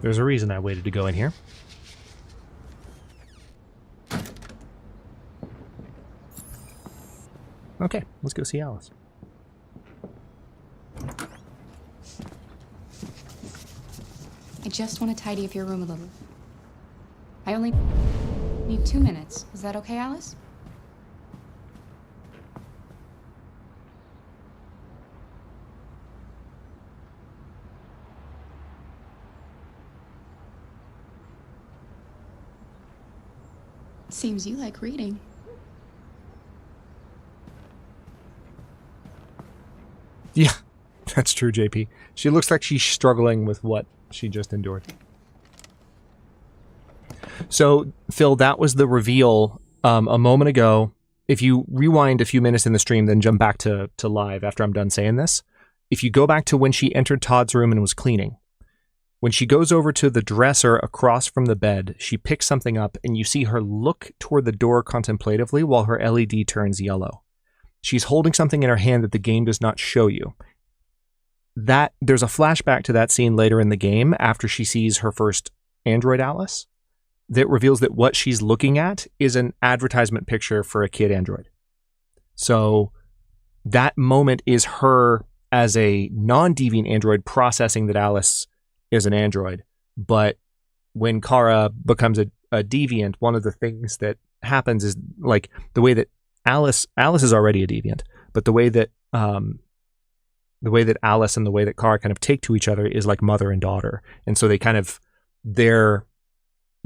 There's a reason I waited to go in here. Okay, let's go see Alice. I just want to tidy up your room a little. I only need 2 minutes. Is that okay, Alice? Seems you like reading. Yeah, that's true, JP. She looks like she's struggling with what she just endured. So, Phil, that was the reveal a moment ago. If you rewind a few minutes in the stream, then jump back to live after I'm done saying this. If you go back to when she entered Todd's room and was cleaning, when she goes over to the dresser across from the bed, she picks something up and you see her look toward the door contemplatively while her LED turns yellow. She's holding something in her hand that the game does not show you. There's a flashback to that scene later in the game after she sees her first android Alice that reveals that what she's looking at is an advertisement picture for a kid android. So that moment is her as a non-deviant android processing that Alice is an android. But when Kara becomes a deviant, one of the things that happens is, like, the way that Alice is already a deviant, but the way that Alice and the way that Kara kind of take to each other is like mother and daughter. And so they kind of, their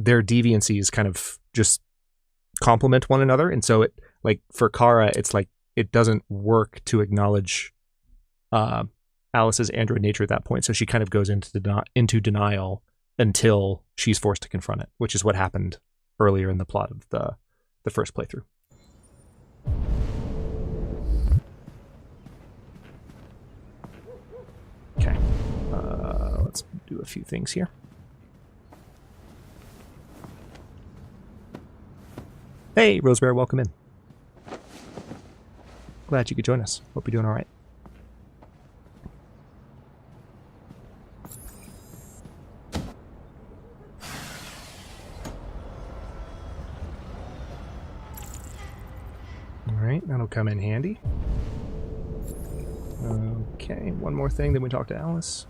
deviancies kind of just complement one another. And so it, like, for Kara, it's like it doesn't work to acknowledge Alice's android nature at that point, so she kind of goes into denial until she's forced to confront it, which is what happened earlier in the plot of the first playthrough. Okay, let's do a few things here. Hey, Rosebear, welcome in. Glad you could join us. Hope you're doing all right. Alright, that'll come in handy. Okay, one more thing, then we talk to Alice.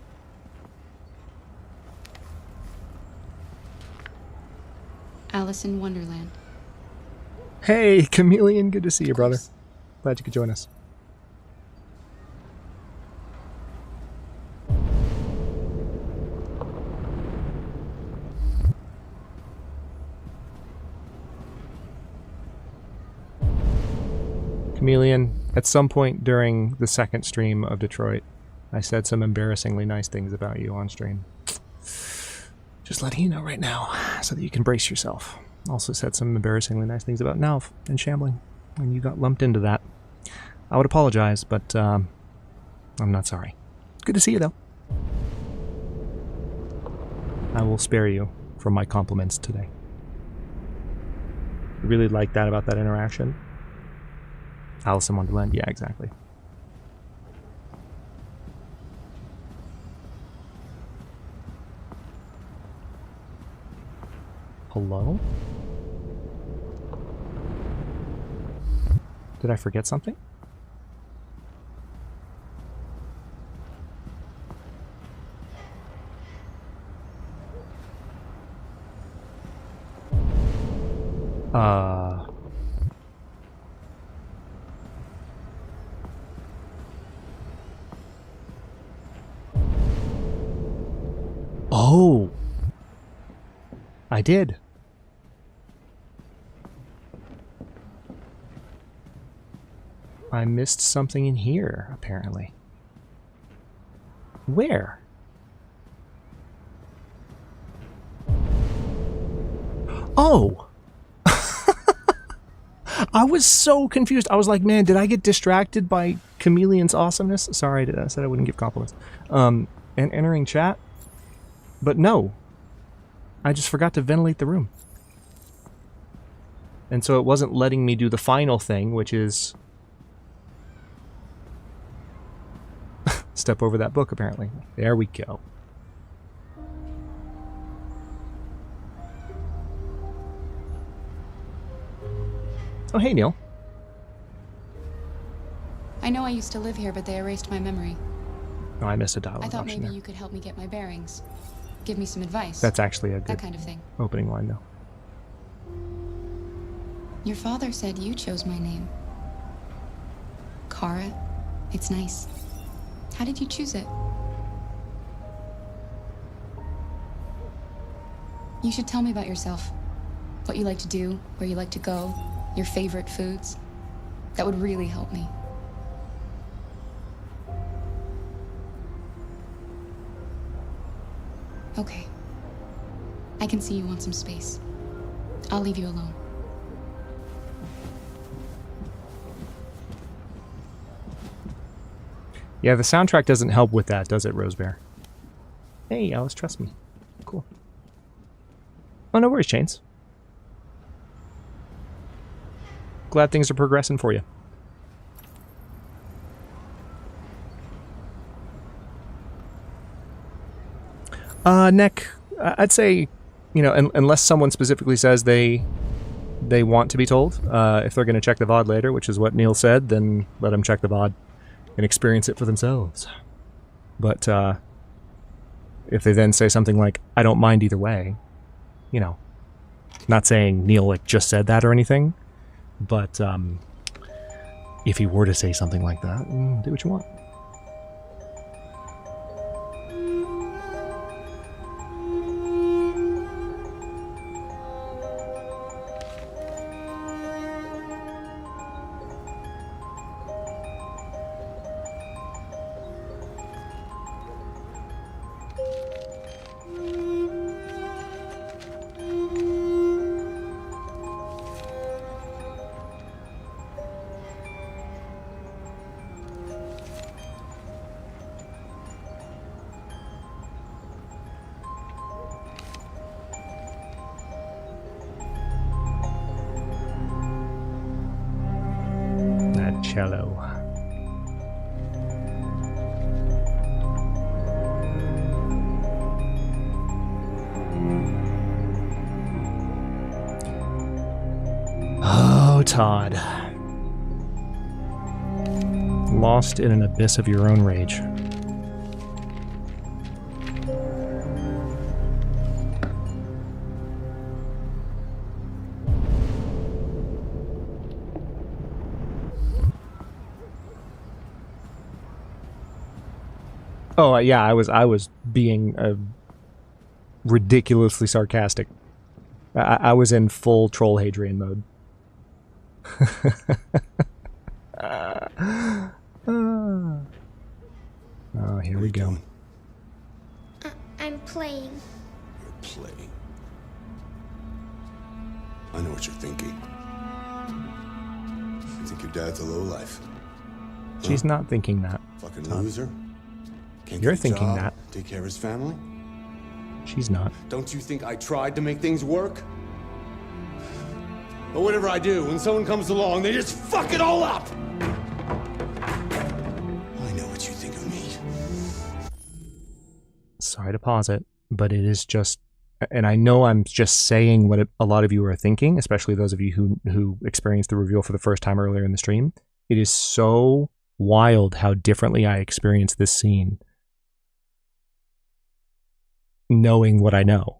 Alice in Wonderland. Hey, Chameleon, good to see you, brother. Glad you could join us. Chameleon, at some point during the second stream of Detroit, I said some embarrassingly nice things about you on stream. Just letting you know right now, so that you can brace yourself. Also said some embarrassingly nice things about Nalv and Shambling, and you got lumped into that. I would apologize, but I'm not sorry. Good to see you, though. I will spare you from my compliments today. I really like that about that interaction. Alice in Wonderland, yeah, exactly. Hello? Did I forget something? Oh! I did. I missed something in here, apparently. Where? Oh! I was so confused. I was like, man, did I get distracted by Chameleon's awesomeness? Sorry, I said I wouldn't give compliments. And entering chat. But no. I just forgot to ventilate the room. And so it wasn't letting me do the final thing, which is step over that book, apparently. There we go. Oh, hey, Neil. I know I used to live here, but they erased my memory. Oh, I missed a dialogue I thought option maybe there. you could help me get my bearings. Give me some advice. That's actually a good that kind of thing. opening line, though. Your father said you chose my name. Kara. It's nice. How did you choose it? You should tell me about yourself. What you like to do, where you like to go, your favorite foods. That would really help me. Okay. I can see you want some space. I'll leave you alone. Yeah, the soundtrack doesn't help with that, does it, Rosebear? Hey, Alice, trust me. Cool. Oh, no worries, Chains. Glad things are progressing for you. Neck, I'd say, you know, unless someone specifically says they want to be told, if they're going to check the VOD later, which is what Neil said, then let them check the VOD and experience it for themselves. But if they then say something like, I don't mind either way, you know, not saying Neil like just said that or anything, but if he were to say something like that, do what you want. Cello. Oh, Todd. Lost in an abyss of your own rage. Oh yeah, I was being ridiculously sarcastic. I was in full troll Hadrian mode. Oh, here we go. I'm playing. You're playing. I know what you're thinking. You think your dad's a lowlife. She's not thinking that. Fucking loser. Can't You're get a thinking job, that. Take care of his family. She's not. Don't you think I tried to make things work? But whatever I do, when someone comes along, they just fuck it all up! I know what you think of me. Sorry to pause it, but it is just, and I know I'm just saying what a lot of you are thinking, especially those of you who experienced the reveal for the first time earlier in the stream. It is so wild how differently I experienced this scene, knowing what I know,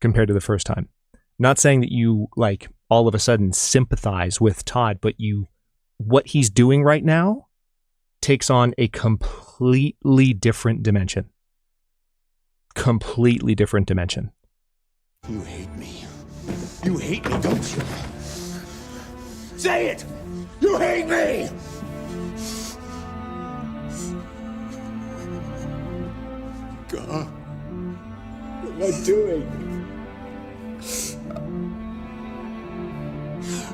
compared to the first time. Not saying that you, like, all of a sudden sympathize with Todd, but what he's doing right now takes on a completely different dimension. Completely different dimension. You hate me. You hate me, don't you? Say it! You hate me! God. What am I doing?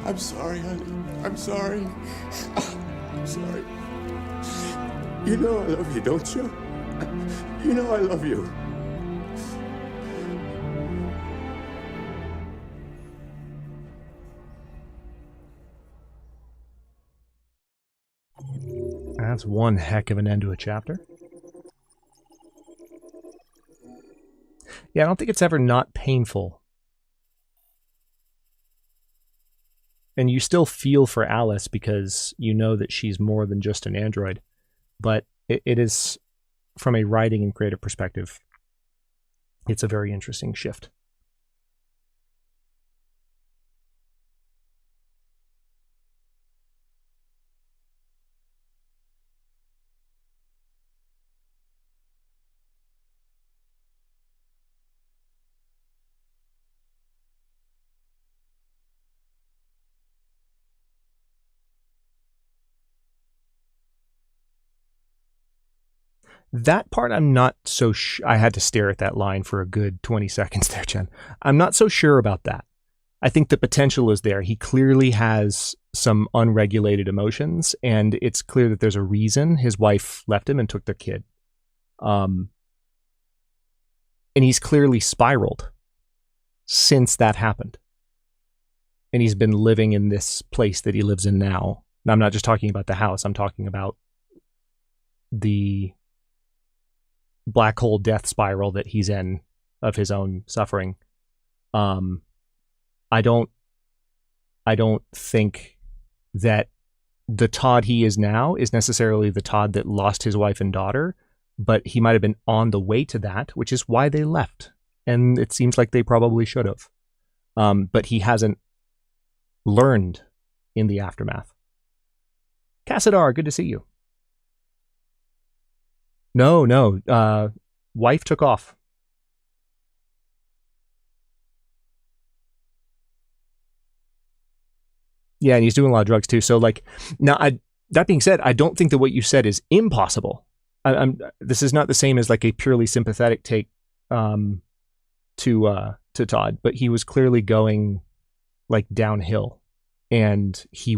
I'm sorry, honey. I'm sorry. I'm sorry. You know I love you, don't you? You know I love you. That's one heck of an end to a chapter. Yeah, I don't think it's ever not painful. And you still feel for Alice because you know that she's more than just an android. But it is, from a writing and creative perspective, it's a very interesting shift. That part I'm not so I had to stare at that line for a good 20 seconds there, Jen. I'm not so sure about that. I think the potential is there. He clearly has some unregulated emotions, and it's clear that there's a reason his wife left him and took their kid. And he's clearly spiraled since that happened. And he's been living in this place that he lives in now. Now, I'm not just talking about the house. I'm talking about the black hole death spiral that he's in of his own suffering. I don't think that the Todd he is now is necessarily the Todd that lost his wife and daughter, but he might have been on the way to that, which is why they left. And it seems like they probably should have. But he hasn't learned in the aftermath. Cassadar, good to see you. No. Wife took off. Yeah, and he's doing a lot of drugs too. So, like, now, that being said, I don't think that what you said is impossible. This is not the same as like a purely sympathetic take to Todd, but he was clearly going like downhill, and he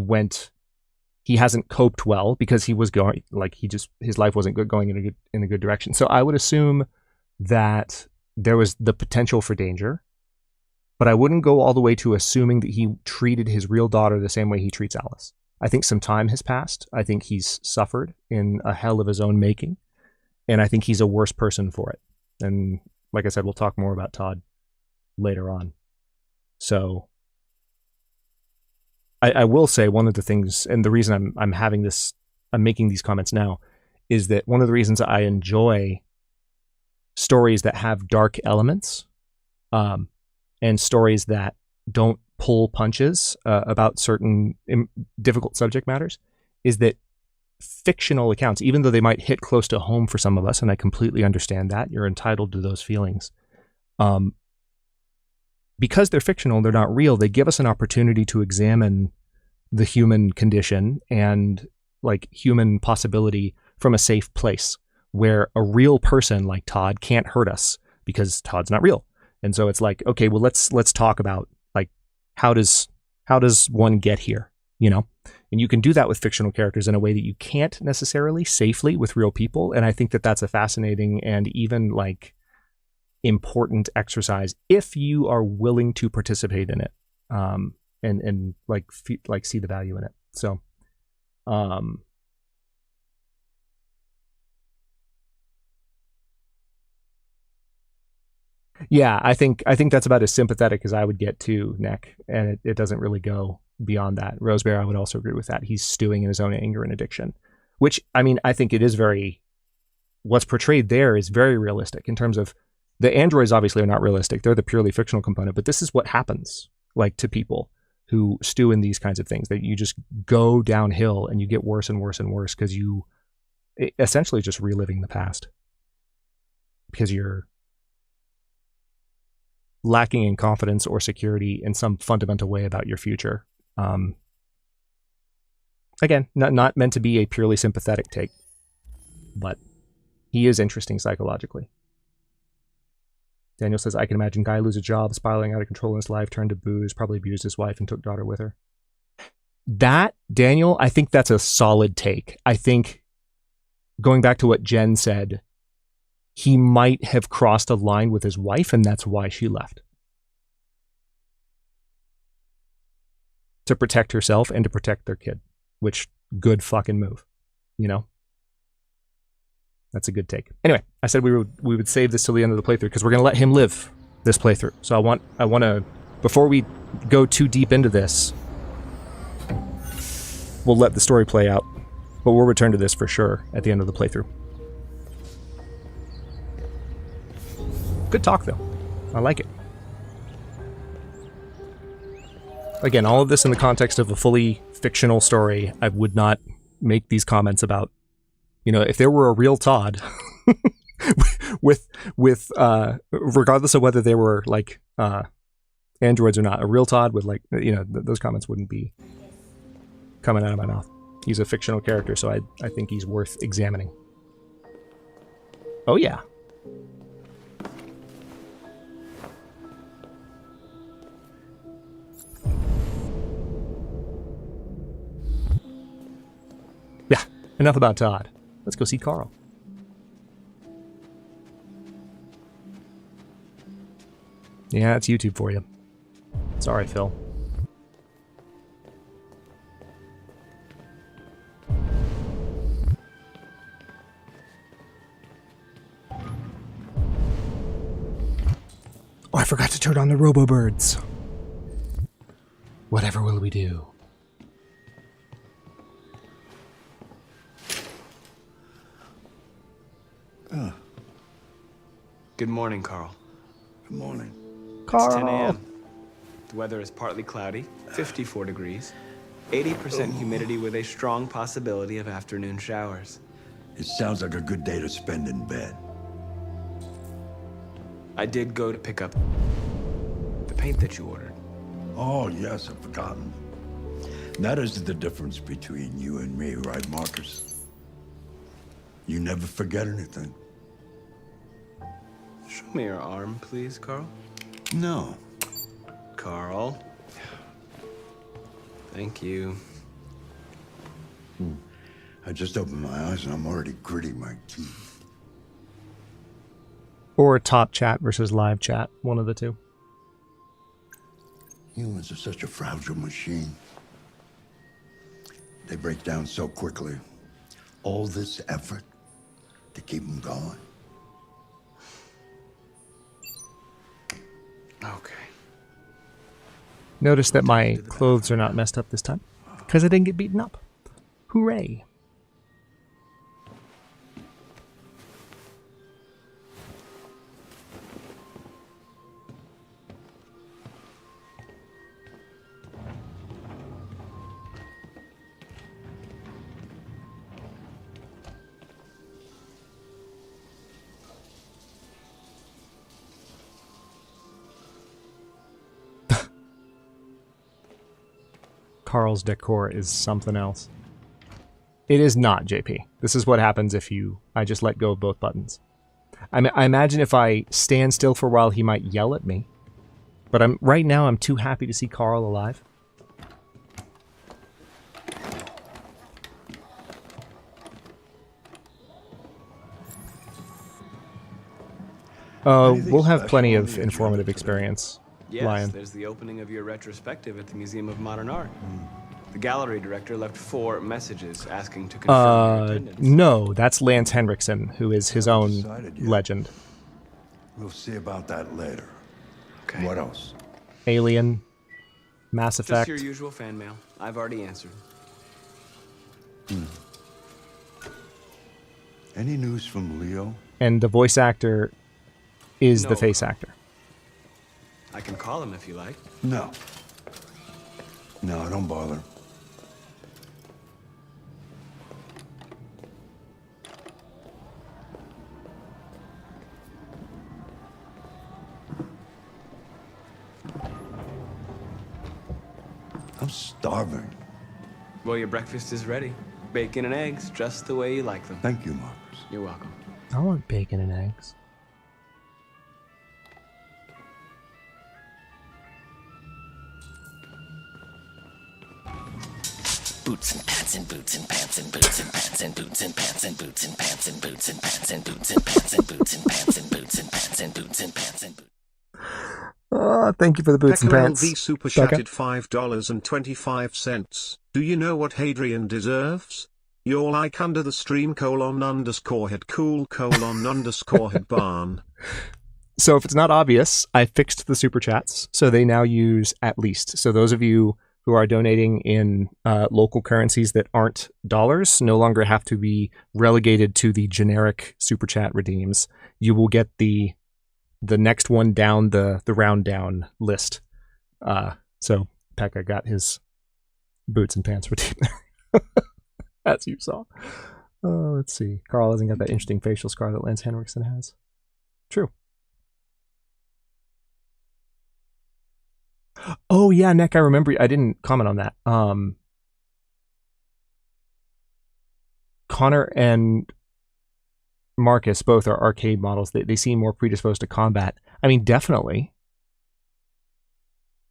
hasn't coped well because he was going, like, his life wasn't going in a good direction. So I would assume that there was the potential for danger, but I wouldn't go all the way to assuming that he treated his real daughter the same way he treats Alice. I think some time has passed. I think he's suffered in a hell of his own making, and I think he's a worse person for it. And like I said, we'll talk more about Todd later on. So I will say one of the things, and the reason I'm making these comments now, is that one of the reasons I enjoy stories that have dark elements, and stories that don't pull punches about certain difficult subject matters, is that fictional accounts, even though they might hit close to home for some of us, and I completely understand that, you're entitled to those feelings. Because they're fictional, they're not real, they give us an opportunity to examine the human condition and like human possibility from a safe place where a real person like Todd can't hurt us because Todd's not real. And so it's like, okay, well, let's talk about like, how does one get here, you know? And you can do that with fictional characters in a way that you can't necessarily safely with real people. And I think that that's a fascinating and even like important exercise if you are willing to participate in it, and like see the value in it. So, yeah, I think that's about as sympathetic as I would get to Nick, and it doesn't really go beyond that. Rosebear, I would also agree with that. He's stewing in his own anger and addiction, which, I mean, I think it is what's portrayed there is very realistic in terms of the androids obviously are not realistic. They're the purely fictional component, but this is what happens like to people who stew in these kinds of things, that you just go downhill and you get worse and worse and worse because you essentially just reliving the past because you're lacking in confidence or security in some fundamental way about your future. Again, not meant to be a purely sympathetic take, but he is interesting psychologically. Daniel says, I can imagine guy lose a job, spiraling out of control in his life, turned to booze, probably abused his wife and took daughter with her. That, Daniel, I think that's a solid take. I think, going back to what Jen said, he might have crossed a line with his wife, and that's why she left. To protect herself and to protect their kid, which, good fucking move, you know? That's a good take. Anyway, I said we would save this till the end of the playthrough because we're going to let him live this playthrough. So I want to, before we go too deep into this, we'll let the story play out, but we'll return to this for sure at the end of the playthrough. Good talk, though. I like it. Again, all of this in the context of a fully fictional story. I would not make these comments about, you know, if there were a real Todd with regardless of whether they were like androids or not, a real Todd with like, you know, those comments wouldn't be coming out of my mouth. He's a fictional character, so I think he's worth examining. Oh yeah. Yeah, enough about Todd. Let's go see Carl. Yeah, it's YouTube for you. Sorry, Phil. Oh, I forgot to turn on the Robo-Birds. Whatever will we do? Good morning, Carl. Good morning. Carl. It's 10 a.m. The weather is partly cloudy, 54 degrees, 80% humidity with a strong possibility of afternoon showers. It sounds like a good day to spend in bed. I did go to pick up the paint that you ordered. Oh, yes, I've forgotten. That is the difference between you and me, right, Marcus? You never forget anything. Show me your arm, please, Carl. No. Carl. Thank you. I just opened my eyes and I'm already gritting my teeth. Or top chat versus live chat, one of the two. Humans are such a fragile machine. They break down so quickly. All this effort to keep them going. Okay. Notice that my clothes are not messed up this time, because I didn't get beaten up. Hooray. Carl's decor is something else. It is not, JP. This is what happens if I just let go of both buttons. I imagine if I stand still for a while, he might yell at me. But right now, I'm too happy to see Carl alive. We'll have plenty of informative experience, Yes, Lion. there's the opening of your retrospective at the Museum of Modern Art. The gallery director left 4 messages asking to confirm your attendance. No, that's Lance Henriksen, who is his own legend. We'll see about that later. Okay. What else? Alien, Mass Effect. Just your usual fan mail. I've already answered. Any news from Leo? And the voice actor is No. the face actor. I can call him if you like. No. No, don't bother. I'm starving. Well, your breakfast is ready. Bacon and eggs, just the way you like them. Thank you, Marcus. You're welcome. I want bacon and eggs. Boots and pants and boots and pants and boots and pants and boots and pants and boots and pants and boots and pants and boots and pants and boots and pants and boots and pants and boots and pants and boots. Thank you for the boots and Pekka pants. LV super chatted $5.25. Do you know what Hadrian deserves? Your like under the stream __head cool __head barn. So if it's not obvious, I fixed the super chats, so they now use at least. So those of you who are donating in local currencies that aren't dollars no longer have to be relegated to the generic super chat redeems. You will get the next one down the round down list. So Pekka got his boots and pants redeemed there, as you saw. Let's see. Carl hasn't got that interesting facial scar that Lance Henriksen has. True. Oh yeah, Nick, I remember. I didn't comment on that. Connor and Marcus both are arcade models. They seem more predisposed to combat. I mean, definitely.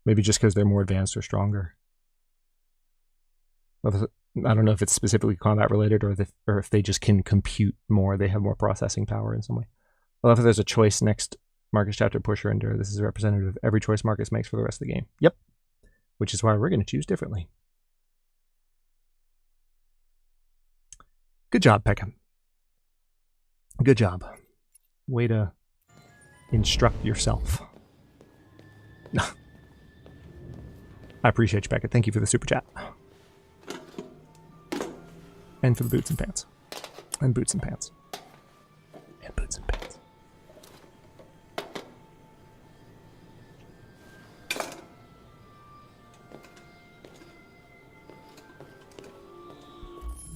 Maybe just because they're more advanced or stronger. I don't know if it's specifically combat related or if they just can compute more. They have more processing power in some way. I love if there's a choice next Marcus chapter push or endure. This is a representative of every choice Marcus makes for the rest of the game. Yep. Which is why we're going to choose differently. Good job, Peckham. Good job. Way to instruct yourself. I appreciate you, Becca. Thank you for the super chat. And for the boots and pants. And boots and pants. And boots and pants.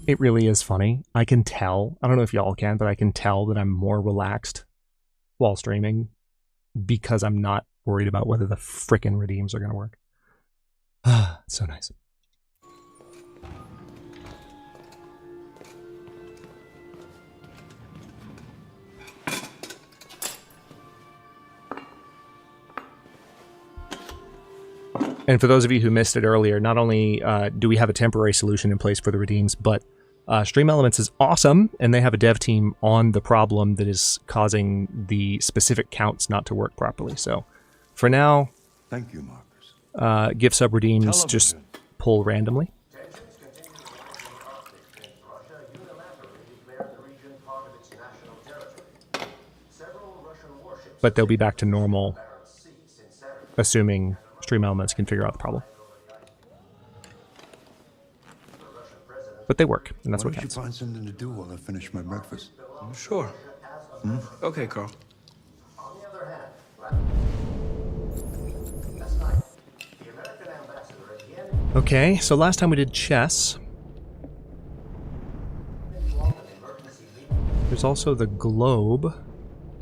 It really is funny. I can tell. I don't know if y'all can, but I can tell that I'm more relaxed while streaming because I'm not worried about whether the frickin' redeems are going to work. It's so nice. And for those of you who missed it earlier, not only do we have a temporary solution in place for the redeems, but Stream Elements is awesome, and they have a dev team on the problem that is causing the specific counts not to work properly. So for now, thank you, Marcus. gift sub redeems just pull randomly. But they'll be back to normal, assuming Stream Elements can figure out the problem. But they work, and that's what Why don't counts. you find something to do while I finish my breakfast? Sure. Okay, Carl. Okay, so last time we did chess. There's also the globe,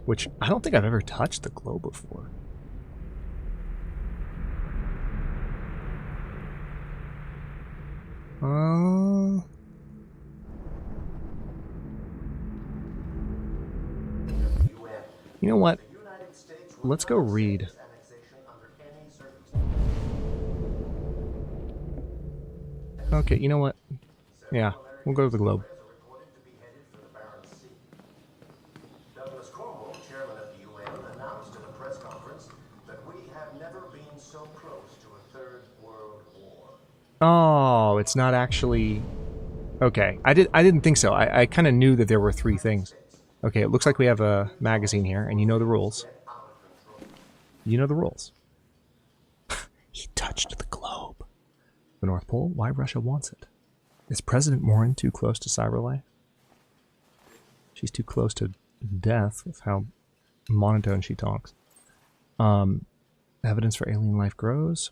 which I don't think I've ever touched the globe before. You know what? Let's go read. Okay, you know what? Yeah, we'll go to the globe. Announced at a press conference that we have never been so close to a third world war. Oh, it's not actually... Okay, I didn't think so. I kind of knew that there were 3 things. Okay, it looks like we have a magazine here, and you know the rules. You know the rules. He touched the globe. The North Pole? Why Russia wants it. Is President Morin too close to Cyberlife? She's too close to death with how monotone she talks. Evidence for alien life grows.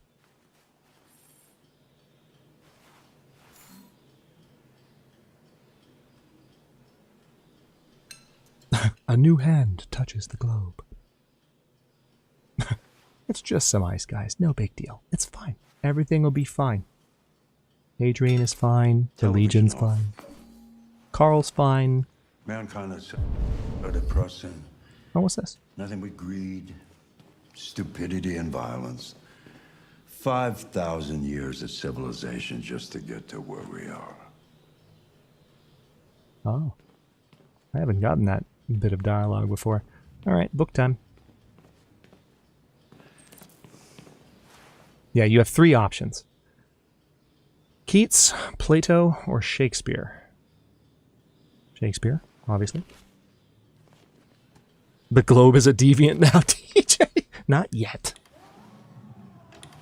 A new hand touches the globe. It's just some ice, guys. No big deal. It's fine. Everything will be fine. Adrian is fine. The Legion's fine. Carl's fine. Mankind is so depressing. Oh, what's this? Nothing but greed, stupidity, and violence. 5,000 years of civilization just to get to where we are. Oh. I haven't gotten that bit of dialogue before. Alright, book time. Yeah, you have 3 options. Keats, Plato, or Shakespeare. Shakespeare, obviously. The globe is a deviant now, TJ. Not yet.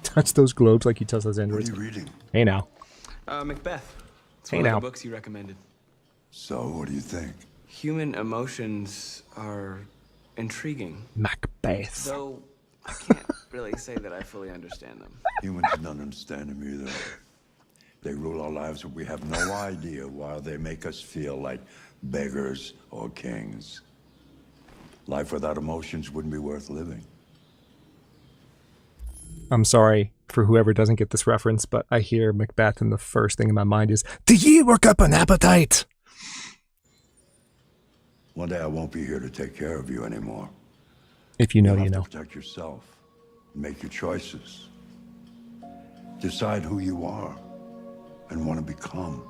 Touch those globes like you touch those androids. What are you reading? Hey now. Macbeth. It's Hey one now. of the books you recommended. So, what do you think? Human emotions are intriguing. Macbeth. Though I can't really say that I fully understand them. Humans don't understand them either. They rule our lives, but we have no idea why they make us feel like beggars or kings. Life without emotions wouldn't be worth living. I'm sorry for whoever doesn't get this reference, but I hear Macbeth and the first thing in my mind is, do ye work up an appetite? One day I won't be here to take care of you anymore. If you know, You'll you have know. to protect yourself. Make your choices. Decide who you are and want to become.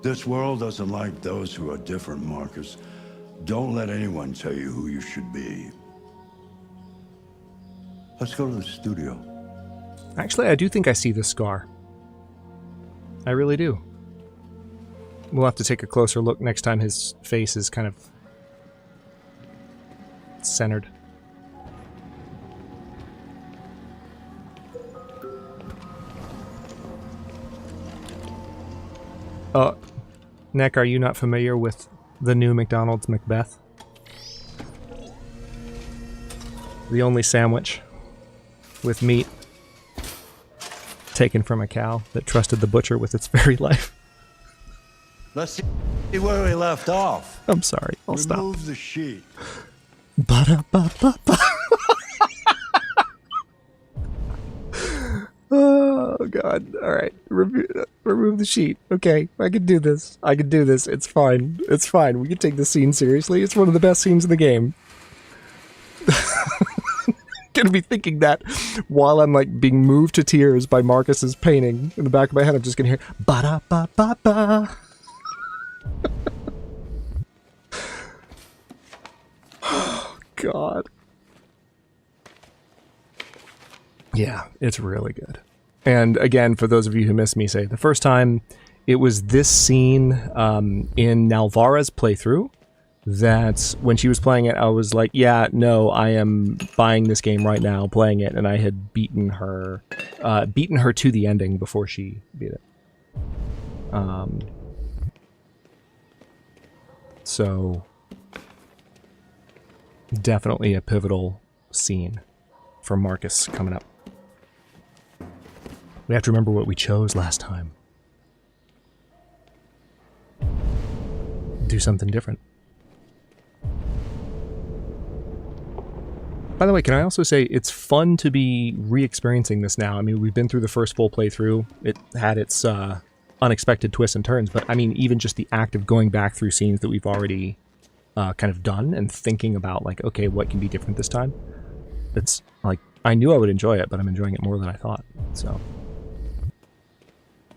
This world doesn't like those who are different, Marcus. Don't let anyone tell you who you should be. Let's go to the studio. Actually, I do think I see the scar. I really do. We'll have to take a closer look next time his face is kind of centered. Nick, are you not familiar with the new McDonald's Macbeth? The only sandwich with meat taken from a cow that trusted the butcher with its very life. Let's see where we left off. I'm sorry, I'll stop. Remove the sheet. Ba-da-ba-ba-ba. Oh god. Alright. Remove the sheet. Okay, I can do this. I can do this. It's fine. It's fine. We can take this scene seriously. It's one of the best scenes in the game. Gonna be thinking that while I'm like being moved to tears by Marcus's painting. In the back of my head, I'm just gonna hear ba-da-ba-ba-ba. Oh god. Yeah, it's really good. And again, for those of you who missed me say, the first time it was this scene in Nalvara's playthrough that when she was playing it, I was like, yeah, no, I am buying this game right now, playing it, and I had beaten her to the ending before she beat it. So definitely a pivotal scene for Marcus coming up. We have to remember what we chose last time. Do something different. By the way, can I also say it's fun to be re-experiencing this now. I mean, we've been through the first full playthrough. It had its unexpected twists and turns, but I mean, even just the act of going back through scenes that we've already kind of done and thinking about, like, okay, what can be different this time? It's like, I knew I would enjoy it, but I'm enjoying it more than I thought. So,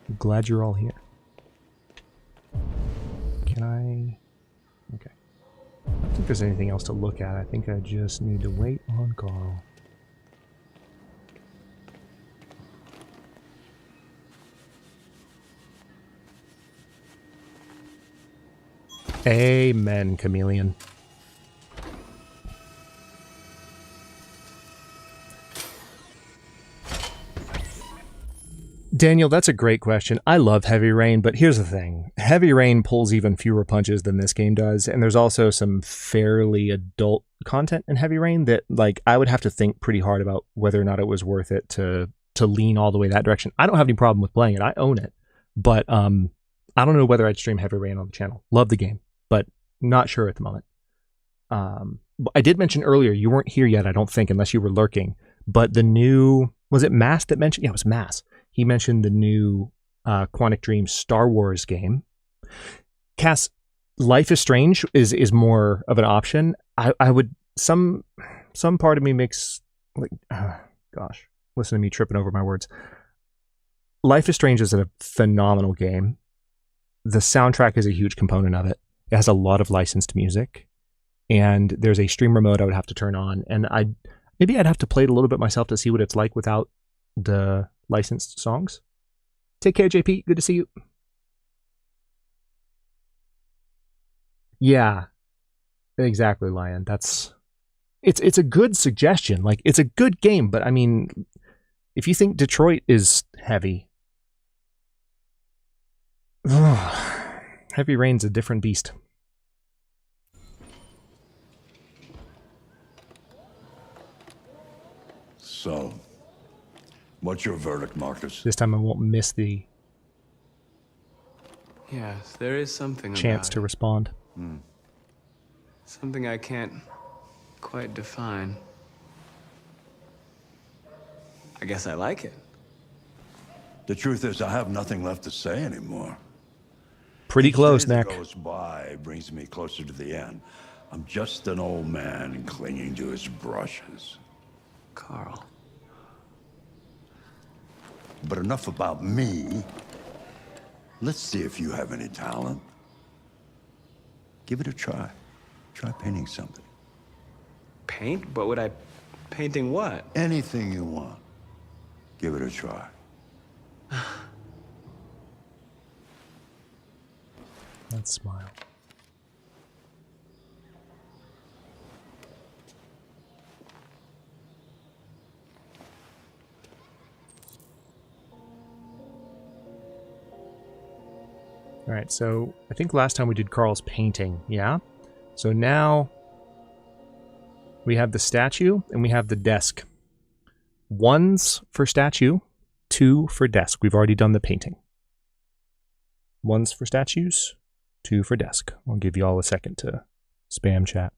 I'm glad you're all here. Can I... Okay. I don't think there's anything else to look at. I think I just need to wait on Carl. Amen, chameleon. Daniel, that's a great question. I love Heavy Rain, but here's the thing. Heavy Rain pulls even fewer punches than this game does, and there's also some fairly adult content in Heavy Rain that, like, I would have to think pretty hard about whether or not it was worth it to lean all the way that direction. I don't have any problem with playing it. I own it. But I don't know whether I'd stream Heavy Rain on the channel. Love the game, but not sure at the moment. I did mention earlier, you weren't here yet, I don't think, unless you were lurking, but the new... Was it Mass that mentioned? Yeah, it was Mass. He mentioned the new Quantic Dream Star Wars game. Cass, Life is Strange is more of an option. I would... Some part of me makes... like, gosh, listen to me tripping over my words. Life is Strange is a phenomenal game. The soundtrack is a huge component of it. It has a lot of licensed music. And there's a streamer mode I would have to turn on. And maybe I'd have to play it a little bit myself to see what it's like without the licensed songs. Take care, JP. Good to see you. Yeah, exactly, Lion. It's a good suggestion. Like, it's a good game, but I mean, if you think Detroit is heavy, Heavy Rain's a different beast. So, what's your verdict, Marcus? This time I won't miss the Yes, there is something chance about to respond. Something I can't quite define. I guess I like it. The truth is, I have nothing left to say anymore. Pretty close, Each day that Nick. goes by brings me closer to the end. I'm just an old man clinging to his brushes. Carl. But enough about me. Let's see if you have any talent. Give it a try. Try painting something. Paint? But would I... Painting what? Anything you want. Give it a try. Let's smile. All right, so I think last time we did Carl's painting, yeah? So now we have the statue and we have the desk. 1's for statue, 2 for desk. We've already done the painting. 1's for statues, 2 for desk. I'll give you all a second to spam chat.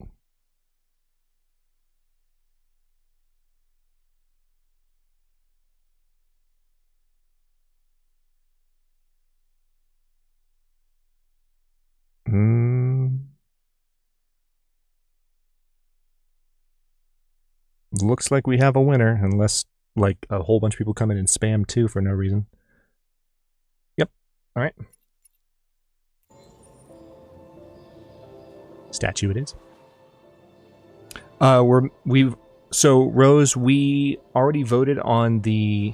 Looks like we have a winner, unless like a whole bunch of people come in and spam too for no reason. Yep. All right. Statue it is. So Rose, we already voted on the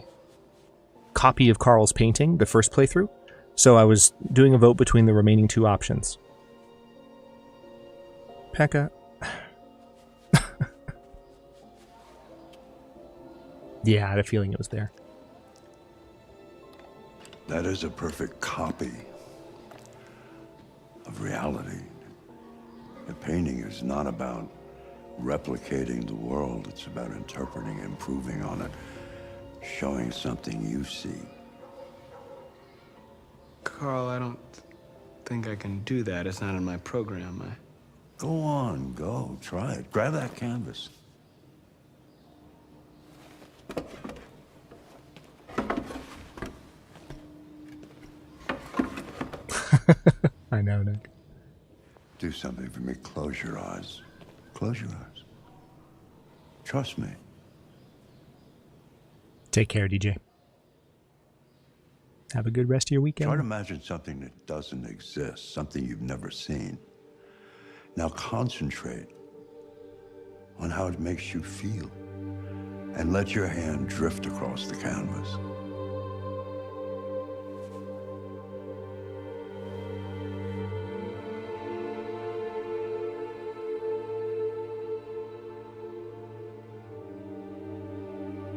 copy of Carl's painting, the first playthrough. So I was doing a vote between the remaining 2 options. Pekka. Yeah, I had a feeling it was there. That is a perfect copy of reality. A painting is not about replicating the world. It's about interpreting, improving on it, showing something you see. Carl, I don't think I can do that. It's not in my program. Go on, go. Try it. Grab that canvas. I know, Nick. Do something for me. Close your eyes. Close your eyes. Trust me. Take care, DJ. Have a good rest of your weekend. Try to imagine something that doesn't exist, something you've never seen. Now concentrate on how it makes you feel, and let your hand drift across the canvas.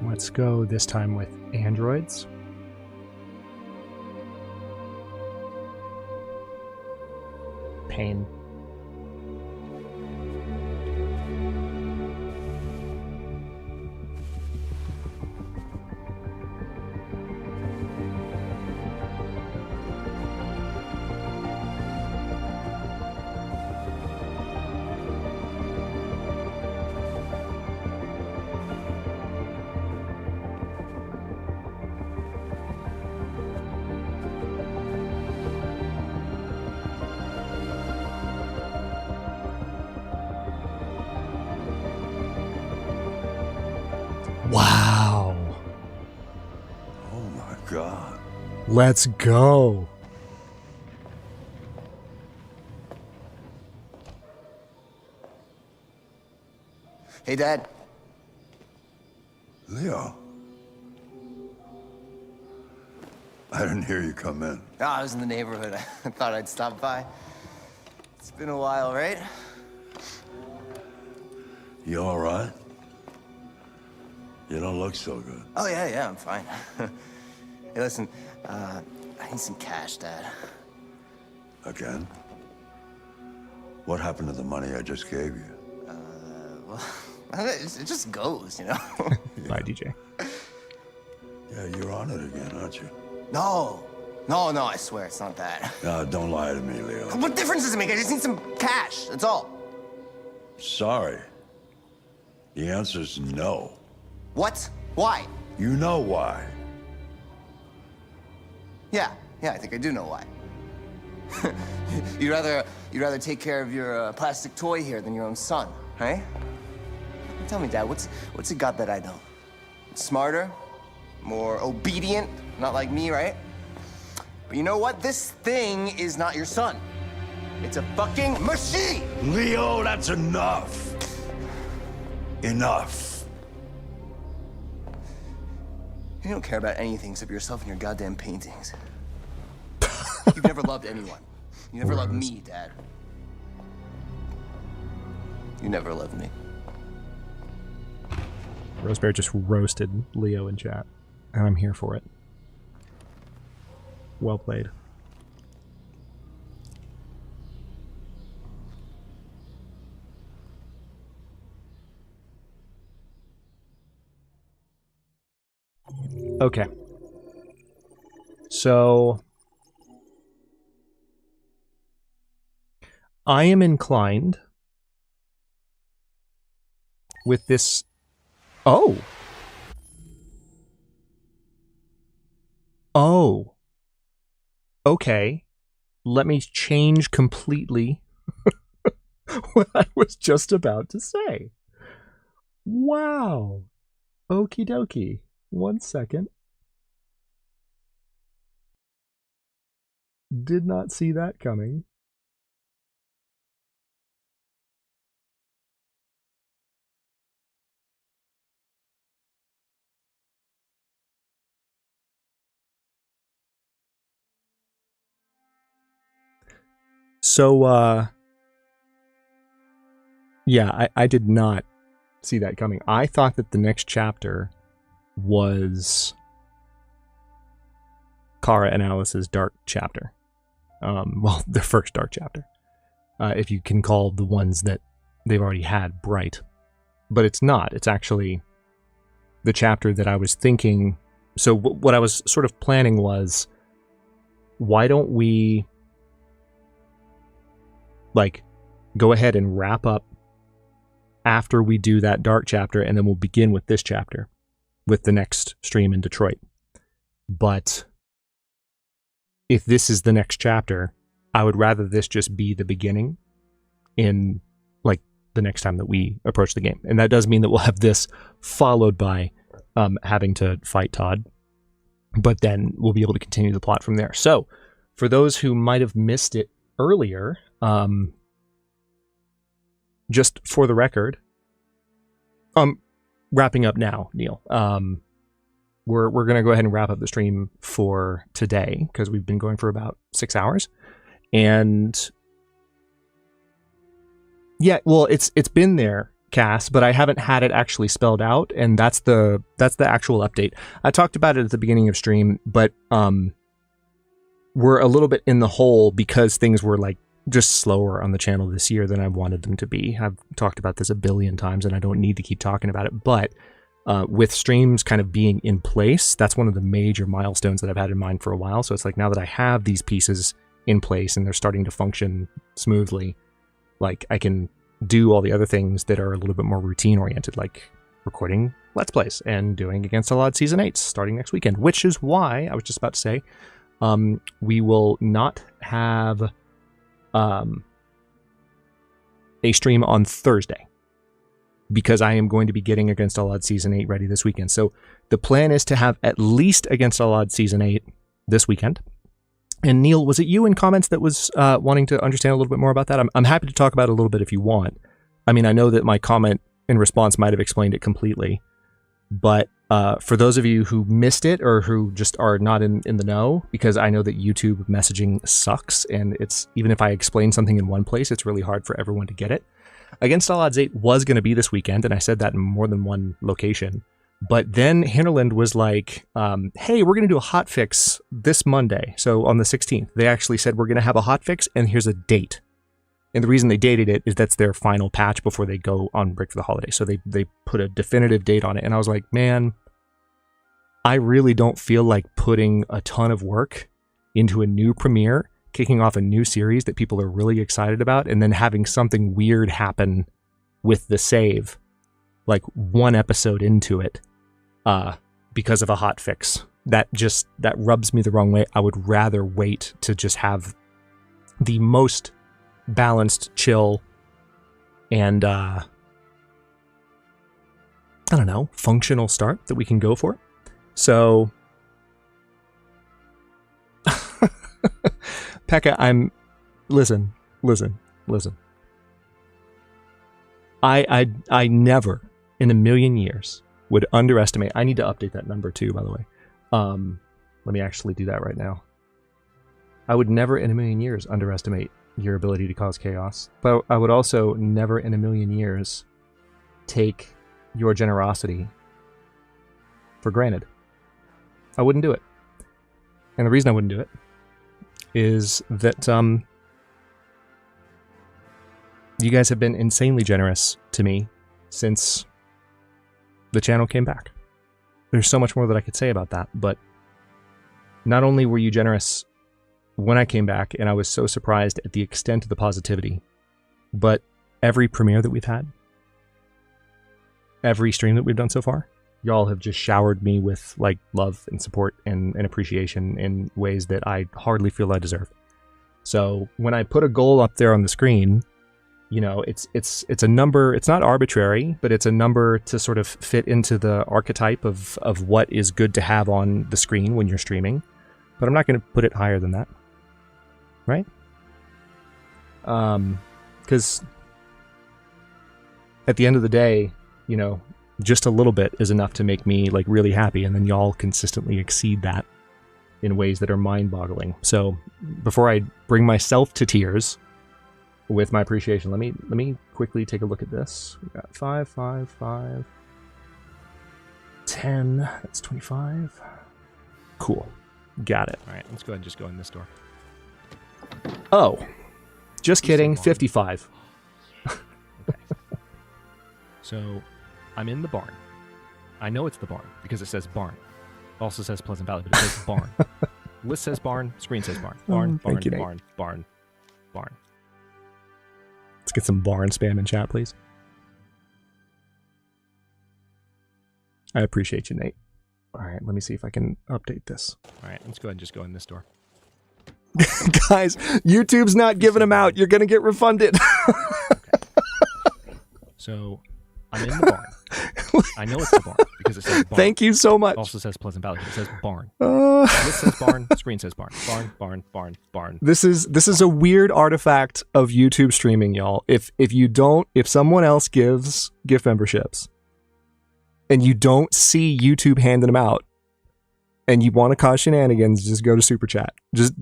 Let's go this time with androids. Pain. Wow. Oh my God. Let's go. Hey, Dad. Leo. I didn't hear you come in. Oh, I was in the neighborhood. I thought I'd stop by. It's been a while, right? You all right? You don't look so good. Oh, yeah, I'm fine. Hey, listen, I need some cash, Dad. Again? What happened to the money I just gave you? Well, it just goes, you know? Bye, DJ. Yeah, you're on it again, aren't you? No, I swear it's not that. No, don't lie to me, Leo. What difference does it make? I just need some cash, that's all. Sorry. The answer's no. What? Why? You know why. Yeah, I think I do know why. You'd rather take care of your plastic toy here than your own son, right? Tell me, Dad, what's it got that I don't? It's smarter, more obedient, not like me, right? But you know what? This thing is not your son. It's a fucking machine! Leo, that's enough. Enough. You don't care about anything except yourself and your goddamn paintings. You've never loved anyone. You never loved me, Dad. You never loved me. Rosebear just roasted Leo in chat, and I'm here for it. Well played. Okay. So I am inclined with this. Oh. Okay. Let me change completely what I was just about to say. Wow. Okie dokie. 1 second. Did not see that coming. So, yeah, I did not see that coming. I thought that the next chapter was Kara and Alice's dark chapter. Well, the first dark chapter. If you can call the ones that they've already had bright. But it's not. It's actually the chapter that I was thinking. So what I was sort of planning was, why don't we like go ahead and wrap up after we do that dark chapter, and then we'll begin with this chapter with the next stream in Detroit. But if this is the next chapter, I would rather this just be the beginning in like the next time that we approach the game. And that does mean that we'll have this followed by having to fight Todd, but then we'll be able to continue the plot from there. So for those who might have missed it earlier, just for the record, wrapping up now, Neil. We're going to go ahead and wrap up the stream for today because we've been going for about 6 hours. And yeah, well, it's been there, Cass, but I haven't had it actually spelled out, and that's the actual update. I talked about it at the beginning of stream, but we're a little bit in the hole because things were like just slower on the channel this year than I wanted them to be. I've talked about this a billion times, and I don't need to keep talking about it, but with streams kind of being in place, that's one of the major milestones that I've had in mind for a while. So it's like now that I have these pieces in place and they're starting to function smoothly, like I can do all the other things that are a little bit more routine oriented, like recording Let's Plays and doing Against All Odds Season 8 starting next weekend, which is why I was just about to say we will not have a stream on Thursday because I am going to be getting Against All Odds Season 8 ready this weekend. So the plan is to have at least Against All Odds Season 8 this weekend. And Neil, was it you in comments that was wanting to understand a little bit more about that? I'm happy to talk about it a little bit if you want. I mean, I know that my comment in response might have explained it completely, but for those of you who missed it or who just are not in the know, because I know that YouTube messaging sucks, and it's even if I explain something in one place, it's really hard for everyone to get it. Against All Odds 8 was going to be this weekend, and I said that in more than one location. But then Hinterland was like, hey, we're going to do a hotfix this Monday. So on the 16th, they actually said, we're going to have a hotfix, and here's a date. And the reason they dated it is that's their final patch before they go on break for the holiday. So they put a definitive date on it. And I was like, man, I really don't feel like putting a ton of work into a new premiere, kicking off a new series that people are really excited about, and then having something weird happen with the save, like one episode into it, because of a hotfix. That rubs me the wrong way. I would rather wait to just have the most balanced, chill, and I don't know, functional start that we can go for. So Pekka, listen. I never in a million years would underestimate. I need to update that number too, by the way. Let me actually do that right now. I would never in a million years underestimate your ability to cause chaos, but I would also never in a million years take your generosity for granted. I wouldn't do it. And the reason I wouldn't do it is that you guys have been insanely generous to me since the channel came back. There's so much more that I could say about that, but not only were you generous when I came back, and I was so surprised at the extent of the positivity, but every premiere that we've had, every stream that we've done so far, y'all have just showered me with like love and support and appreciation in ways that I hardly feel I deserve. So when I put a goal up there on the screen, you know, it's a number. It's not arbitrary, but it's a number to sort of fit into the archetype of what is good to have on the screen when you're streaming. But I'm not going to put it higher than that, right? Because at the end of the day, you know, just a little bit is enough to make me like really happy, and then y'all consistently exceed that in ways that are mind-boggling. So before I bring myself to tears with my appreciation, let me quickly take a look at this. We got 5, 5, 5, 10. That's 25. Cool. Got it. All right, let's go ahead and just go in this door. Oh, just kidding. 55. Okay. So I'm in the barn. I know it's the barn because it says barn. It also says Pleasant Valley, but it says barn. List says barn. Screen says barn. Barn, barn, you, barn, barn, barn. Let's get some barn spam in chat, please. I appreciate you, Nate. All right, let me see if I can update this. All right, let's go ahead and just go in this door. Guys, YouTube's not giving them out. You're going to get refunded. So, I'm in the barn. I know it's the barn because it says barn. Thank you so much. It also says Pleasant Valley. It says barn. Uh, This says barn. Screen says barn. Barn. This is a weird artifact of YouTube streaming, y'all. If someone else gives gift memberships and you don't see YouTube handing them out and you want to cause shenanigans, just go to Super Chat. Just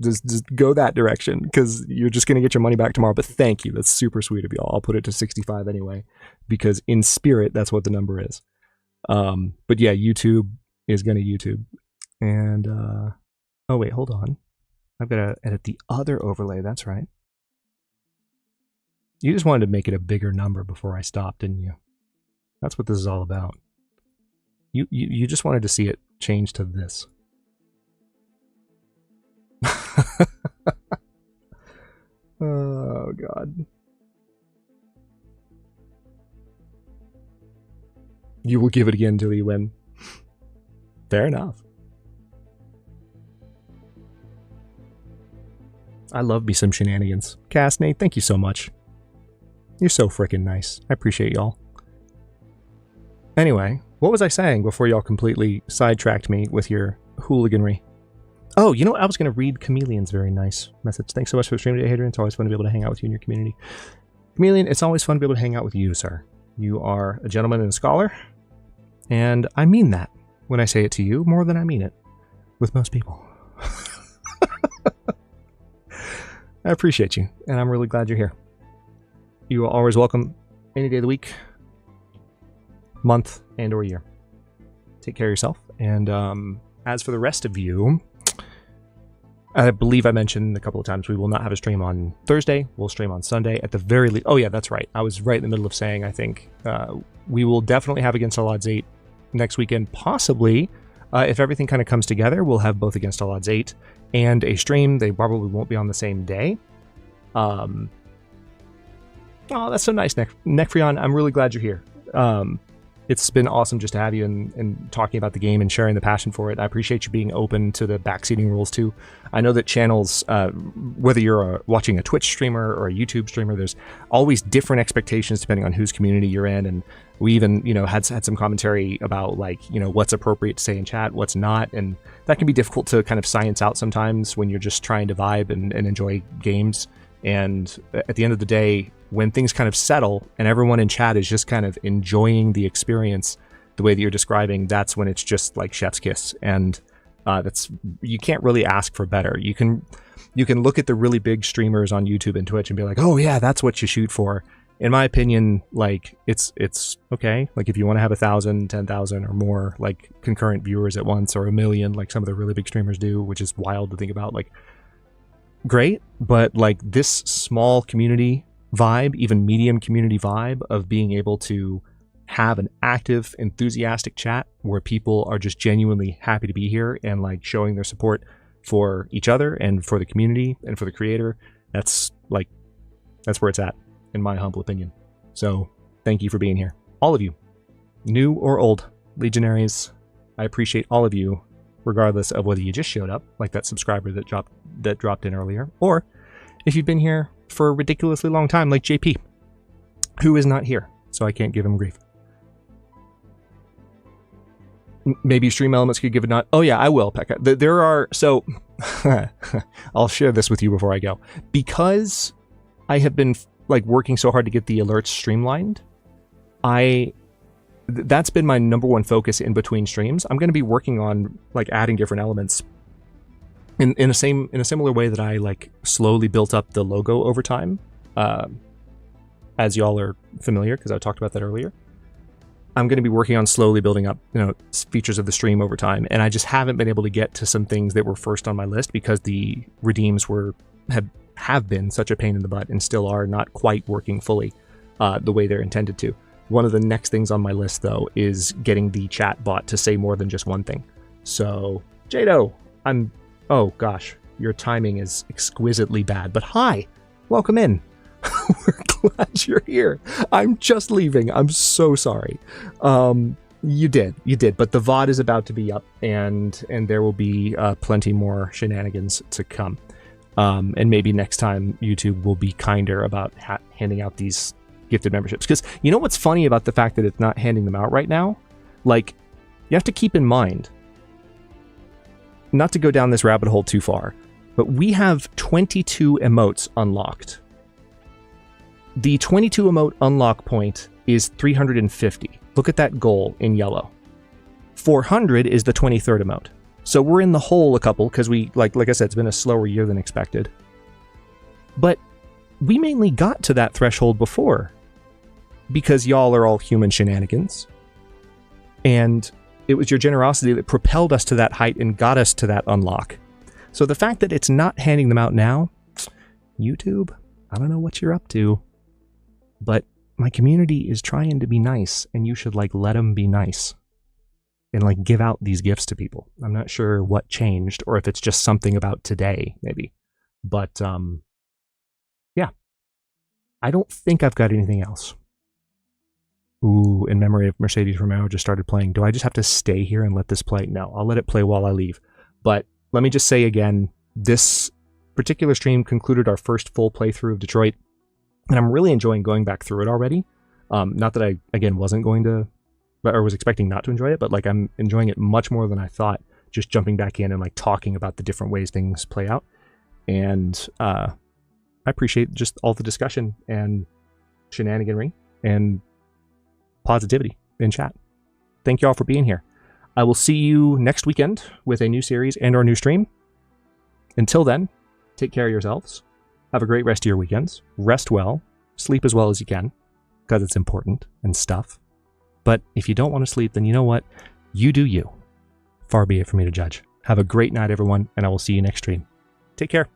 go that direction because you're just going to get your money back tomorrow. But thank you. That's super sweet of y'all. I'll put it to 65 anyway because in spirit, that's what the number is. But yeah, YouTube is going to YouTube. And, oh wait, hold on. I've got to edit the other overlay. That's right. You just wanted to make it a bigger number before I stopped, didn't you? That's what this is all about. You just wanted to see it change to this. Oh, God. You will give it again till you win. Fair enough. I love me some shenanigans. Cass, Nate, thank you so much. You're so freaking nice. I appreciate y'all. Anyway, what was I saying before y'all completely sidetracked me with your hooliganry? Oh, you know what? I was going to read Chameleon's very nice message. Thanks so much for streaming today, Hadrian. It's always fun to be able to hang out with you in your community. Chameleon, it's always fun to be able to hang out with you, sir. You are a gentleman and a scholar. And I mean that when I say it to you more than I mean it with most people. I appreciate you, and I'm really glad you're here. You are always welcome any day of the week, month, and or year. Take care of yourself. And as for the rest of you, I believe I mentioned a couple of times we will not have a stream on Thursday. We'll stream on Sunday at the very least. Oh yeah, that's right. I was right in the middle of saying I think we will definitely have Against All Odds 8 next weekend. Possibly, if everything kind of comes together, we'll have both Against All Odds 8 and a stream. They probably won't be on the same day. Oh, that's so nice, Necfreon. I'm really glad you're here. It's been awesome just to have you and talking about the game and sharing the passion for it. I appreciate you being open to the backseating rules too. I know that channels, whether you're watching a Twitch streamer or a YouTube streamer, there's always different expectations depending on whose community you're in. And we even, had some commentary about what's appropriate to say in chat, what's not. And that can be difficult to kind of science out sometimes when you're just trying to vibe and enjoy games. And at the end of the day, when things kind of settle and everyone in chat is just kind of enjoying the experience the way that you're describing, that's when it's just like chef's kiss. And you can't really ask for better. You can look at the really big streamers on YouTube and Twitch and be like, oh yeah, that's what you shoot for. In my opinion, it's okay. Like if you want to have 1,000, 10,000 or more concurrent viewers at once, or 1 million, like some of the really big streamers do, which is wild to think about, great. But this small community vibe, even medium community vibe of being able to have an active, enthusiastic chat where people are just genuinely happy to be here and showing their support for each other and for the community and for the creator, that's where it's at, in my humble opinion. So thank you for being here, all of you, new or old legionaries. I appreciate all of you, regardless of whether you just showed up, like that subscriber that dropped in earlier, or if you've been here for a ridiculously long time, like JP, who is not here, so I can't give him grief. Maybe Stream Elements could give a nod. Oh yeah, I will, Pekka. There are, so I'll share this with you before I go. Because I have been working so hard to get the alerts streamlined, that's been my number one focus in between streams. I'm going to be working on adding different elements in a similar way that I slowly built up the logo over time, as y'all are familiar because I talked about that earlier. I'm going to be working on slowly building up features of the stream over time, and I just haven't been able to get to some things that were first on my list because the redeems have been such a pain in the butt and still are not quite working fully the way they're intended to. One of the next things on my list, though, is getting the chat bot to say more than just one thing. So, Jado, oh gosh, your timing is exquisitely bad, but hi, welcome in. We're glad you're here. I'm just leaving. I'm so sorry. You did, but the VOD is about to be up, and there will be plenty more shenanigans to come. And maybe next time YouTube will be kinder about handing out these gifted memberships. Because you know what's funny about the fact that it's not handing them out right now? Like, you have to keep in mind, not to go down this rabbit hole too far, but we have 22 emotes unlocked. The 22 emote unlock point is 350. Look at that goal in yellow. 400 is the 23rd emote. So we're in the hole a couple because we, like I said, it's been a slower year than expected. But we mainly got to that threshold before because y'all are all human shenanigans. And it was your generosity that propelled us to that height and got us to that unlock. So the fact that it's not handing them out now, YouTube, I don't know what you're up to, but my community is trying to be nice, and you should let them be nice and give out these gifts to people. I'm not sure what changed or if it's just something about today, maybe. But yeah, I don't think I've got anything else. Ooh, In Memory of Mercedes Romero just started playing. Do I just have to stay here and let this play? No, I'll let it play while I leave. But let me just say again, this particular stream concluded our first full playthrough of Detroit, and I'm really enjoying going back through it already. Not that I, again, wasn't going to, or was expecting not to enjoy it, but I'm enjoying it much more than I thought, just jumping back in and talking about the different ways things play out. And I appreciate just all the discussion and shenaniganry and positivity in chat. Thank you all for being here. I will see you next weekend with a new series and our new stream. Until then, take care of yourselves. Have a great rest of your weekends. Rest well. Sleep as well as you can, because it's important and stuff. But if you don't want to sleep, then you know what? You do you. Far be it for me to judge. Have a great night, everyone, and I will see you next stream. Take care.